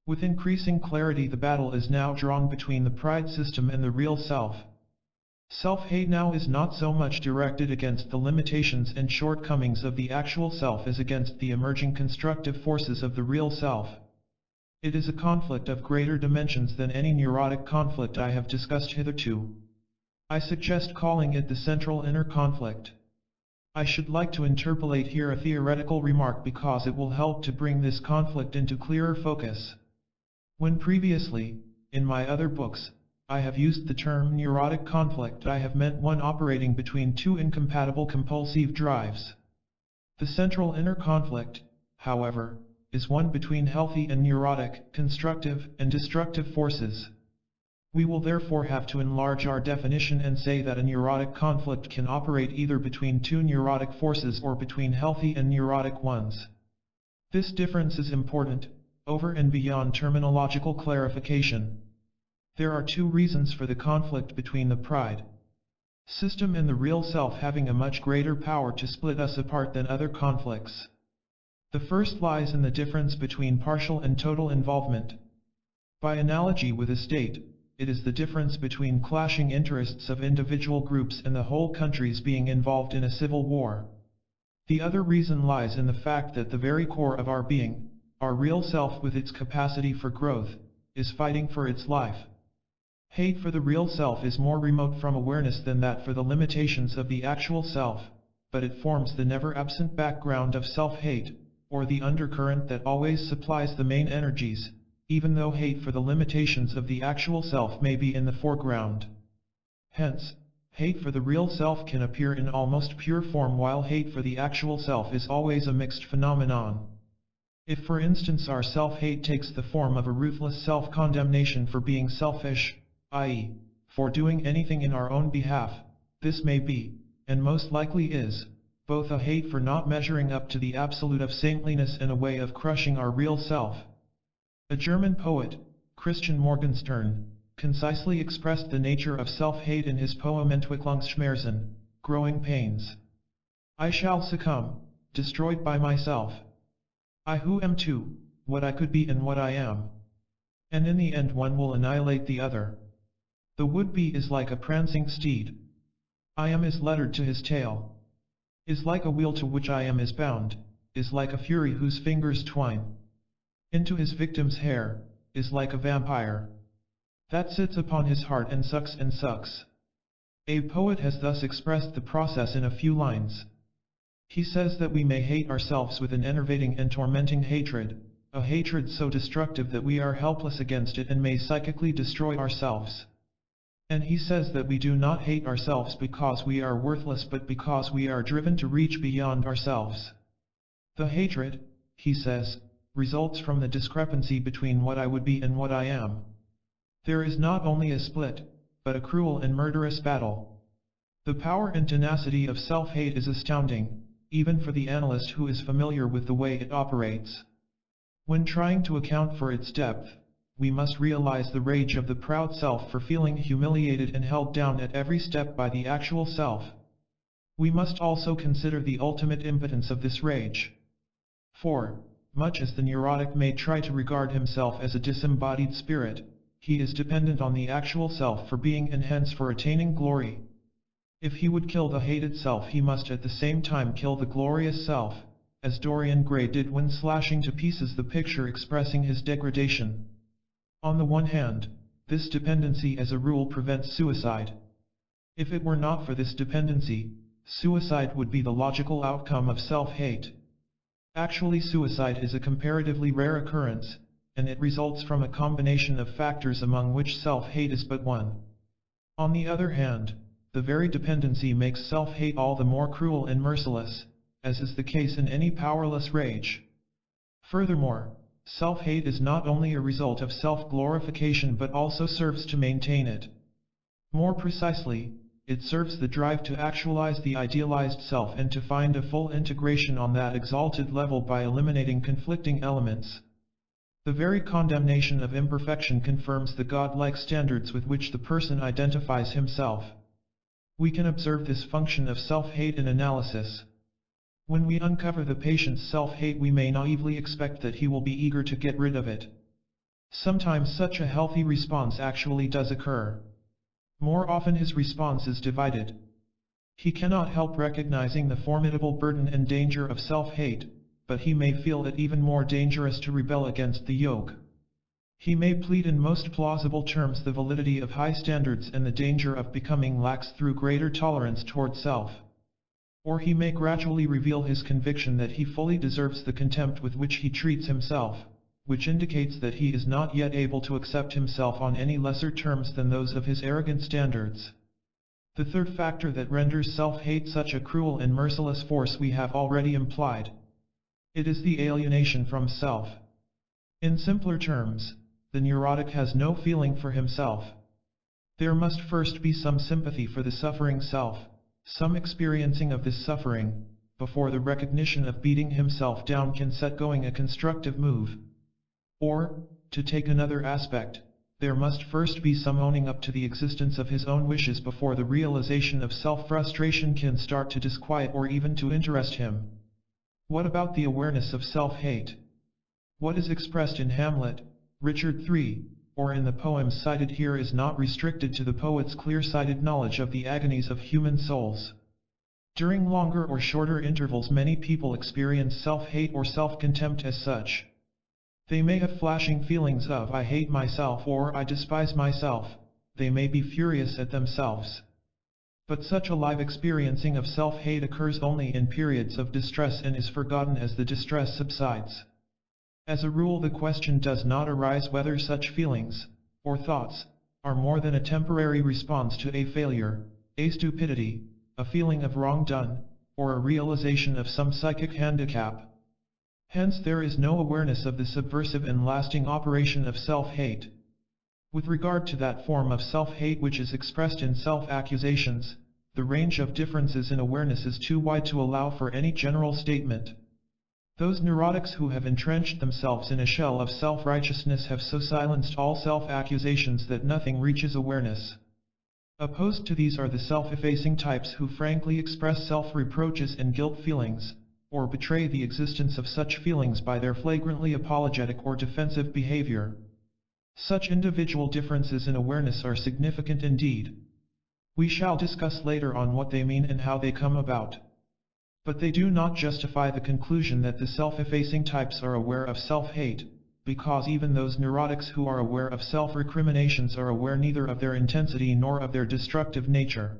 With increasing clarity, the battle is now drawn between the pride system and the real self. Self-hate now is not so much directed against the limitations and shortcomings of the actual self as against the emerging constructive forces of the real self. It is a conflict of greater dimensions than any neurotic conflict I have discussed hitherto. I suggest calling it the central inner conflict. I should like to interpolate here a theoretical remark because it will help to bring this conflict into clearer focus. When previously, in my other books, I have used the term neurotic conflict, I have meant one operating between two incompatible compulsive drives. The central inner conflict, however, is one between healthy and neurotic, constructive and destructive forces. We will therefore have to enlarge our definition and say that a neurotic conflict can operate either between two neurotic forces or between healthy and neurotic ones. This difference is important, over and beyond terminological clarification. There are two reasons for the conflict between the pride system and the real self having a much greater power to split us apart than other conflicts. The first lies in the difference between partial and total involvement. By analogy with a state, it is the difference between clashing interests of individual groups and the whole countries being involved in a civil war. The other reason lies in the fact that the very core of our being, our real self with its capacity for growth, is fighting for its life. Hate for the real self is more remote from awareness than that for the limitations of the actual self, but it forms the never-absent background of self-hate, or the undercurrent that always supplies the main energies, even though hate for the limitations of the actual self may be in the foreground. Hence, hate for the real self can appear in almost pure form while hate for the actual self is always a mixed phenomenon. If for instance our self-hate takes the form of a ruthless self-condemnation for being selfish, i.e., for doing anything in our own behalf, this may be, and most likely is, both a hate for not measuring up to the absolute of saintliness and a way of crushing our real self. A German poet, Christian Morgenstern, concisely expressed the nature of self-hate in his poem Entwicklungsschmerzen, Growing Pains. I shall succumb, destroyed by myself. I who am two, what I could be and what I am. And in the end one will annihilate the other. The would-be is like a prancing steed. I am is lettered to his tail. Is like a wheel to which I am is bound, is like a fury whose fingers twine into his victim's hair, is like a vampire that sits upon his heart and sucks and sucks. A poet has thus expressed the process in a few lines. He says that we may hate ourselves with an enervating and tormenting hatred, a hatred so destructive that we are helpless against it and may psychically destroy ourselves. And he says that we do not hate ourselves because we are worthless but because we are driven to reach beyond ourselves. The hatred, he says, results from the discrepancy between what I would be and what I am. There is not only a split, but a cruel and murderous battle. The power and tenacity of self-hate is astounding, even for the analyst who is familiar with the way it operates. When trying to account for its depth, we must realize the rage of the proud self for feeling humiliated and held down at every step by the actual self. We must also consider the ultimate impotence of this rage. For, much as the neurotic may try to regard himself as a disembodied spirit, he is dependent on the actual self for being and hence for attaining glory. If he would kill the hated self, he must at the same time kill the glorious self, as Dorian Gray did when slashing to pieces the picture expressing his degradation. On the one hand, this dependency as a rule prevents suicide. If it were not for this dependency, suicide would be the logical outcome of self-hate. Actually, suicide is a comparatively rare occurrence, and it results from a combination of factors among which self-hate is but one. On the other hand, the very dependency makes self-hate all the more cruel and merciless, as is the case in any powerless rage. Furthermore, self-hate is not only a result of self-glorification but also serves to maintain it. More precisely, it serves the drive to actualize the idealized self and to find a full integration on that exalted level by eliminating conflicting elements. The very condemnation of imperfection confirms the godlike standards with which the person identifies himself. We can observe this function of self-hate in analysis. When we uncover the patient's self-hate, we may naively expect that he will be eager to get rid of it. Sometimes such a healthy response actually does occur. More often his response is divided. He cannot help recognizing the formidable burden and danger of self-hate, but he may feel it even more dangerous to rebel against the yoke. He may plead in most plausible terms the validity of high standards and the danger of becoming lax through greater tolerance toward self. Or he may gradually reveal his conviction that he fully deserves the contempt with which he treats himself, which indicates that he is not yet able to accept himself on any lesser terms than those of his arrogant standards. The third factor that renders self-hate such a cruel and merciless force we have already implied. It is the alienation from self. In simpler terms, the neurotic has no feeling for himself. There must first be some sympathy for the suffering self, some experiencing of this suffering, before the recognition of beating himself down can set going a constructive move. Or, to take another aspect, there must first be some owning up to the existence of his own wishes before the realization of self-frustration can start to disquiet or even to interest him. What about the awareness of self-hate? What is expressed in Hamlet, Richard III, or in the poems cited here is not restricted to the poet's clear-sighted knowledge of the agonies of human souls. During longer or shorter intervals, many people experience self-hate or self-contempt as such. They may have flashing feelings of "I hate myself" or "I despise myself." They may be furious at themselves. But such a live experiencing of self-hate occurs only in periods of distress and is forgotten as the distress subsides. As a rule, the question does not arise whether such feelings, or thoughts, are more than a temporary response to a failure, a stupidity, a feeling of wrong done, or a realization of some psychic handicap. Hence there is no awareness of the subversive and lasting operation of self-hate. With regard to that form of self-hate which is expressed in self-accusations, the range of differences in awareness is too wide to allow for any general statement. Those neurotics who have entrenched themselves in a shell of self-righteousness have so silenced all self-accusations that nothing reaches awareness. Opposed to these are the self-effacing types who frankly express self-reproaches and guilt feelings, or betray the existence of such feelings by their flagrantly apologetic or defensive behavior. Such individual differences in awareness are significant indeed. We shall discuss later on what they mean and how they come about. But they do not justify the conclusion that the self-effacing types are aware of self-hate, because even those neurotics who are aware of self-recriminations are aware neither of their intensity nor of their destructive nature.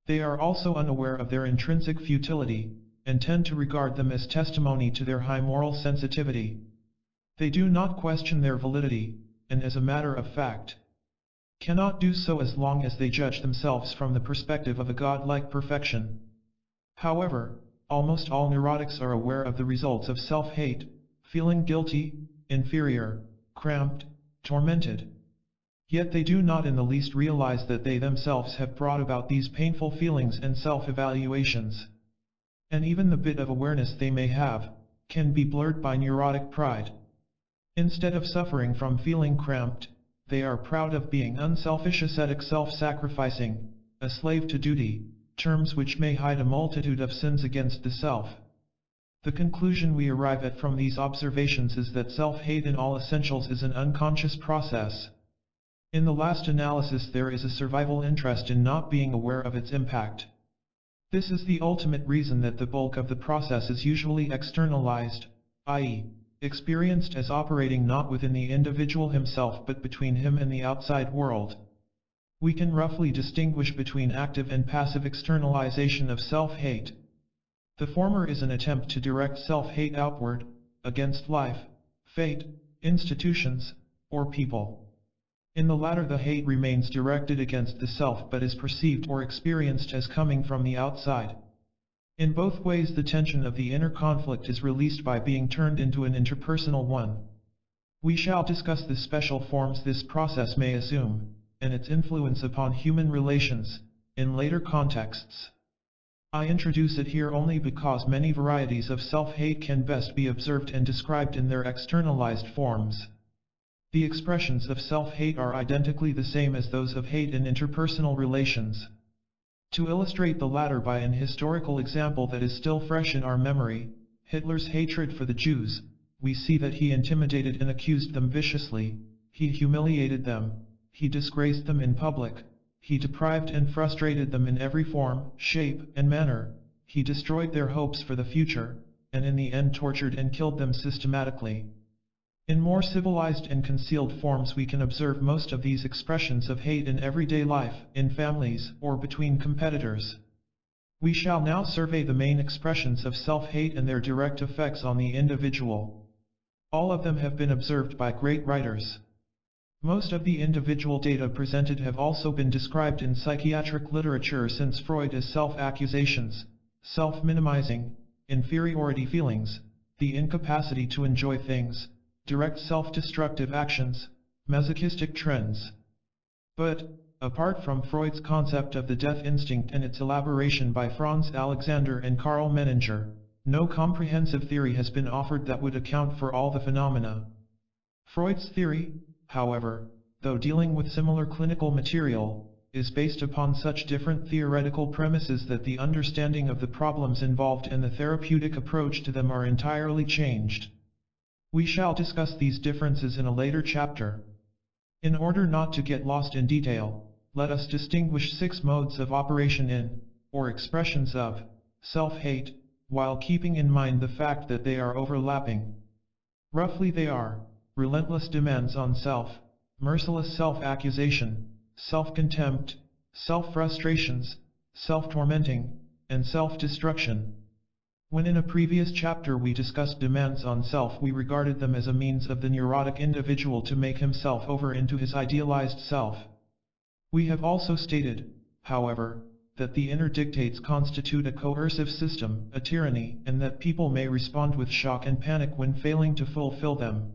They are also unaware of their intrinsic futility, and tend to regard them as testimony to their high moral sensitivity. They do not question their validity, and as a matter of fact, cannot do so as long as they judge themselves from the perspective of a godlike perfection. However, almost all neurotics are aware of the results of self-hate, feeling guilty, inferior, cramped, tormented. Yet they do not in the least realize that they themselves have brought about these painful feelings and self-evaluations. And even the bit of awareness they may have, can be blurred by neurotic pride. Instead of suffering from feeling cramped, they are proud of being unselfish, ascetic, self-sacrificing, a slave to duty, terms which may hide a multitude of sins against the self. The conclusion we arrive at from these observations is that self-hate in all essentials is an unconscious process. In the last analysis, there is a survival interest in not being aware of its impact. This is the ultimate reason that the bulk of the process is usually externalized, i.e., experienced as operating not within the individual himself but between him and the outside world. We can roughly distinguish between active and passive externalization of self-hate. The former is an attempt to direct self-hate outward, against life, fate, institutions, or people. In the latter, the hate remains directed against the self but is perceived or experienced as coming from the outside. In both ways, the tension of the inner conflict is released by being turned into an interpersonal one. We shall discuss the special forms this process may assume, and its influence upon human relations, in later contexts. I introduce it here only because many varieties of self-hate can best be observed and described in their externalized forms. The expressions of self-hate are identically the same as those of hate in interpersonal relations. To illustrate the latter by an historical example that is still fresh in our memory, Hitler's hatred for the Jews, we see that he intimidated and accused them viciously, he humiliated them, he disgraced them in public, he deprived and frustrated them in every form, shape, and manner, he destroyed their hopes for the future, and in the end tortured and killed them systematically. In more civilized and concealed forms we can observe most of these expressions of hate in everyday life, in families, or between competitors. We shall now survey the main expressions of self-hate and their direct effects on the individual. All of them have been observed by great writers. Most of the individual data presented have also been described in psychiatric literature since Freud as self-accusations, self-minimizing, inferiority feelings, the incapacity to enjoy things, direct self-destructive actions, masochistic trends. But, apart from Freud's concept of the death instinct and its elaboration by Franz Alexander and Karl Menninger, no comprehensive theory has been offered that would account for all the phenomena. Freud's theory, however, though dealing with similar clinical material, is based upon such different theoretical premises that the understanding of the problems involved and the therapeutic approach to them are entirely changed. We shall discuss these differences in a later chapter. In order not to get lost in detail, let us distinguish 6 modes of operation in, or expressions of, self-hate, while keeping in mind the fact that they are overlapping. Roughly they are: relentless demands on self, merciless self-accusation, self-contempt, self-frustrations, self-tormenting, and self-destruction. When in a previous chapter we discussed demands on self, we regarded them as a means of the neurotic individual to make himself over into his idealized self. We have also stated, however, that the inner dictates constitute a coercive system, a tyranny, and that people may respond with shock and panic when failing to fulfill them.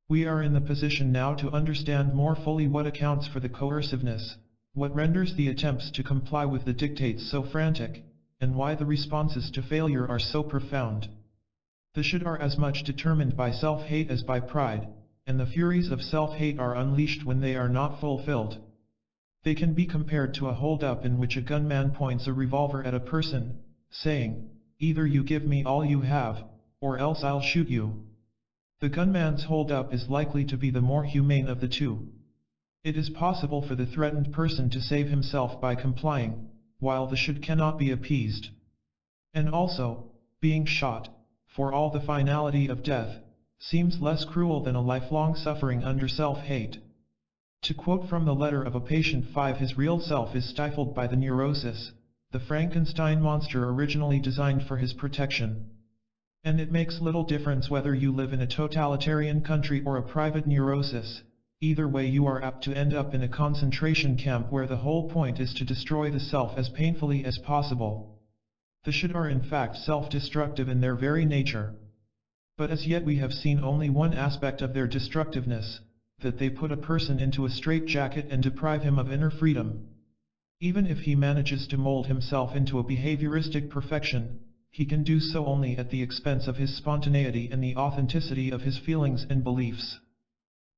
We are in the position now to understand more fully what accounts for the coerciveness, what renders the attempts to comply with the dictates so frantic, and why the responses to failure are so profound. The should are as much determined by self-hate as by pride, and the furies of self-hate are unleashed when they are not fulfilled. They can be compared to a hold-up in which a gunman points a revolver at a person, saying, "Either you give me all you have, or else I'll shoot you." The gunman's hold-up is likely to be the more humane of the two. It is possible for the threatened person to save himself by complying, while the should cannot be appeased. And also, being shot, for all the finality of death, seems less cruel than a lifelong suffering under self-hate. To quote from the letter of a patient 5, his real self is stifled by the neurosis, the Frankenstein monster originally designed for his protection. And it makes little difference whether you live in a totalitarian country or a private neurosis. Either way you are apt to end up in a concentration camp where the whole point is to destroy the self as painfully as possible. The should are in fact self-destructive in their very nature. But as yet we have seen only one aspect of their destructiveness, that they put a person into a straitjacket and deprive him of inner freedom. Even if he manages to mold himself into a behavioristic perfection, he can do so only at the expense of his spontaneity and the authenticity of his feelings and beliefs.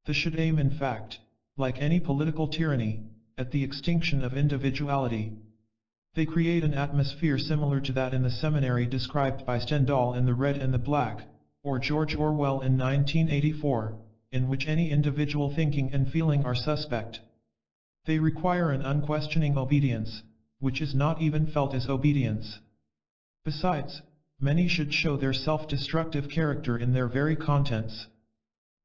The should aim in fact, like any political tyranny, at the extinction of individuality. They create an atmosphere similar to that in the seminary described by Stendhal in The Red and the Black, or George Orwell in 1984, in which any individual thinking and feeling are suspect. They require an unquestioning obedience, which is not even felt as obedience. Besides, many should show their self-destructive character in their very contents.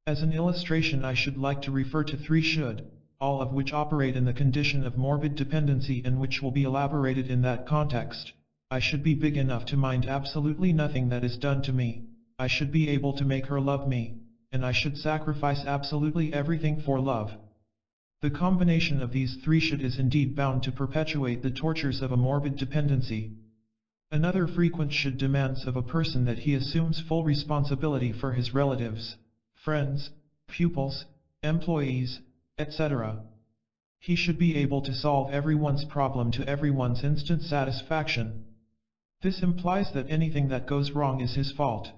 As an illustration, I should like to refer to 3 should, all of which operate in the condition of morbid dependency and which will be elaborated in that context. I should be big enough to mind absolutely nothing that is done to me. I should be able to make her love me, and I should sacrifice absolutely everything for love. The combination of these 3 should is indeed bound to perpetuate the tortures of a morbid dependency. Another frequent should demands of a person that he assumes full responsibility for his relatives, friends, pupils, employees, etc. He should be able to solve everyone's problem to everyone's instant satisfaction. This implies that anything that goes wrong is his fault.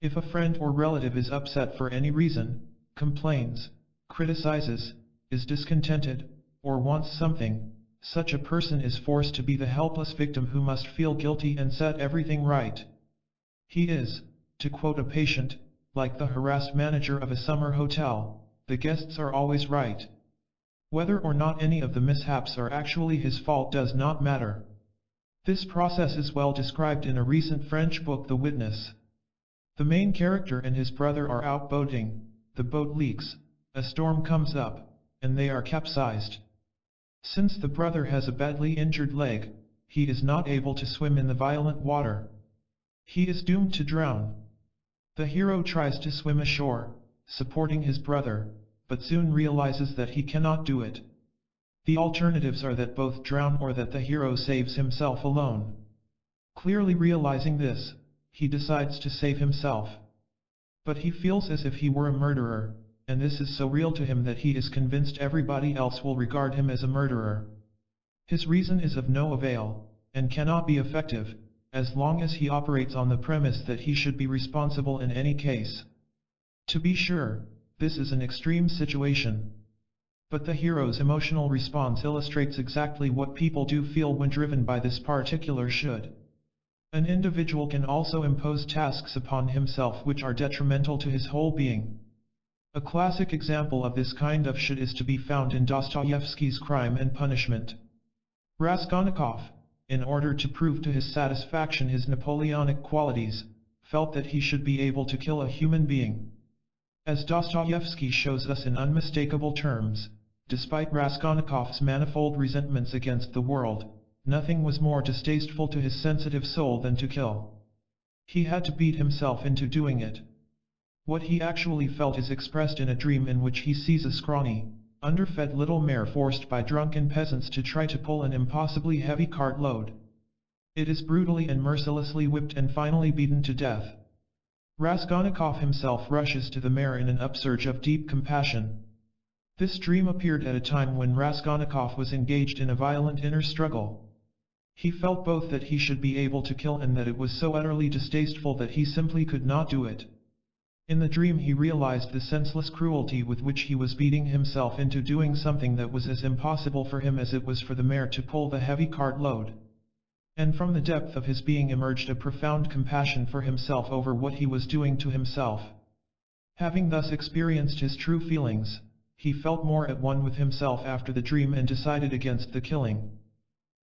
If a friend or relative is upset for any reason, complains, criticizes, is discontented, or wants something, such a person is forced to be the helpless victim who must feel guilty and set everything right. He is, to quote a patient, like the harassed manager of a summer hotel. The guests are always right. Whether or not any of the mishaps are actually his fault does not matter. This process is well described in a recent French book, The Witness. The main character and his brother are out boating, the boat leaks, a storm comes up, and they are capsized. Since the brother has a badly injured leg, he is not able to swim in the violent water. He is doomed to drown. The hero tries to swim ashore, supporting his brother, but soon realizes that he cannot do it. The alternatives are that both drown or that the hero saves himself alone. Clearly realizing this, he decides to save himself. But he feels as if he were a murderer, and this is so real to him that he is convinced everybody else will regard him as a murderer. His reason is of no avail, and cannot be effective, as long as he operates on the premise that he should be responsible in any case. To be sure, this is an extreme situation. But the hero's emotional response illustrates exactly what people do feel when driven by this particular should. An individual can also impose tasks upon himself which are detrimental to his whole being. A classic example of this kind of should is to be found in Dostoevsky's Crime and Punishment. Raskolnikov, in order to prove to his satisfaction his Napoleonic qualities, felt that he should be able to kill a human being. As Dostoevsky shows us in unmistakable terms, despite Raskolnikov's manifold resentments against the world, nothing was more distasteful to his sensitive soul than to kill. He had to beat himself into doing it. What he actually felt is expressed in a dream in which he sees a scrawny, underfed little mare forced by drunken peasants to try to pull an impossibly heavy cart load. It is brutally and mercilessly whipped and finally beaten to death. Raskolnikov himself rushes to the mare in an upsurge of deep compassion. This dream appeared at a time when Raskolnikov was engaged in a violent inner struggle. He felt both that he should be able to kill and that it was so utterly distasteful that he simply could not do it. In the dream he realized the senseless cruelty with which he was beating himself into doing something that was as impossible for him as it was for the mare to pull the heavy cart load. And from the depth of his being emerged a profound compassion for himself over what he was doing to himself. Having thus experienced his true feelings, he felt more at one with himself after the dream and decided against the killing.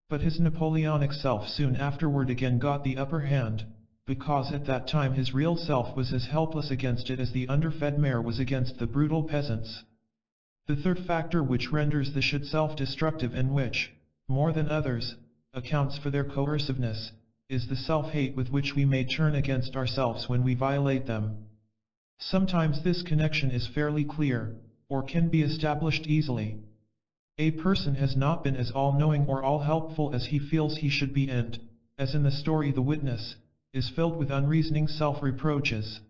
But his Napoleonic self soon afterward again got the upper hand, because at that time his real self was as helpless against it as the underfed mare was against the brutal peasants. The third factor which renders the should self-destructive and which, more than others, accounts for their coerciveness, is the self-hate with which we may turn against ourselves when we violate them. Sometimes this connection is fairly clear, or can be established easily. A person has not been as all-knowing or all-helpful as he feels he should be and, as in the story The Witness, is filled with unreasoning self-reproaches.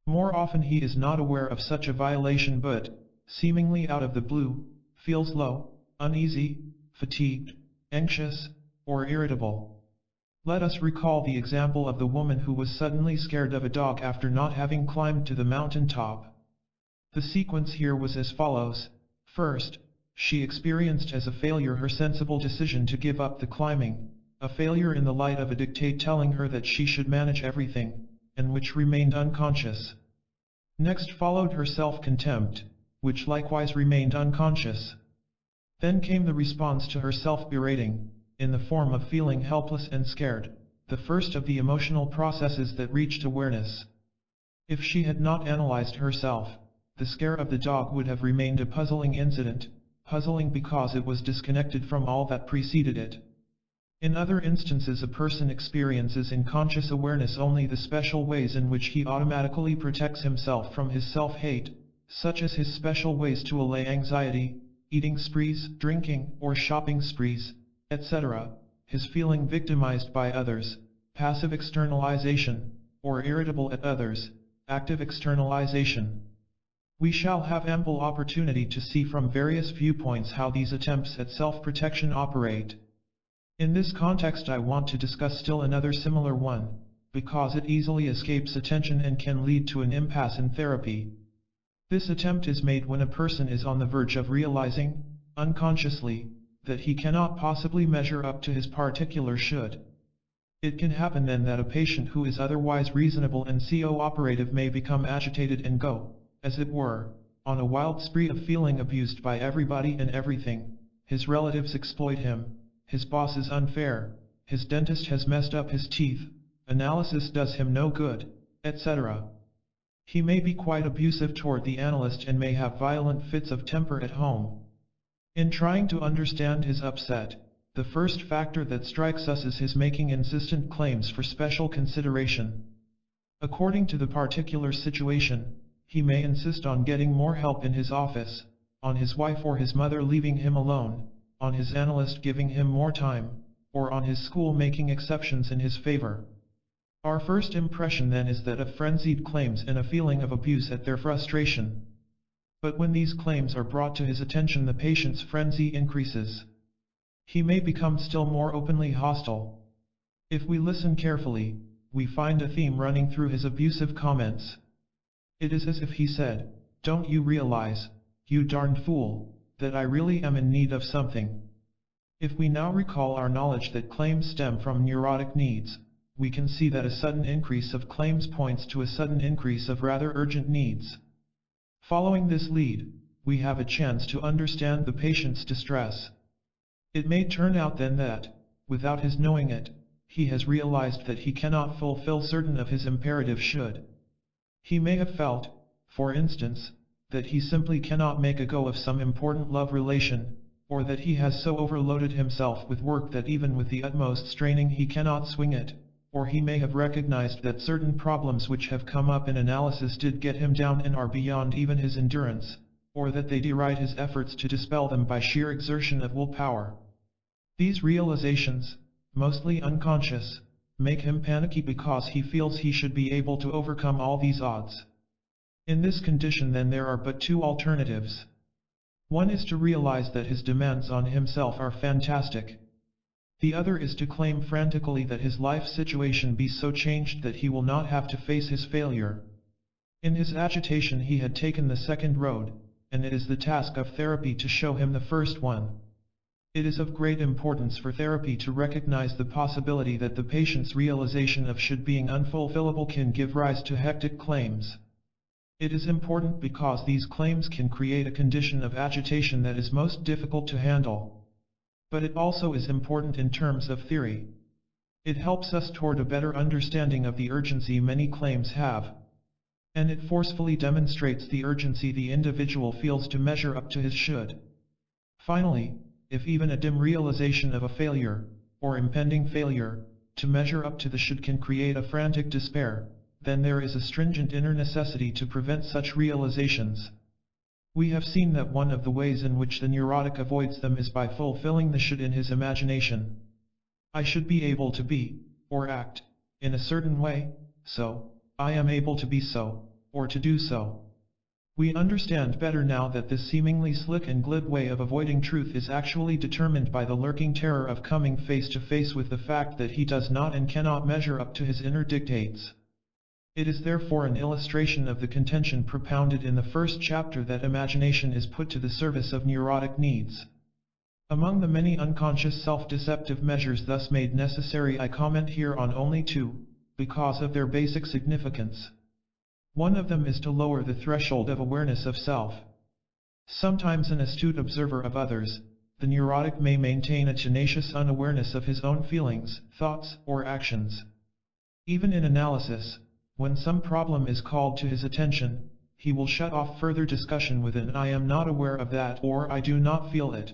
More often he is not aware of such a violation but, seemingly out of the blue, feels low, uneasy, fatigued, anxious, or irritable. Let us recall the example of the woman who was suddenly scared of a dog after not having climbed to the mountain top. The sequence here was as follows. First, she experienced as a failure her sensible decision to give up the climbing, a failure in the light of a dictate telling her that she should manage everything, and which remained unconscious. Next followed her self-contempt, which likewise remained unconscious. Then came the response to her self-berating, in the form of feeling helpless and scared, the first of the emotional processes that reached awareness. If she had not analyzed herself, the scare of the dog would have remained a puzzling incident, puzzling because it was disconnected from all that preceded it. In other instances, a person experiences in conscious awareness only the special ways in which he automatically protects himself from his self-hate, such as his special ways to allay anxiety, eating sprees, drinking or shopping sprees, etc., his feeling victimized by others, passive externalization, or irritable at others, active externalization. We shall have ample opportunity to see from various viewpoints how these attempts at self-protection operate. In this context, I want to discuss still another similar one, because it easily escapes attention and can lead to an impasse in therapy. This attempt is made when a person is on the verge of realizing, unconsciously, that he cannot possibly measure up to his particular should. It can happen then that a patient who is otherwise reasonable and cooperative may become agitated and go, as it were, on a wild spree of feeling abused by everybody and everything. His relatives exploit him, his boss is unfair, his dentist has messed up his teeth, analysis does him no good, etc. He may be quite abusive toward the analyst and may have violent fits of temper at home. In trying to understand his upset, the first factor that strikes us is his making insistent claims for special consideration. According to the particular situation, he may insist on getting more help in his office, on his wife or his mother leaving him alone, on his analyst giving him more time, or on his school making exceptions in his favor. Our first impression then is that of frenzied claims and a feeling of abuse at their frustration. But when these claims are brought to his attention, the patient's frenzy increases. He may become still more openly hostile. If we listen carefully, we find a theme running through his abusive comments. It is as if he said, "Don't you realize, you darned fool, that I really am in need of something?" If we now recall our knowledge that claims stem from neurotic needs, we can see that a sudden increase of claims points to a sudden increase of rather urgent needs. Following this lead, we have a chance to understand the patient's distress. It may turn out then that, without his knowing it, he has realized that he cannot fulfill certain of his imperative should. He may have felt, for instance, that he simply cannot make a go of some important love relation, or that he has so overloaded himself with work that even with the utmost straining he cannot swing it, or he may have recognized that certain problems which have come up in analysis did get him down and are beyond even his endurance, or that they deride his efforts to dispel them by sheer exertion of willpower. These realizations, mostly unconscious, make him panicky because he feels he should be able to overcome all these odds. In this condition then there are but two alternatives. One is to realize that his demands on himself are fantastic. The other is to claim frantically that his life situation be so changed that he will not have to face his failure. In his agitation he had taken the second road, and it is the task of therapy to show him the first one. It is of great importance for therapy to recognize the possibility that the patient's realization of should being unfulfillable can give rise to hectic claims. It is important because these claims can create a condition of agitation that is most difficult to handle. But it also is important in terms of theory. It helps us toward a better understanding of the urgency many claims have. And it forcefully demonstrates the urgency the individual feels to measure up to his should. Finally, if even a dim realization of a failure, or impending failure, to measure up to the should can create a frantic despair, then there is a stringent inner necessity to prevent such realizations. We have seen that one of the ways in which the neurotic avoids them is by fulfilling the should in his imagination. I should be able to be, or act, in a certain way, so I am able to be so, or to do so. We understand better now that this seemingly slick and glib way of avoiding truth is actually determined by the lurking terror of coming face to face with the fact that he does not and cannot measure up to his inner dictates. It is therefore an illustration of the contention propounded in the first chapter that imagination is put to the service of neurotic needs. Among the many unconscious self-deceptive measures thus made necessary, I comment here on only two, because of their basic significance. One of them is to lower the threshold of awareness of self. Sometimes an astute observer of others, the neurotic may maintain a tenacious unawareness of his own feelings, thoughts, or actions. Even in analysis, when some problem is called to his attention, he will shut off further discussion with an "I am not aware of that" or "I do not feel it."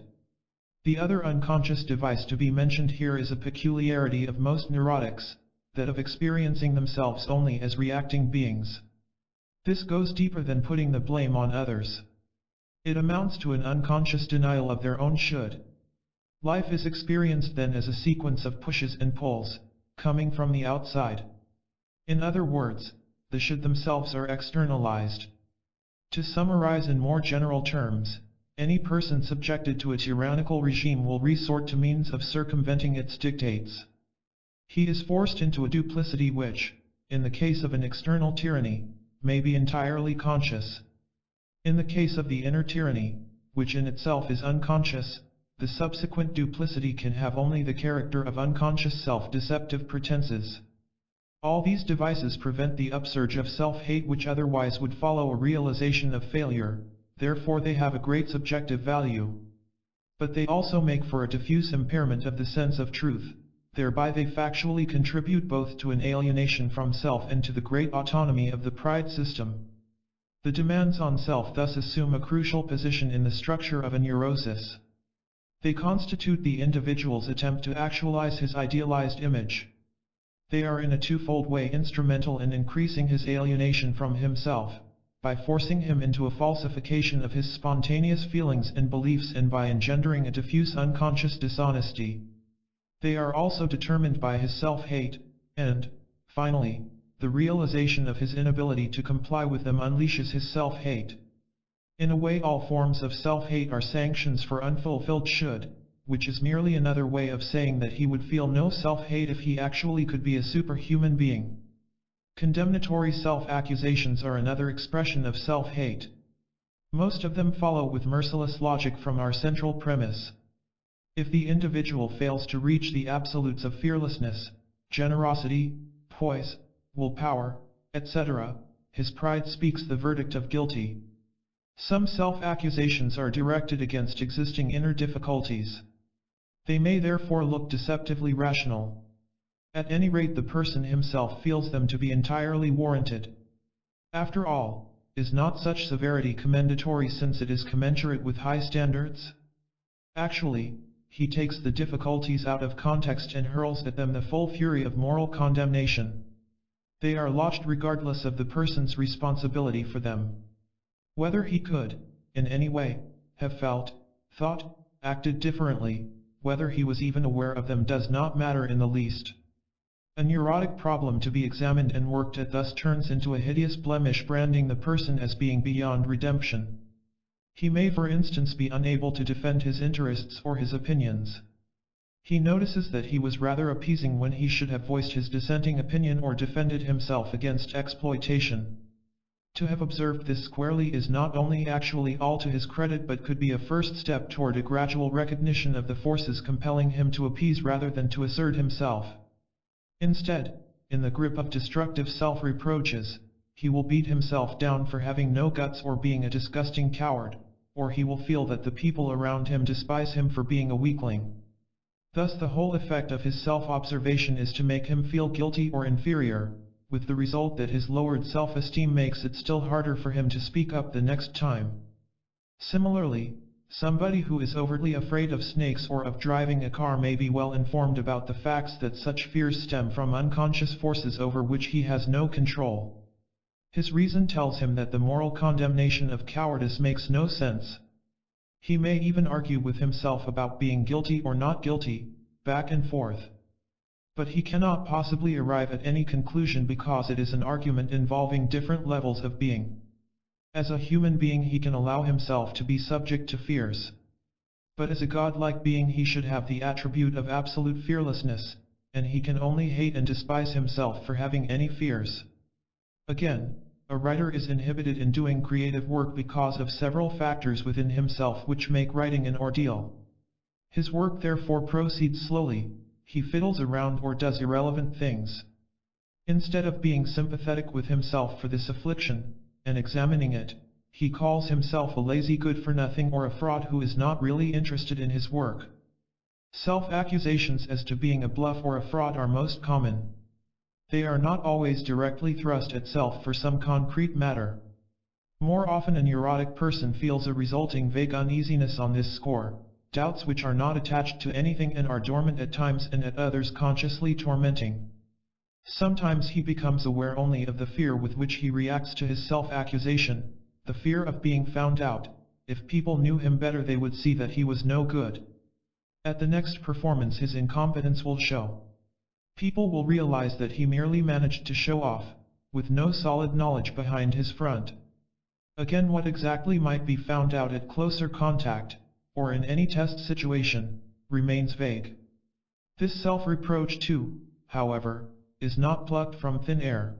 The other unconscious device to be mentioned here is a peculiarity of most neurotics, that of experiencing themselves only as reacting beings. This goes deeper than putting the blame on others. It amounts to an unconscious denial of their own should. Life is experienced then as a sequence of pushes and pulls, coming from the outside. In other words, the should themselves are externalized. To summarize in more general terms, any person subjected to a tyrannical regime will resort to means of circumventing its dictates. He is forced into a duplicity which, in the case of an external tyranny, may be entirely conscious. In the case of the inner tyranny, which in itself is unconscious, the subsequent duplicity can have only the character of unconscious self-deceptive pretenses. All these devices prevent the upsurge of self-hate which otherwise would follow a realization of failure, therefore they have a great subjective value. But they also make for a diffuse impairment of the sense of truth, thereby they factually contribute both to an alienation from self and to the great autonomy of the pride system. The demands on self thus assume a crucial position in the structure of a neurosis. They constitute the individual's attempt to actualize his idealized image. They are in a twofold way instrumental in increasing his alienation from himself, by forcing him into a falsification of his spontaneous feelings and beliefs and by engendering a diffuse unconscious dishonesty. They are also determined by his self-hate, and, finally, the realization of his inability to comply with them unleashes his self-hate. In a way, all forms of self-hate are sanctions for unfulfilled should, which is merely another way of saying that he would feel no self-hate if he actually could be a superhuman being. Condemnatory self-accusations are another expression of self-hate. Most of them follow with merciless logic from our central premise. If the individual fails to reach the absolutes of fearlessness, generosity, poise, willpower, etc., his pride speaks the verdict of guilty. Some self-accusations are directed against existing inner difficulties. They may therefore look deceptively rational. At any rate, the person himself feels them to be entirely warranted. After all, is not such severity commendatory since it is commensurate with high standards? Actually, he takes the difficulties out of context and hurls at them the full fury of moral condemnation. They are lodged regardless of the person's responsibility for them. Whether he could, in any way, have felt, thought, acted differently, whether he was even aware of them does not matter in the least. A neurotic problem to be examined and worked at thus turns into a hideous blemish, branding the person as being beyond redemption. He may, for instance, be unable to defend his interests or his opinions. He notices that he was rather appeasing when he should have voiced his dissenting opinion or defended himself against exploitation. To have observed this squarely is not only actually all to his credit but could be a first step toward a gradual recognition of the forces compelling him to appease rather than to assert himself. Instead, in the grip of destructive self-reproaches, he will beat himself down for having no guts or being a disgusting coward, or he will feel that the people around him despise him for being a weakling. Thus the whole effect of his self-observation is to make him feel guilty or inferior, with the result that his lowered self-esteem makes it still harder for him to speak up the next time. Similarly, somebody who is overtly afraid of snakes or of driving a car may be well informed about the facts that such fears stem from unconscious forces over which he has no control. His reason tells him that the moral condemnation of cowardice makes no sense. He may even argue with himself about being guilty or not guilty, back and forth. But he cannot possibly arrive at any conclusion because it is an argument involving different levels of being. As a human being he can allow himself to be subject to fears. But as a godlike being he should have the attribute of absolute fearlessness, and he can only hate and despise himself for having any fears. Again, a writer is inhibited in doing creative work because of several factors within himself which make writing an ordeal. His work therefore proceeds slowly. He fiddles around or does irrelevant things. Instead of being sympathetic with himself for this affliction, and examining it, he calls himself a lazy good-for-nothing or a fraud who is not really interested in his work. Self-accusations as to being a bluff or a fraud are most common. They are not always directly thrust at self for some concrete matter. More often a neurotic person feels a resulting vague uneasiness on this score, doubts which are not attached to anything and are dormant at times and at others consciously tormenting. Sometimes he becomes aware only of the fear with which he reacts to his self-accusation, the fear of being found out. If people knew him better they would see that he was no good. At the next performance his incompetence will show. People will realize that he merely managed to show off, with no solid knowledge behind his front. Again, what exactly might be found out at closer contact, or in any test situation, remains vague. This self-reproach too, however, is not plucked from thin air.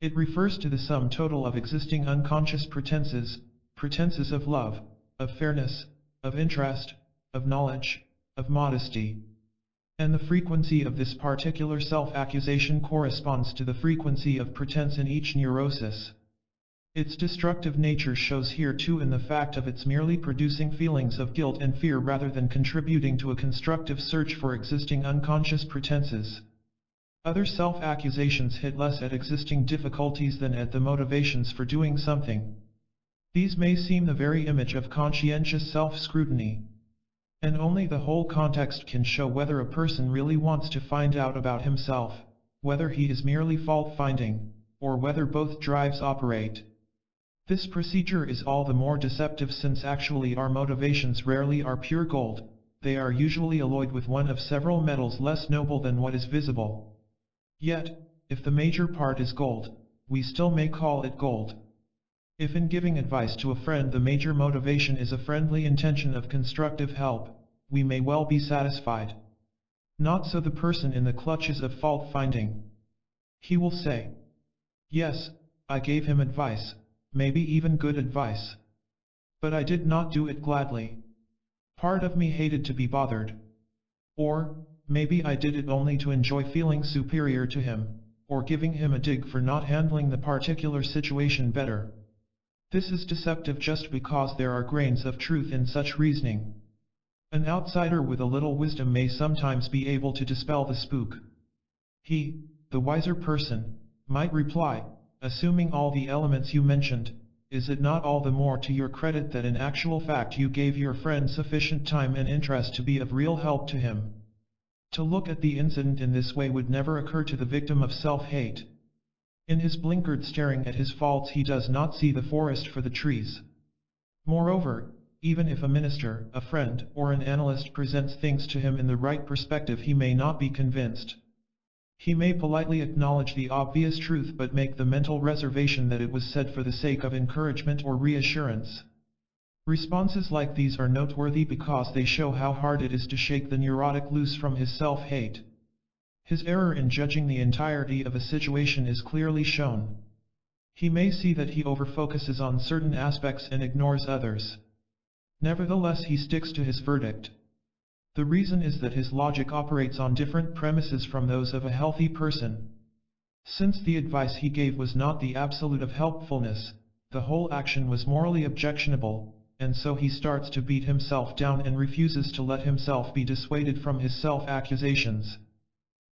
It refers to the sum total of existing unconscious pretenses of love, of fairness, of interest, of knowledge, of modesty. And the frequency of this particular self-accusation corresponds to the frequency of pretense in each neurosis. Its destructive nature shows here too in the fact of its merely producing feelings of guilt and fear rather than contributing to a constructive search for existing unconscious pretenses. Other self-accusations hit less at existing difficulties than at the motivations for doing something. These may seem the very image of conscientious self-scrutiny. And only the whole context can show whether a person really wants to find out about himself, whether he is merely fault-finding, or whether both drives operate. This procedure is all the more deceptive since actually our motivations rarely are pure gold, they are usually alloyed with one of several metals less noble than what is visible. Yet, if the major part is gold, we still may call it gold. If in giving advice to a friend the major motivation is a friendly intention of constructive help, we may well be satisfied. Not so the person in the clutches of fault-finding. He will say, "Yes, I gave him advice, maybe even good advice. But I did not do it gladly. Part of me hated to be bothered. Or, maybe I did it only to enjoy feeling superior to him, or giving him a dig for not handling the particular situation better." This is deceptive just because there are grains of truth in such reasoning. An outsider with a little wisdom may sometimes be able to dispel the spook. He, the wiser person, might reply, assuming all the elements you mentioned, is it not all the more to your credit that in actual fact you gave your friend sufficient time and interest to be of real help to him? To look at the incident in this way would never occur to the victim of self-hate. In his blinkered staring at his faults he does not see the forest for the trees. Moreover, even if a minister, a friend, or an analyst presents things to him in the right perspective he may not be convinced. He may politely acknowledge the obvious truth but make the mental reservation that it was said for the sake of encouragement or reassurance. Responses like these are noteworthy because they show how hard it is to shake the neurotic loose from his self-hate. His error in judging the entirety of a situation is clearly shown. He may see that he overfocuses on certain aspects and ignores others. Nevertheless, he sticks to his verdict. The reason is that his logic operates on different premises from those of a healthy person. Since the advice he gave was not the absolute of helpfulness, the whole action was morally objectionable, and so he starts to beat himself down and refuses to let himself be dissuaded from his self-accusations.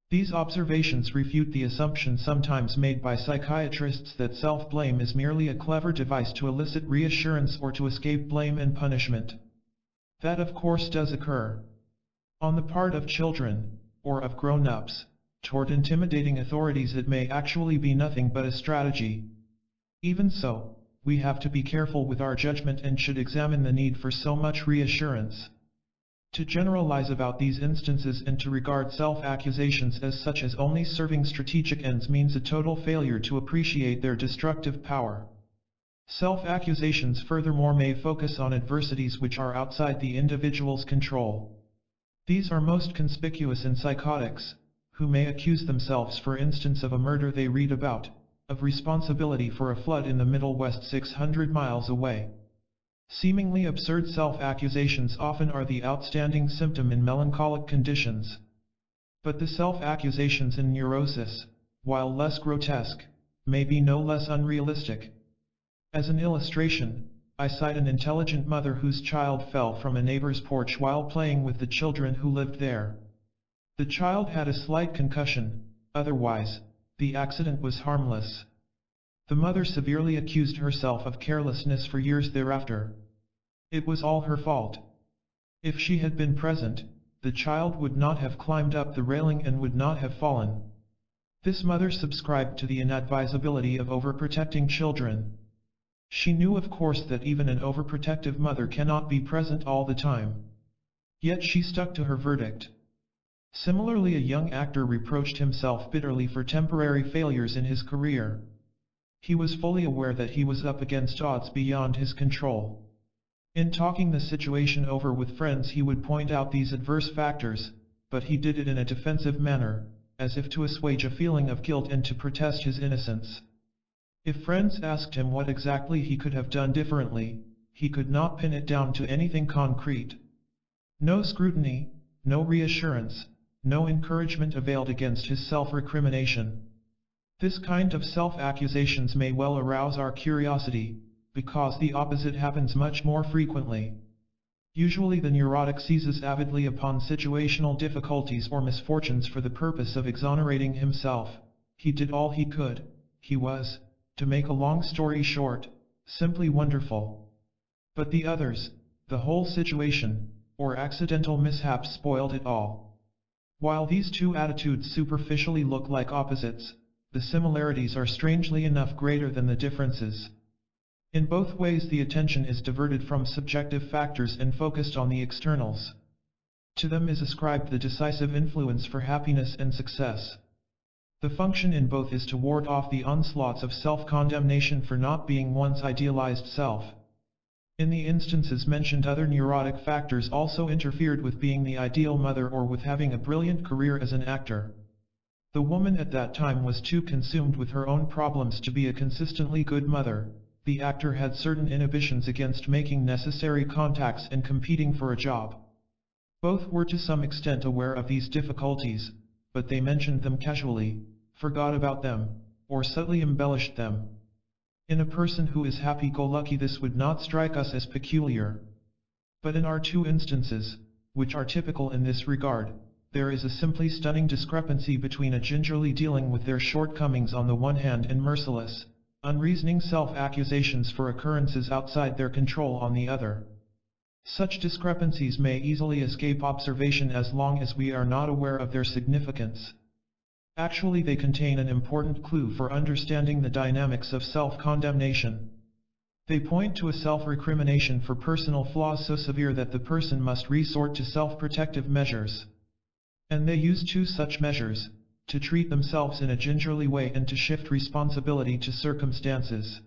These observations refute the assumption sometimes made by psychiatrists that self-blame is merely a clever device to elicit reassurance or to escape blame and punishment. That of course does occur. On the part of children, or of grown-ups, toward intimidating authorities it may actually be nothing but a strategy. Even so, we have to be careful with our judgment and should examine the need for so much reassurance. To generalize about these instances and to regard self-accusations as such as only serving strategic ends means a total failure to appreciate their destructive power. Self-accusations furthermore may focus on adversities which are outside the individual's control. These are most conspicuous in psychotics, who may accuse themselves for instance of a murder they read about, of responsibility for a flood in the Middle West 600 miles away. Seemingly absurd self-accusations often are the outstanding symptom in melancholic conditions. But the self-accusations in neurosis, while less grotesque, may be no less unrealistic. As an illustration, I cite an intelligent mother whose child fell from a neighbor's porch while playing with the children who lived there. The child had a slight concussion, otherwise, the accident was harmless. The mother severely accused herself of carelessness for years thereafter. It was all her fault. If she had been present, the child would not have climbed up the railing and would not have fallen. This mother subscribed to the inadvisability of overprotecting children. She knew of course that even an overprotective mother cannot be present all the time. Yet she stuck to her verdict. Similarly, a young actor reproached himself bitterly for temporary failures in his career. He was fully aware that he was up against odds beyond his control. In talking the situation over with friends, he would point out these adverse factors, but he did it in a defensive manner, as if to assuage a feeling of guilt and to protest his innocence. If friends asked him what exactly he could have done differently, he could not pin it down to anything concrete. No scrutiny, no reassurance, no encouragement availed against his self-recrimination. This kind of self-accusations may well arouse our curiosity, because the opposite happens much more frequently. Usually the neurotic seizes avidly upon situational difficulties or misfortunes for the purpose of exonerating himself. He did all he could. He was, to make a long story short, simply wonderful. But the others, the whole situation, or accidental mishaps spoiled it all. While these two attitudes superficially look like opposites, the similarities are strangely enough greater than the differences. In both ways the attention is diverted from subjective factors and focused on the externals. To them is ascribed the decisive influence for happiness and success. The function in both is to ward off the onslaughts of self-condemnation for not being one's idealized self. In the instances mentioned, other neurotic factors also interfered with being the ideal mother or with having a brilliant career as an actor. The woman at that time was too consumed with her own problems to be a consistently good mother. The actor had certain inhibitions against making necessary contacts and competing for a job. Both were to some extent aware of these difficulties, but they mentioned them casually, forgot about them, or subtly embellished them. In a person who is happy-go-lucky this would not strike us as peculiar. But in our two instances, which are typical in this regard, there is a simply stunning discrepancy between a gingerly dealing with their shortcomings on the one hand and merciless, unreasoning self-accusations for occurrences outside their control on the other. Such discrepancies may easily escape observation as long as we are not aware of their significance. Actually, they contain an important clue for understanding the dynamics of self-condemnation. They point to a self-recrimination for personal flaws so severe that the person must resort to self-protective measures. And they use two such measures, to treat themselves in a gingerly way and to shift responsibility to circumstances.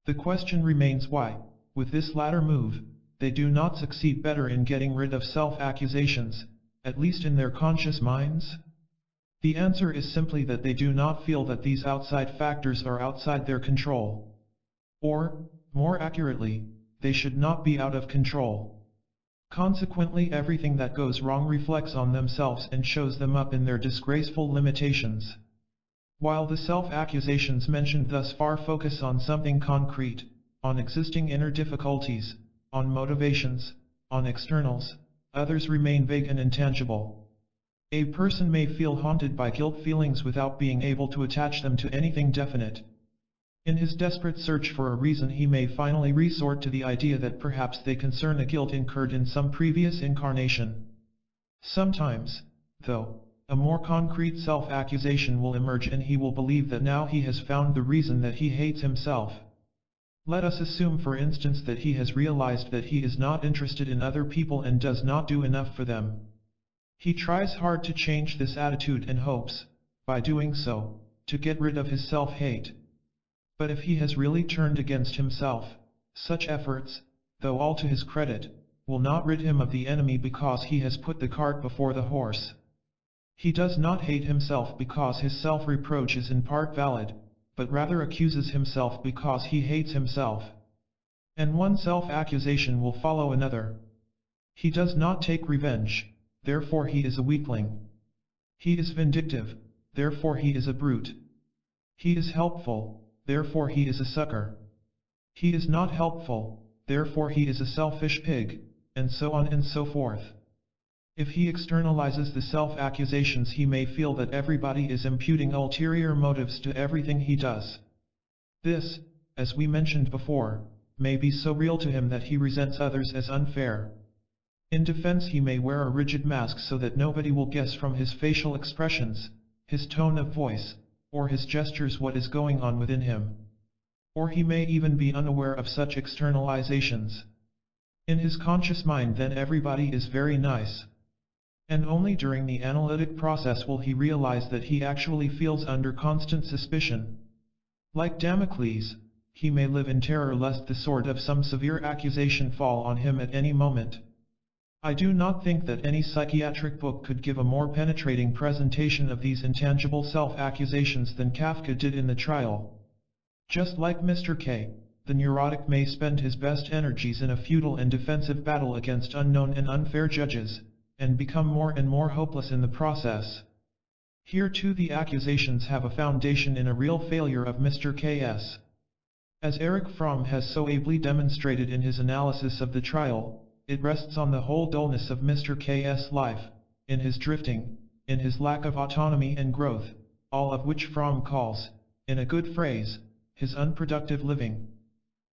The question remains why, with this latter move, they do not succeed better in getting rid of self-accusations, at least in their conscious minds? The answer is simply that they do not feel that these outside factors are outside their control. Or, more accurately, they should not be out of control. Consequently, everything that goes wrong reflects on themselves and shows them up in their disgraceful limitations. While the self-accusations mentioned thus far focus on something concrete, on existing inner difficulties, on motivations, on externals, others remain vague and intangible. A person may feel haunted by guilt feelings without being able to attach them to anything definite. In his desperate search for a reason, he may finally resort to the idea that perhaps they concern a guilt incurred in some previous incarnation. Sometimes, though, a more concrete self-accusation will emerge and he will believe that now he has found the reason that he hates himself. Let us assume, for instance, that he has realized that he is not interested in other people and does not do enough for them. He tries hard to change this attitude and hopes, by doing so, to get rid of his self-hate. But if he has really turned against himself, such efforts, though all to his credit, will not rid him of the enemy because he has put the cart before the horse. He does not hate himself because his self-reproach is in part valid, but rather accuses himself because he hates himself. And one self-accusation will follow another. He does not take revenge, therefore he is a weakling. He is vindictive, therefore he is a brute. He is helpful, therefore he is a sucker. He is not helpful, therefore he is a selfish pig, and so on and so forth. If he externalizes the self-accusations, he may feel that everybody is imputing ulterior motives to everything he does. This, as we mentioned before, may be so real to him that he resents others as unfair. In defense, he may wear a rigid mask so that nobody will guess from his facial expressions, his tone of voice, or his gestures what is going on within him. Or he may even be unaware of such externalizations. In his conscious mind, then everybody is very nice. And only during the analytic process will he realize that he actually feels under constant suspicion. Like Damocles, he may live in terror lest the sword of some severe accusation fall on him at any moment. I do not think that any psychiatric book could give a more penetrating presentation of these intangible self-accusations than Kafka did in The Trial. Just like Mr. K, the neurotic may spend his best energies in a futile and defensive battle against unknown and unfair judges, and become more and more hopeless in the process. Here too the accusations have a foundation in a real failure of Mr. K.'s. As Erich Fromm has so ably demonstrated in his analysis of The Trial, it rests on the whole dullness of Mr. K.'s life, in his drifting, in his lack of autonomy and growth, all of which Fromm calls, in a good phrase, his unproductive living.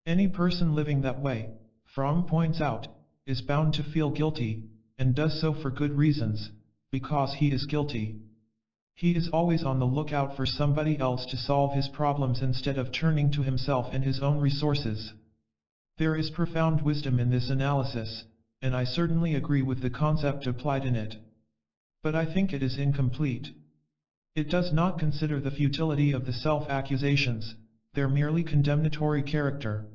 Any person living that way, Fromm points out, is bound to feel guilty, and does so for good reasons, because he is guilty. He is always on the lookout for somebody else to solve his problems instead of turning to himself and his own resources. There is profound wisdom in this analysis, and I certainly agree with the concept applied in it. But I think it is incomplete. It does not consider the futility of the self-accusations, their merely condemnatory character.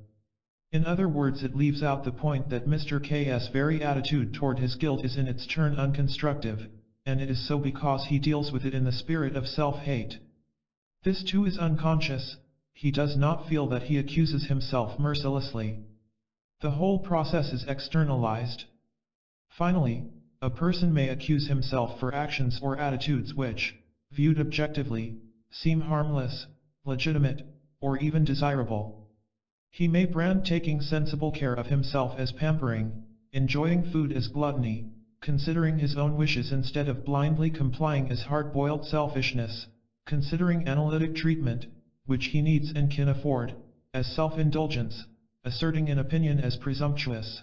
In other words, it leaves out the point that Mr. K.'s very attitude toward his guilt is in its turn unconstructive, and it is so because he deals with it in the spirit of self-hate. This too is unconscious. He does not feel that he accuses himself mercilessly. The whole process is externalized. Finally, a person may accuse himself for actions or attitudes which, viewed objectively, seem harmless, legitimate, or even desirable. He may brand taking sensible care of himself as pampering, enjoying food as gluttony, considering his own wishes instead of blindly complying as hard-boiled selfishness, considering analytic treatment, which he needs and can afford, as self-indulgence, asserting an opinion as presumptuous.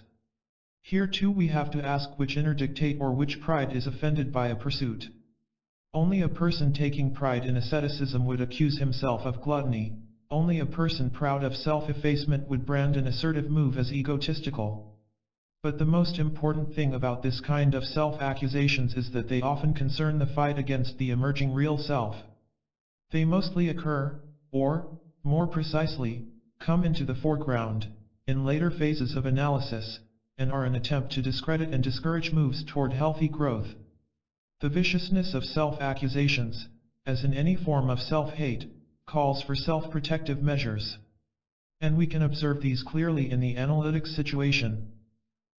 Here too we have to ask which inner dictate or which pride is offended by a pursuit. Only a person taking pride in asceticism would accuse himself of gluttony. Only a person proud of self-effacement would brand an assertive move as egotistical. But the most important thing about this kind of self-accusations is that they often concern the fight against the emerging real self. They mostly occur, or, more precisely, come into the foreground, in later phases of analysis, and are an attempt to discredit and discourage moves toward healthy growth. The viciousness of self-accusations, as in any form of self-hate, calls for self-protective measures. And we can observe these clearly in the analytic situation.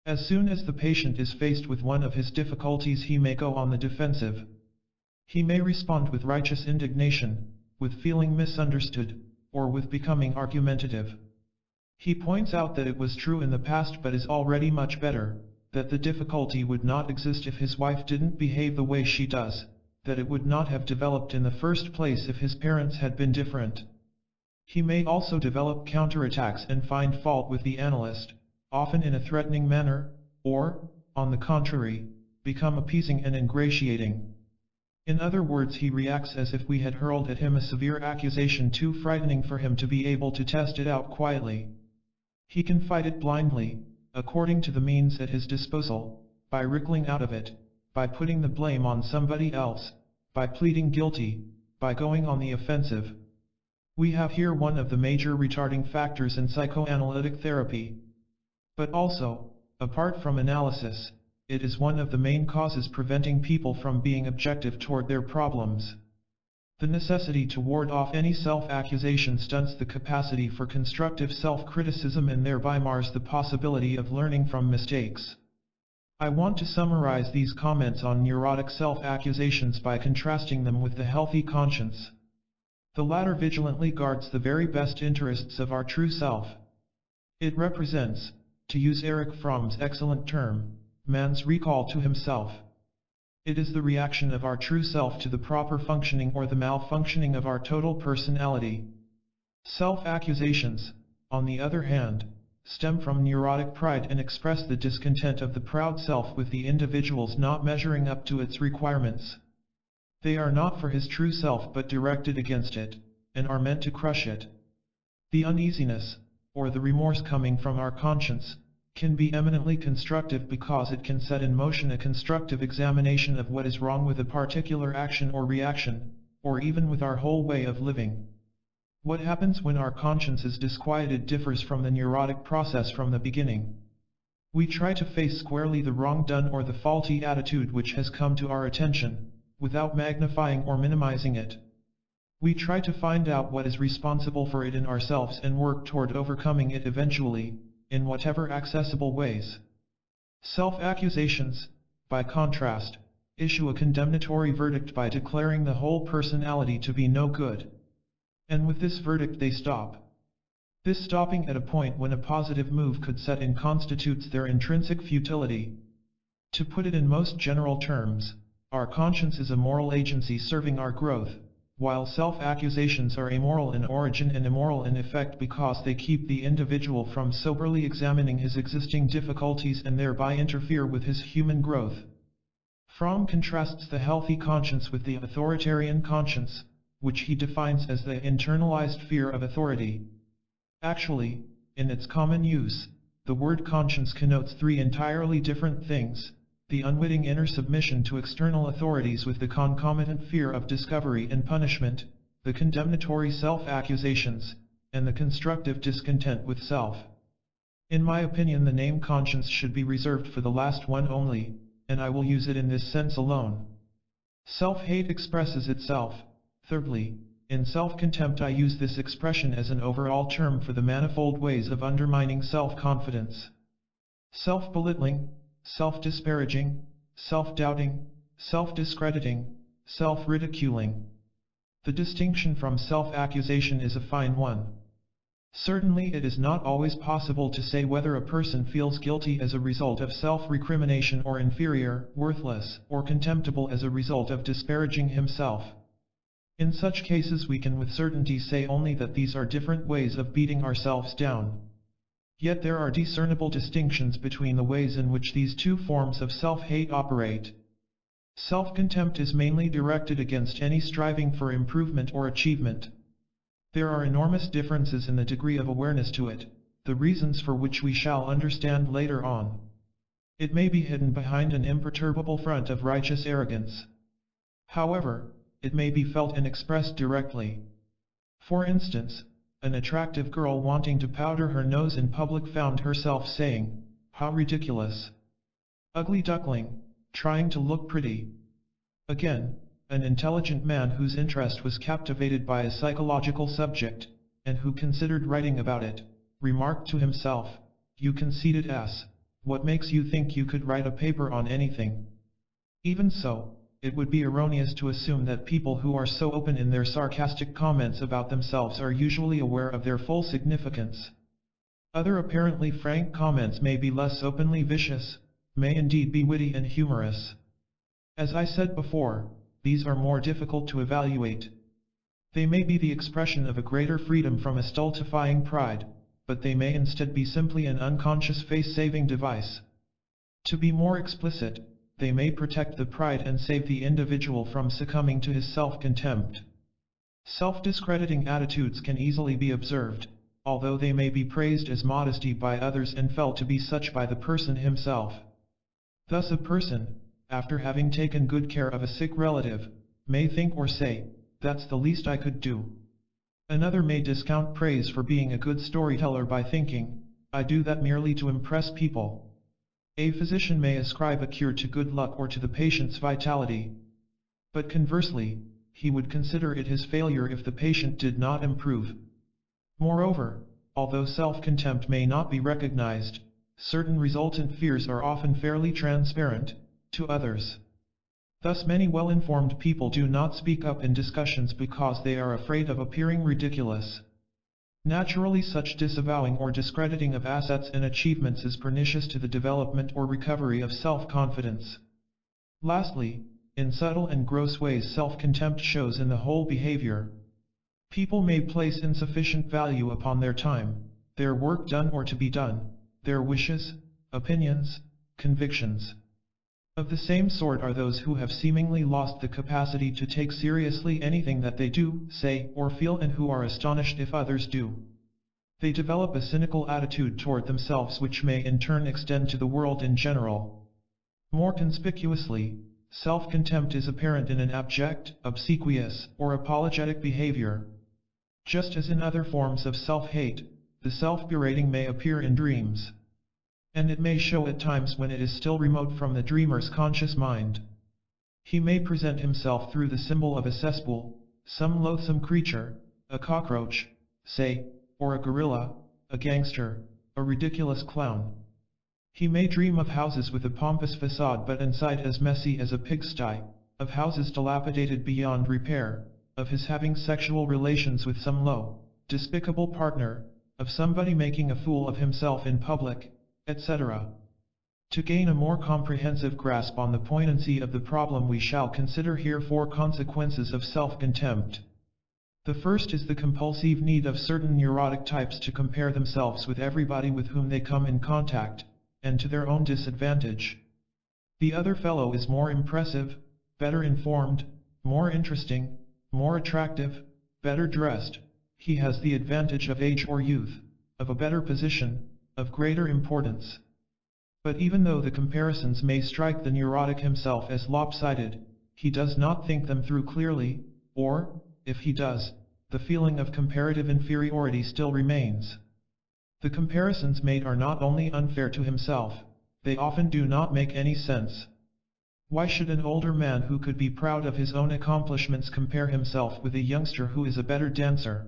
As soon as the patient is faced with one of his difficulties, he may go on the defensive. He may respond with righteous indignation, with feeling misunderstood, or with becoming argumentative. He points out that it was true in the past but is already much better, that the difficulty would not exist if his wife didn't behave the way she does, that it would not have developed in the first place if his parents had been different. He may also develop counterattacks and find fault with the analyst, often in a threatening manner, or, on the contrary, become appeasing and ingratiating. In other words, he reacts as if we had hurled at him a severe accusation too frightening for him to be able to test it out quietly. He can fight it blindly, according to the means at his disposal, by wriggling out of it, by putting the blame on somebody else, by pleading guilty, by going on the offensive. We have here one of the major retarding factors in psychoanalytic therapy. But also, apart from analysis, it is one of the main causes preventing people from being objective toward their problems. The necessity to ward off any self-accusation stunts the capacity for constructive self-criticism and thereby mars the possibility of learning from mistakes. I want to summarize these comments on neurotic self-accusations by contrasting them with the healthy conscience. The latter vigilantly guards the very best interests of our true self. It represents, to use Erich Fromm's excellent term, man's recall to himself. It is the reaction of our true self to the proper functioning or the malfunctioning of our total personality. Self-accusations, on the other hand, stem from neurotic pride and express the discontent of the proud self with the individual's not measuring up to its requirements. They are not for his true self but directed against it, and are meant to crush it. The uneasiness, or the remorse coming from our conscience, can be eminently constructive because it can set in motion a constructive examination of what is wrong with a particular action or reaction, or even with our whole way of living. What happens when our conscience is disquieted differs from the neurotic process from the beginning. We try to face squarely the wrong done or the faulty attitude which has come to our attention, without magnifying or minimizing it. We try to find out what is responsible for it in ourselves and work toward overcoming it eventually, in whatever accessible ways. Self-accusations, by contrast, issue a condemnatory verdict by declaring the whole personality to be no good. And with this verdict they stop. This stopping at a point when a positive move could set in constitutes their intrinsic futility. To put it in most general terms, our conscience is a moral agency serving our growth, while self-accusations are amoral in origin and immoral in effect because they keep the individual from soberly examining his existing difficulties and thereby interfere with his human growth. Fromm contrasts the healthy conscience with the authoritarian conscience, which he defines as the internalized fear of authority. Actually, in its common use, the word conscience connotes three entirely different things: the unwitting inner submission to external authorities with the concomitant fear of discovery and punishment, the condemnatory self-accusations, and the constructive discontent with self. In my opinion, the name conscience should be reserved for the last one only, and I will use it in this sense alone. Self-hate expresses itself, thirdly, in self-contempt. I use this expression as an overall term for the manifold ways of undermining self-confidence. Self-belittling, self-disparaging, self-doubting, self-discrediting, self-ridiculing. The distinction from self-accusation is a fine one. Certainly it is not always possible to say whether a person feels guilty as a result of self-recrimination or inferior, worthless, or contemptible as a result of disparaging himself. In such cases we can with certainty say only that these are different ways of beating ourselves down. Yet there are discernible distinctions between the ways in which these two forms of self-hate operate. Self-contempt is mainly directed against any striving for improvement or achievement. There are enormous differences in the degree of awareness to it, the reasons for which we shall understand later on. It may be hidden behind an imperturbable front of righteous arrogance. However, it may be felt and expressed directly. For instance, an attractive girl wanting to powder her nose in public found herself saying, "How ridiculous! Ugly duckling, trying to look pretty." Again, an intelligent man whose interest was captivated by a psychological subject, and who considered writing about it, remarked to himself, "You conceited ass, what makes you think you could write a paper on anything?" Even so, it would be erroneous to assume that people who are so open in their sarcastic comments about themselves are usually aware of their full significance. Other apparently frank comments may be less openly vicious, may indeed be witty and humorous. As I said before, these are more difficult to evaluate. They may be the expression of a greater freedom from a stultifying pride, but they may instead be simply an unconscious face-saving device. To be more explicit, they may protect the pride and save the individual from succumbing to his self-contempt. Self-discrediting attitudes can easily be observed, although they may be praised as modesty by others and felt to be such by the person himself. Thus a person, after having taken good care of a sick relative, may think or say, "That's the least I could do." Another may discount praise for being a good storyteller by thinking, "I do that merely to impress people." A physician may ascribe a cure to good luck or to the patient's vitality. But conversely, he would consider it his failure if the patient did not improve. Moreover, although self-contempt may not be recognized, certain resultant fears are often fairly transparent to others. Thus many well-informed people do not speak up in discussions because they are afraid of appearing ridiculous. Naturally, such disavowing or discrediting of assets and achievements is pernicious to the development or recovery of self-confidence. Lastly, in subtle and gross ways self-contempt shows in the whole behavior. People may place insufficient value upon their time, their work done or to be done, their wishes, opinions, convictions. Of the same sort are those who have seemingly lost the capacity to take seriously anything that they do, say, or feel, and who are astonished if others do. They develop a cynical attitude toward themselves which may in turn extend to the world in general. More conspicuously, self-contempt is apparent in an abject, obsequious, or apologetic behavior. Just as in other forms of self-hate, the self-berating may appear in dreams. And it may show at times when it is still remote from the dreamer's conscious mind. He may present himself through the symbol of a cesspool, some loathsome creature, a cockroach, say, or a gorilla, a gangster, a ridiculous clown. He may dream of houses with a pompous facade but inside as messy as a pigsty, of houses dilapidated beyond repair, of his having sexual relations with some low, despicable partner, of somebody making a fool of himself in public, etc. To gain a more comprehensive grasp on the poignancy of the problem, we shall consider here 4 consequences of self-contempt. The first is the compulsive need of certain neurotic types to compare themselves with everybody with whom they come in contact, and to their own disadvantage. The other fellow is more impressive, better informed, more interesting, more attractive, better dressed. He has the advantage of age or youth, of a better position, of greater importance. But even though the comparisons may strike the neurotic himself as lopsided, he does not think them through clearly, or, if he does, the feeling of comparative inferiority still remains. The comparisons made are not only unfair to himself, they often do not make any sense. Why should an older man who could be proud of his own accomplishments compare himself with a youngster who is a better dancer?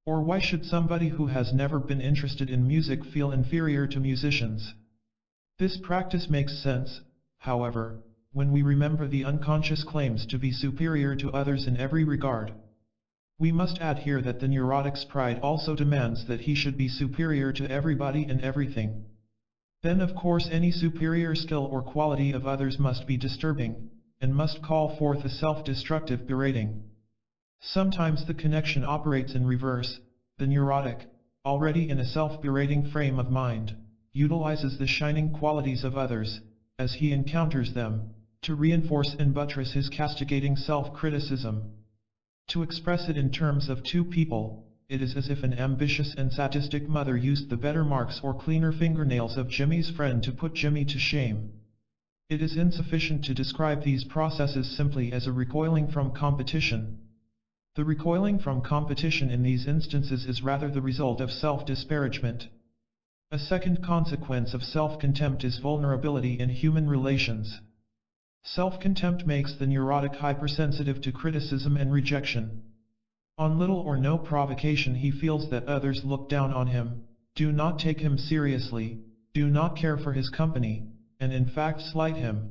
Or why should somebody who has never been interested in music feel inferior to musicians? This practice makes sense, however, when we remember the unconscious claims to be superior to others in every regard. We must add here that the neurotic's pride also demands that he should be superior to everybody and everything. Then of course any superior skill or quality of others must be disturbing, and must call forth a self-destructive berating. Sometimes the connection operates in reverse. The neurotic, already in a self-berating frame of mind, utilizes the shining qualities of others, as he encounters them, to reinforce and buttress his castigating self-criticism. To express it in terms of 2 people, it is as if an ambitious and sadistic mother used the better marks or cleaner fingernails of Jimmy's friend to put Jimmy to shame. It is insufficient to describe these processes simply as a recoiling from competition. The recoiling from competition in these instances is rather the result of self-disparagement. A second consequence of self-contempt is vulnerability in human relations. Self-contempt makes the neurotic hypersensitive to criticism and rejection. On little or no provocation he feels that others look down on him, do not take him seriously, do not care for his company, and in fact slight him.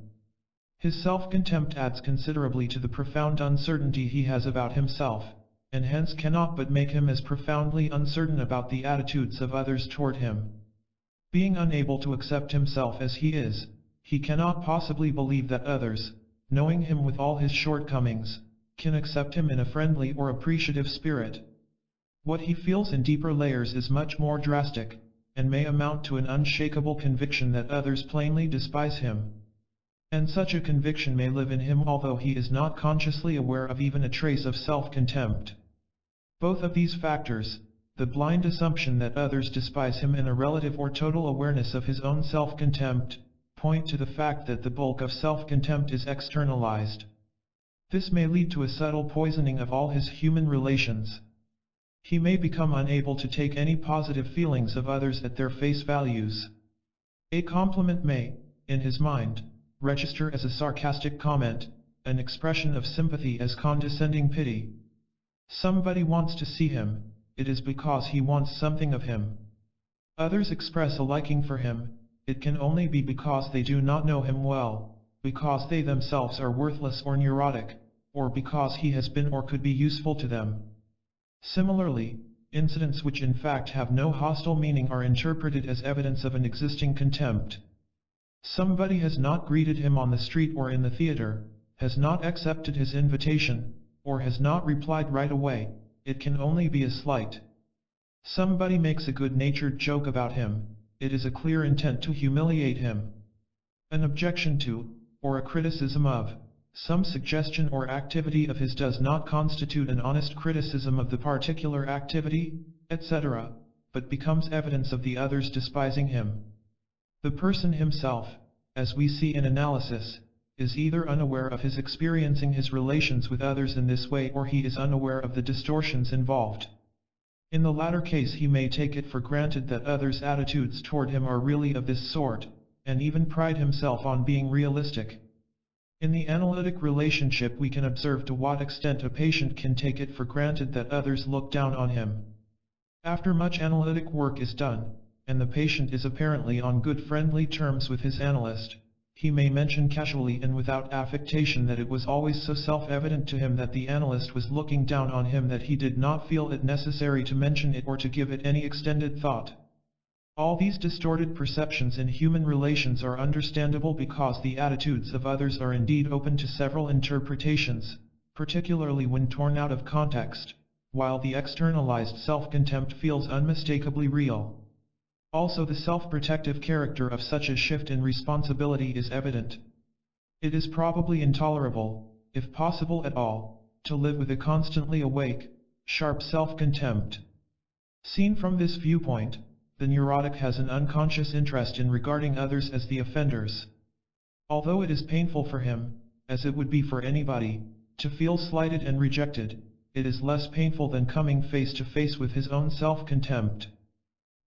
His self-contempt adds considerably to the profound uncertainty he has about himself, and hence cannot but make him as profoundly uncertain about the attitudes of others toward him. Being unable to accept himself as he is, he cannot possibly believe that others, knowing him with all his shortcomings, can accept him in a friendly or appreciative spirit. What he feels in deeper layers is much more drastic, and may amount to an unshakable conviction that others plainly despise him. And such a conviction may live in him although he is not consciously aware of even a trace of self-contempt. Both of these factors, the blind assumption that others despise him and a relative or total awareness of his own self-contempt, point to the fact that the bulk of self-contempt is externalized. This may lead to a subtle poisoning of all his human relations. He may become unable to take any positive feelings of others at their face values. A compliment may, in his mind, register as a sarcastic comment, an expression of sympathy as condescending pity. Somebody wants to see him, it is because he wants something of him. Others express a liking for him, it can only be because they do not know him well, because they themselves are worthless or neurotic, or because he has been or could be useful to them. Similarly, incidents which in fact have no hostile meaning are interpreted as evidence of an existing contempt. Somebody has not greeted him on the street or in the theater, has not accepted his invitation, or has not replied right away. It can only be a slight. Somebody makes a good-natured joke about him. It is a clear intent to humiliate him. An objection to, or a criticism of, some suggestion or activity of his does not constitute an honest criticism of the particular activity, etc., but becomes evidence of the others despising him. The person himself, as we see in analysis, is either unaware of his experiencing his relations with others in this way, or he is unaware of the distortions involved. In the latter case, he may take it for granted that others' attitudes toward him are really of this sort, and even pride himself on being realistic. In the analytic relationship, we can observe to what extent a patient can take it for granted that others look down on him. After much analytic work is done, and the patient is apparently on good friendly terms with his analyst, he may mention casually and without affectation that it was always so self-evident to him that the analyst was looking down on him that he did not feel it necessary to mention it or to give it any extended thought. All these distorted perceptions in human relations are understandable because the attitudes of others are indeed open to several interpretations, particularly when torn out of context, while the externalized self-contempt feels unmistakably real. Also, the self-protective character of such a shift in responsibility is evident. It is probably intolerable, if possible at all, to live with a constantly awake, sharp self-contempt. Seen from this viewpoint, the neurotic has an unconscious interest in regarding others as the offenders. Although it is painful for him, as it would be for anybody, to feel slighted and rejected, it is less painful than coming face to face with his own self-contempt.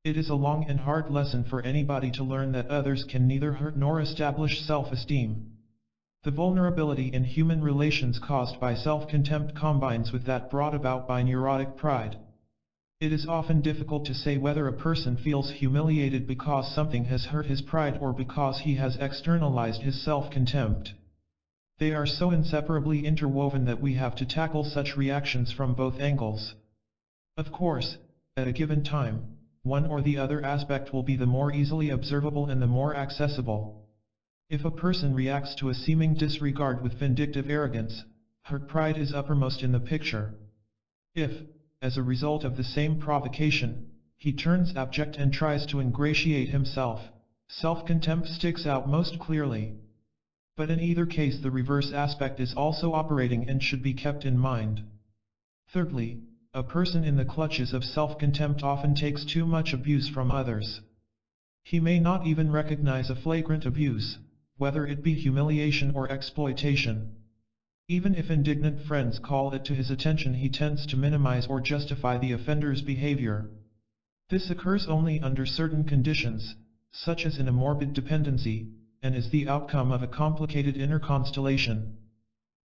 It is a long and hard lesson for anybody to learn that others can neither hurt nor establish self-esteem. The vulnerability in human relations caused by self-contempt combines with that brought about by neurotic pride. It is often difficult to say whether a person feels humiliated because something has hurt his pride or because he has externalized his self-contempt. They are so inseparably interwoven that we have to tackle such reactions from both angles. Of course, at a given time, one or the other aspect will be the more easily observable and the more accessible. If a person reacts to a seeming disregard with vindictive arrogance, hurt pride is uppermost in the picture. If, as a result of the same provocation, he turns abject and tries to ingratiate himself, self-contempt sticks out most clearly. But in either case, the reverse aspect is also operating and should be kept in mind. Thirdly, a person in the clutches of self-contempt often takes too much abuse from others. He may not even recognize a flagrant abuse, whether it be humiliation or exploitation. Even if indignant friends call it to his attention, he tends to minimize or justify the offender's behavior. This occurs only under certain conditions, such as in a morbid dependency, and is the outcome of a complicated inner constellation.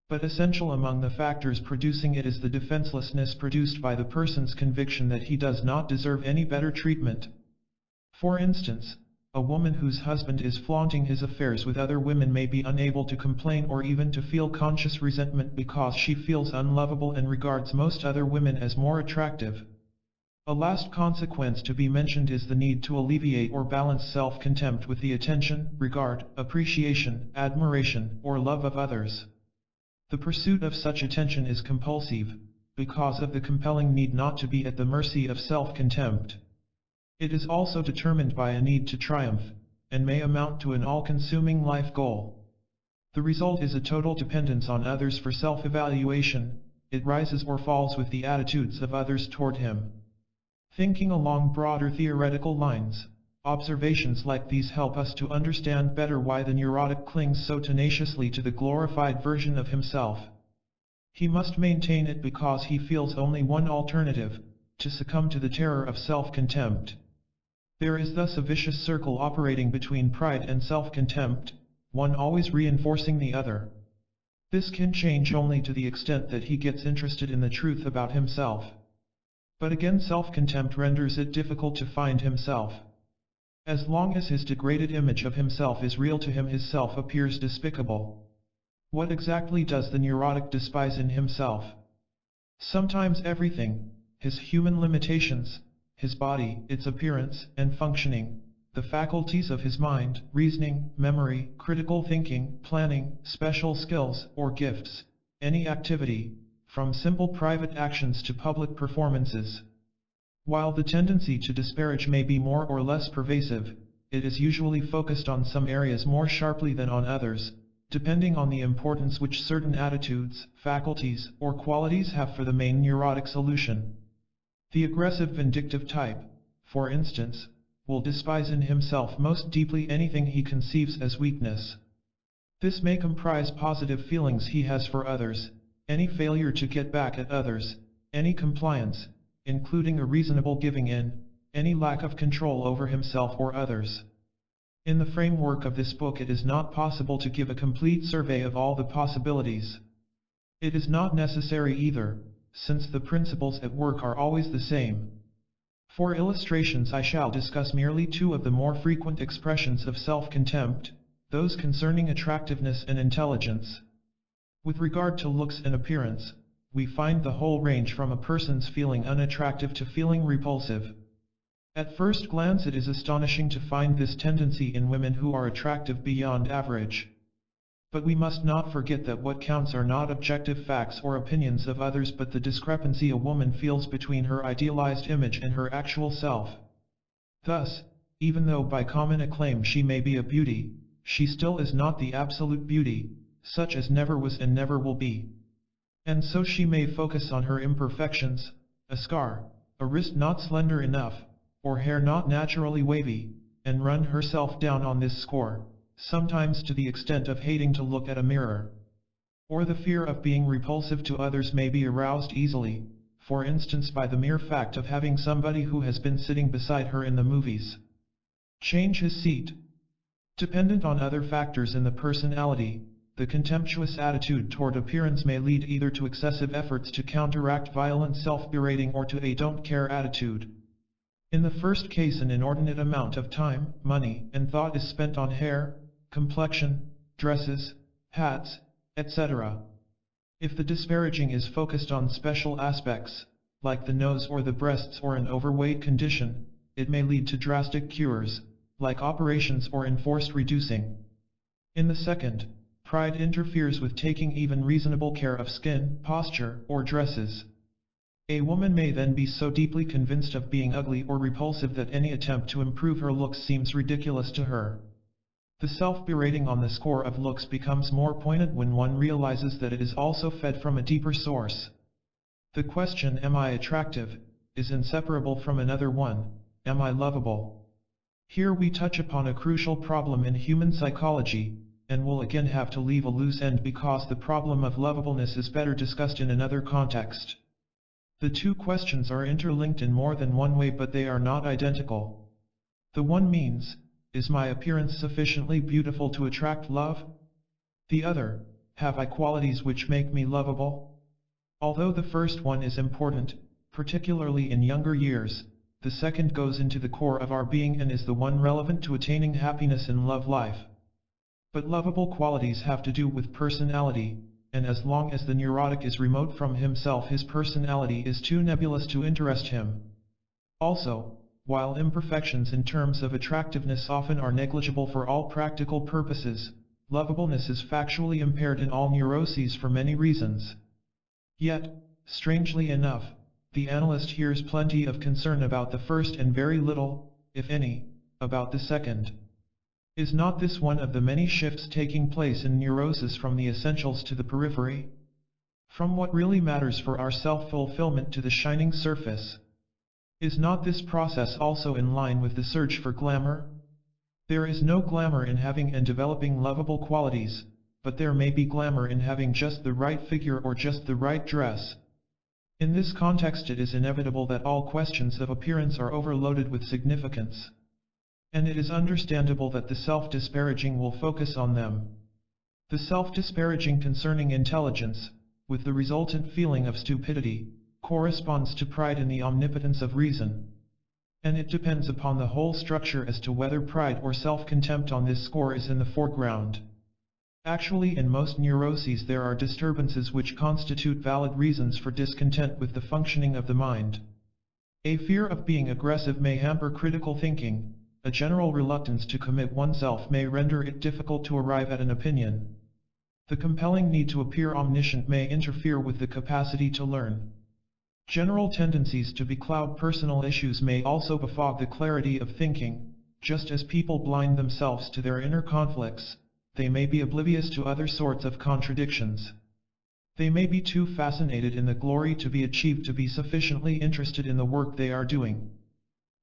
But essential among the factors producing it is the defenselessness produced by the person's conviction that he does not deserve any better treatment. For instance, a woman whose husband is flaunting his affairs with other women may be unable to complain or even to feel conscious resentment because she feels unlovable and regards most other women as more attractive. A last consequence to be mentioned is the need to alleviate or balance self-contempt with the attention, regard, appreciation, admiration, or love of others. The pursuit of such attention is compulsive, because of the compelling need not to be at the mercy of self-contempt. It is also determined by a need to triumph, and may amount to an all-consuming life goal. The result is a total dependence on others for self-evaluation. It rises or falls with the attitudes of others toward him. Thinking along broader theoretical lines, observations like these help us to understand better why the neurotic clings so tenaciously to the glorified version of himself. He must maintain it because he feels only one alternative, to succumb to the terror of self-contempt. There is thus a vicious circle operating between pride and self-contempt, one always reinforcing the other. This can change only to the extent that he gets interested in the truth about himself. But again, self-contempt renders it difficult to find himself. As long as his degraded image of himself is real to him, his self appears despicable. What exactly does the neurotic despise in himself? Sometimes everything, his human limitations, his body, its appearance and functioning, the faculties of his mind, reasoning, memory, critical thinking, planning, special skills or gifts, any activity, from simple private actions to public performances. While the tendency to disparage may be more or less pervasive, it is usually focused on some areas more sharply than on others, depending on the importance which certain attitudes, faculties, or qualities have for the main neurotic solution. The aggressive vindictive type, for instance, will despise in himself most deeply anything he conceives as weakness. This may comprise positive feelings he has for others, any failure to get back at others, any compliance, including a reasonable giving in, any lack of control over himself or others. In the framework of this book, it is not possible to give a complete survey of all the possibilities. It is not necessary either, since the principles at work are always the same. For illustrations, I shall discuss merely two of the more frequent expressions of self-contempt, those concerning attractiveness and intelligence. With regard to looks and appearance, we find the whole range from a person's feeling unattractive to feeling repulsive. At first glance, it is astonishing to find this tendency in women who are attractive beyond average. But we must not forget that what counts are not objective facts or opinions of others, but the discrepancy a woman feels between her idealized image and her actual self. Thus, even though by common acclaim she may be a beauty, she still is not the absolute beauty, such as never was and never will be. And so she may focus on her imperfections, a scar, a wrist not slender enough, or hair not naturally wavy, and run herself down on this score, sometimes to the extent of hating to look at a mirror. Or the fear of being repulsive to others may be aroused easily, for instance by the mere fact of having somebody who has been sitting beside her in the movies change his seat. Dependent on other factors in the personality, the contemptuous attitude toward appearance may lead either to excessive efforts to counteract violent self-berating or to a don't care attitude. In the first case, an inordinate amount of time, money, and thought is spent on hair, complexion, dresses, hats, etc. If the disparaging is focused on special aspects, like the nose or the breasts or an overweight condition, it may lead to drastic cures, like operations or enforced reducing. In the second, pride interferes with taking even reasonable care of skin, posture, or dresses. A woman may then be so deeply convinced of being ugly or repulsive that any attempt to improve her looks seems ridiculous to her. The self-berating on the score of looks becomes more poignant when one realizes that it is also fed from a deeper source. The question, "Am I attractive?" is inseparable from another one, "Am I lovable?" Here we touch upon a crucial problem in human psychology, and will again have to leave a loose end because the problem of lovableness is better discussed in another context. The two questions are interlinked in more than one way, but they are not identical. The one means, is my appearance sufficiently beautiful to attract love? The other, have I qualities which make me lovable? Although the first one is important, particularly in younger years, the second goes into the core of our being and is the one relevant to attaining happiness in love life. But lovable qualities have to do with personality, and as long as the neurotic is remote from himself, his personality is too nebulous to interest him. Also, while imperfections in terms of attractiveness often are negligible for all practical purposes, lovableness is factually impaired in all neuroses for many reasons. Yet, strangely enough, the analyst hears plenty of concern about the first and very little, if any, about the second. Is not this one of the many shifts taking place in neurosis from the essentials to the periphery? From what really matters for our self-fulfillment to the shining surface? Is not this process also in line with the search for glamour? There is no glamour in having and developing lovable qualities, but there may be glamour in having just the right figure or just the right dress. In this context, it is inevitable that all questions of appearance are overloaded with significance. And it is understandable that the self-disparaging will focus on them. The self-disparaging concerning intelligence, with the resultant feeling of stupidity, corresponds to pride in the omnipotence of reason. And it depends upon the whole structure as to whether pride or self-contempt on this score is in the foreground. Actually, in most neuroses there are disturbances which constitute valid reasons for discontent with the functioning of the mind. A fear of being aggressive may hamper critical thinking. A general reluctance to commit oneself may render it difficult to arrive at an opinion. The compelling need to appear omniscient may interfere with the capacity to learn. General tendencies to becloud personal issues may also befog the clarity of thinking. Just as people blind themselves to their inner conflicts, they may be oblivious to other sorts of contradictions. They may be too fascinated in the glory to be achieved to be sufficiently interested in the work they are doing.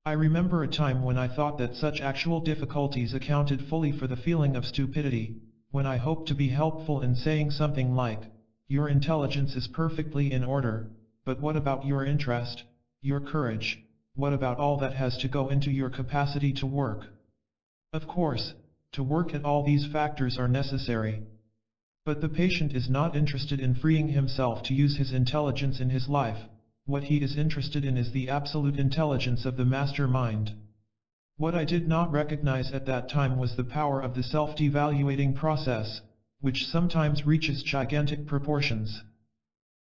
I remember a time when I thought that such actual difficulties accounted fully for the feeling of stupidity, when I hoped to be helpful in saying something like, "Your intelligence is perfectly in order, but what about your interest, your courage, what about all that has to go into your capacity to work?" Of course, to work at all these factors are necessary. But the patient is not interested in freeing himself to use his intelligence in his life. What he is interested in is the absolute intelligence of the master mind. What I did not recognize at that time was the power of the self-devaluating process, which sometimes reaches gigantic proportions.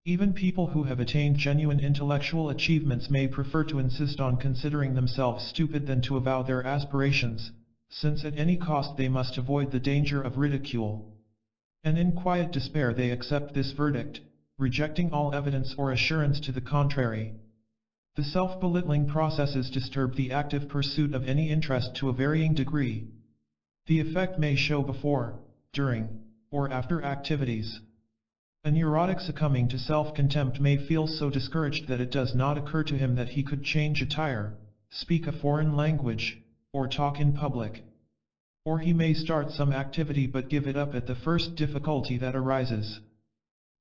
Even people who have attained genuine intellectual achievements may prefer to insist on considering themselves stupid than to avow their aspirations, since at any cost they must avoid the danger of ridicule. And in quiet despair they accept this verdict, rejecting all evidence or assurance to the contrary. The self-belittling processes disturb the active pursuit of any interest to a varying degree. The effect may show before, during, or after activities. A neurotic succumbing to self-contempt may feel so discouraged that it does not occur to him that he could change a tire, speak a foreign language, or talk in public. Or he may start some activity but give it up at the first difficulty that arises.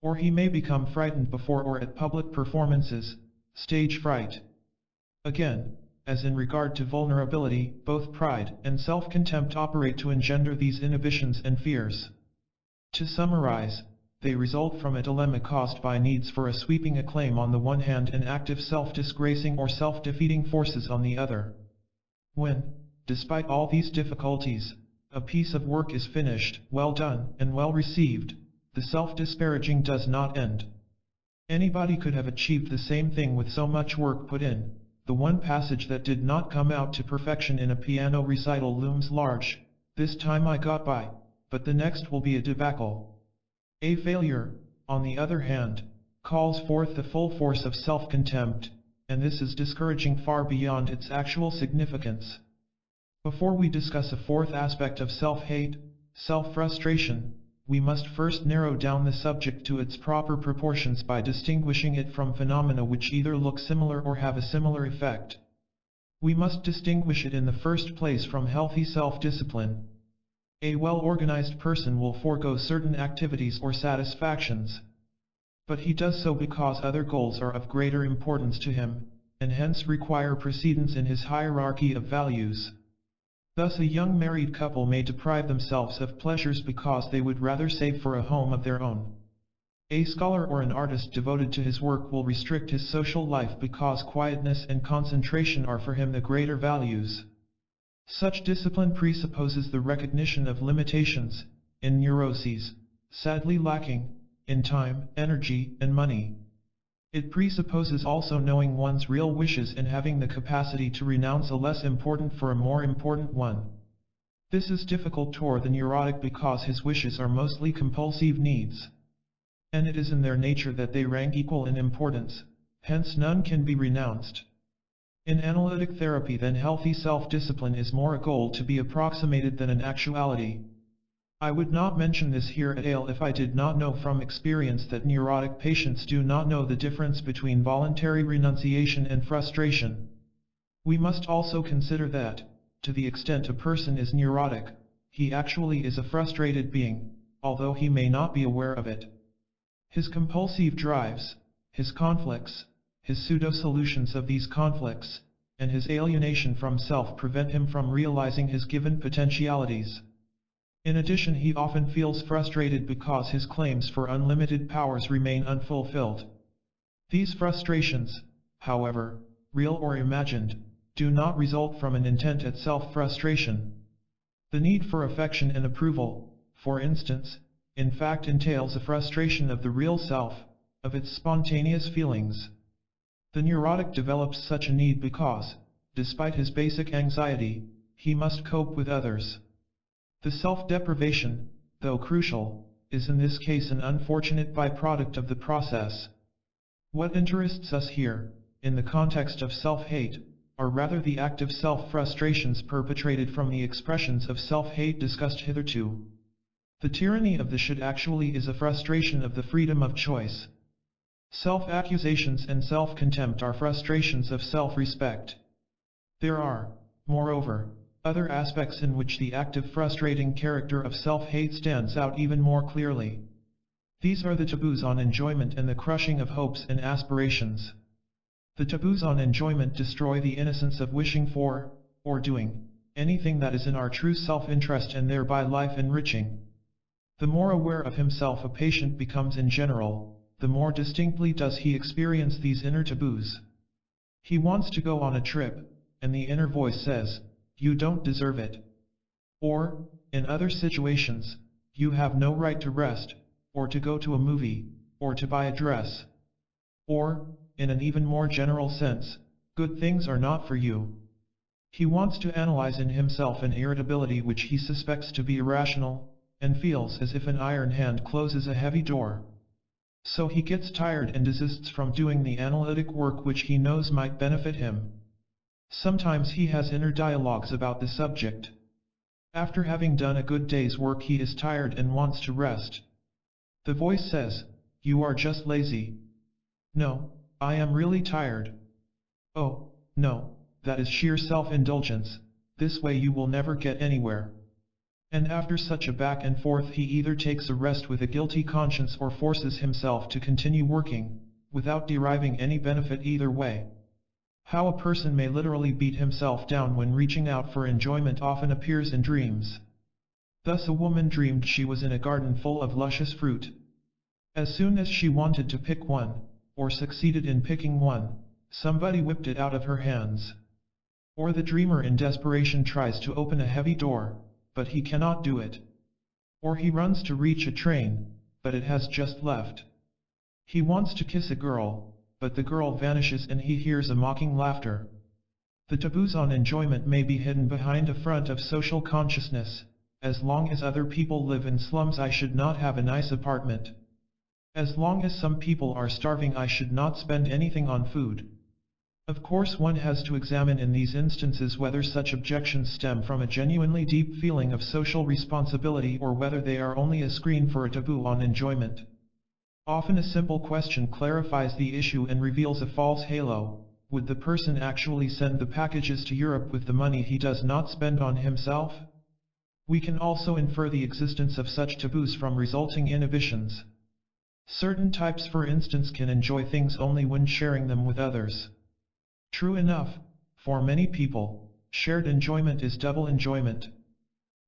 Or he may become frightened before or at public performances, stage fright. Again, as in regard to vulnerability, both pride and self-contempt operate to engender these inhibitions and fears. To summarize, they result from a dilemma caused by needs for a sweeping acclaim on the one hand and active self-disgracing or self-defeating forces on the other. When, despite all these difficulties, a piece of work is finished, well done, and well received, the self-disparaging does not end. Anybody could have achieved the same thing with so much work put in. The one passage that did not come out to perfection in a piano recital looms large. This time I got by, but the next will be a debacle. A failure, on the other hand, calls forth the full force of self-contempt, and this is discouraging far beyond its actual significance. Before we discuss a fourth aspect of self-hate, self-frustration, we must first narrow down the subject to its proper proportions by distinguishing it from phenomena which either look similar or have a similar effect. We must distinguish it in the first place from healthy self-discipline. A well-organized person will forego certain activities or satisfactions. But he does so because other goals are of greater importance to him, and hence require precedence in his hierarchy of values. Thus a young married couple may deprive themselves of pleasures because they would rather save for a home of their own. A scholar or an artist devoted to his work will restrict his social life because quietness and concentration are for him the greater values. Such discipline presupposes the recognition of limitations, in neuroses, sadly lacking, in time, energy, and money. It presupposes also knowing one's real wishes and having the capacity to renounce a less important for a more important one. This is difficult for the neurotic because his wishes are mostly compulsive needs. And it is in their nature that they rank equal in importance, hence none can be renounced. In analytic therapy then healthy self-discipline is more a goal to be approximated than an actuality. I would not mention this here at all if I did not know from experience that neurotic patients do not know the difference between voluntary renunciation and frustration. We must also consider that, to the extent a person is neurotic, he actually is a frustrated being, although he may not be aware of it. His compulsive drives, his conflicts, his pseudo-solutions of these conflicts, and his alienation from self prevent him from realizing his given potentialities. In addition, he often feels frustrated because his claims for unlimited powers remain unfulfilled. These frustrations, however, real or imagined, do not result from an intent at self-frustration. The need for affection and approval, for instance, in fact entails a frustration of the real self, of its spontaneous feelings. The neurotic develops such a need because, despite his basic anxiety, he must cope with others. The self-deprivation, though crucial, is in this case an unfortunate byproduct of the process. What interests us here, in the context of self-hate, are rather the active self-frustrations perpetrated from the expressions of self-hate discussed hitherto. The tyranny of the should actually is a frustration of the freedom of choice. Self-accusations and self-contempt are frustrations of self-respect. There are, moreover, other aspects in which the active frustrating character of self-hate stands out even more clearly. These are the taboos on enjoyment and the crushing of hopes and aspirations. The taboos on enjoyment destroy the innocence of wishing for, or doing, anything that is in our true self-interest and thereby life-enriching. The more aware of himself a patient becomes in general, the more distinctly does he experience these inner taboos. He wants to go on a trip, and the inner voice says, "You don't deserve it." Or, in other situations, "You have no right to rest, or to go to a movie, or to buy a dress." Or, in an even more general sense, "Good things are not for you." He wants to analyze in himself an irritability which he suspects to be irrational, and feels as if an iron hand closes a heavy door. So he gets tired and desists from doing the analytic work which he knows might benefit him. Sometimes he has inner dialogues about the subject. After having done a good day's work he is tired and wants to rest. The voice says, "You are just lazy." "No, I am really tired." "Oh, no, that is sheer self-indulgence, this way you will never get anywhere." And after such a back and forth he either takes a rest with a guilty conscience or forces himself to continue working, without deriving any benefit either way. How a person may literally beat himself down when reaching out for enjoyment often appears in dreams. Thus a woman dreamed she was in a garden full of luscious fruit. As soon as she wanted to pick one, or succeeded in picking one, somebody whipped it out of her hands. Or the dreamer in desperation tries to open a heavy door, but he cannot do it. Or he runs to reach a train, but it has just left. He wants to kiss a girl, but the girl vanishes and he hears a mocking laughter. The taboos on enjoyment may be hidden behind a front of social consciousness. As long as other people live in slums I should not have a nice apartment. As long as some people are starving I should not spend anything on food. Of course one has to examine in these instances whether such objections stem from a genuinely deep feeling of social responsibility or whether they are only a screen for a taboo on enjoyment. Often a simple question clarifies the issue and reveals a false halo. Would the person actually send the packages to Europe with the money he does not spend on himself? We can also infer the existence of such taboos from resulting inhibitions. Certain types, for instance, can enjoy things only when sharing them with others. True enough, for many people, shared enjoyment is double enjoyment.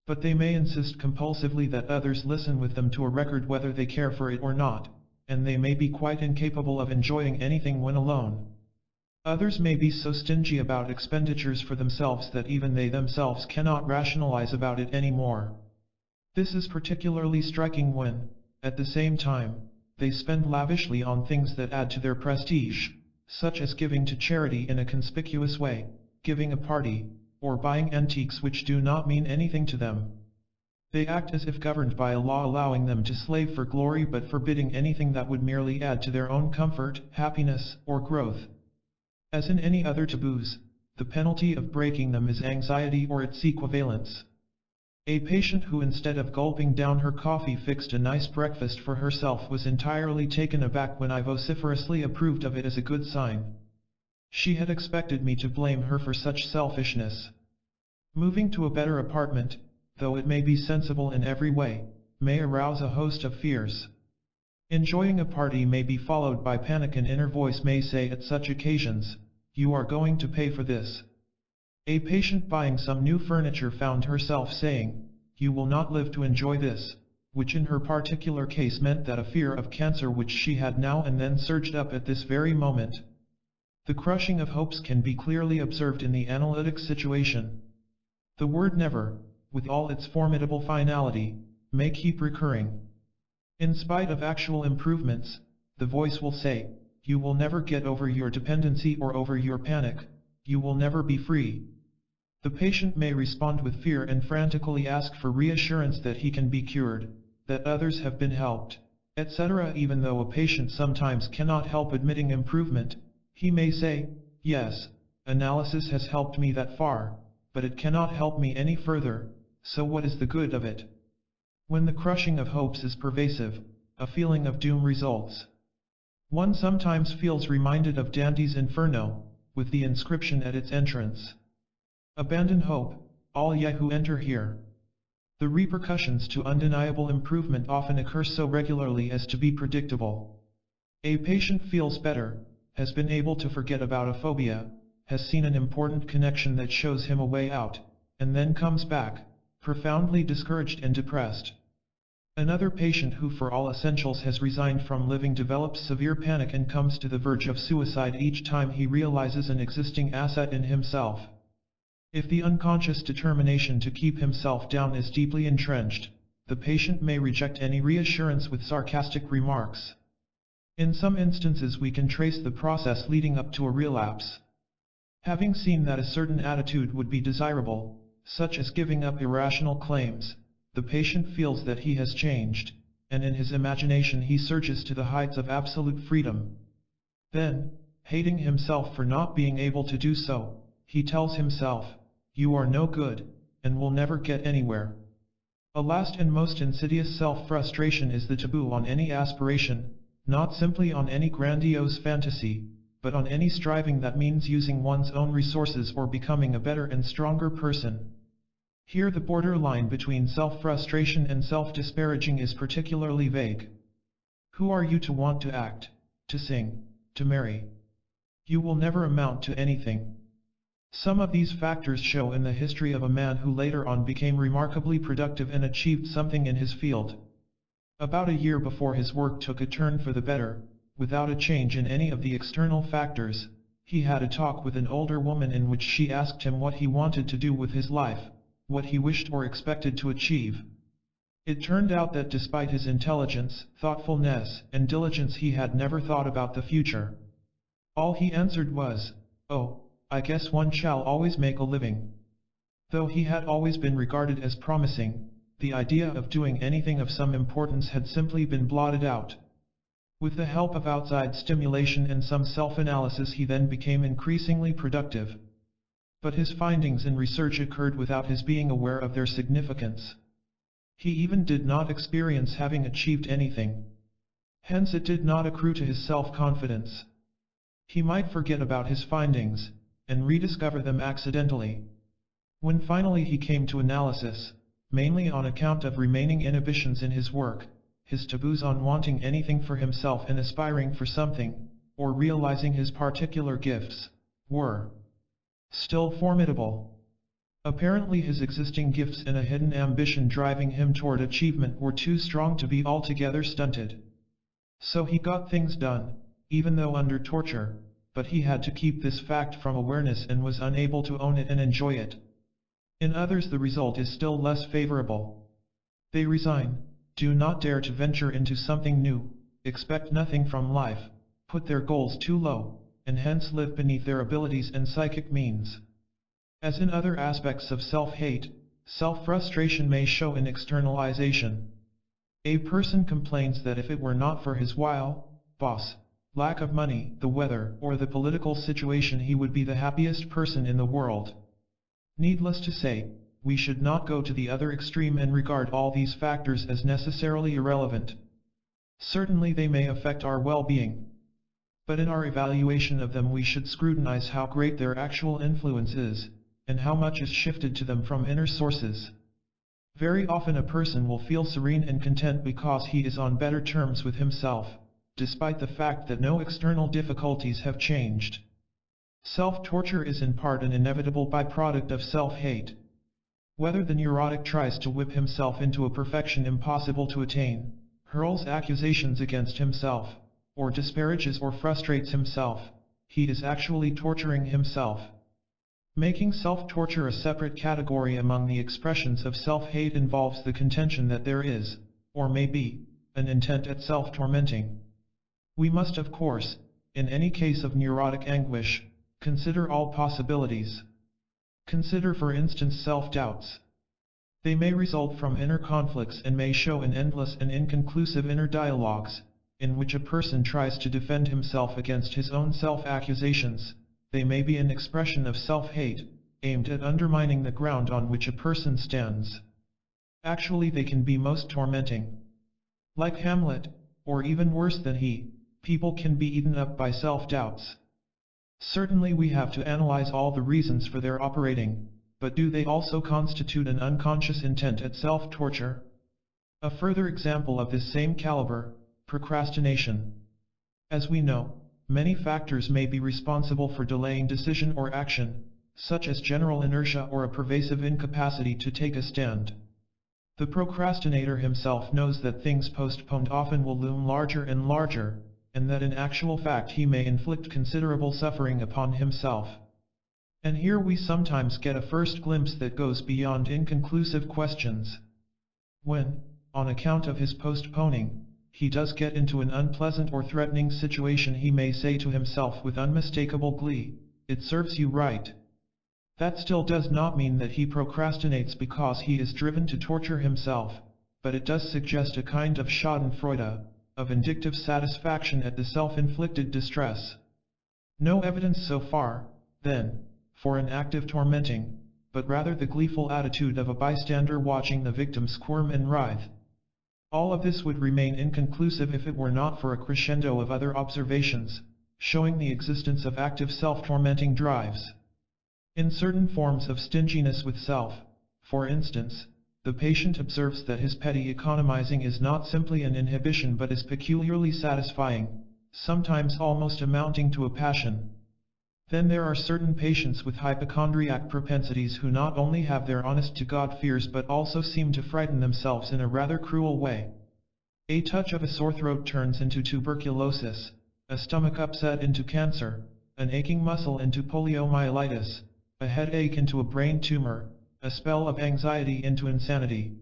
But they may insist compulsively that others listen with them to a record whether they care for it or not, and they may be quite incapable of enjoying anything when alone. Others may be so stingy about expenditures for themselves that even they themselves cannot rationalize about it anymore. This is particularly striking when, at the same time, they spend lavishly on things that add to their prestige, such as giving to charity in a conspicuous way, giving a party, or buying antiques which do not mean anything to them. They act as if governed by a law allowing them to slave for glory but forbidding anything that would merely add to their own comfort, happiness, or growth. As in any other taboos, the penalty of breaking them is anxiety or its equivalence. A patient who instead of gulping down her coffee fixed a nice breakfast for herself was entirely taken aback when I vociferously approved of it as a good sign. She had expected me to blame her for such selfishness. Moving to a better apartment, though it may be sensible in every way, may arouse a host of fears. Enjoying a party may be followed by panic. An inner voice may say at such occasions, "You are going to pay for this." A patient buying some new furniture found herself saying, "You will not live to enjoy this," which in her particular case meant that a fear of cancer which she had now and then surged up at this very moment. The crushing of hopes can be clearly observed in the analytic situation. The word never, with all its formidable finality, may keep recurring. In spite of actual improvements, the voice will say, "You will never get over your dependency or over your panic, you will never be free." The patient may respond with fear and frantically ask for reassurance that he can be cured, that others have been helped, etc. Even though a patient sometimes cannot help admitting improvement, he may say, "Yes, analysis has helped me that far, but it cannot help me any further, so what is the good of it?" When the crushing of hopes is pervasive, a feeling of doom results. One sometimes feels reminded of Dante's Inferno, with the inscription at its entrance, "Abandon hope, all ye who enter here." The repercussions to undeniable improvement often occur so regularly as to be predictable. A patient feels better, has been able to forget about a phobia, has seen an important connection that shows him a way out, and then comes back, profoundly discouraged and depressed. Another patient who for all essentials has resigned from living develops severe panic and comes to the verge of suicide each time he realizes an existing asset in himself. If the unconscious determination to keep himself down is deeply entrenched, the patient may reject any reassurance with sarcastic remarks. In some instances we can trace the process leading up to a relapse. Having seen that a certain attitude would be desirable, such as giving up irrational claims, the patient feels that he has changed, and in his imagination he surges to the heights of absolute freedom. Then, hating himself for not being able to do so, he tells himself, "You are no good, and will never get anywhere." A last and most insidious self-frustration is the taboo on any aspiration, not simply on any grandiose fantasy, but on any striving that means using one's own resources or becoming a better and stronger person. Here the borderline between self-frustration and self-disparaging is particularly vague. Who are you to want to act, to sing, to marry? You will never amount to anything. Some of these factors show in the history of a man who later on became remarkably productive and achieved something in his field. About a year before his work took a turn for the better, without a change in any of the external factors, he had a talk with an older woman in which she asked him what he wanted to do with his life, what he wished or expected to achieve. It turned out that despite his intelligence, thoughtfulness, and diligence he had never thought about the future. All he answered was, "Oh, I guess one shall always make a living." Though he had always been regarded as promising, the idea of doing anything of some importance had simply been blotted out. With the help of outside stimulation and some self-analysis he then became increasingly productive. But his findings in research occurred without his being aware of their significance. He even did not experience having achieved anything. Hence it did not accrue to his self-confidence. He might forget about his findings, and rediscover them accidentally. When finally he came to analysis, mainly on account of remaining inhibitions in his work, his taboos on wanting anything for himself and aspiring for something, or realizing his particular gifts, were still formidable. Apparently his existing gifts and a hidden ambition driving him toward achievement were too strong to be altogether stunted. So he got things done, even though under torture, but he had to keep this fact from awareness and was unable to own it and enjoy it. In others the result is still less favorable. They resign, do not dare to venture into something new, expect nothing from life, put their goals too low, and hence live beneath their abilities and psychic means. As in other aspects of self-hate, self-frustration may show in externalization. A person complains that if it were not for his boss, lack of money, the weather, or the political situation he would be the happiest person in the world. Needless to say, we should not go to the other extreme and regard all these factors as necessarily irrelevant. Certainly they may affect our well-being. But in our evaluation of them we should scrutinize how great their actual influence is, and how much is shifted to them from inner sources. Very often a person will feel serene and content because he is on better terms with himself, despite the fact that no external difficulties have changed. Self-torture is in part an inevitable byproduct of self-hate. Whether the neurotic tries to whip himself into a perfection impossible to attain, hurls accusations against himself, or disparages or frustrates himself, he is actually torturing himself. Making self-torture a separate category among the expressions of self-hate involves the contention that there is, or may be, an intent at self-tormenting. We must, of course, in any case of neurotic anguish, consider all possibilities. Consider for instance self-doubts. They may result from inner conflicts and may show in endless and inconclusive inner dialogues, in which a person tries to defend himself against his own self-accusations. They may be an expression of self-hate, aimed at undermining the ground on which a person stands. Actually, they can be most tormenting. Like Hamlet, or even worse than he, people can be eaten up by self-doubts. Certainly we have to analyze all the reasons for their operating, but do they also constitute an unconscious intent at self-torture? A further example of this same caliber, procrastination. As we know, many factors may be responsible for delaying decision or action, such as general inertia or a pervasive incapacity to take a stand. The procrastinator himself knows that things postponed often will loom larger and larger, and that in actual fact he may inflict considerable suffering upon himself. And here we sometimes get a first glimpse that goes beyond inconclusive questions. When, on account of his postponing, he does get into an unpleasant or threatening situation, he may say to himself with unmistakable glee, "It serves you right." That still does not mean that he procrastinates because he is driven to torture himself, but it does suggest a kind of schadenfreude, of vindictive satisfaction at the self-inflicted distress. No evidence so far, then, for an active tormenting, but rather the gleeful attitude of a bystander watching the victim squirm and writhe. All of this would remain inconclusive if it were not for a crescendo of other observations, showing the existence of active self-tormenting drives. In certain forms of stinginess with self, for instance, the patient observes that his petty economizing is not simply an inhibition but is peculiarly satisfying, sometimes almost amounting to a passion. Then there are certain patients with hypochondriac propensities who not only have their honest-to-God fears but also seem to frighten themselves in a rather cruel way. A touch of a sore throat turns into tuberculosis, a stomach upset into cancer, an aching muscle into poliomyelitis, a headache into a brain tumor, a spell of anxiety into insanity.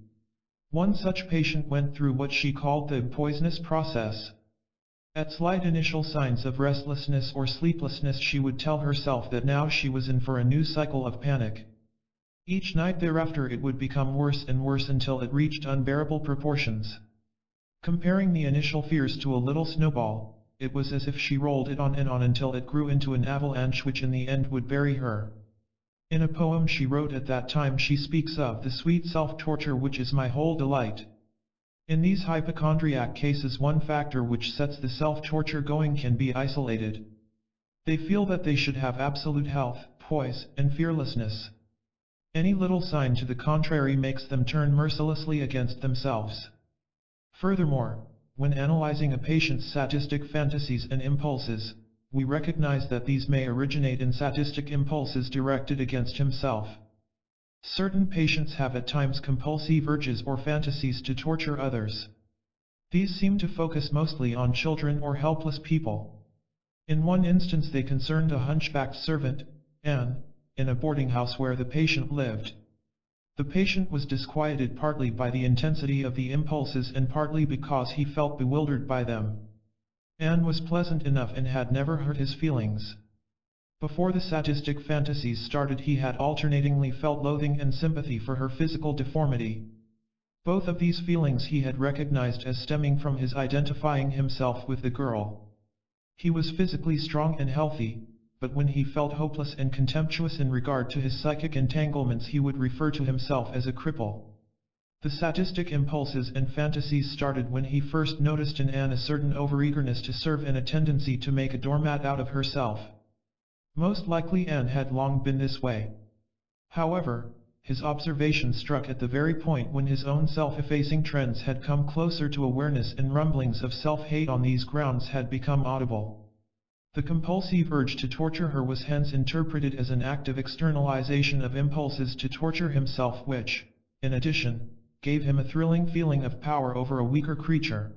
One such patient went through what she called the poisonous process. At slight initial signs of restlessness or sleeplessness, she would tell herself that now she was in for a new cycle of panic. Each night thereafter it would become worse and worse until it reached unbearable proportions. Comparing the initial fears to a little snowball, it was as if she rolled it on and on until it grew into an avalanche which in the end would bury her. In a poem she wrote at that time she speaks of the sweet self-torture which is my whole delight. In these hypochondriac cases one factor which sets the self-torture going can be isolated. They feel that they should have absolute health, poise, and fearlessness. Any little sign to the contrary makes them turn mercilessly against themselves. Furthermore, when analyzing a patient's sadistic fantasies and impulses, we recognize that these may originate in sadistic impulses directed against himself. Certain patients have at times compulsive urges or fantasies to torture others. These seem to focus mostly on children or helpless people. In one instance they concerned a hunchbacked servant, Anne, in a boarding house where the patient lived. The patient was disquieted partly by the intensity of the impulses and partly because he felt bewildered by them. Anne was pleasant enough and had never hurt his feelings. Before the sadistic fantasies started he had alternatingly felt loathing and sympathy for her physical deformity. Both of these feelings he had recognized as stemming from his identifying himself with the girl. He was physically strong and healthy, but when he felt hopeless and contemptuous in regard to his psychic entanglements he would refer to himself as a cripple. The sadistic impulses and fantasies started when he first noticed in Anne a certain overeagerness to serve and a tendency to make a doormat out of herself. Most likely Anne had long been this way. However, his observation struck at the very point when his own self-effacing trends had come closer to awareness and rumblings of self-hate on these grounds had become audible. The compulsive urge to torture her was hence interpreted as an active externalization of impulses to torture himself which, in addition, gave him a thrilling feeling of power over a weaker creature.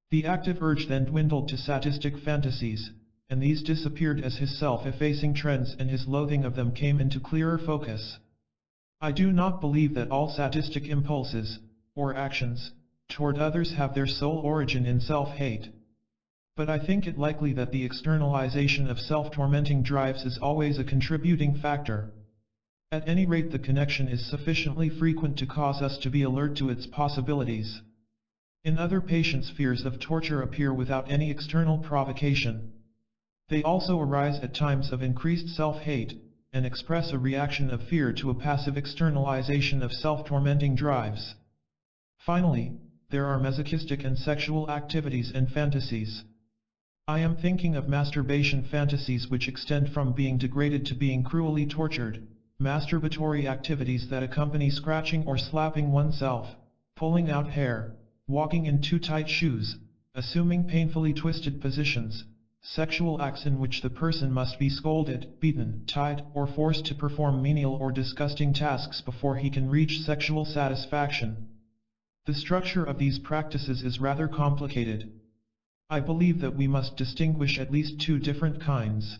The active urge then dwindled to sadistic fantasies, and these disappeared as his self-effacing trends and his loathing of them came into clearer focus. I do not believe that all sadistic impulses, or actions, toward others have their sole origin in self-hate. But I think it likely that the externalization of self-tormenting drives is always a contributing factor. At any rate, the connection is sufficiently frequent to cause us to be alert to its possibilities. In other patients, fears of torture appear without any external provocation. They also arise at times of increased self-hate, and express a reaction of fear to a passive externalization of self-tormenting drives. Finally, there are masochistic and sexual activities and fantasies. I am thinking of masturbation fantasies which extend from being degraded to being cruelly tortured, masturbatory activities that accompany scratching or slapping oneself, pulling out hair, walking in too tight shoes, assuming painfully twisted positions, sexual acts in which the person must be scolded, beaten, tied, or forced to perform menial or disgusting tasks before he can reach sexual satisfaction. The structure of these practices is rather complicated. I believe that we must distinguish at least two different kinds.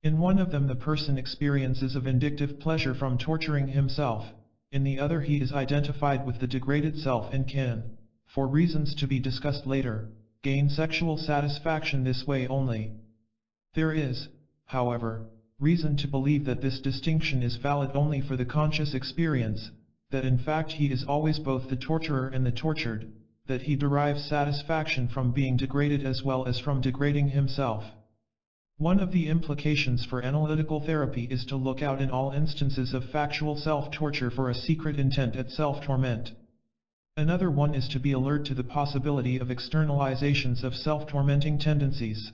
In one of them the person experiences a vindictive pleasure from torturing himself, in the other he is identified with the degraded self and can, for reasons to be discussed later, gain sexual satisfaction this way only. There is, however, reason to believe that this distinction is valid only for the conscious experience, that in fact he is always both the torturer and the tortured, that he derives satisfaction from being degraded as well as from degrading himself. One of the implications for analytical therapy is to look out in all instances of factual self-torture for a secret intent at self-torment. Another one is to be alert to the possibility of externalizations of self-tormenting tendencies.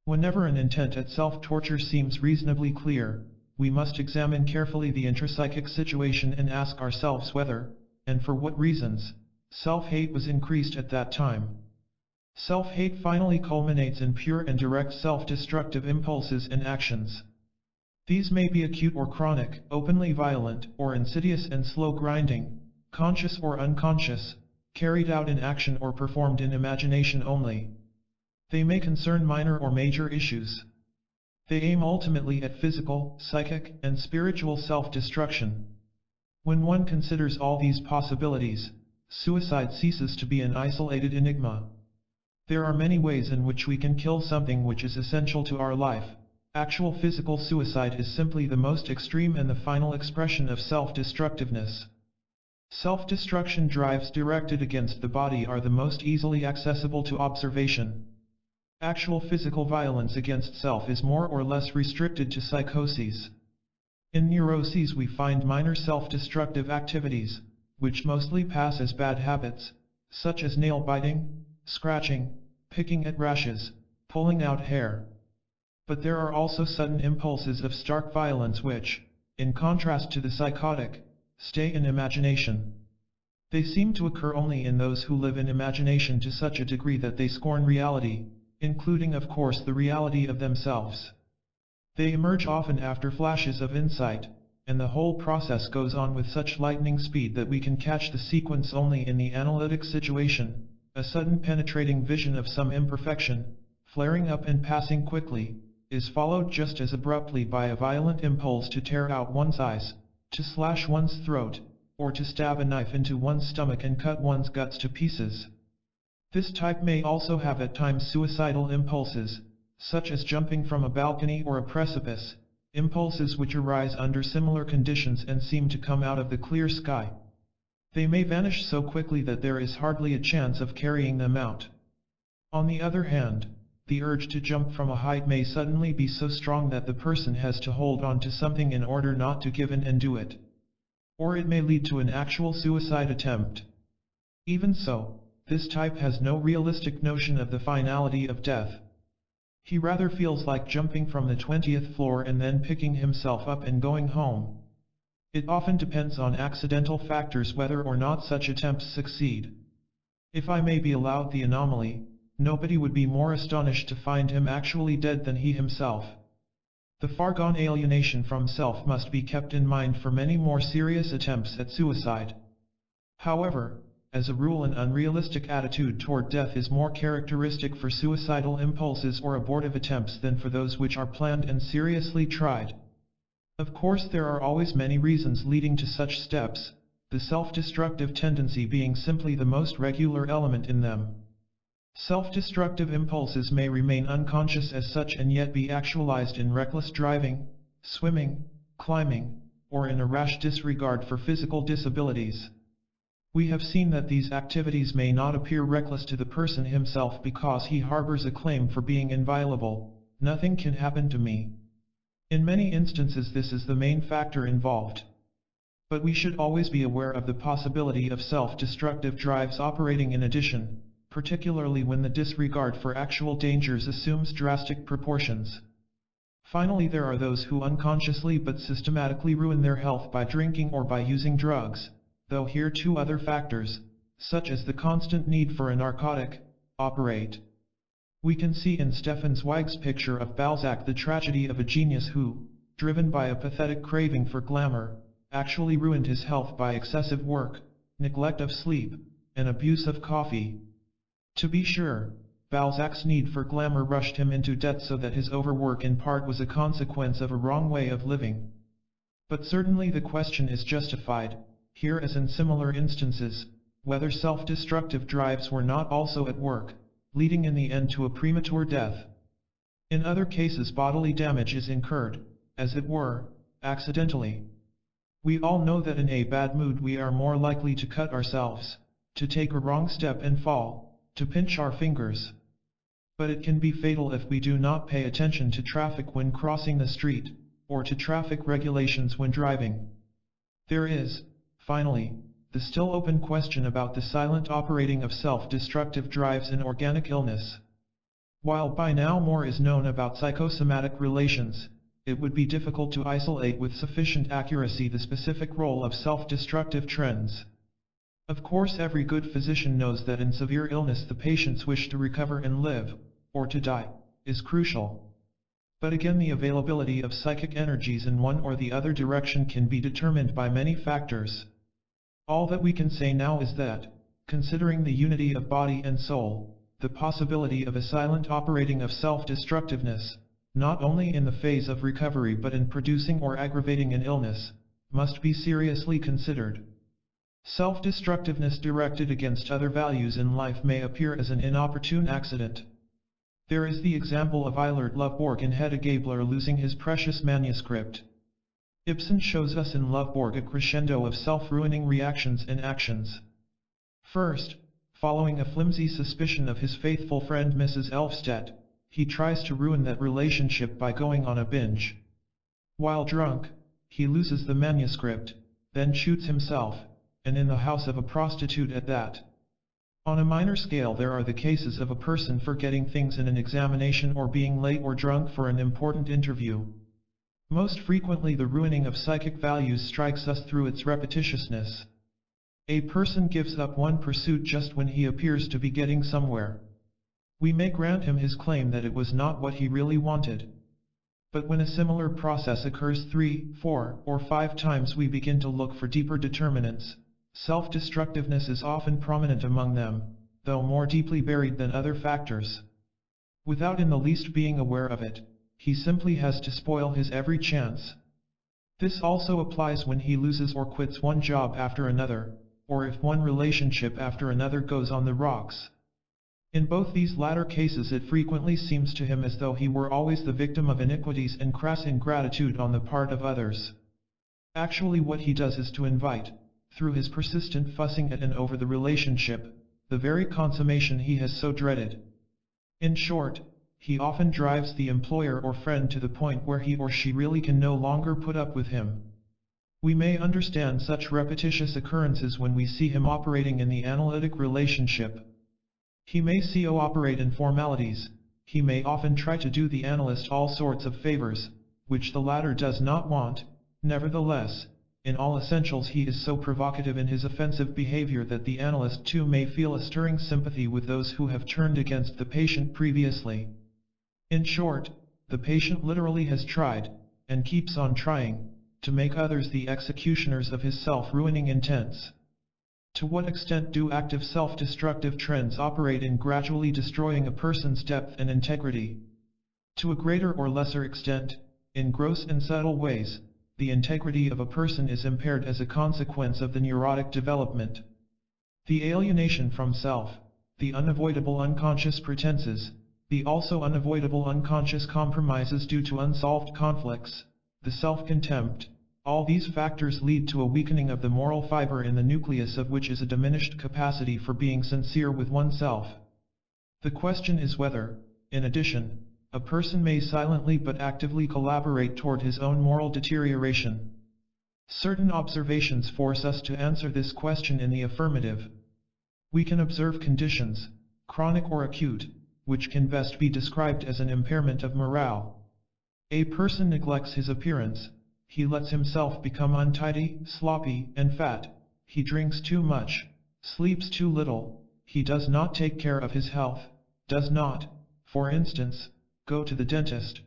Whenever an intent at self-torture seems reasonably clear, we must examine carefully the intrapsychic situation and ask ourselves whether, and for what reasons, self-hate was increased at that time. Self-hate finally culminates in pure and direct self-destructive impulses and actions. These may be acute or chronic, openly violent, or insidious and slow grinding, conscious or unconscious, carried out in action or performed in imagination only. They may concern minor or major issues. They aim ultimately at physical, psychic, and spiritual self-destruction. When one considers all these possibilities, suicide ceases to be an isolated enigma. There are many ways in which we can kill something which is essential to our life. Actual physical suicide is simply the most extreme and the final expression of self-destructiveness. Self-destruction drives directed against the body are the most easily accessible to observation. Actual physical violence against self is more or less restricted to psychoses. In neuroses we find minor self-destructive activities, which mostly pass as bad habits, such as nail biting, scratching, picking at rashes, pulling out hair. But there are also sudden impulses of stark violence which, in contrast to the psychotic, stay in imagination. They seem to occur only in those who live in imagination to such a degree that they scorn reality, including of course the reality of themselves. They emerge often after flashes of insight, and the whole process goes on with such lightning speed that we can catch the sequence only in the analytic situation. A sudden penetrating vision of some imperfection, flaring up and passing quickly, is followed just as abruptly by a violent impulse to tear out one's eyes, to slash one's throat, or to stab a knife into one's stomach and cut one's guts to pieces. This type may also have at times suicidal impulses, such as jumping from a balcony or a precipice, impulses which arise under similar conditions and seem to come out of the clear sky. They may vanish so quickly that there is hardly a chance of carrying them out. On the other hand, the urge to jump from a height may suddenly be so strong that the person has to hold on to something in order not to give in and do it. Or it may lead to an actual suicide attempt. Even so, this type has no realistic notion of the finality of death. He rather feels like jumping from the 20th floor and then picking himself up and going home. It often depends on accidental factors whether or not such attempts succeed. If I may be allowed the anomaly, nobody would be more astonished to find him actually dead than he himself. The far-gone alienation from self must be kept in mind for many more serious attempts at suicide. However, as a rule an unrealistic attitude toward death is more characteristic for suicidal impulses or abortive attempts than for those which are planned and seriously tried. Of course there are always many reasons leading to such steps, the self-destructive tendency being simply the most regular element in them. Self-destructive impulses may remain unconscious as such and yet be actualized in reckless driving, swimming, climbing, or in a rash disregard for physical disabilities. We have seen that these activities may not appear reckless to the person himself because he harbors a claim for being inviolable. Nothing can happen to me. In many instances this is the main factor involved. But we should always be aware of the possibility of self-destructive drives operating in addition, particularly when the disregard for actual dangers assumes drastic proportions. Finally, there are those who unconsciously but systematically ruin their health by drinking or by using drugs, though here too other factors, such as the constant need for a narcotic, operate. We can see in Stefan Zweig's picture of Balzac the tragedy of a genius who, driven by a pathetic craving for glamour, actually ruined his health by excessive work, neglect of sleep, and abuse of coffee. To be sure, Balzac's need for glamour rushed him into debt so that his overwork in part was a consequence of a wrong way of living. But certainly the question is justified, here as in similar instances, whether self-destructive drives were not also at work, leading in the end to a premature death. In other cases bodily damage is incurred, as it were, accidentally. We all know that in a bad mood we are more likely to cut ourselves, to take a wrong step and fall, to pinch our fingers. But it can be fatal if we do not pay attention to traffic when crossing the street, or to traffic regulations when driving. There is, finally, the still open question about the silent operating of self-destructive drives in organic illness. While by now more is known about psychosomatic relations, it would be difficult to isolate with sufficient accuracy the specific role of self-destructive trends. Of course, every good physician knows that in severe illness the patient's wish to recover and live, or to die, is crucial. But again, the availability of psychic energies in one or the other direction can be determined by many factors. All that we can say now is that, considering the unity of body and soul, the possibility of a silent operating of self-destructiveness, not only in the phase of recovery but in producing or aggravating an illness, must be seriously considered. Self-destructiveness directed against other values in life may appear as an inopportune accident. There is the example of Eilert Lovborg in Hedda Gabler losing his precious manuscript. Ibsen shows us in Lovborg a crescendo of self-ruining reactions and actions. First, following a flimsy suspicion of his faithful friend Mrs. Elfstedt, he tries to ruin that relationship by going on a binge. While drunk, he loses the manuscript, then shoots himself, and in the house of a prostitute at that. On a minor scale, there are the cases of a person forgetting things in an examination or being late or drunk for an important interview. Most frequently the ruining of psychic values strikes us through its repetitiousness. A person gives up one pursuit just when he appears to be getting somewhere. We may grant him his claim that it was not what he really wanted. But when a similar process occurs 3, 4, or 5 times, we begin to look for deeper determinants. Self-destructiveness is often prominent among them, though more deeply buried than other factors. Without in the least being aware of it, he simply has to spoil his every chance. This also applies when he loses or quits one job after another, or if one relationship after another goes on the rocks. In both these latter cases it frequently seems to him as though he were always the victim of iniquities and crass ingratitude on the part of others. Actually what he does is to invite, through his persistent fussing at and over the relationship, the very consummation he has so dreaded. In short, he often drives the employer or friend to the point where he or she really can no longer put up with him. We may understand such repetitious occurrences when we see him operating in the analytic relationship. He may operate in formalities, he may often try to do the analyst all sorts of favors, which the latter does not want. Nevertheless, in all essentials he is so provocative in his offensive behavior that the analyst too may feel a stirring sympathy with those who have turned against the patient previously. In short, the patient literally has tried, and keeps on trying, to make others the executioners of his self-ruining intents. To what extent do active self-destructive trends operate in gradually destroying a person's depth and integrity? To a greater or lesser extent, in gross and subtle ways, the integrity of a person is impaired as a consequence of the neurotic development. The alienation from self, the unavoidable unconscious pretenses, the also unavoidable unconscious compromises due to unsolved conflicts, the self-contempt, all these factors lead to a weakening of the moral fiber in the nucleus of which is a diminished capacity for being sincere with oneself. The question is whether, in addition, a person may silently but actively collaborate toward his own moral deterioration. Certain observations force us to answer this question in the affirmative. We can observe conditions, chronic or acute, which can best be described as an impairment of morale. A person neglects his appearance, he lets himself become untidy, sloppy, and fat, he drinks too much, sleeps too little, he does not take care of his health, does not, for instance, go to the dentist,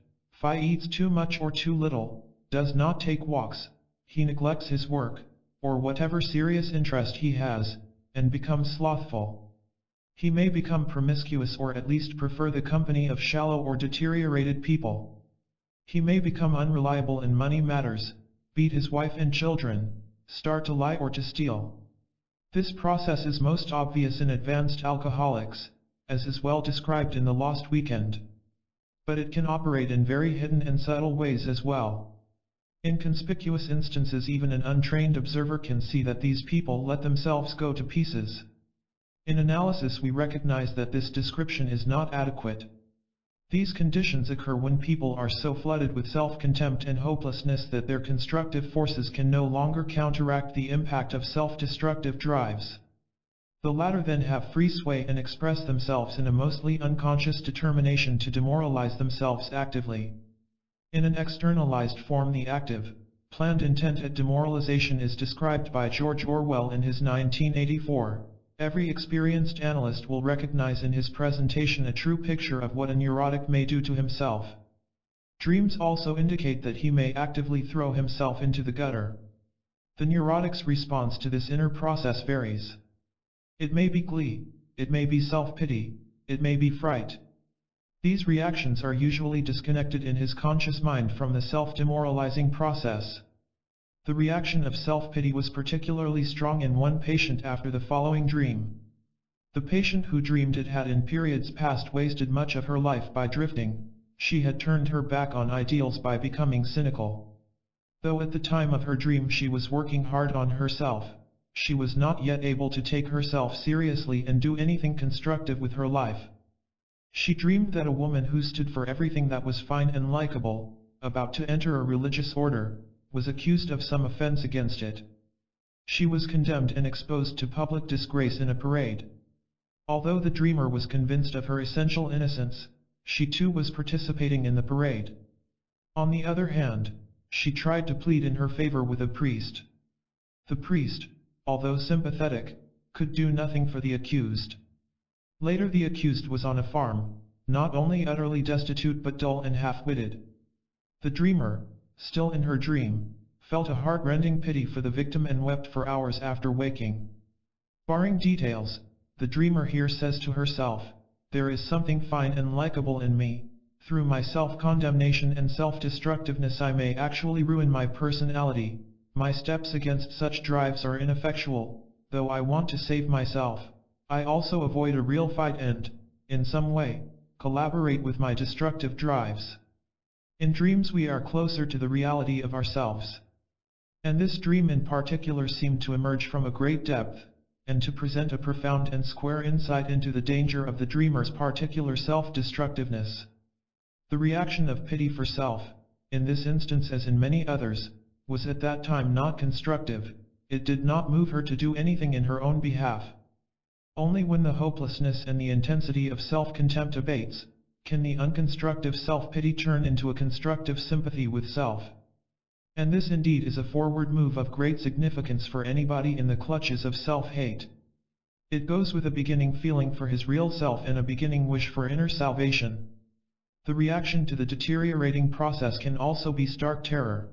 eats too much or too little, does not take walks, he neglects his work, or whatever serious interest he has, and becomes slothful. He may become promiscuous or at least prefer the company of shallow or deteriorated people. He may become unreliable in money matters, beat his wife and children, start to lie or to steal. This process is most obvious in advanced alcoholics, as is well described in The Lost Weekend. But it can operate in very hidden and subtle ways as well. In conspicuous instances even an untrained observer can see that these people let themselves go to pieces. In analysis we recognize that this description is not adequate. These conditions occur when people are so flooded with self-contempt and hopelessness that their constructive forces can no longer counteract the impact of self-destructive drives. The latter then have free sway and express themselves in a mostly unconscious determination to demoralize themselves actively. In an externalized form the active, planned intent at demoralization is described by George Orwell in his 1984. Every experienced analyst will recognize in his presentation a true picture of what a neurotic may do to himself. Dreams also indicate that he may actively throw himself into the gutter. The neurotic's response to this inner process varies. It may be glee, it may be self-pity, it may be fright. These reactions are usually disconnected in his conscious mind from the self-demoralizing process. The reaction of self-pity was particularly strong in one patient after the following dream. The patient who dreamed it had in periods past wasted much of her life by drifting, she had turned her back on ideals by becoming cynical. Though at the time of her dream she was working hard on herself, she was not yet able to take herself seriously and do anything constructive with her life. She dreamed that a woman who stood for everything that was fine and likable, about to enter a religious order, was accused of some offense against it. She was condemned and exposed to public disgrace in a parade. Although the dreamer was convinced of her essential innocence, she too was participating in the parade. On the other hand, she tried to plead in her favor with a priest. The priest, although sympathetic, could do nothing for the accused. Later the accused was on a farm, not only utterly destitute but dull and half-witted. The dreamer, still in her dream, felt a heart-rending pity for the victim and wept for hours after waking. Barring details, the dreamer here says to herself, "There is something fine and likable in me. Through my self-condemnation and self-destructiveness I may actually ruin my personality. My steps against such drives are ineffectual, though I want to save myself. I also avoid a real fight and, in some way, collaborate with my destructive drives." In dreams we are closer to the reality of ourselves. And this dream in particular seemed to emerge from a great depth, and to present a profound and square insight into the danger of the dreamer's particular self-destructiveness. The reaction of pity for self, in this instance as in many others, was at that time not constructive. It did not move her to do anything in her own behalf. Only when the hopelessness and the intensity of self-contempt abates, can the unconstructive self-pity turn into a constructive sympathy with self. And this indeed is a forward move of great significance for anybody in the clutches of self-hate. It goes with a beginning feeling for his real self and a beginning wish for inner salvation. The reaction to the deteriorating process can also be stark terror.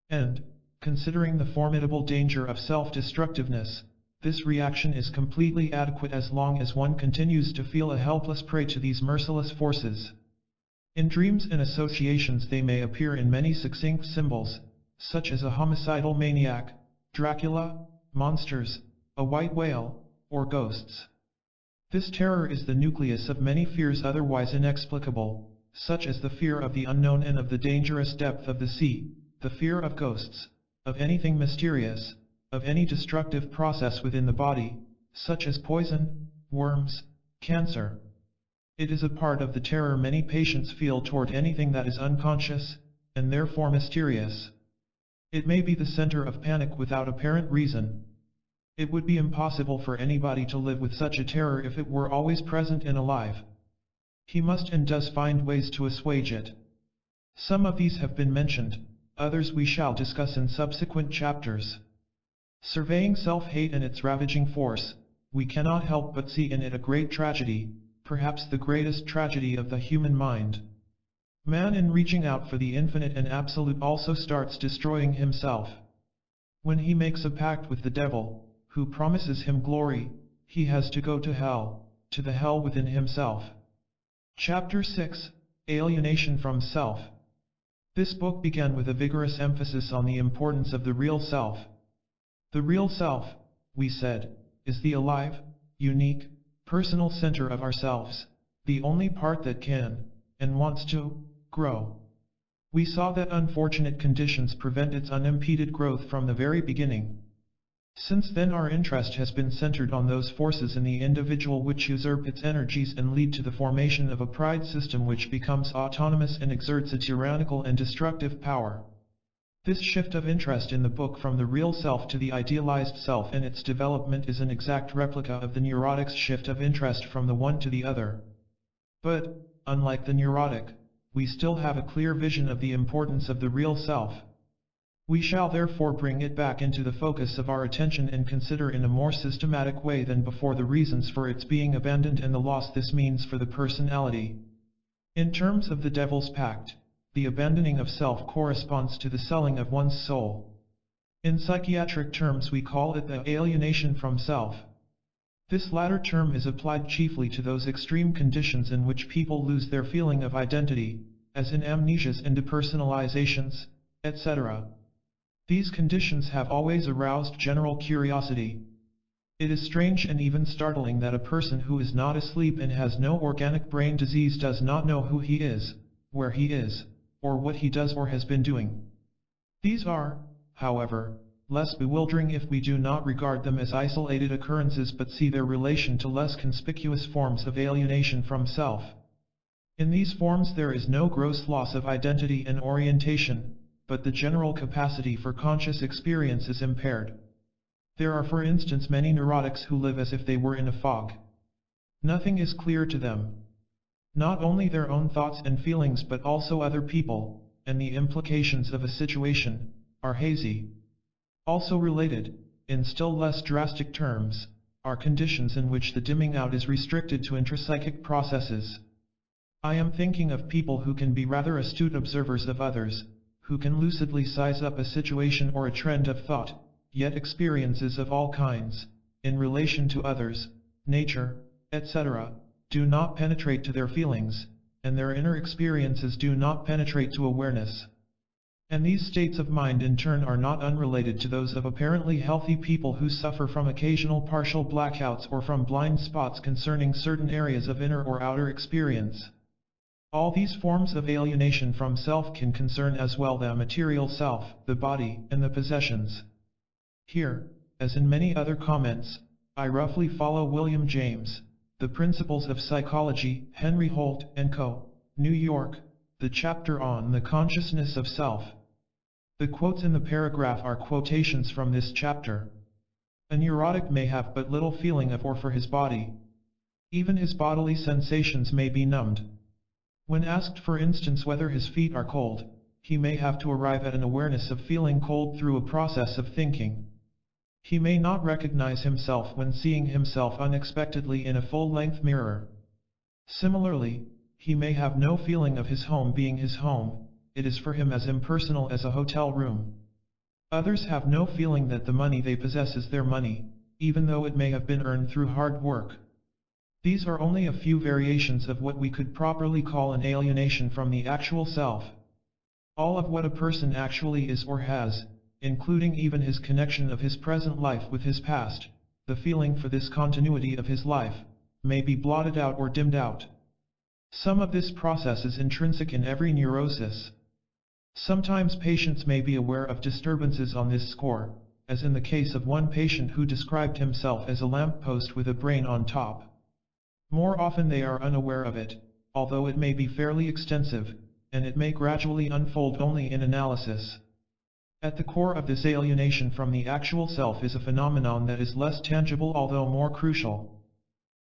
And, considering the formidable danger of self-destructiveness, this reaction is completely adequate as long as one continues to feel a helpless prey to these merciless forces. In dreams and associations they may appear in many succinct symbols, such as a homicidal maniac, Dracula, monsters, a white whale, or ghosts. This terror is the nucleus of many fears otherwise inexplicable, such as the fear of the unknown and of the dangerous depth of the sea, the fear of ghosts, of anything mysterious, of any destructive process within the body, such as poison, worms, cancer. It is a part of the terror many patients feel toward anything that is unconscious, and therefore mysterious. It may be the center of panic without apparent reason. It would be impossible for anybody to live with such a terror if it were always present and alive. He must and does find ways to assuage it. Some of these have been mentioned, others we shall discuss in subsequent chapters. Surveying self-hate and its ravaging force, we cannot help but see in it a great tragedy, perhaps the greatest tragedy of the human mind. Man, in reaching out for the infinite and absolute, also starts destroying himself. When he makes a pact with the devil, who promises him glory, he has to go to hell, to the hell within himself. Chapter 6, Alienation from Self. This book began with a vigorous emphasis on the importance of the real self. The real self, we said, is the alive, unique, personal center of ourselves, the only part that can, and wants to, grow. We saw that unfortunate conditions prevent its unimpeded growth from the very beginning. Since then our interest has been centered on those forces in the individual which usurp its energies and lead to the formation of a pride system which becomes autonomous and exerts a tyrannical and destructive power. This shift of interest in the book from the real self to the idealized self and its development is an exact replica of the neurotic's shift of interest from the one to the other. But, unlike the neurotic, we still have a clear vision of the importance of the real self. We shall therefore bring it back into the focus of our attention and consider in a more systematic way than before the reasons for its being abandoned and the loss this means for the personality. In terms of the Devil's Pact, the abandoning of self corresponds to the selling of one's soul. In psychiatric terms we call it the alienation from self. This latter term is applied chiefly to those extreme conditions in which people lose their feeling of identity, as in amnesias and depersonalizations, etc. These conditions have always aroused general curiosity. It is strange and even startling that a person who is not asleep and has no organic brain disease does not know who he is, where he is, or what he does or has been doing. These are, however, less bewildering if we do not regard them as isolated occurrences but see their relation to less conspicuous forms of alienation from self. In these forms there is no gross loss of identity and orientation, but the general capacity for conscious experience is impaired. There are, for instance, many neurotics who live as if they were in a fog. Nothing is clear to them. Not only their own thoughts and feelings but also other people, and the implications of a situation, are hazy. Also related, in still less drastic terms, are conditions in which the dimming out is restricted to intrapsychic processes. I am thinking of people who can be rather astute observers of others, who can lucidly size up a situation or a trend of thought, yet experiences of all kinds, in relation to others, nature, etc., do not penetrate to their feelings, and their inner experiences do not penetrate to awareness. And these states of mind in turn are not unrelated to those of apparently healthy people who suffer from occasional partial blackouts or from blind spots concerning certain areas of inner or outer experience. All these forms of alienation from self can concern as well the material self, the body, and the possessions. Here, as in many other comments, I roughly follow William James, The Principles of Psychology, Henry Holt & Co., New York, the chapter on the consciousness of self. The quotes in the paragraph are quotations from this chapter. A neurotic may have but little feeling of or for his body. Even his bodily sensations may be numbed. When asked for instance whether his feet are cold, he may have to arrive at an awareness of feeling cold through a process of thinking. He may not recognize himself when seeing himself unexpectedly in a full-length mirror. Similarly, he may have no feeling of his home being his home, it is for him as impersonal as a hotel room. Others have no feeling that the money they possess is their money, even though it may have been earned through hard work. These are only a few variations of what we could properly call an alienation from the actual self. All of what a person actually is or has, including even his connection of his present life with his past, the feeling for this continuity of his life, may be blotted out or dimmed out. Some of this process is intrinsic in every neurosis. Sometimes patients may be aware of disturbances on this score, as in the case of one patient who described himself as a lamppost with a brain on top. More often they are unaware of it, although it may be fairly extensive, and it may gradually unfold only in analysis. At the core of this alienation from the actual self is a phenomenon that is less tangible although more crucial.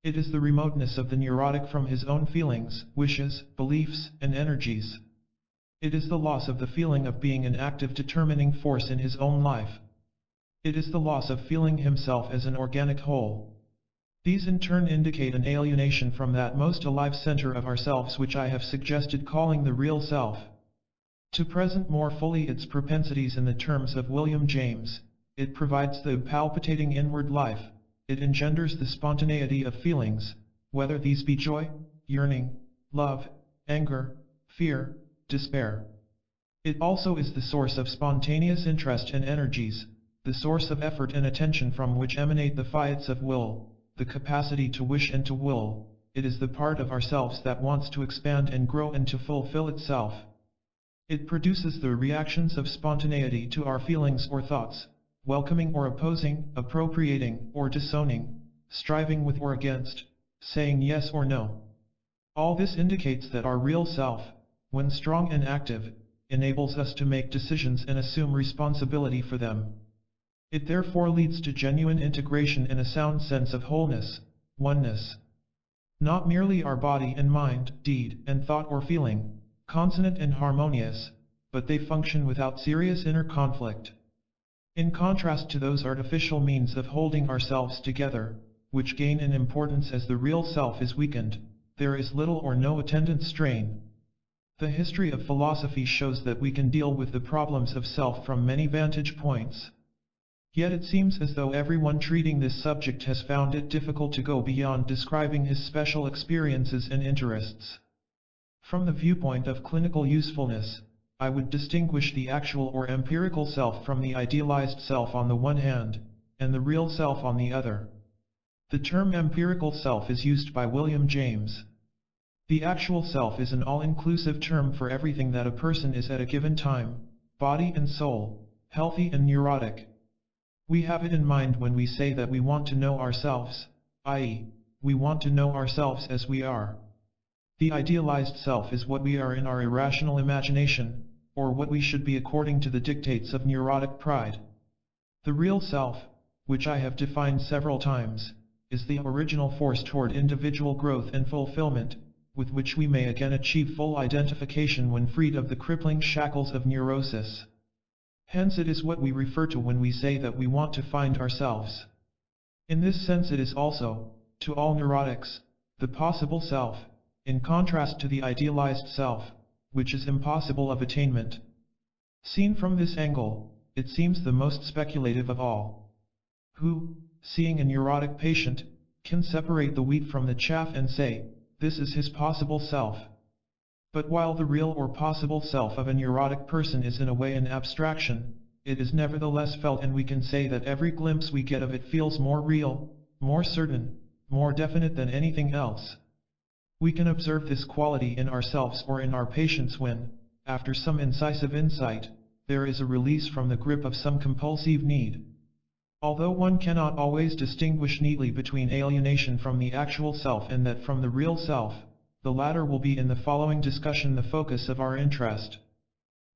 It is the remoteness of the neurotic from his own feelings, wishes, beliefs, and energies. It is the loss of the feeling of being an active determining force in his own life. It is the loss of feeling himself as an organic whole. These in turn indicate an alienation from that most alive center of ourselves which I have suggested calling the real self. To present more fully its propensities in the terms of William James, it provides the palpitating inward life, it engenders the spontaneity of feelings, whether these be joy, yearning, love, anger, fear, despair. It also is the source of spontaneous interest and energies, the source of effort and attention from which emanate the fiats of will, the capacity to wish and to will. It is the part of ourselves that wants to expand and grow and to fulfill itself. It produces the reactions of spontaneity to our feelings or thoughts, welcoming or opposing, appropriating or disowning, striving with or against, saying yes or no. All this indicates that our real self, when strong and active, enables us to make decisions and assume responsibility for them. It therefore leads to genuine integration in a sound sense of wholeness, oneness. Not merely our body and mind, deed and thought or feeling, consonant and harmonious, but they function without serious inner conflict. In contrast to those artificial means of holding ourselves together, which gain in importance as the real self is weakened, there is little or no attendant strain. The history of philosophy shows that we can deal with the problems of self from many vantage points. Yet it seems as though everyone treating this subject has found it difficult to go beyond describing his special experiences and interests. From the viewpoint of clinical usefulness, I would distinguish the actual or empirical self from the idealized self on the one hand, and the real self on the other. The term empirical self is used by William James. The actual self is an all-inclusive term for everything that a person is at a given time, body and soul, healthy and neurotic. We have it in mind when we say that we want to know ourselves, i.e., we want to know ourselves as we are. The idealized self is what we are in our irrational imagination, or what we should be according to the dictates of neurotic pride. The real self, which I have defined several times, is the original force toward individual growth and fulfillment, with which we may again achieve full identification when freed of the crippling shackles of neurosis. Hence it is what we refer to when we say that we want to find ourselves. In this sense it is also, to all neurotics, the possible self, in contrast to the idealized self, which is impossible of attainment. Seen from this angle, it seems the most speculative of all. Who, seeing a neurotic patient, can separate the wheat from the chaff and say, this is his possible self? But while the real or possible self of a neurotic person is in a way an abstraction, it is nevertheless felt, and we can say that every glimpse we get of it feels more real, more certain, more definite than anything else. We can observe this quality in ourselves or in our patients when, after some incisive insight, there is a release from the grip of some compulsive need. Although one cannot always distinguish neatly between alienation from the actual self and that from the real self, the latter will be in the following discussion the focus of our interest.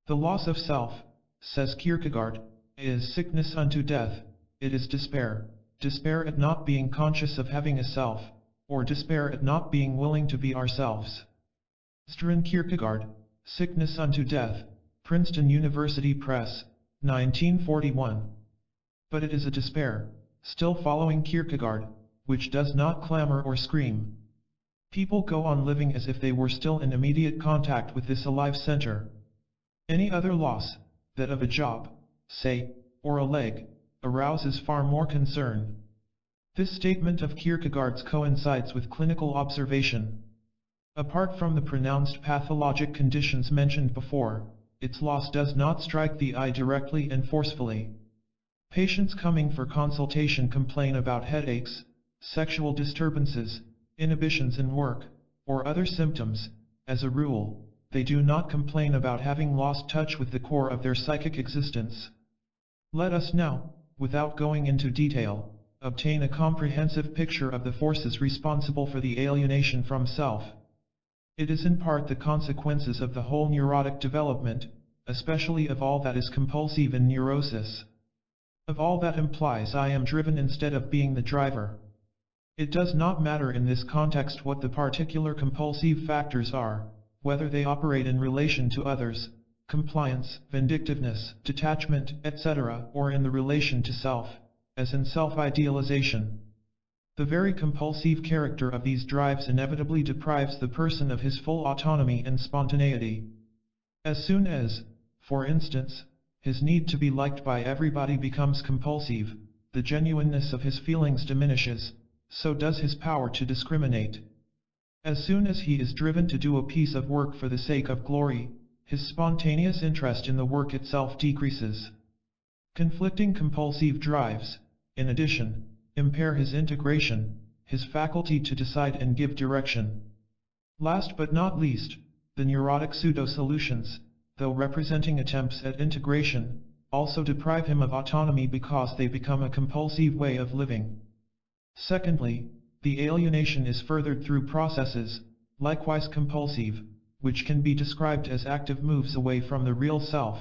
The loss of self, says Kierkegaard, is sickness unto death. It is despair, despair at not being conscious of having a self, or despair at not being willing to be ourselves. Søren Kierkegaard, Sickness unto Death, Princeton University Press, 1941. But it is a despair, still following Kierkegaard, which does not clamor or scream. People go on living as if they were still in immediate contact with this alive center. Any other loss, that of a job, say, or a leg, arouses far more concern. This statement of Kierkegaard's coincides with clinical observation. Apart from the pronounced pathologic conditions mentioned before, its loss does not strike the eye directly and forcefully. Patients coming for consultation complain about headaches, sexual disturbances, inhibitions in work, or other symptoms. As a rule, they do not complain about having lost touch with the core of their psychic existence. Let us now, without going into detail, obtain a comprehensive picture of the forces responsible for the alienation from self. It is in part the consequences of the whole neurotic development, especially of all that is compulsive in neurosis. Of all that implies I am driven instead of being the driver. It does not matter in this context what the particular compulsive factors are, whether they operate in relation to others, compliance, vindictiveness, detachment, etc., or in the relation to self, as in self-idealization. The very compulsive character of these drives inevitably deprives the person of his full autonomy and spontaneity. As soon as, for instance, his need to be liked by everybody becomes compulsive, the genuineness of his feelings diminishes, so does his power to discriminate. As soon as he is driven to do a piece of work for the sake of glory, his spontaneous interest in the work itself decreases. Conflicting compulsive drives, in addition, impair his integration, his faculty to decide and give direction. Last but not least, the neurotic pseudo-solutions, though representing attempts at integration, also deprive him of autonomy because they become a compulsive way of living. Secondly, the alienation is furthered through processes, likewise compulsive, which can be described as active moves away from the real self.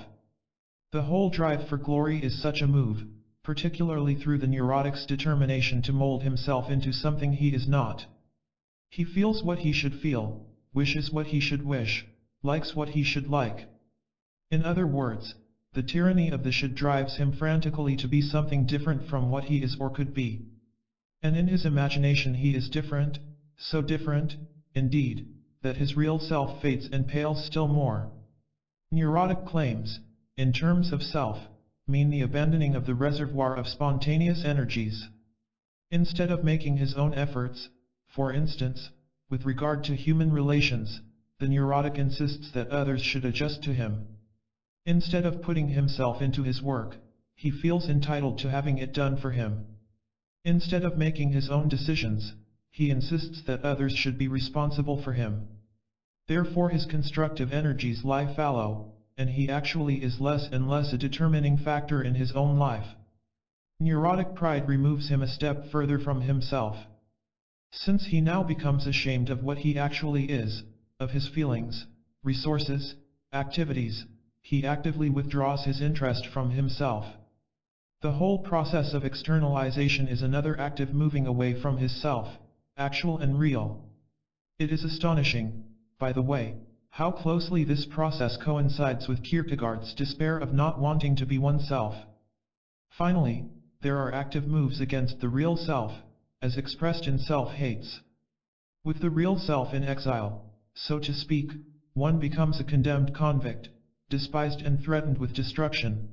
The whole drive for glory is such a move, particularly through the neurotic's determination to mold himself into something he is not. He feels what he should feel, wishes what he should wish, likes what he should like. In other words, the tyranny of the should drives him frantically to be something different from what he is or could be. And in his imagination he is different, so different, indeed, that his real self fades and pales still more. Neurotic claims, in terms of self, mean the abandoning of the reservoir of spontaneous energies. Instead of making his own efforts, for instance, with regard to human relations, the neurotic insists that others should adjust to him. Instead of putting himself into his work, he feels entitled to having it done for him. Instead of making his own decisions, he insists that others should be responsible for him. Therefore his constructive energies lie fallow, and he actually is less and less a determining factor in his own life. Neurotic pride removes him a step further from himself. Since he now becomes ashamed of what he actually is, of his feelings, resources, activities, he actively withdraws his interest from himself. The whole process of externalization is another active moving away from his self, actual and real. It is astonishing, by the way, how closely this process coincides with Kierkegaard's despair of not wanting to be oneself. Finally, there are active moves against the real self, as expressed in self-hates. With the real self in exile, so to speak, one becomes a condemned convict, despised and threatened with destruction.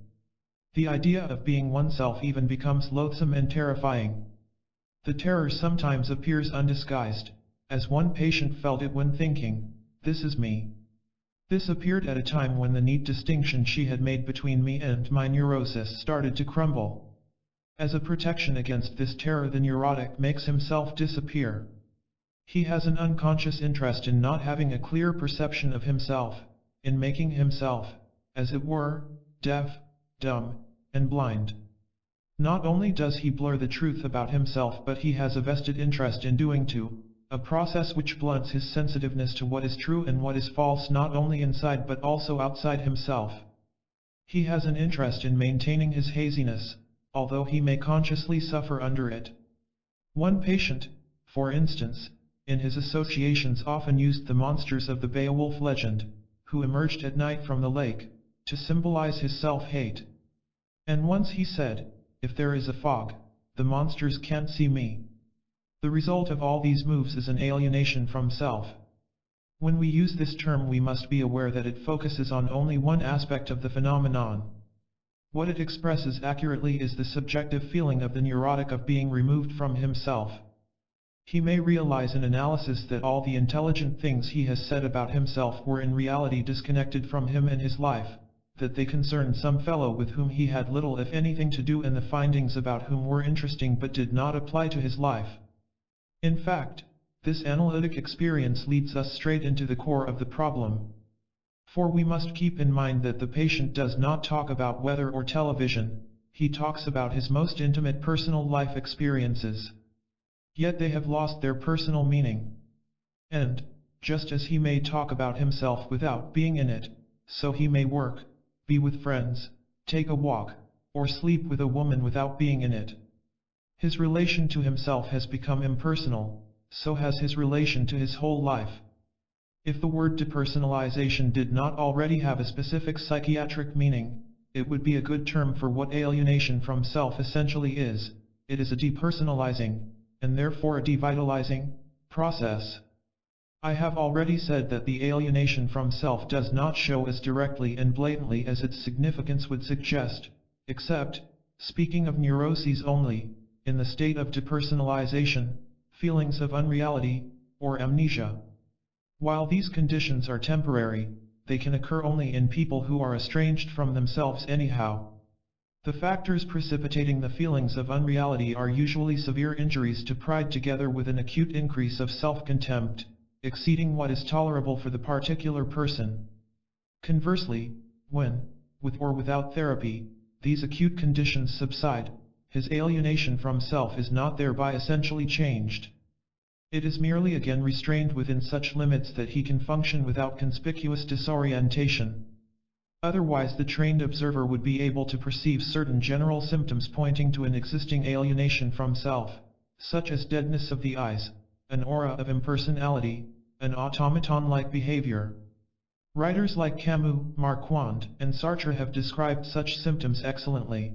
The idea of being oneself even becomes loathsome and terrifying. The terror sometimes appears undisguised, as one patient felt it when thinking, "This is me." This appeared at a time when the neat distinction she had made between me and my neurosis started to crumble. As a protection against this terror, the neurotic makes himself disappear. He has an unconscious interest in not having a clear perception of himself, in making himself, as it were, deaf, dumb, and blind. Not only does he blur the truth about himself, but he has a vested interest in doing too, a process which blunts his sensitiveness to what is true and what is false not only inside but also outside himself. He has an interest in maintaining his haziness, although he may consciously suffer under it. One patient, for instance, in his associations often used the monsters of the Beowulf legend, who emerged at night from the lake, to symbolize his self-hate. And once he said, "If there is a fog, the monsters can't see me." The result of all these moves is an alienation from self. When we use this term, we must be aware that it focuses on only one aspect of the phenomenon. What it expresses accurately is the subjective feeling of the neurotic of being removed from himself. He may realize in analysis that all the intelligent things he has said about himself were in reality disconnected from him and his life, that they concerned some fellow with whom he had little if anything to do, and the findings about whom were interesting but did not apply to his life. In fact, this analytic experience leads us straight into the core of the problem. For we must keep in mind that the patient does not talk about weather or television, he talks about his most intimate personal life experiences. Yet they have lost their personal meaning. And, just as he may talk about himself without being in it, so he may work, be with friends, take a walk, or sleep with a woman without being in it. His relation to himself has become impersonal, so has his relation to his whole life. If the word depersonalization did not already have a specific psychiatric meaning, it would be a good term for what alienation from self essentially is. It is a depersonalizing, and therefore a devitalizing, process. I have already said that the alienation from self does not show as directly and blatantly as its significance would suggest, except, speaking of neuroses only, in the state of depersonalization, feelings of unreality, or amnesia. While these conditions are temporary, they can occur only in people who are estranged from themselves anyhow. The factors precipitating the feelings of unreality are usually severe injuries to pride together with an acute increase of self-contempt, exceeding what is tolerable for the particular person. Conversely, when, with or without therapy, these acute conditions subside, his alienation from self is not thereby essentially changed. It is merely again restrained within such limits that he can function without conspicuous disorientation. Otherwise, the trained observer would be able to perceive certain general symptoms pointing to an existing alienation from self, such as deadness of the eyes, an aura of impersonality, an automaton-like behavior. Writers like Camus, Marquand, and Sartre have described such symptoms excellently.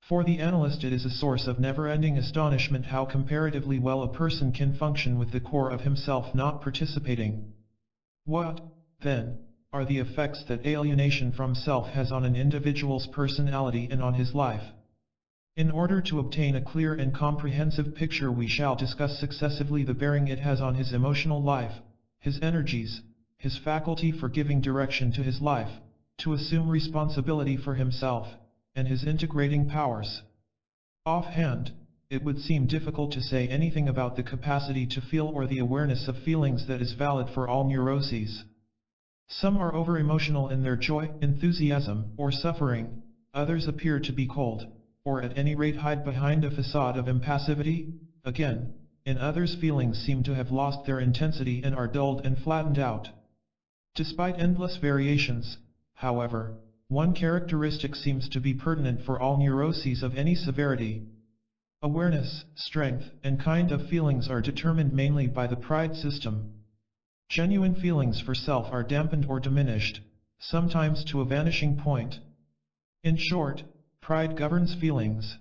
For the analyst, it is a source of never-ending astonishment how comparatively well a person can function with the core of himself not participating. What, then, are the effects that alienation from self has on an individual's personality and on his life? In order to obtain a clear and comprehensive picture, we shall discuss successively the bearing it has on his emotional life, his energies, his faculty for giving direction to his life, to assume responsibility for himself, and his integrating powers. Offhand, it would seem difficult to say anything about the capacity to feel or the awareness of feelings that is valid for all neuroses. Some are over-emotional in their joy, enthusiasm, or suffering, others appear to be cold, or at any rate hide behind a facade of impassivity. Again, in others feelings seem to have lost their intensity and are dulled and flattened out. Despite endless variations, however, one characteristic seems to be pertinent for all neuroses of any severity. Awareness, strength, and kind of feelings are determined mainly by the pride system. Genuine feelings for self are dampened or diminished, sometimes to a vanishing point. In short, pride governs feelings.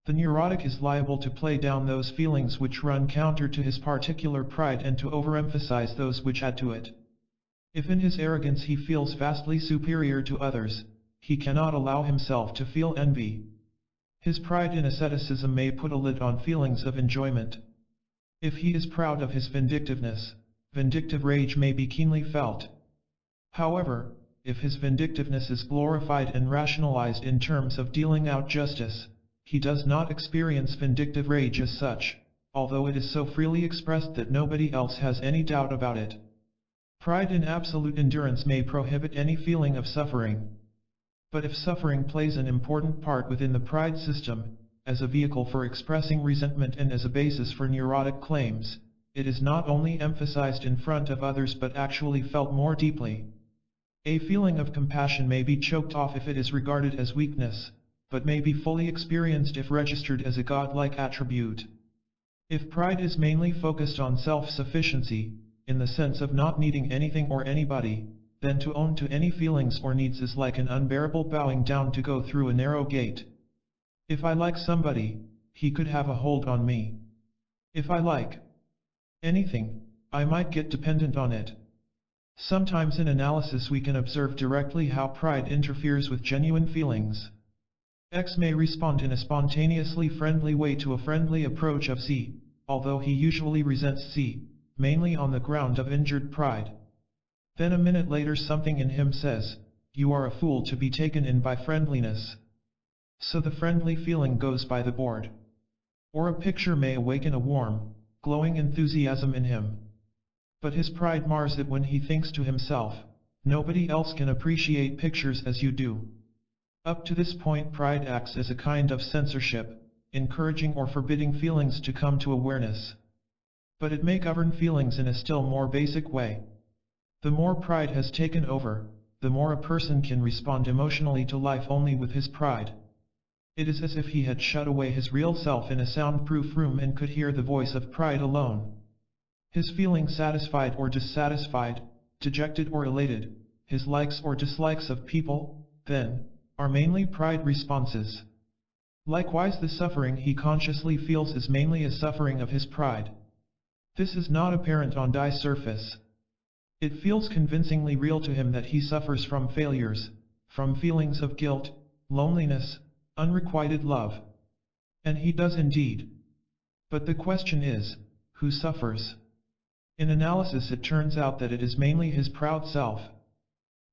The neurotic is liable to play down those feelings which run counter to his particular pride and to overemphasize those which add to it. If in his arrogance he feels vastly superior to others, he cannot allow himself to feel envy. His pride in asceticism may put a lid on feelings of enjoyment. If he is proud of his vindictiveness, vindictive rage may be keenly felt. However, if his vindictiveness is glorified and rationalized in terms of dealing out justice, he does not experience vindictive rage as such, although it is so freely expressed that nobody else has any doubt about it. Pride in absolute endurance may prohibit any feeling of suffering. But if suffering plays an important part within the pride system, as a vehicle for expressing resentment and as a basis for neurotic claims, it is not only emphasized in front of others but actually felt more deeply. A feeling of compassion may be choked off if it is regarded as weakness, but may be fully experienced if registered as a godlike attribute. If pride is mainly focused on self-sufficiency, in the sense of not needing anything or anybody, then to own to any feelings or needs is like an unbearable bowing down to go through a narrow gate. If I like somebody, he could have a hold on me. If I like anything, I might get dependent on it. Sometimes in analysis we can observe directly how pride interferes with genuine feelings. X may respond in a spontaneously friendly way to a friendly approach of Z, although he usually resents C, mainly on the ground of injured pride. Then a minute later something in him says, "You are a fool to be taken in by friendliness." So the friendly feeling goes by the board. Or a picture may awaken a warm, glowing enthusiasm in him. But his pride mars it when he thinks to himself, "Nobody else can appreciate pictures as you do." Up to this point pride acts as a kind of censorship, encouraging or forbidding feelings to come to awareness. But it may govern feelings in a still more basic way. The more pride has taken over, the more a person can respond emotionally to life only with his pride. It is as if he had shut away his real self in a soundproof room and could hear the voice of pride alone. His feeling satisfied or dissatisfied, dejected or elated, his likes or dislikes of people, then, are mainly pride responses. Likewise the suffering he consciously feels is mainly a suffering of his pride. This is not apparent on the surface. It feels convincingly real to him that he suffers from failures, from feelings of guilt, loneliness, unrequited love. And he does indeed. But the question is, who suffers? In analysis it turns out that it is mainly his proud self.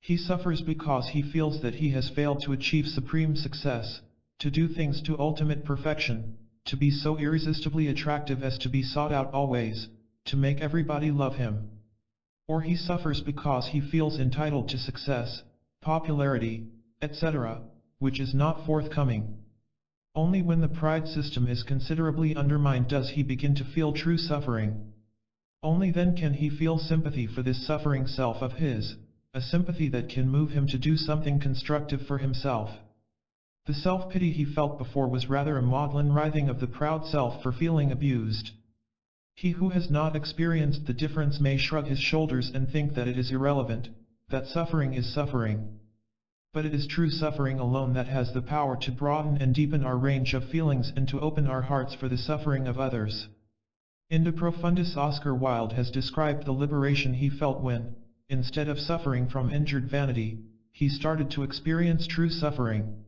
He suffers because he feels that he has failed to achieve supreme success, to do things to ultimate perfection, to be so irresistibly attractive as to be sought out always, to make everybody love him. Or he suffers because he feels entitled to success, popularity, etc., which is not forthcoming. Only when the pride system is considerably undermined does he begin to feel true suffering. Only then can he feel sympathy for this suffering self of his, a sympathy that can move him to do something constructive for himself. The self-pity he felt before was rather a maudlin writhing of the proud self for feeling abused. He who has not experienced the difference may shrug his shoulders and think that it is irrelevant, that suffering is suffering. But it is true suffering alone that has the power to broaden and deepen our range of feelings and to open our hearts for the suffering of others. In De Profundis Oscar Wilde has described the liberation he felt when, instead of suffering from injured vanity, he started to experience true suffering.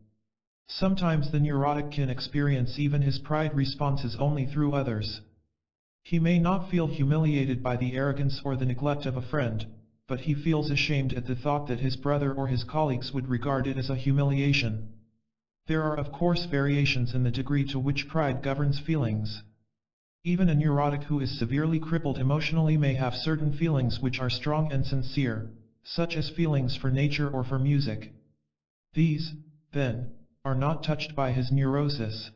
Sometimes the neurotic can experience even his pride responses only through others. He may not feel humiliated by the arrogance or the neglect of a friend, but he feels ashamed at the thought that his brother or his colleagues would regard it as a humiliation. There are of course variations in the degree to which pride governs feelings. Even a neurotic who is severely crippled emotionally may have certain feelings which are strong and sincere, such as feelings for nature or for music. These, then, are not touched by his neurosis.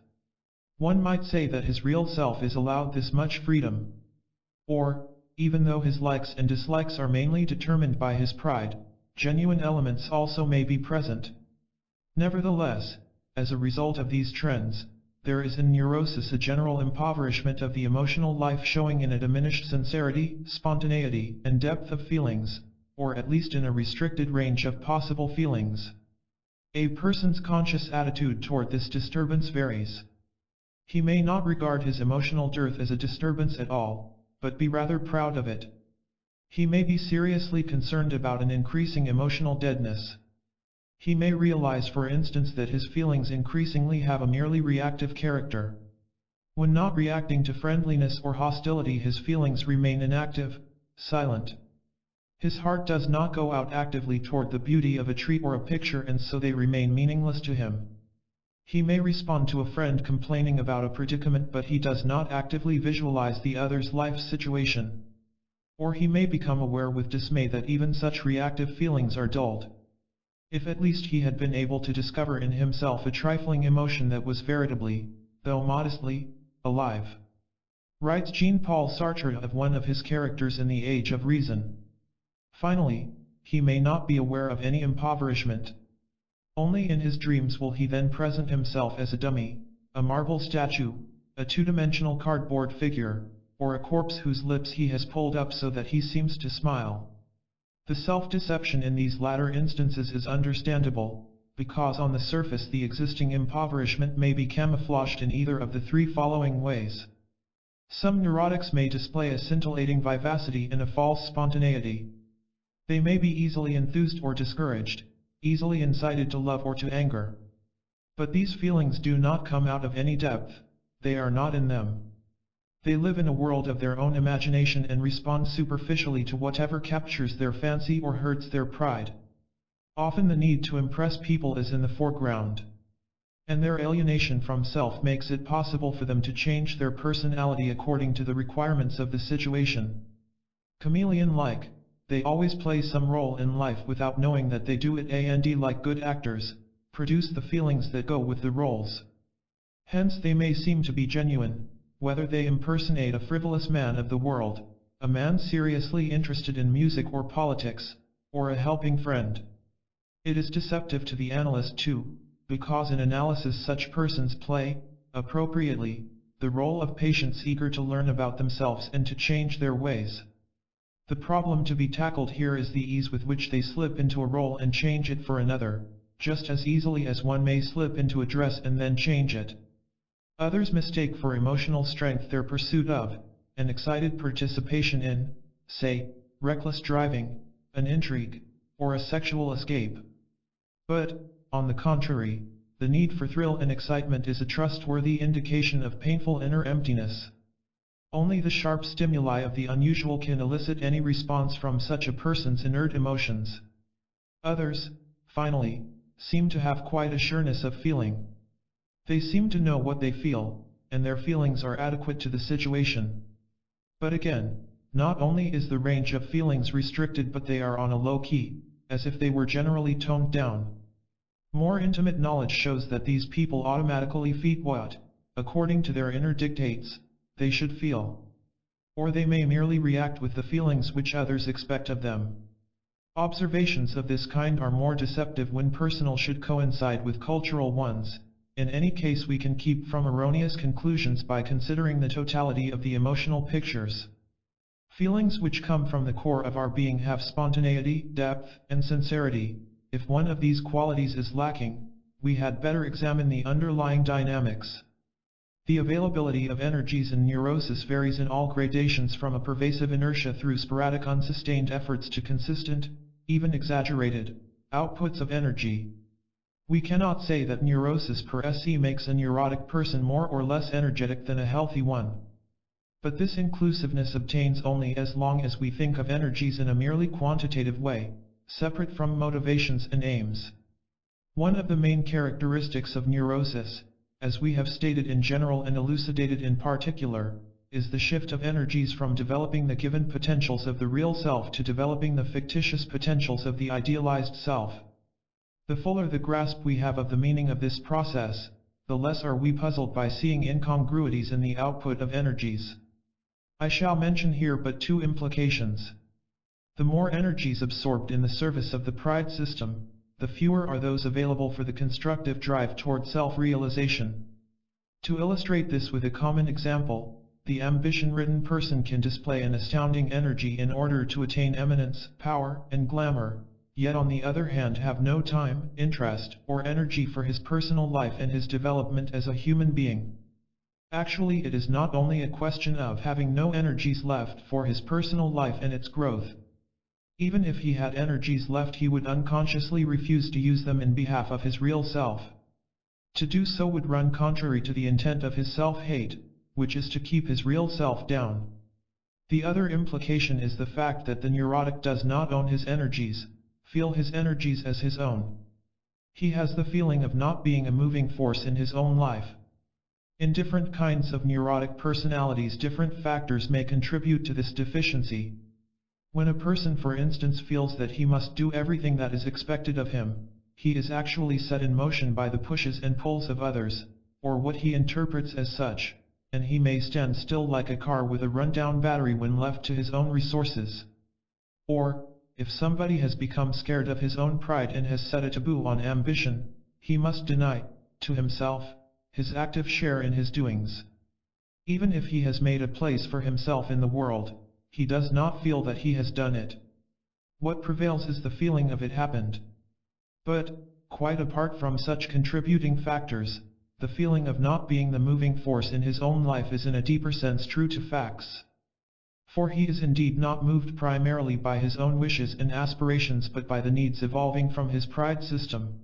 One might say that his real self is allowed this much freedom. Or, even though his likes and dislikes are mainly determined by his pride, genuine elements also may be present. Nevertheless, as a result of these trends, there is in neurosis a general impoverishment of the emotional life showing in a diminished sincerity, spontaneity, and depth of feelings, or at least in a restricted range of possible feelings. A person's conscious attitude toward this disturbance varies. He may not regard his emotional dearth as a disturbance at all, but be rather proud of it. He may be seriously concerned about an increasing emotional deadness. He may realize, for instance, that his feelings increasingly have a merely reactive character. When not reacting to friendliness or hostility, his feelings remain inactive, silent. His heart does not go out actively toward the beauty of a tree or a picture, and so they remain meaningless to him. He may respond to a friend complaining about a predicament, but he does not actively visualize the other's life situation. Or he may become aware with dismay that even such reactive feelings are dulled. If at least he had been able to discover in himself a trifling emotion that was veritably, though modestly, alive. Writes Jean-Paul Sartre of one of his characters in The Age of Reason. Finally, he may not be aware of any impoverishment. Only in his dreams will he then present himself as a dummy, a marble statue, a two-dimensional cardboard figure, or a corpse whose lips he has pulled up so that he seems to smile. The self-deception in these latter instances is understandable, because on the surface the existing impoverishment may be camouflaged in either of the three following ways. Some neurotics may display a scintillating vivacity and a false spontaneity. They may be easily enthused or discouraged, easily incited to love or to anger. But these feelings do not come out of any depth, they are not in them. They live in a world of their own imagination and respond superficially to whatever captures their fancy or hurts their pride. Often the need to impress people is in the foreground, and their alienation from self makes it possible for them to change their personality according to the requirements of the situation. Chameleon-like, they always play some role in life without knowing that they do it, and like good actors, produce the feelings that go with the roles. Hence they may seem to be genuine, whether they impersonate a frivolous man of the world, a man seriously interested in music or politics, or a helping friend. It is deceptive to the analyst too, because in analysis such persons play, appropriately, the role of patients eager to learn about themselves and to change their ways. The problem to be tackled here is the ease with which they slip into a role and change it for another, just as easily as one may slip into a dress and then change it. Others mistake for emotional strength their pursuit of, an excited participation in, say, reckless driving, an intrigue, or a sexual escape. But, on the contrary, the need for thrill and excitement is a trustworthy indication of painful inner emptiness. Only the sharp stimuli of the unusual can elicit any response from such a person's inert emotions. Others, finally, seem to have quite a sureness of feeling. They seem to know what they feel, and their feelings are adequate to the situation. But again, not only is the range of feelings restricted, but they are on a low key, as if they were generally toned down. More intimate knowledge shows that these people automatically feel what, according to their inner dictates, they should feel. Or they may merely react with the feelings which others expect of them. Observations of this kind are more deceptive when personal should coincide with cultural ones. In any case, we can keep from erroneous conclusions by considering the totality of the emotional pictures. Feelings which come from the core of our being have spontaneity, depth, and sincerity. If one of these qualities is lacking, we had better examine the underlying dynamics. The availability of energies in neurosis varies in all gradations, from a pervasive inertia through sporadic unsustained efforts to consistent, even exaggerated, outputs of energy. We cannot say that neurosis per se makes a neurotic person more or less energetic than a healthy one. But this inclusiveness obtains only as long as we think of energies in a merely quantitative way, separate from motivations and aims. One of the main characteristics of neurosis, as we have stated in general and elucidated in particular, is the shift of energies from developing the given potentials of the real self to developing the fictitious potentials of the idealized self. The fuller the grasp we have of the meaning of this process, the less are we puzzled by seeing incongruities in the output of energies. I shall mention here but two implications. The more energies absorbed in the service of the pride system, the fewer are those available for the constructive drive toward self-realization. To illustrate this with a common example, the ambition-ridden person can display an astounding energy in order to attain eminence, power, and glamour, yet on the other hand have no time, interest, or energy for his personal life and his development as a human being. Actually, it is not only a question of having no energies left for his personal life and its growth. Even if he had energies left, he would unconsciously refuse to use them in behalf of his real self. To do so would run contrary to the intent of his self-hate, which is to keep his real self down. The other implication is the fact that the neurotic does not own his energies, feel his energies as his own. He has the feeling of not being a moving force in his own life. In different kinds of neurotic personalities, different factors may contribute to this deficiency. When a person, for instance, feels that he must do everything that is expected of him, he is actually set in motion by the pushes and pulls of others, or what he interprets as such, and he may stand still like a car with a run-down battery when left to his own resources. Or, if somebody has become scared of his own pride and has set a taboo on ambition, he must deny, to himself, his active share in his doings. Even if he has made a place for himself in the world, he does not feel that he has done it. What prevails is the feeling of it happened. But, quite apart from such contributing factors, the feeling of not being the moving force in his own life is in a deeper sense true to facts. For he is indeed not moved primarily by his own wishes and aspirations but by the needs evolving from his pride system.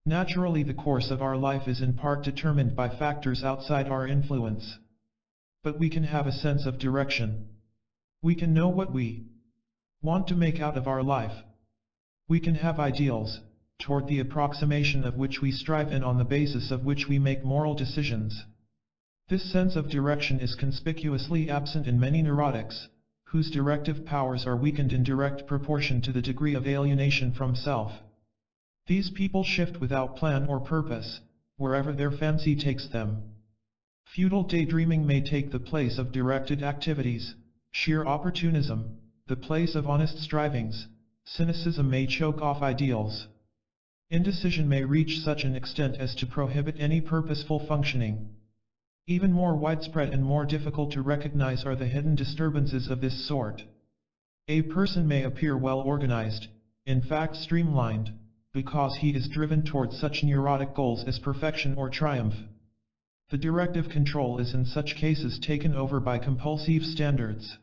Naturally, the course of our life is in part determined by factors outside our influence. but we can have a sense of direction. We can know what we want to make out of our life. We can have ideals, toward the approximation of which we strive and on the basis of which we make moral decisions. This sense of direction is conspicuously absent in many neurotics, whose directive powers are weakened in direct proportion to the degree of alienation from self. These people shift without plan or purpose, wherever their fancy takes them. Futile daydreaming may take the place of directed activities, sheer opportunism, the place of honest strivings, cynicism may choke off ideals. Indecision may reach such an extent as to prohibit any purposeful functioning. Even more widespread and more difficult to recognize are the hidden disturbances of this sort. A person may appear well organized, in fact streamlined, because he is driven toward such neurotic goals as perfection or triumph. The directive control is in such cases taken over by compulsive standards.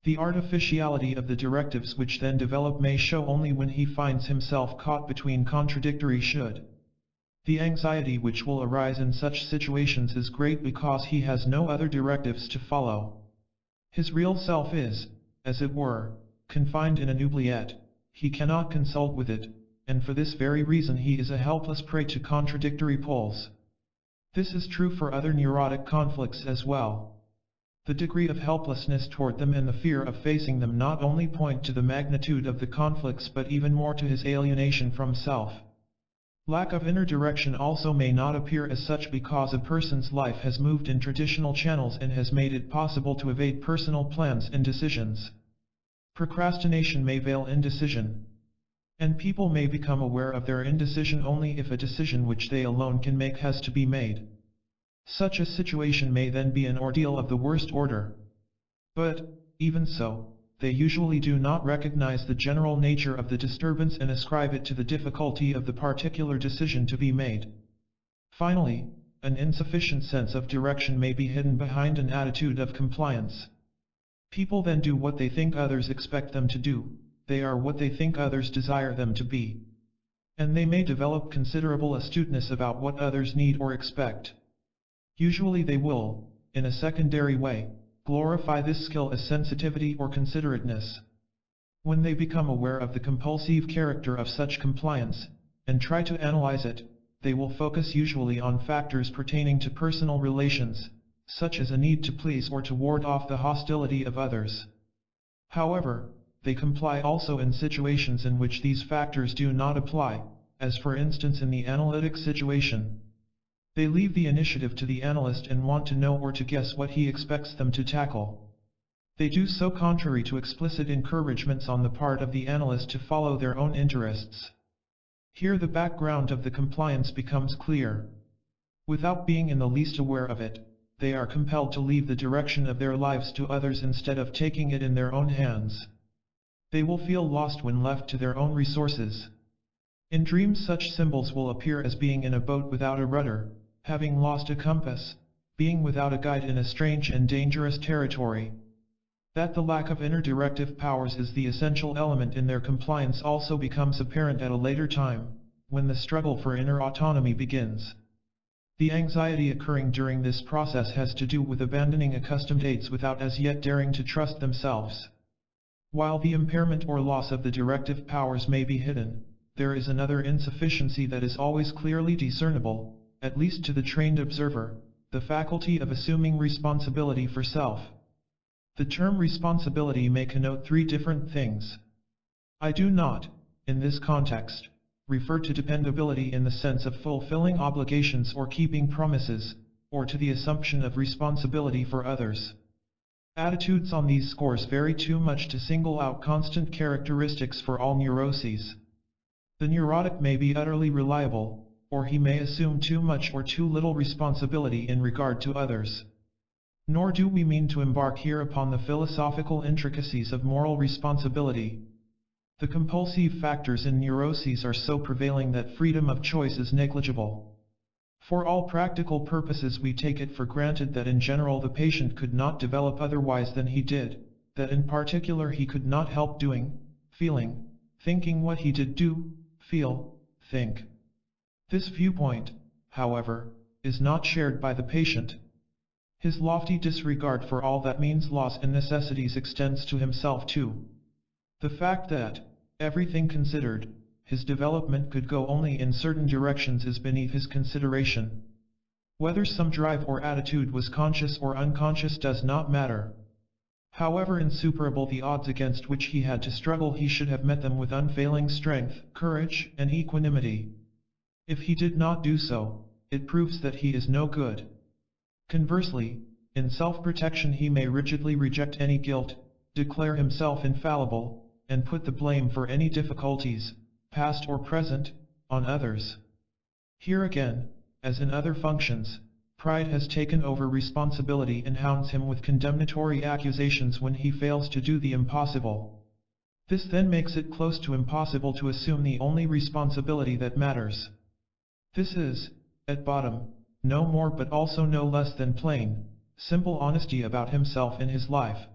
The artificiality of the directives which then develop may show only when he finds himself caught between contradictory should. The anxiety which will arise in such situations is great because he has no other directives to follow. His real self is, as it were, confined in an oubliette. He cannot consult with it, and for this very reason he is a helpless prey to contradictory pulls. This is true for other neurotic conflicts as well. The degree of helplessness toward them and the fear of facing them not only point to the magnitude of the conflicts but even more to his alienation from self. Lack of inner direction also may not appear as such because a person's life has moved in traditional channels and has made it possible to evade personal plans and decisions. Procrastination may veil indecision. And people may become aware of their indecision only if a decision which they alone can make has to be made. Such a situation may then be an ordeal of the worst order. But, even so, they usually do not recognize the general nature of the disturbance and ascribe it to the difficulty of the particular decision to be made. Finally, an insufficient sense of direction may be hidden behind an attitude of compliance. People then do what they think others expect them to do, they are what they think others desire them to be. And they may develop considerable astuteness about what others need or expect. Usually they will, in a secondary way, glorify this skill as sensitivity or considerateness. When they become aware of the compulsive character of such compliance, and try to analyze it, they will focus usually on factors pertaining to personal relations, such as a need to please or to ward off the hostility of others. However, they comply also in situations in which these factors do not apply, as for instance in the analytic situation. They leave the initiative to the analyst and want to know or to guess what he expects them to tackle. They do so contrary to explicit encouragements on the part of the analyst to follow their own interests. Here the background of the compliance becomes clear. Without being in the least aware of it, they are compelled to leave the direction of their lives to others instead of taking it in their own hands. They will feel lost when left to their own resources. In dreams such symbols will appear as being in a boat without a rudder, having lost a compass, being without a guide in a strange and dangerous territory. That the lack of inner directive powers is the essential element in their compliance also becomes apparent at a later time, when the struggle for inner autonomy begins. The anxiety occurring during this process has to do with abandoning accustomed aids without as yet daring to trust themselves. While the impairment or loss of the directive powers may be hidden, there is another insufficiency that is always clearly discernible, at least to the trained observer, the faculty of assuming responsibility for self. The term responsibility may connote three different things. I do not, in this context, refer to dependability in the sense of fulfilling obligations or keeping promises, or to the assumption of responsibility for others. Attitudes on these scores vary too much to single out constant characteristics for all neuroses. The neurotic may be utterly reliable, or he may assume too much or too little responsibility in regard to others. Nor do we mean to embark here upon the philosophical intricacies of moral responsibility. The compulsive factors in neuroses are so prevailing that freedom of choice is negligible. For all practical purposes we take it for granted that in general the patient could not develop otherwise than he did, that in particular he could not help doing, feeling, thinking what he did do, feel, think. This viewpoint, however, is not shared by the patient. His lofty disregard for all that means laws and necessities extends to himself too. The fact that, everything considered, his development could go only in certain directions is beneath his consideration. Whether some drive or attitude was conscious or unconscious does not matter. However insuperable the odds against which he had to struggle, he should have met them with unfailing strength, courage, and equanimity. If he did not do so, it proves that he is no good. Conversely, in self-protection he may rigidly reject any guilt, declare himself infallible, and put the blame for any difficulties, past or present, on others. Here again, as in other functions, pride has taken over responsibility and hounds him with condemnatory accusations when he fails to do the impossible. This then makes it close to impossible to assume the only responsibility that matters. This is, at bottom, no more but also no less than plain, simple honesty about himself and his life.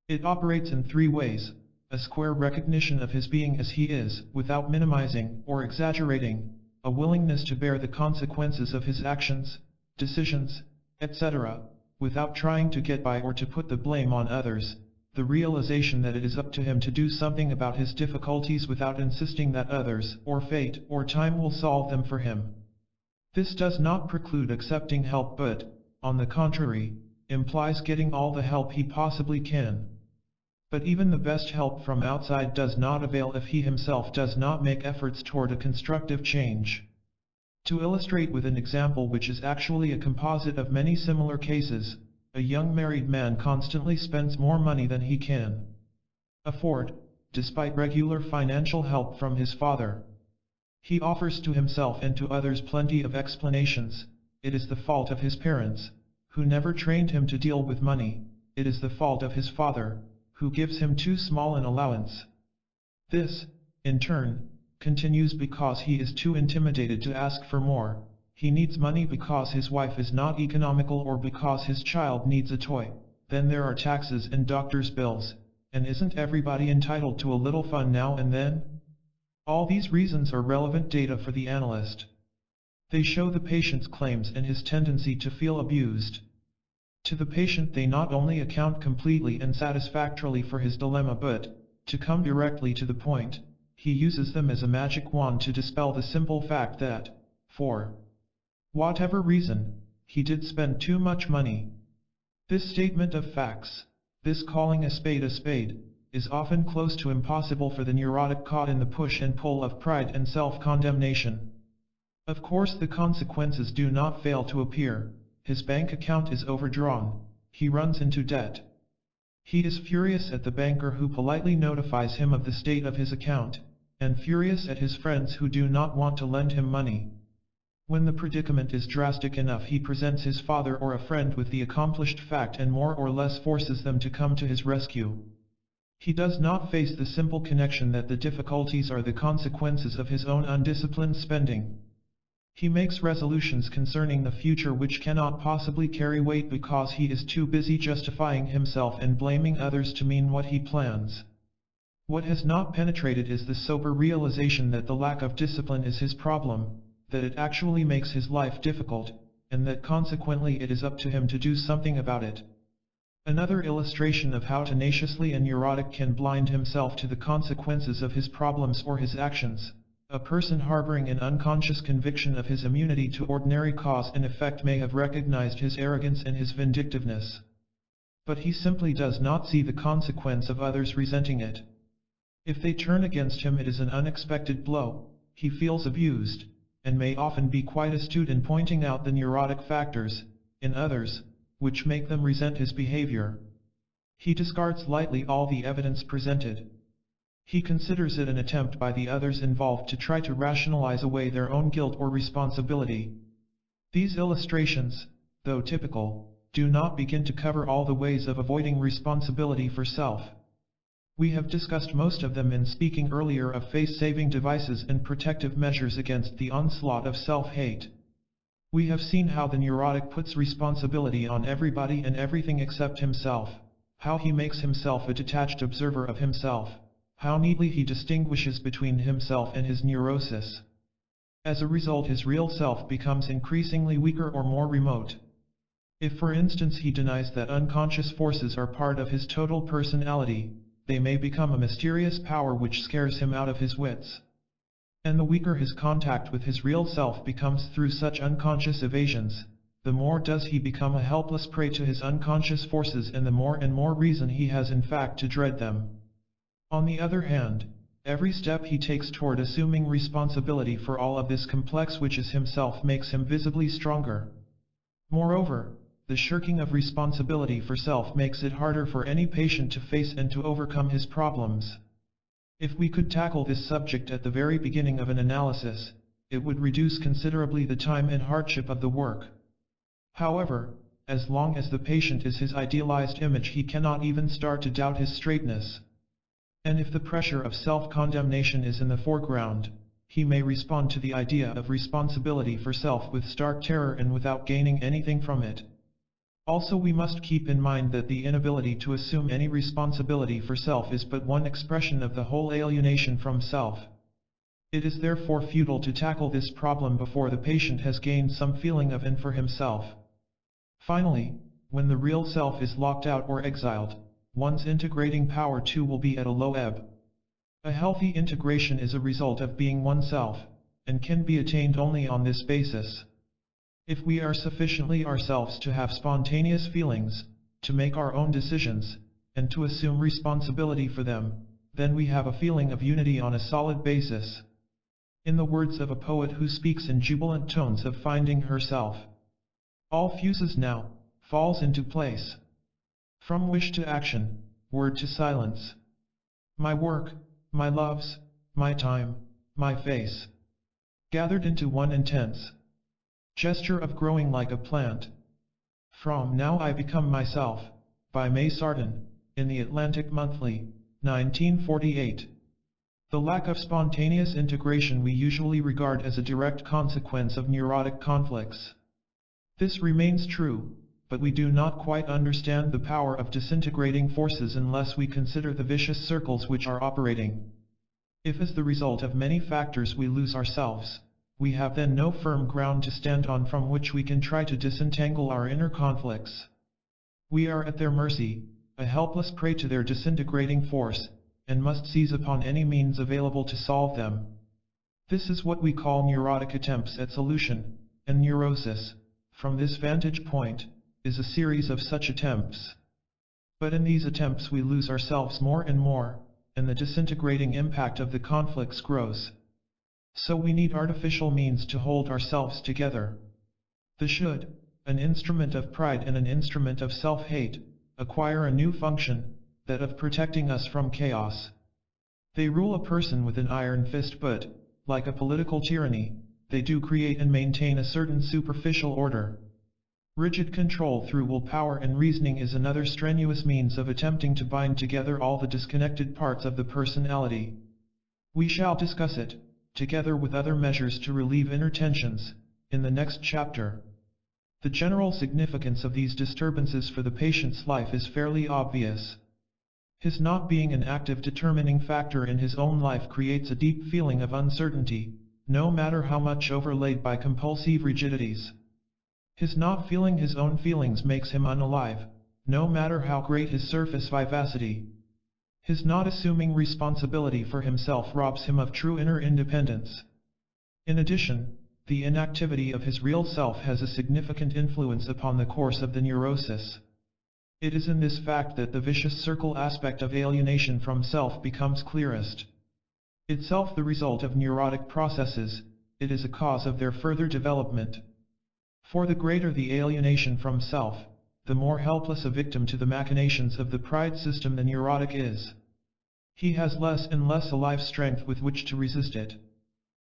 It operates in three ways: a square recognition of his being as he is, without minimizing or exaggerating, a willingness to bear the consequences of his actions, decisions, etc., without trying to get by or to put the blame on others, the realization that it is up to him to do something about his difficulties without insisting that others, or fate, or time will solve them for him. This does not preclude accepting help but, on the contrary, implies getting all the help he possibly can. But even the best help from outside does not avail if he himself does not make efforts toward a constructive change. To illustrate with an example which is actually a composite of many similar cases, a young married man constantly spends more money than he can afford, despite regular financial help from his father. He offers to himself and to others plenty of explanations. It is the fault of his parents, who never trained him to deal with money. It is the fault of his father, who gives him too small an allowance. This, in turn, continues because he is too intimidated to ask for more. He needs money because his wife is not economical or because his child needs a toy. Then there are taxes and doctor's bills, and isn't everybody entitled to a little fun now and then? All these reasons are relevant data for the analyst. They show the patient's claims and his tendency to feel abused. To the patient they not only account completely and satisfactorily for his dilemma but, to come directly to the point, he uses them as a magic wand to dispel the simple fact that, for whatever reason, he did spend too much money. This statement of facts, this calling a spade, is often close to impossible for the neurotic caught in the push and pull of pride and self-condemnation. Of course the consequences do not fail to appear. His bank account is overdrawn. He runs into debt. He is furious at the banker who politely notifies him of the state of his account, and furious at his friends who do not want to lend him money. When the predicament is drastic enough, he presents his father or a friend with the accomplished fact and more or less forces them to come to his rescue. He does not face the simple connection that the difficulties are the consequences of his own undisciplined spending. He makes resolutions concerning the future which cannot possibly carry weight because he is too busy justifying himself and blaming others to mean what he plans. What has not penetrated is the sober realization that the lack of discipline is his problem, that it actually makes his life difficult, and that consequently it is up to him to do something about it. Another illustration of how tenaciously a neurotic can blind himself to the consequences of his problems or his actions. A person harboring an unconscious conviction of his immunity to ordinary cause and effect may have recognized his arrogance and his vindictiveness. But he simply does not see the consequence of others resenting it. If they turn against him, it is an unexpected blow. He feels abused, and may often be quite astute in pointing out the neurotic factors, in others, which make them resent his behavior. He discards lightly all the evidence presented. He considers it an attempt by the others involved to try to rationalize away their own guilt or responsibility. These illustrations, though typical, do not begin to cover all the ways of avoiding responsibility for self. We have discussed most of them in speaking earlier of face-saving devices and protective measures against the onslaught of self-hate. We have seen how the neurotic puts responsibility on everybody and everything except himself, how he makes himself a detached observer of himself, how neatly he distinguishes between himself and his neurosis. As a result, his real self becomes increasingly weaker or more remote. If for instance he denies that unconscious forces are part of his total personality, they may become a mysterious power which scares him out of his wits. And the weaker his contact with his real self becomes through such unconscious evasions, the more does he become a helpless prey to his unconscious forces, and the more reason he has in fact to dread them. On the other hand, every step he takes toward assuming responsibility for all of this complex which is himself makes him visibly stronger. Moreover, the shirking of responsibility for self makes it harder for any patient to face and to overcome his problems. If we could tackle this subject at the very beginning of an analysis, it would reduce considerably the time and hardship of the work. However, as long as the patient is his idealized image, he cannot even start to doubt his straightness. And if the pressure of self-condemnation is in the foreground, he may respond to the idea of responsibility for self with stark terror and without gaining anything from it. Also, we must keep in mind that the inability to assume any responsibility for self is but one expression of the whole alienation from self. It is therefore futile to tackle this problem before the patient has gained some feeling of and for himself. Finally, when the real self is locked out or exiled, one's integrating power too will be at a low ebb. A healthy integration is a result of being oneself, and can be attained only on this basis. If we are sufficiently ourselves to have spontaneous feelings, to make our own decisions, and to assume responsibility for them, then we have a feeling of unity on a solid basis. In the words of a poet who speaks in jubilant tones of finding herself, all fuses now, falls into place. From wish to action, word to silence. My work, my loves, my time, my face, gathered into one intense gesture of growing like a plant. From Now I Become Myself, by May Sarton, in the Atlantic Monthly, 1948. The lack of spontaneous integration we usually regard as a direct consequence of neurotic conflicts. This remains true, but we do not quite understand the power of disintegrating forces unless we consider the vicious circles which are operating. If as the result of many factors we lose ourselves, we have then no firm ground to stand on from which we can try to disentangle our inner conflicts. We are at their mercy, a helpless prey to their disintegrating force, and must seize upon any means available to solve them. This is what we call neurotic attempts at solution, and neurosis, from this vantage point, is a series of such attempts. But in these attempts we lose ourselves more and more, and the disintegrating impact of the conflicts grows. So we need artificial means to hold ourselves together. The should, an instrument of pride and an instrument of self-hate, acquire a new function, that of protecting us from chaos. They rule a person with an iron fist, but, like a political tyranny, they do create and maintain a certain superficial order. Rigid control through willpower and reasoning is another strenuous means of attempting to bind together all the disconnected parts of the personality. We shall discuss it, together with other measures to relieve inner tensions, in the next chapter. The general significance of these disturbances for the patient's life is fairly obvious. His not being an active determining factor in his own life creates a deep feeling of uncertainty, no matter how much overlaid by compulsive rigidities. His not feeling his own feelings makes him unalive, no matter how great his surface vivacity. His not assuming responsibility for himself robs him of true inner independence. In addition, the inactivity of his real self has a significant influence upon the course of the neurosis. It is in this fact that the vicious circle aspect of alienation from self becomes clearest. Itself the result of neurotic processes, it is a cause of their further development. For the greater the alienation from self, the more helpless a victim to the machinations of the pride system the neurotic is. He has less and less alive strength with which to resist it.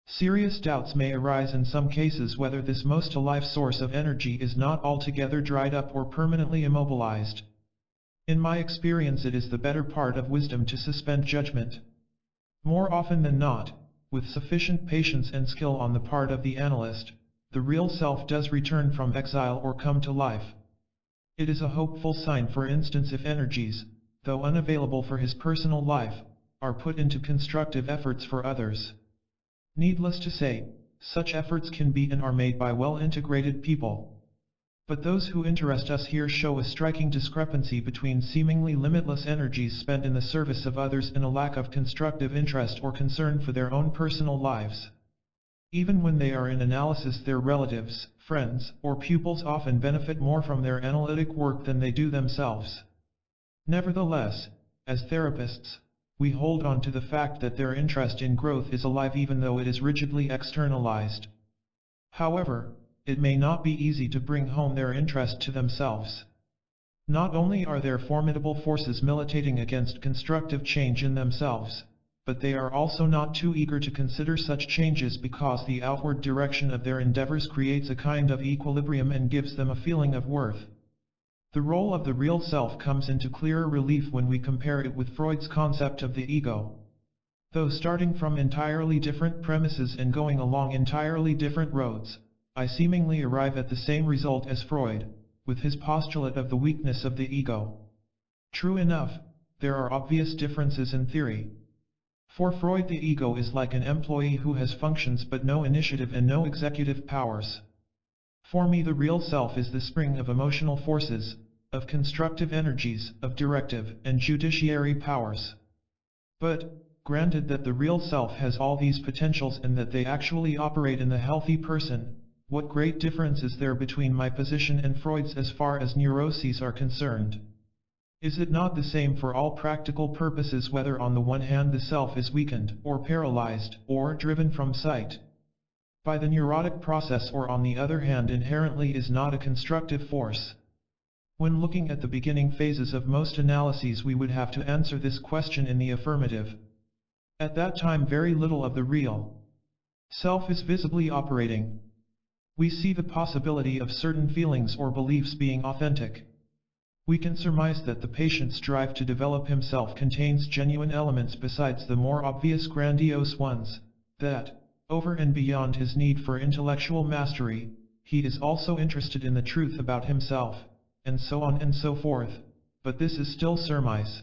Serious doubts may arise in some cases whether this most alive source of energy is not altogether dried up or permanently immobilized. In my experience, it is the better part of wisdom to suspend judgment. More often than not, with sufficient patience and skill on the part of the analyst, the real self does return from exile or come to life. It is a hopeful sign, for instance, if energies, though unavailable for his personal life, are put into constructive efforts for others. Needless to say, such efforts can be and are made by well-integrated people. But those who interest us here show a striking discrepancy between seemingly limitless energies spent in the service of others and a lack of constructive interest or concern for their own personal lives. Even when they are in analysis, their relatives, friends, or pupils often benefit more from their analytic work than they do themselves. Nevertheless, as therapists, we hold on to the fact that their interest in growth is alive even though it is rigidly externalized. However, it may not be easy to bring home their interest to themselves. Not only are there formidable forces militating against constructive change in themselves, but they are also not too eager to consider such changes because the outward direction of their endeavors creates a kind of equilibrium and gives them a feeling of worth. The role of the real self comes into clearer relief when we compare it with Freud's concept of the ego. Though starting from entirely different premises and going along entirely different roads, I seemingly arrive at the same result as Freud, with his postulate of the weakness of the ego. True enough, there are obvious differences in theory. For Freud, the ego is like an employee who has functions but no initiative and no executive powers. For me, the real self is the spring of emotional forces, of constructive energies, of directive and judiciary powers. But, granted that the real self has all these potentials and that they actually operate in the healthy person, what great difference is there between my position and Freud's as far as neuroses are concerned? Is it not the same for all practical purposes whether on the one hand the self is weakened, or paralyzed, or driven from sight by the neurotic process, or on the other hand inherently is not a constructive force? When looking at the beginning phases of most analyses, we would have to answer this question in the affirmative. At that time very little of the real self is visibly operating. We see the possibility of certain feelings or beliefs being authentic. We can surmise that the patient's drive to develop himself contains genuine elements besides the more obvious grandiose ones, that, over and beyond his need for intellectual mastery, he is also interested in the truth about himself, and so on and so forth, but this is still surmise.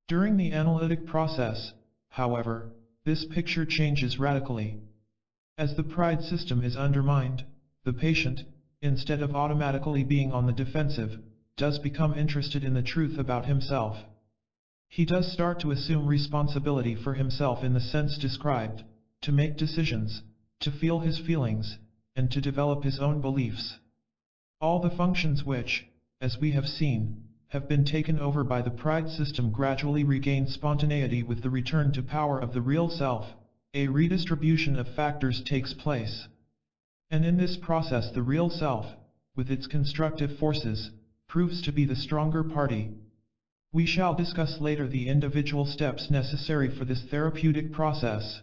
During the analytic process, however, this picture changes radically. As the pride system is undermined, the patient, instead of automatically being on the defensive, does become interested in the truth about himself. He does start to assume responsibility for himself in the sense described, to make decisions, to feel his feelings, and to develop his own beliefs. All the functions which, as we have seen, have been taken over by the pride system gradually regain spontaneity with the return to power of the real self. A redistribution of factors takes place. And in this process the real self, with its constructive forces, proves to be the stronger party. We shall discuss later the individual steps necessary for this therapeutic process.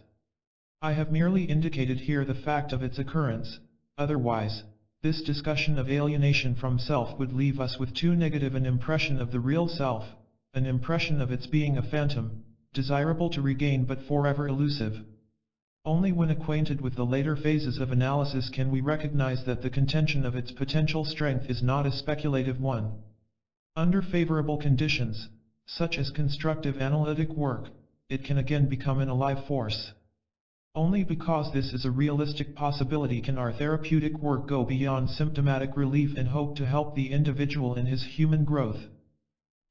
I have merely indicated here the fact of its occurrence, otherwise, this discussion of alienation from self would leave us with too negative an impression of the real self, an impression of its being a phantom, desirable to regain but forever elusive. Only when acquainted with the later phases of analysis can we recognize that the contention of its potential strength is not a speculative one. Under favorable conditions, such as constructive analytic work, it can again become an alive force. Only because this is a realistic possibility can our therapeutic work go beyond symptomatic relief and hope to help the individual in his human growth.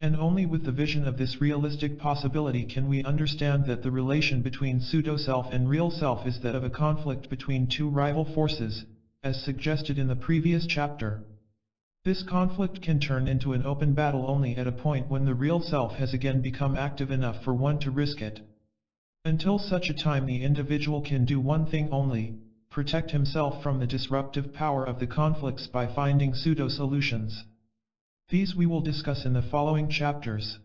And only with the vision of this realistic possibility can we understand that the relation between pseudo-self and real self is that of a conflict between two rival forces, as suggested in the previous chapter. This conflict can turn into an open battle only at a point when the real self has again become active enough for one to risk it. Until such a time the individual can do one thing only, protect himself from the disruptive power of the conflicts by finding pseudo-solutions. These we will discuss in the following chapters.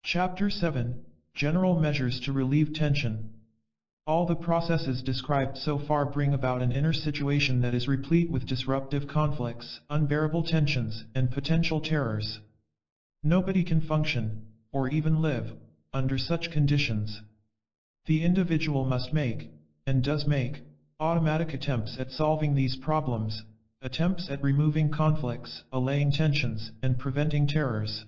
Chapter 7, General Measures to Relieve Tension. All the processes described so far bring about an inner situation that is replete with disruptive conflicts, unbearable tensions, and potential terrors. Nobody can function, or even live, under such conditions. The individual must make, and does make, automatic attempts at solving these problems, attempts at removing conflicts, allaying tensions, and preventing terrors.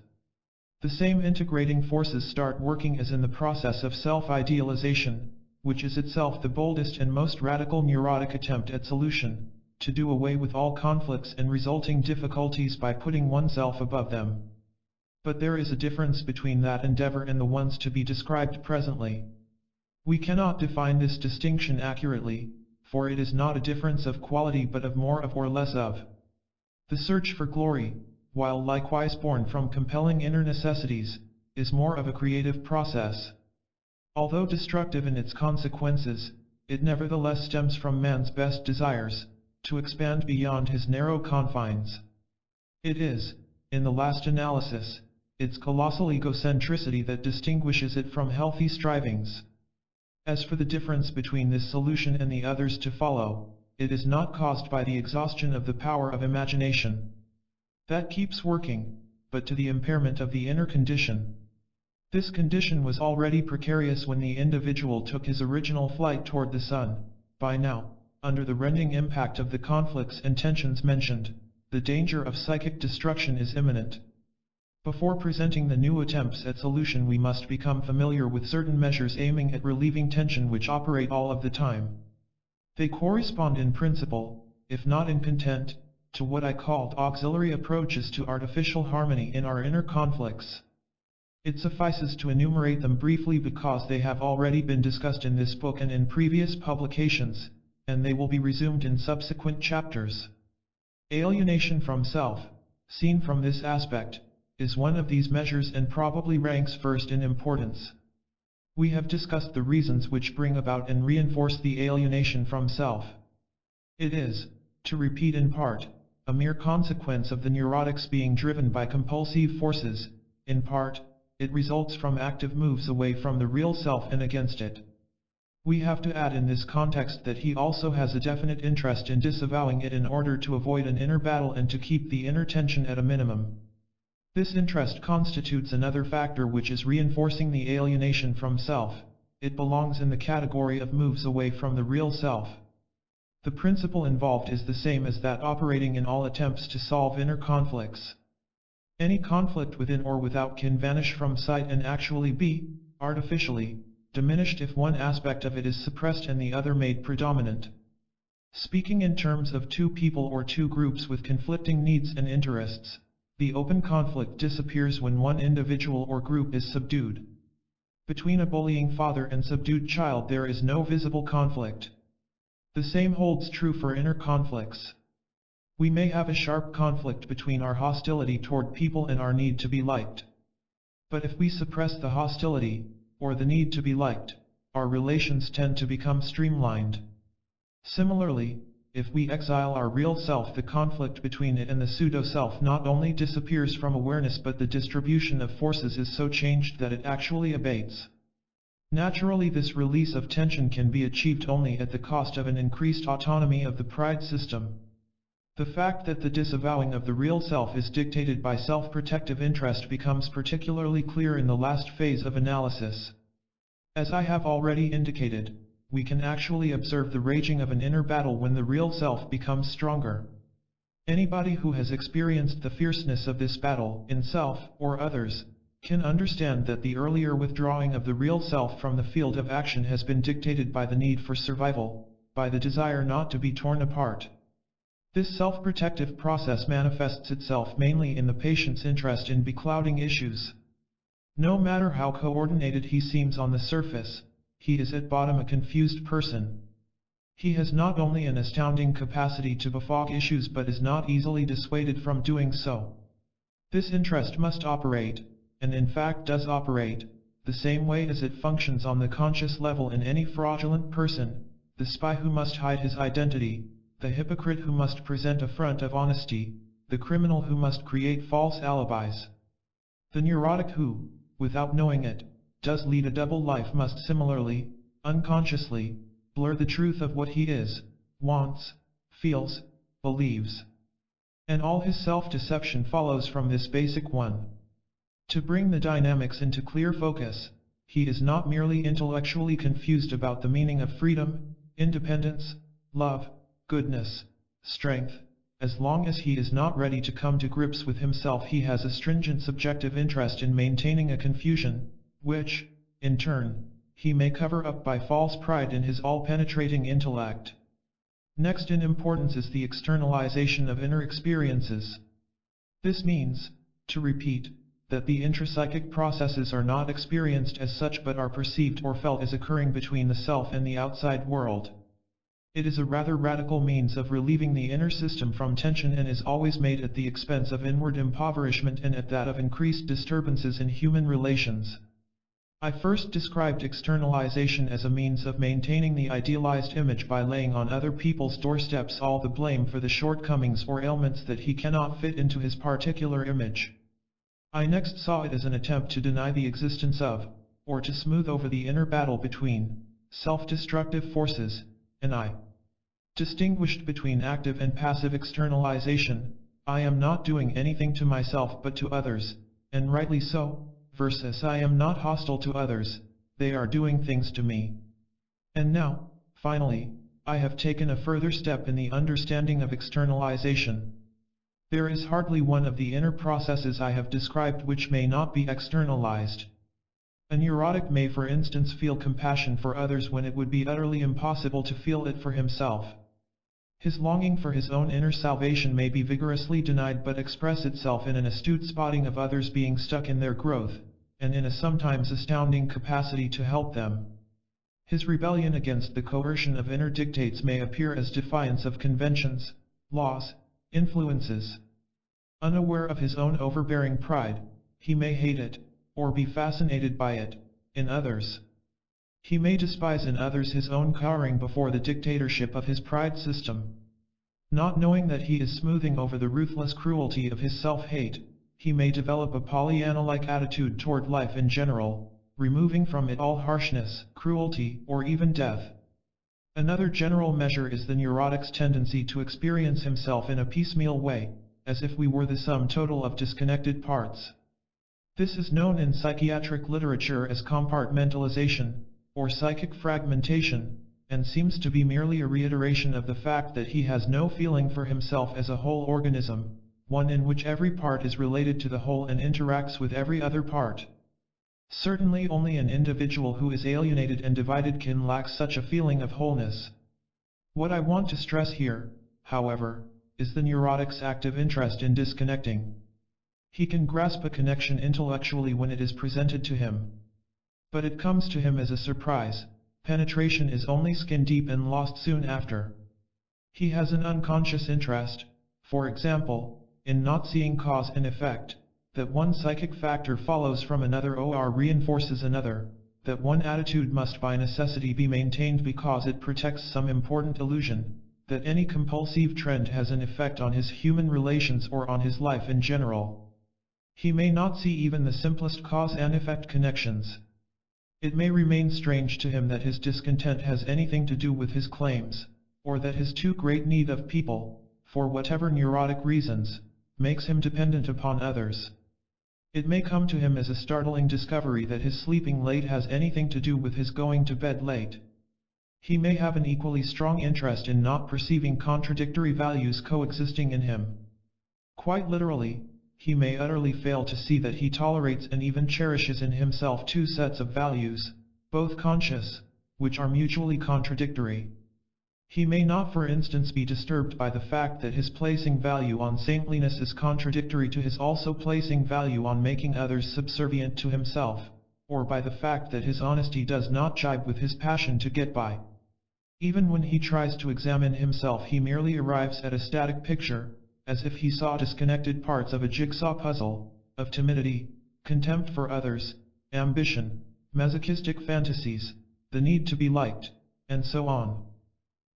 The same integrating forces start working as in the process of self-idealization, which is itself the boldest and most radical neurotic attempt at solution, to do away with all conflicts and resulting difficulties by putting oneself above them. But there is a difference between that endeavor and the ones to be described presently. We cannot define this distinction accurately, for it is not a difference of quality but of more of or less of. The search for glory, while likewise born from compelling inner necessities, is more of a creative process. Although destructive in its consequences, it nevertheless stems from man's best desires, to expand beyond his narrow confines. It is, in the last analysis, its colossal egocentricity that distinguishes it from healthy strivings. As for the difference between this solution and the others to follow, it is not caused by the exhaustion of the power of imagination. That keeps working, but to the impairment of the inner condition. This condition was already precarious when the individual took his original flight toward the sun. By now, under the rending impact of the conflicts and tensions mentioned, the danger of psychic destruction is imminent. Before presenting the new attempts at solution, we must become familiar with certain measures aiming at relieving tension which operate all of the time. They correspond in principle, if not in content, to what I called auxiliary approaches to artificial harmony in our inner conflicts. It suffices to enumerate them briefly because they have already been discussed in this book and in previous publications, and they will be resumed in subsequent chapters. Alienation from self, seen from this aspect, is one of these measures and probably ranks first in importance. We have discussed the reasons which bring about and reinforce the alienation from self. It is, to repeat in part, a mere consequence of the neurotics being driven by compulsive forces. In part, it results from active moves away from the real self and against it. We have to add in this context that he also has a definite interest in disavowing it in order to avoid an inner battle and to keep the inner tension at a minimum. This interest constitutes another factor which is reinforcing the alienation from self. It belongs in the category of moves away from the real self. The principle involved is the same as that operating in all attempts to solve inner conflicts. Any conflict within or without can vanish from sight and actually be, artificially, diminished if one aspect of it is suppressed and the other made predominant. Speaking in terms of two people or two groups with conflicting needs and interests, the open conflict disappears when one individual or group is subdued. Between a bullying father and subdued child there is no visible conflict. The same holds true for inner conflicts. We may have a sharp conflict between our hostility toward people and our need to be liked. But if we suppress the hostility, or the need to be liked, our relations tend to become streamlined. Similarly, if we exile our real self, the conflict between it and the pseudo-self not only disappears from awareness but the distribution of forces is so changed that it actually abates. Naturally, this release of tension can be achieved only at the cost of an increased autonomy of the pride system. The fact that the disavowing of the real self is dictated by self-protective interest becomes particularly clear in the last phase of analysis. As I have already indicated, we can actually observe the raging of an inner battle when the real self becomes stronger. Anybody who has experienced the fierceness of this battle, in self or others, can understand that the earlier withdrawing of the real self from the field of action has been dictated by the need for survival, by the desire not to be torn apart. This self-protective process manifests itself mainly in the patient's interest in beclouding issues. No matter how coordinated he seems on the surface, he is at bottom a confused person. He has not only an astounding capacity to befog issues but is not easily dissuaded from doing so. This interest must operate, and in fact does operate, the same way as it functions on the conscious level in any fraudulent person, the spy who must hide his identity, the hypocrite who must present a front of honesty, the criminal who must create false alibis. The neurotic who, without knowing it, does lead a double life must similarly, unconsciously, blur the truth of what he is, wants, feels, believes. And all his self-deception follows from this basic one. To bring the dynamics into clear focus, he is not merely intellectually confused about the meaning of freedom, independence, love, goodness, strength. As long as he is not ready to come to grips with himself, he has a stringent subjective interest in maintaining a confusion, which, in turn, he may cover up by false pride in his all-penetrating intellect. Next in importance is the externalization of inner experiences. This means, to repeat, that the intrapsychic processes are not experienced as such but are perceived or felt as occurring between the self and the outside world. It is a rather radical means of relieving the inner system from tension and is always made at the expense of inward impoverishment and at that of increased disturbances in human relations. I first described externalization as a means of maintaining the idealized image by laying on other people's doorsteps all the blame for the shortcomings or ailments that he cannot fit into his particular image. I next saw it as an attempt to deny the existence of, or to smooth over the inner battle between, self-destructive forces, and I distinguished between active and passive externalization. I am not doing anything to myself but to others, and rightly so, versus I am not hostile to others, they are doing things to me. And now, finally, I have taken a further step in the understanding of externalization. There is hardly one of the inner processes I have described which may not be externalized. A neurotic may for instance feel compassion for others when it would be utterly impossible to feel it for himself. His longing for his own inner salvation may be vigorously denied but express itself in an astute spotting of others being stuck in their growth, and in a sometimes astounding capacity to help them. His rebellion against the coercion of inner dictates may appear as defiance of conventions, laws, influences. Unaware of his own overbearing pride, he may hate it, or be fascinated by it, in others. He may despise in others his own cowering before the dictatorship of his pride system. Not knowing that he is smoothing over the ruthless cruelty of his self-hate, he may develop a Pollyanna-like attitude toward life in general, removing from it all harshness, cruelty, or even death. Another general measure is the neurotic's tendency to experience himself in a piecemeal way, as if we were the sum total of disconnected parts. This is known in psychiatric literature as compartmentalization, or psychic fragmentation, and seems to be merely a reiteration of the fact that he has no feeling for himself as a whole organism, one in which every part is related to the whole and interacts with every other part. Certainly only an individual who is alienated and divided can lack such a feeling of wholeness. What I want to stress here, however, is the neurotic's active interest in disconnecting. He can grasp a connection intellectually when it is presented to him. But it comes to him as a surprise. Penetration is only skin deep and lost soon after. He has an unconscious interest, for example, in not seeing cause and effect, that one psychic factor follows from another or reinforces another, that one attitude must by necessity be maintained because it protects some important illusion, that any compulsive trend has an effect on his human relations or on his life in general. He may not see even the simplest cause and effect connections. It may remain strange to him that his discontent has anything to do with his claims, or that his too great need of people, for whatever neurotic reasons, makes him dependent upon others. It may come to him as a startling discovery that his sleeping late has anything to do with his going to bed late. He may have an equally strong interest in not perceiving contradictory values coexisting in him. Quite literally, he may utterly fail to see that he tolerates and even cherishes in himself two sets of values, both conscious, which are mutually contradictory. He may not for instance be disturbed by the fact that his placing value on saintliness is contradictory to his also placing value on making others subservient to himself, or by the fact that his honesty does not jibe with his passion to get by. Even when he tries to examine himself he merely arrives at a static picture, as if he saw disconnected parts of a jigsaw puzzle, of timidity, contempt for others, ambition, masochistic fantasies, the need to be liked, and so on.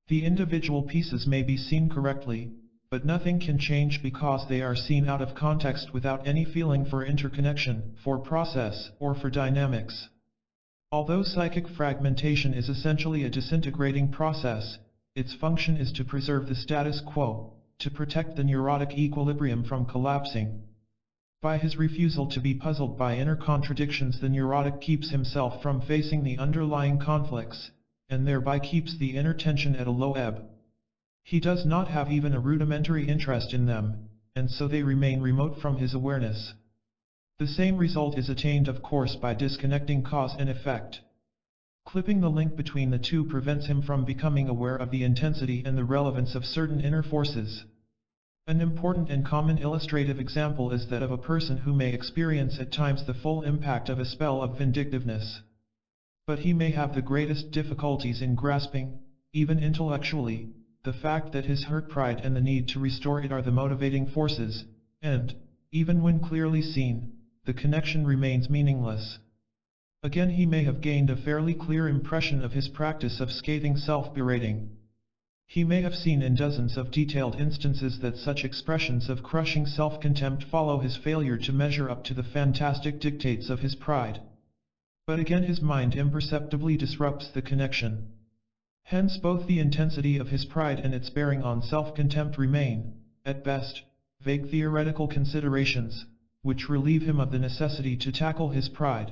The individual pieces may be seen correctly, but nothing can change because they are seen out of context without any feeling for interconnection, for process, or for dynamics. Although psychic fragmentation is essentially a disintegrating process, its function is to preserve the status quo, to protect the neurotic equilibrium from collapsing. By his refusal to be puzzled by inner contradictions, the neurotic keeps himself from facing the underlying conflicts, and thereby keeps the inner tension at a low ebb. He does not have even a rudimentary interest in them, and so they remain remote from his awareness. The same result is attained of course by disconnecting cause and effect. Clipping the link between the two prevents him from becoming aware of the intensity and the relevance of certain inner forces. An important and common illustrative example is that of a person who may experience at times the full impact of a spell of vindictiveness. But he may have the greatest difficulties in grasping, even intellectually, the fact that his hurt pride and the need to restore it are the motivating forces, and, even when clearly seen, the connection remains meaningless. Again, he may have gained a fairly clear impression of his practice of scathing self-berating. He may have seen in dozens of detailed instances that such expressions of crushing self-contempt follow his failure to measure up to the fantastic dictates of his pride. But again, his mind imperceptibly disrupts the connection. Hence both the intensity of his pride and its bearing on self-contempt remain, at best, vague theoretical considerations, which relieve him of the necessity to tackle his pride.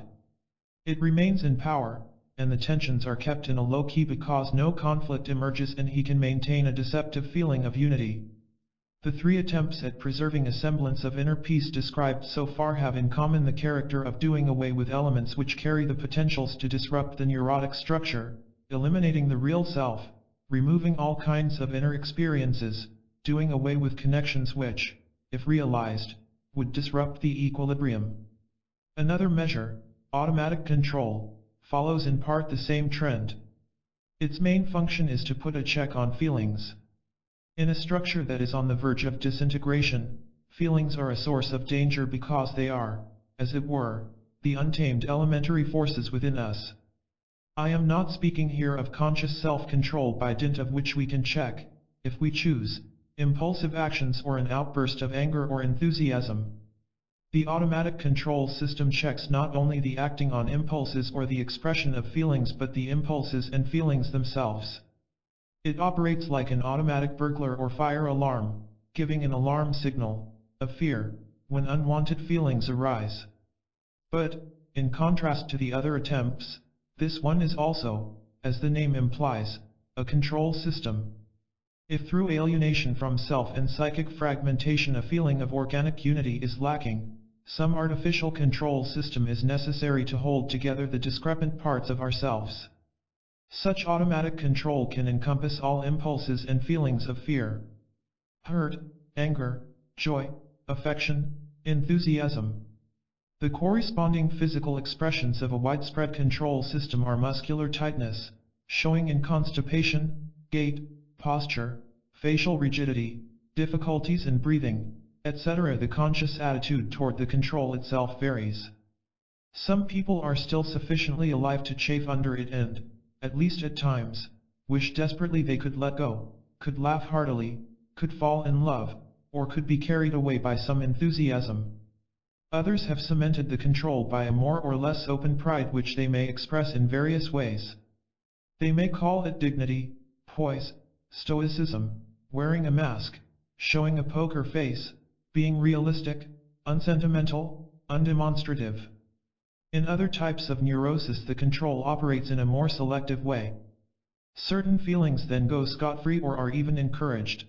It remains in power, and the tensions are kept in a low key because no conflict emerges and he can maintain a deceptive feeling of unity. The three attempts at preserving a semblance of inner peace described so far have in common the character of doing away with elements which carry the potentials to disrupt the neurotic structure, eliminating the real self, removing all kinds of inner experiences, doing away with connections which, if realized, would disrupt the equilibrium. Another measure, automatic control, follows in part the same trend. Its main function is to put a check on feelings. In a structure that is on the verge of disintegration, feelings are a source of danger because they are, as it were, the untamed elementary forces within us. I am not speaking here of conscious self-control by dint of which we can check, if we choose, impulsive actions or an outburst of anger or enthusiasm. The automatic control system checks not only the acting on impulses or the expression of feelings but the impulses and feelings themselves. It operates like an automatic burglar or fire alarm, giving an alarm signal, of fear, when unwanted feelings arise. But, in contrast to the other attempts, this one is also, as the name implies, a control system. If through alienation from self and psychic fragmentation a feeling of organic unity is lacking, some artificial control system is necessary to hold together the discrepant parts of ourselves. Such automatic control can encompass all impulses and feelings of fear, hurt, anger, joy, affection, enthusiasm. The corresponding physical expressions of a widespread control system are muscular tightness, showing in constipation, gait, posture, facial rigidity, difficulties in breathing, etc. The conscious attitude toward the control itself varies. Some people are still sufficiently alive to chafe under it and, at least at times, wish desperately they could let go, could laugh heartily, could fall in love, or could be carried away by some enthusiasm. Others have cemented the control by a more or less open pride which they may express in various ways. They may call it dignity, poise, stoicism, wearing a mask, showing a poker face, being realistic, unsentimental, undemonstrative. In other types of neurosis the control operates in a more selective way. Certain feelings then go scot-free or are even encouraged.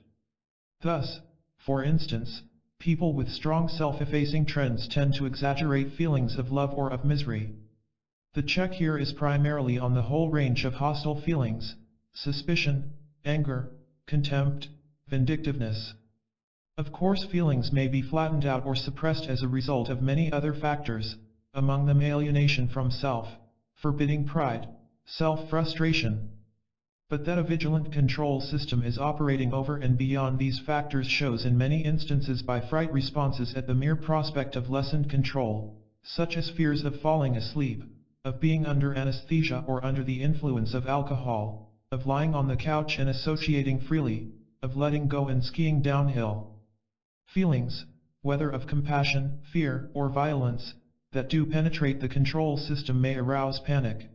Thus, for instance, people with strong self-effacing trends tend to exaggerate feelings of love or of misery. The check here is primarily on the whole range of hostile feelings, suspicion, anger, contempt, vindictiveness. Of course, feelings may be flattened out or suppressed as a result of many other factors, among them alienation from self, forbidding pride, self-frustration. But that a vigilant control system is operating over and beyond these factors shows in many instances by fright responses at the mere prospect of lessened control, such as fears of falling asleep, of being under anesthesia or under the influence of alcohol, of lying on the couch and associating freely, of letting go and skiing downhill. Feelings, whether of compassion, fear, or violence, that do penetrate the control system may arouse panic.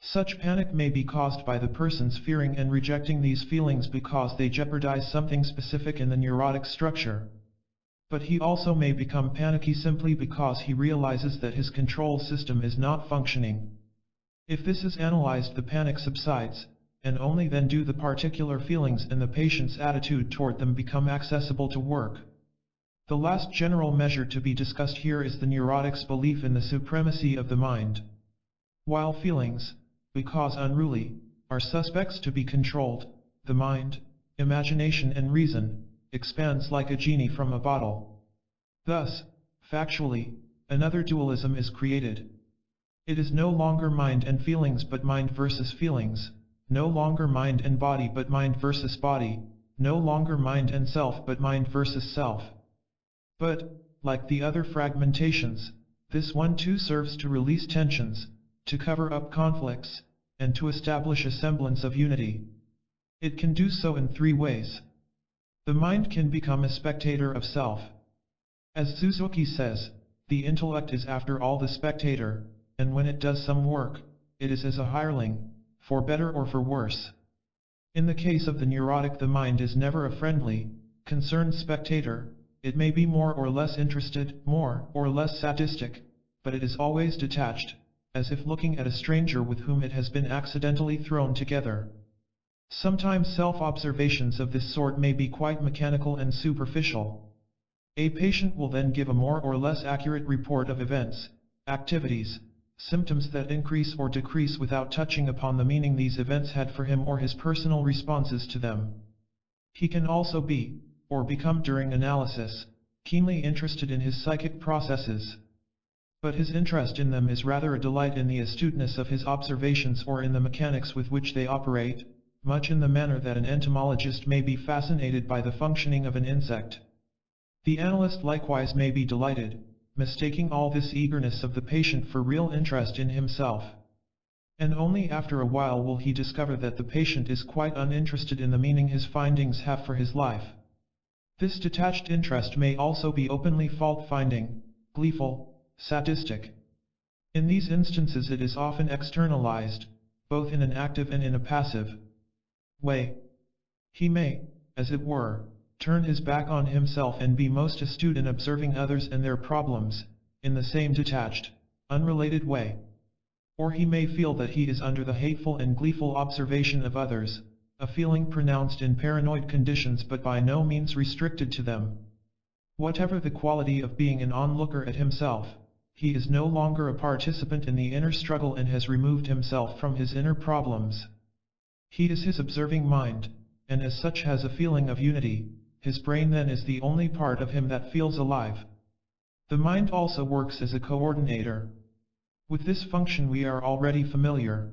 Such panic may be caused by the person's fearing and rejecting these feelings because they jeopardize something specific in the neurotic structure. But he also may become panicky simply because he realizes that his control system is not functioning. If this is analyzed, the panic subsides, and only then do the particular feelings and the patient's attitude toward them become accessible to work. The last general measure to be discussed here is the neurotic's belief in the supremacy of the mind. While feelings, because unruly, are suspects to be controlled. The mind, imagination and reason, expands like a genie from a bottle. Thus, factually, another dualism is created. It is no longer mind and feelings but mind versus feelings, no longer mind and body but mind versus body, no longer mind and self but mind versus self. But, like the other fragmentations, this one too serves to release tensions, to cover up conflicts, and to establish a semblance of unity. It can do so in three ways. The mind can become a spectator of self. As Suzuki says, the intellect is after all the spectator, and when it does some work, it is as a hireling, for better or for worse. In the case of the neurotic, the mind is never a friendly, concerned spectator. It may be more or less interested, more or less sadistic, but it is always detached, as if looking at a stranger with whom it has been accidentally thrown together. Sometimes self-observations of this sort may be quite mechanical and superficial. A patient will then give a more or less accurate report of events, activities, symptoms that increase or decrease without touching upon the meaning these events had for him or his personal responses to them. He can also be, or become during analysis, keenly interested in his psychic processes. But his interest in them is rather a delight in the astuteness of his observations or in the mechanics with which they operate, much in the manner that an entomologist may be fascinated by the functioning of an insect. The analyst likewise may be delighted, mistaking all this eagerness of the patient for real interest in himself. And only after a while will he discover that the patient is quite uninterested in the meaning his findings have for his life. This detached interest may also be openly fault-finding, gleeful, sadistic. In these instances it is often externalized, both in an active and in a passive way. He may, as it were, turn his back on himself and be most astute in observing others and their problems, in the same detached, unrelated way. Or he may feel that he is under the hateful and gleeful observation of others, a feeling pronounced in paranoid conditions but by no means restricted to them. Whatever the quality of being an onlooker at himself, he is no longer a participant in the inner struggle and has removed himself from his inner problems. He is his observing mind, and as such has a feeling of unity. His brain then is the only part of him that feels alive. The mind also works as a coordinator. With this function we are already familiar.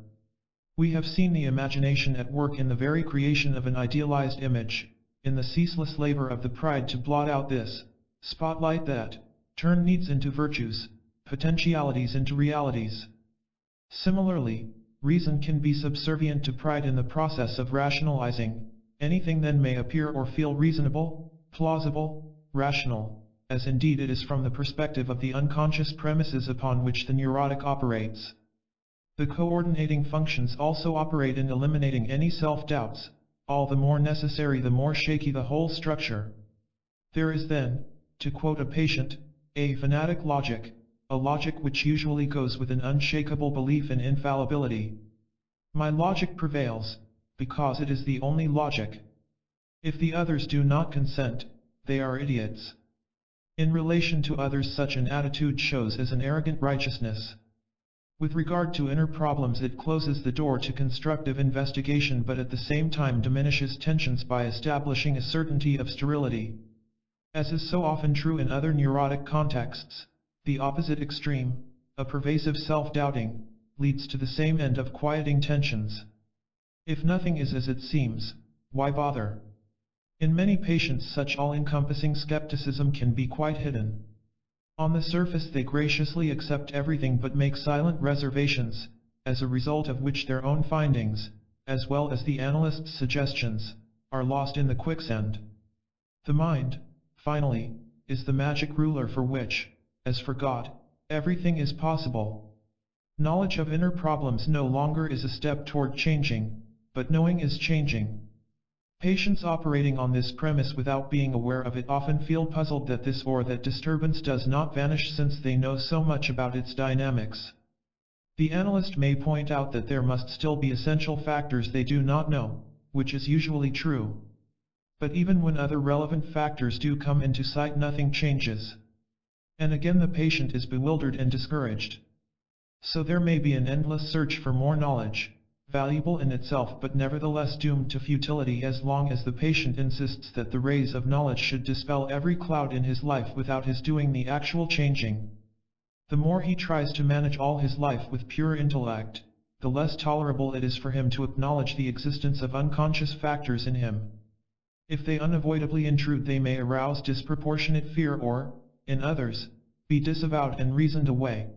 We have seen the imagination at work in the very creation of an idealized image, in the ceaseless labor of the pride to blot out this, spotlight that, turn needs into virtues, potentialities into realities. Similarly, reason can be subservient to pride in the process of rationalizing. Anything then may appear or feel reasonable, plausible, rational, as indeed it is from the perspective of the unconscious premises upon which the neurotic operates. The coordinating functions also operate in eliminating any self-doubts, all the more necessary the more shaky the whole structure. There is then, to quote a patient, a fanatic logic, a logic which usually goes with an unshakable belief in infallibility. My logic prevails, because it is the only logic. If the others do not consent, they are idiots. In relation to others such an attitude shows as an arrogant righteousness. With regard to inner problems it closes the door to constructive investigation but at the same time diminishes tensions by establishing a certainty of sterility. As is so often true in other neurotic contexts, the opposite extreme, a pervasive self-doubting, leads to the same end of quieting tensions. If nothing is as it seems, why bother? In many patients such all-encompassing skepticism can be quite hidden. On the surface they graciously accept everything but make silent reservations, as a result of which their own findings, as well as the analyst's suggestions, are lost in the quicksand. The mind, finally, is the magic ruler for which, as for God, everything is possible. Knowledge of inner problems no longer is a step toward changing, but knowing is changing. Patients operating on this premise without being aware of it often feel puzzled that this or that disturbance does not vanish since they know so much about its dynamics. The analyst may point out that there must still be essential factors they do not know, which is usually true. But even when other relevant factors do come into sight nothing changes. And again the patient is bewildered and discouraged. So there may be an endless search for more knowledge, valuable in itself but nevertheless doomed to futility as long as the patient insists that the rays of knowledge should dispel every cloud in his life without his doing the actual changing. The more he tries to manage all his life with pure intellect, the less tolerable it is for him to acknowledge the existence of unconscious factors in him. If they unavoidably intrude, they may arouse disproportionate fear or, in others, be disavowed and reasoned away.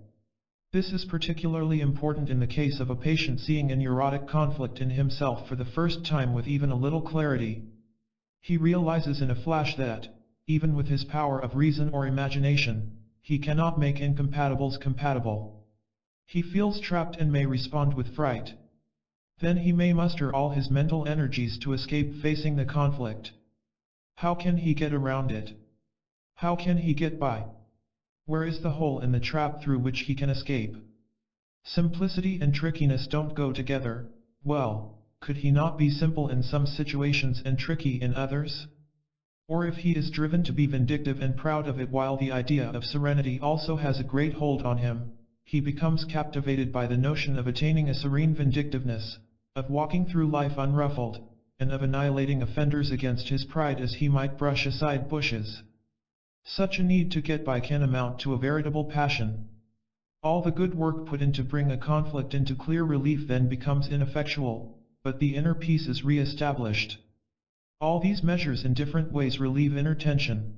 This is particularly important in the case of a patient seeing a neurotic conflict in himself for the first time with even a little clarity. He realizes in a flash that, even with his power of reason or imagination, he cannot make incompatibles compatible. He feels trapped and may respond with fright. Then he may muster all his mental energies to escape facing the conflict. How can he get around it? How can he get by? Where is the hole in the trap through which he can escape? Simplicity and trickiness don't go together. Well, could he not be simple in some situations and tricky in others? Or if he is driven to be vindictive and proud of it while the idea of serenity also has a great hold on him, he becomes captivated by the notion of attaining a serene vindictiveness, of walking through life unruffled, and of annihilating offenders against his pride as he might brush aside bushes. Such a need to get by can amount to a veritable passion. All the good work put in to bring a conflict into clear relief then becomes ineffectual, but the inner peace is re-established. All these measures in different ways relieve inner tension.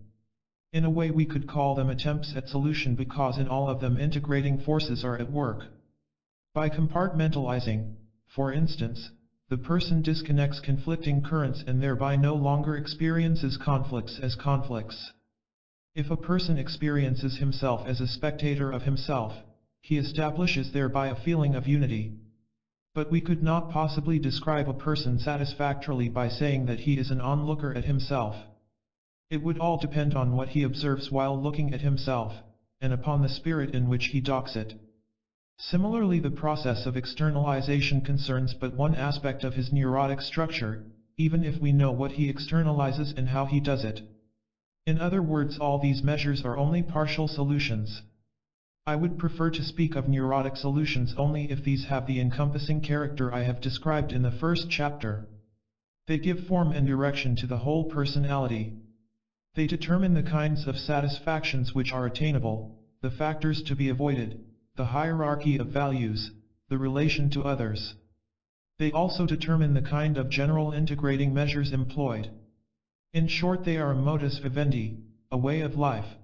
In a way we could call them attempts at solution because in all of them integrating forces are at work. By compartmentalizing, for instance, the person disconnects conflicting currents and thereby no longer experiences conflicts as conflicts. If a person experiences himself as a spectator of himself, he establishes thereby a feeling of unity. But we could not possibly describe a person satisfactorily by saying that he is an onlooker at himself. It would all depend on what he observes while looking at himself, and upon the spirit in which he docks it. Similarly, the process of externalization concerns but one aspect of his neurotic structure, even if we know what he externalizes and how he does it. In other words, all these measures are only partial solutions. I would prefer to speak of neurotic solutions only if these have the encompassing character I have described in the first chapter. They give form and direction to the whole personality. They determine the kinds of satisfactions which are attainable, the factors to be avoided, the hierarchy of values, the relation to others. They also determine the kind of general integrating measures employed. In short, they are a modus vivendi, a way of life.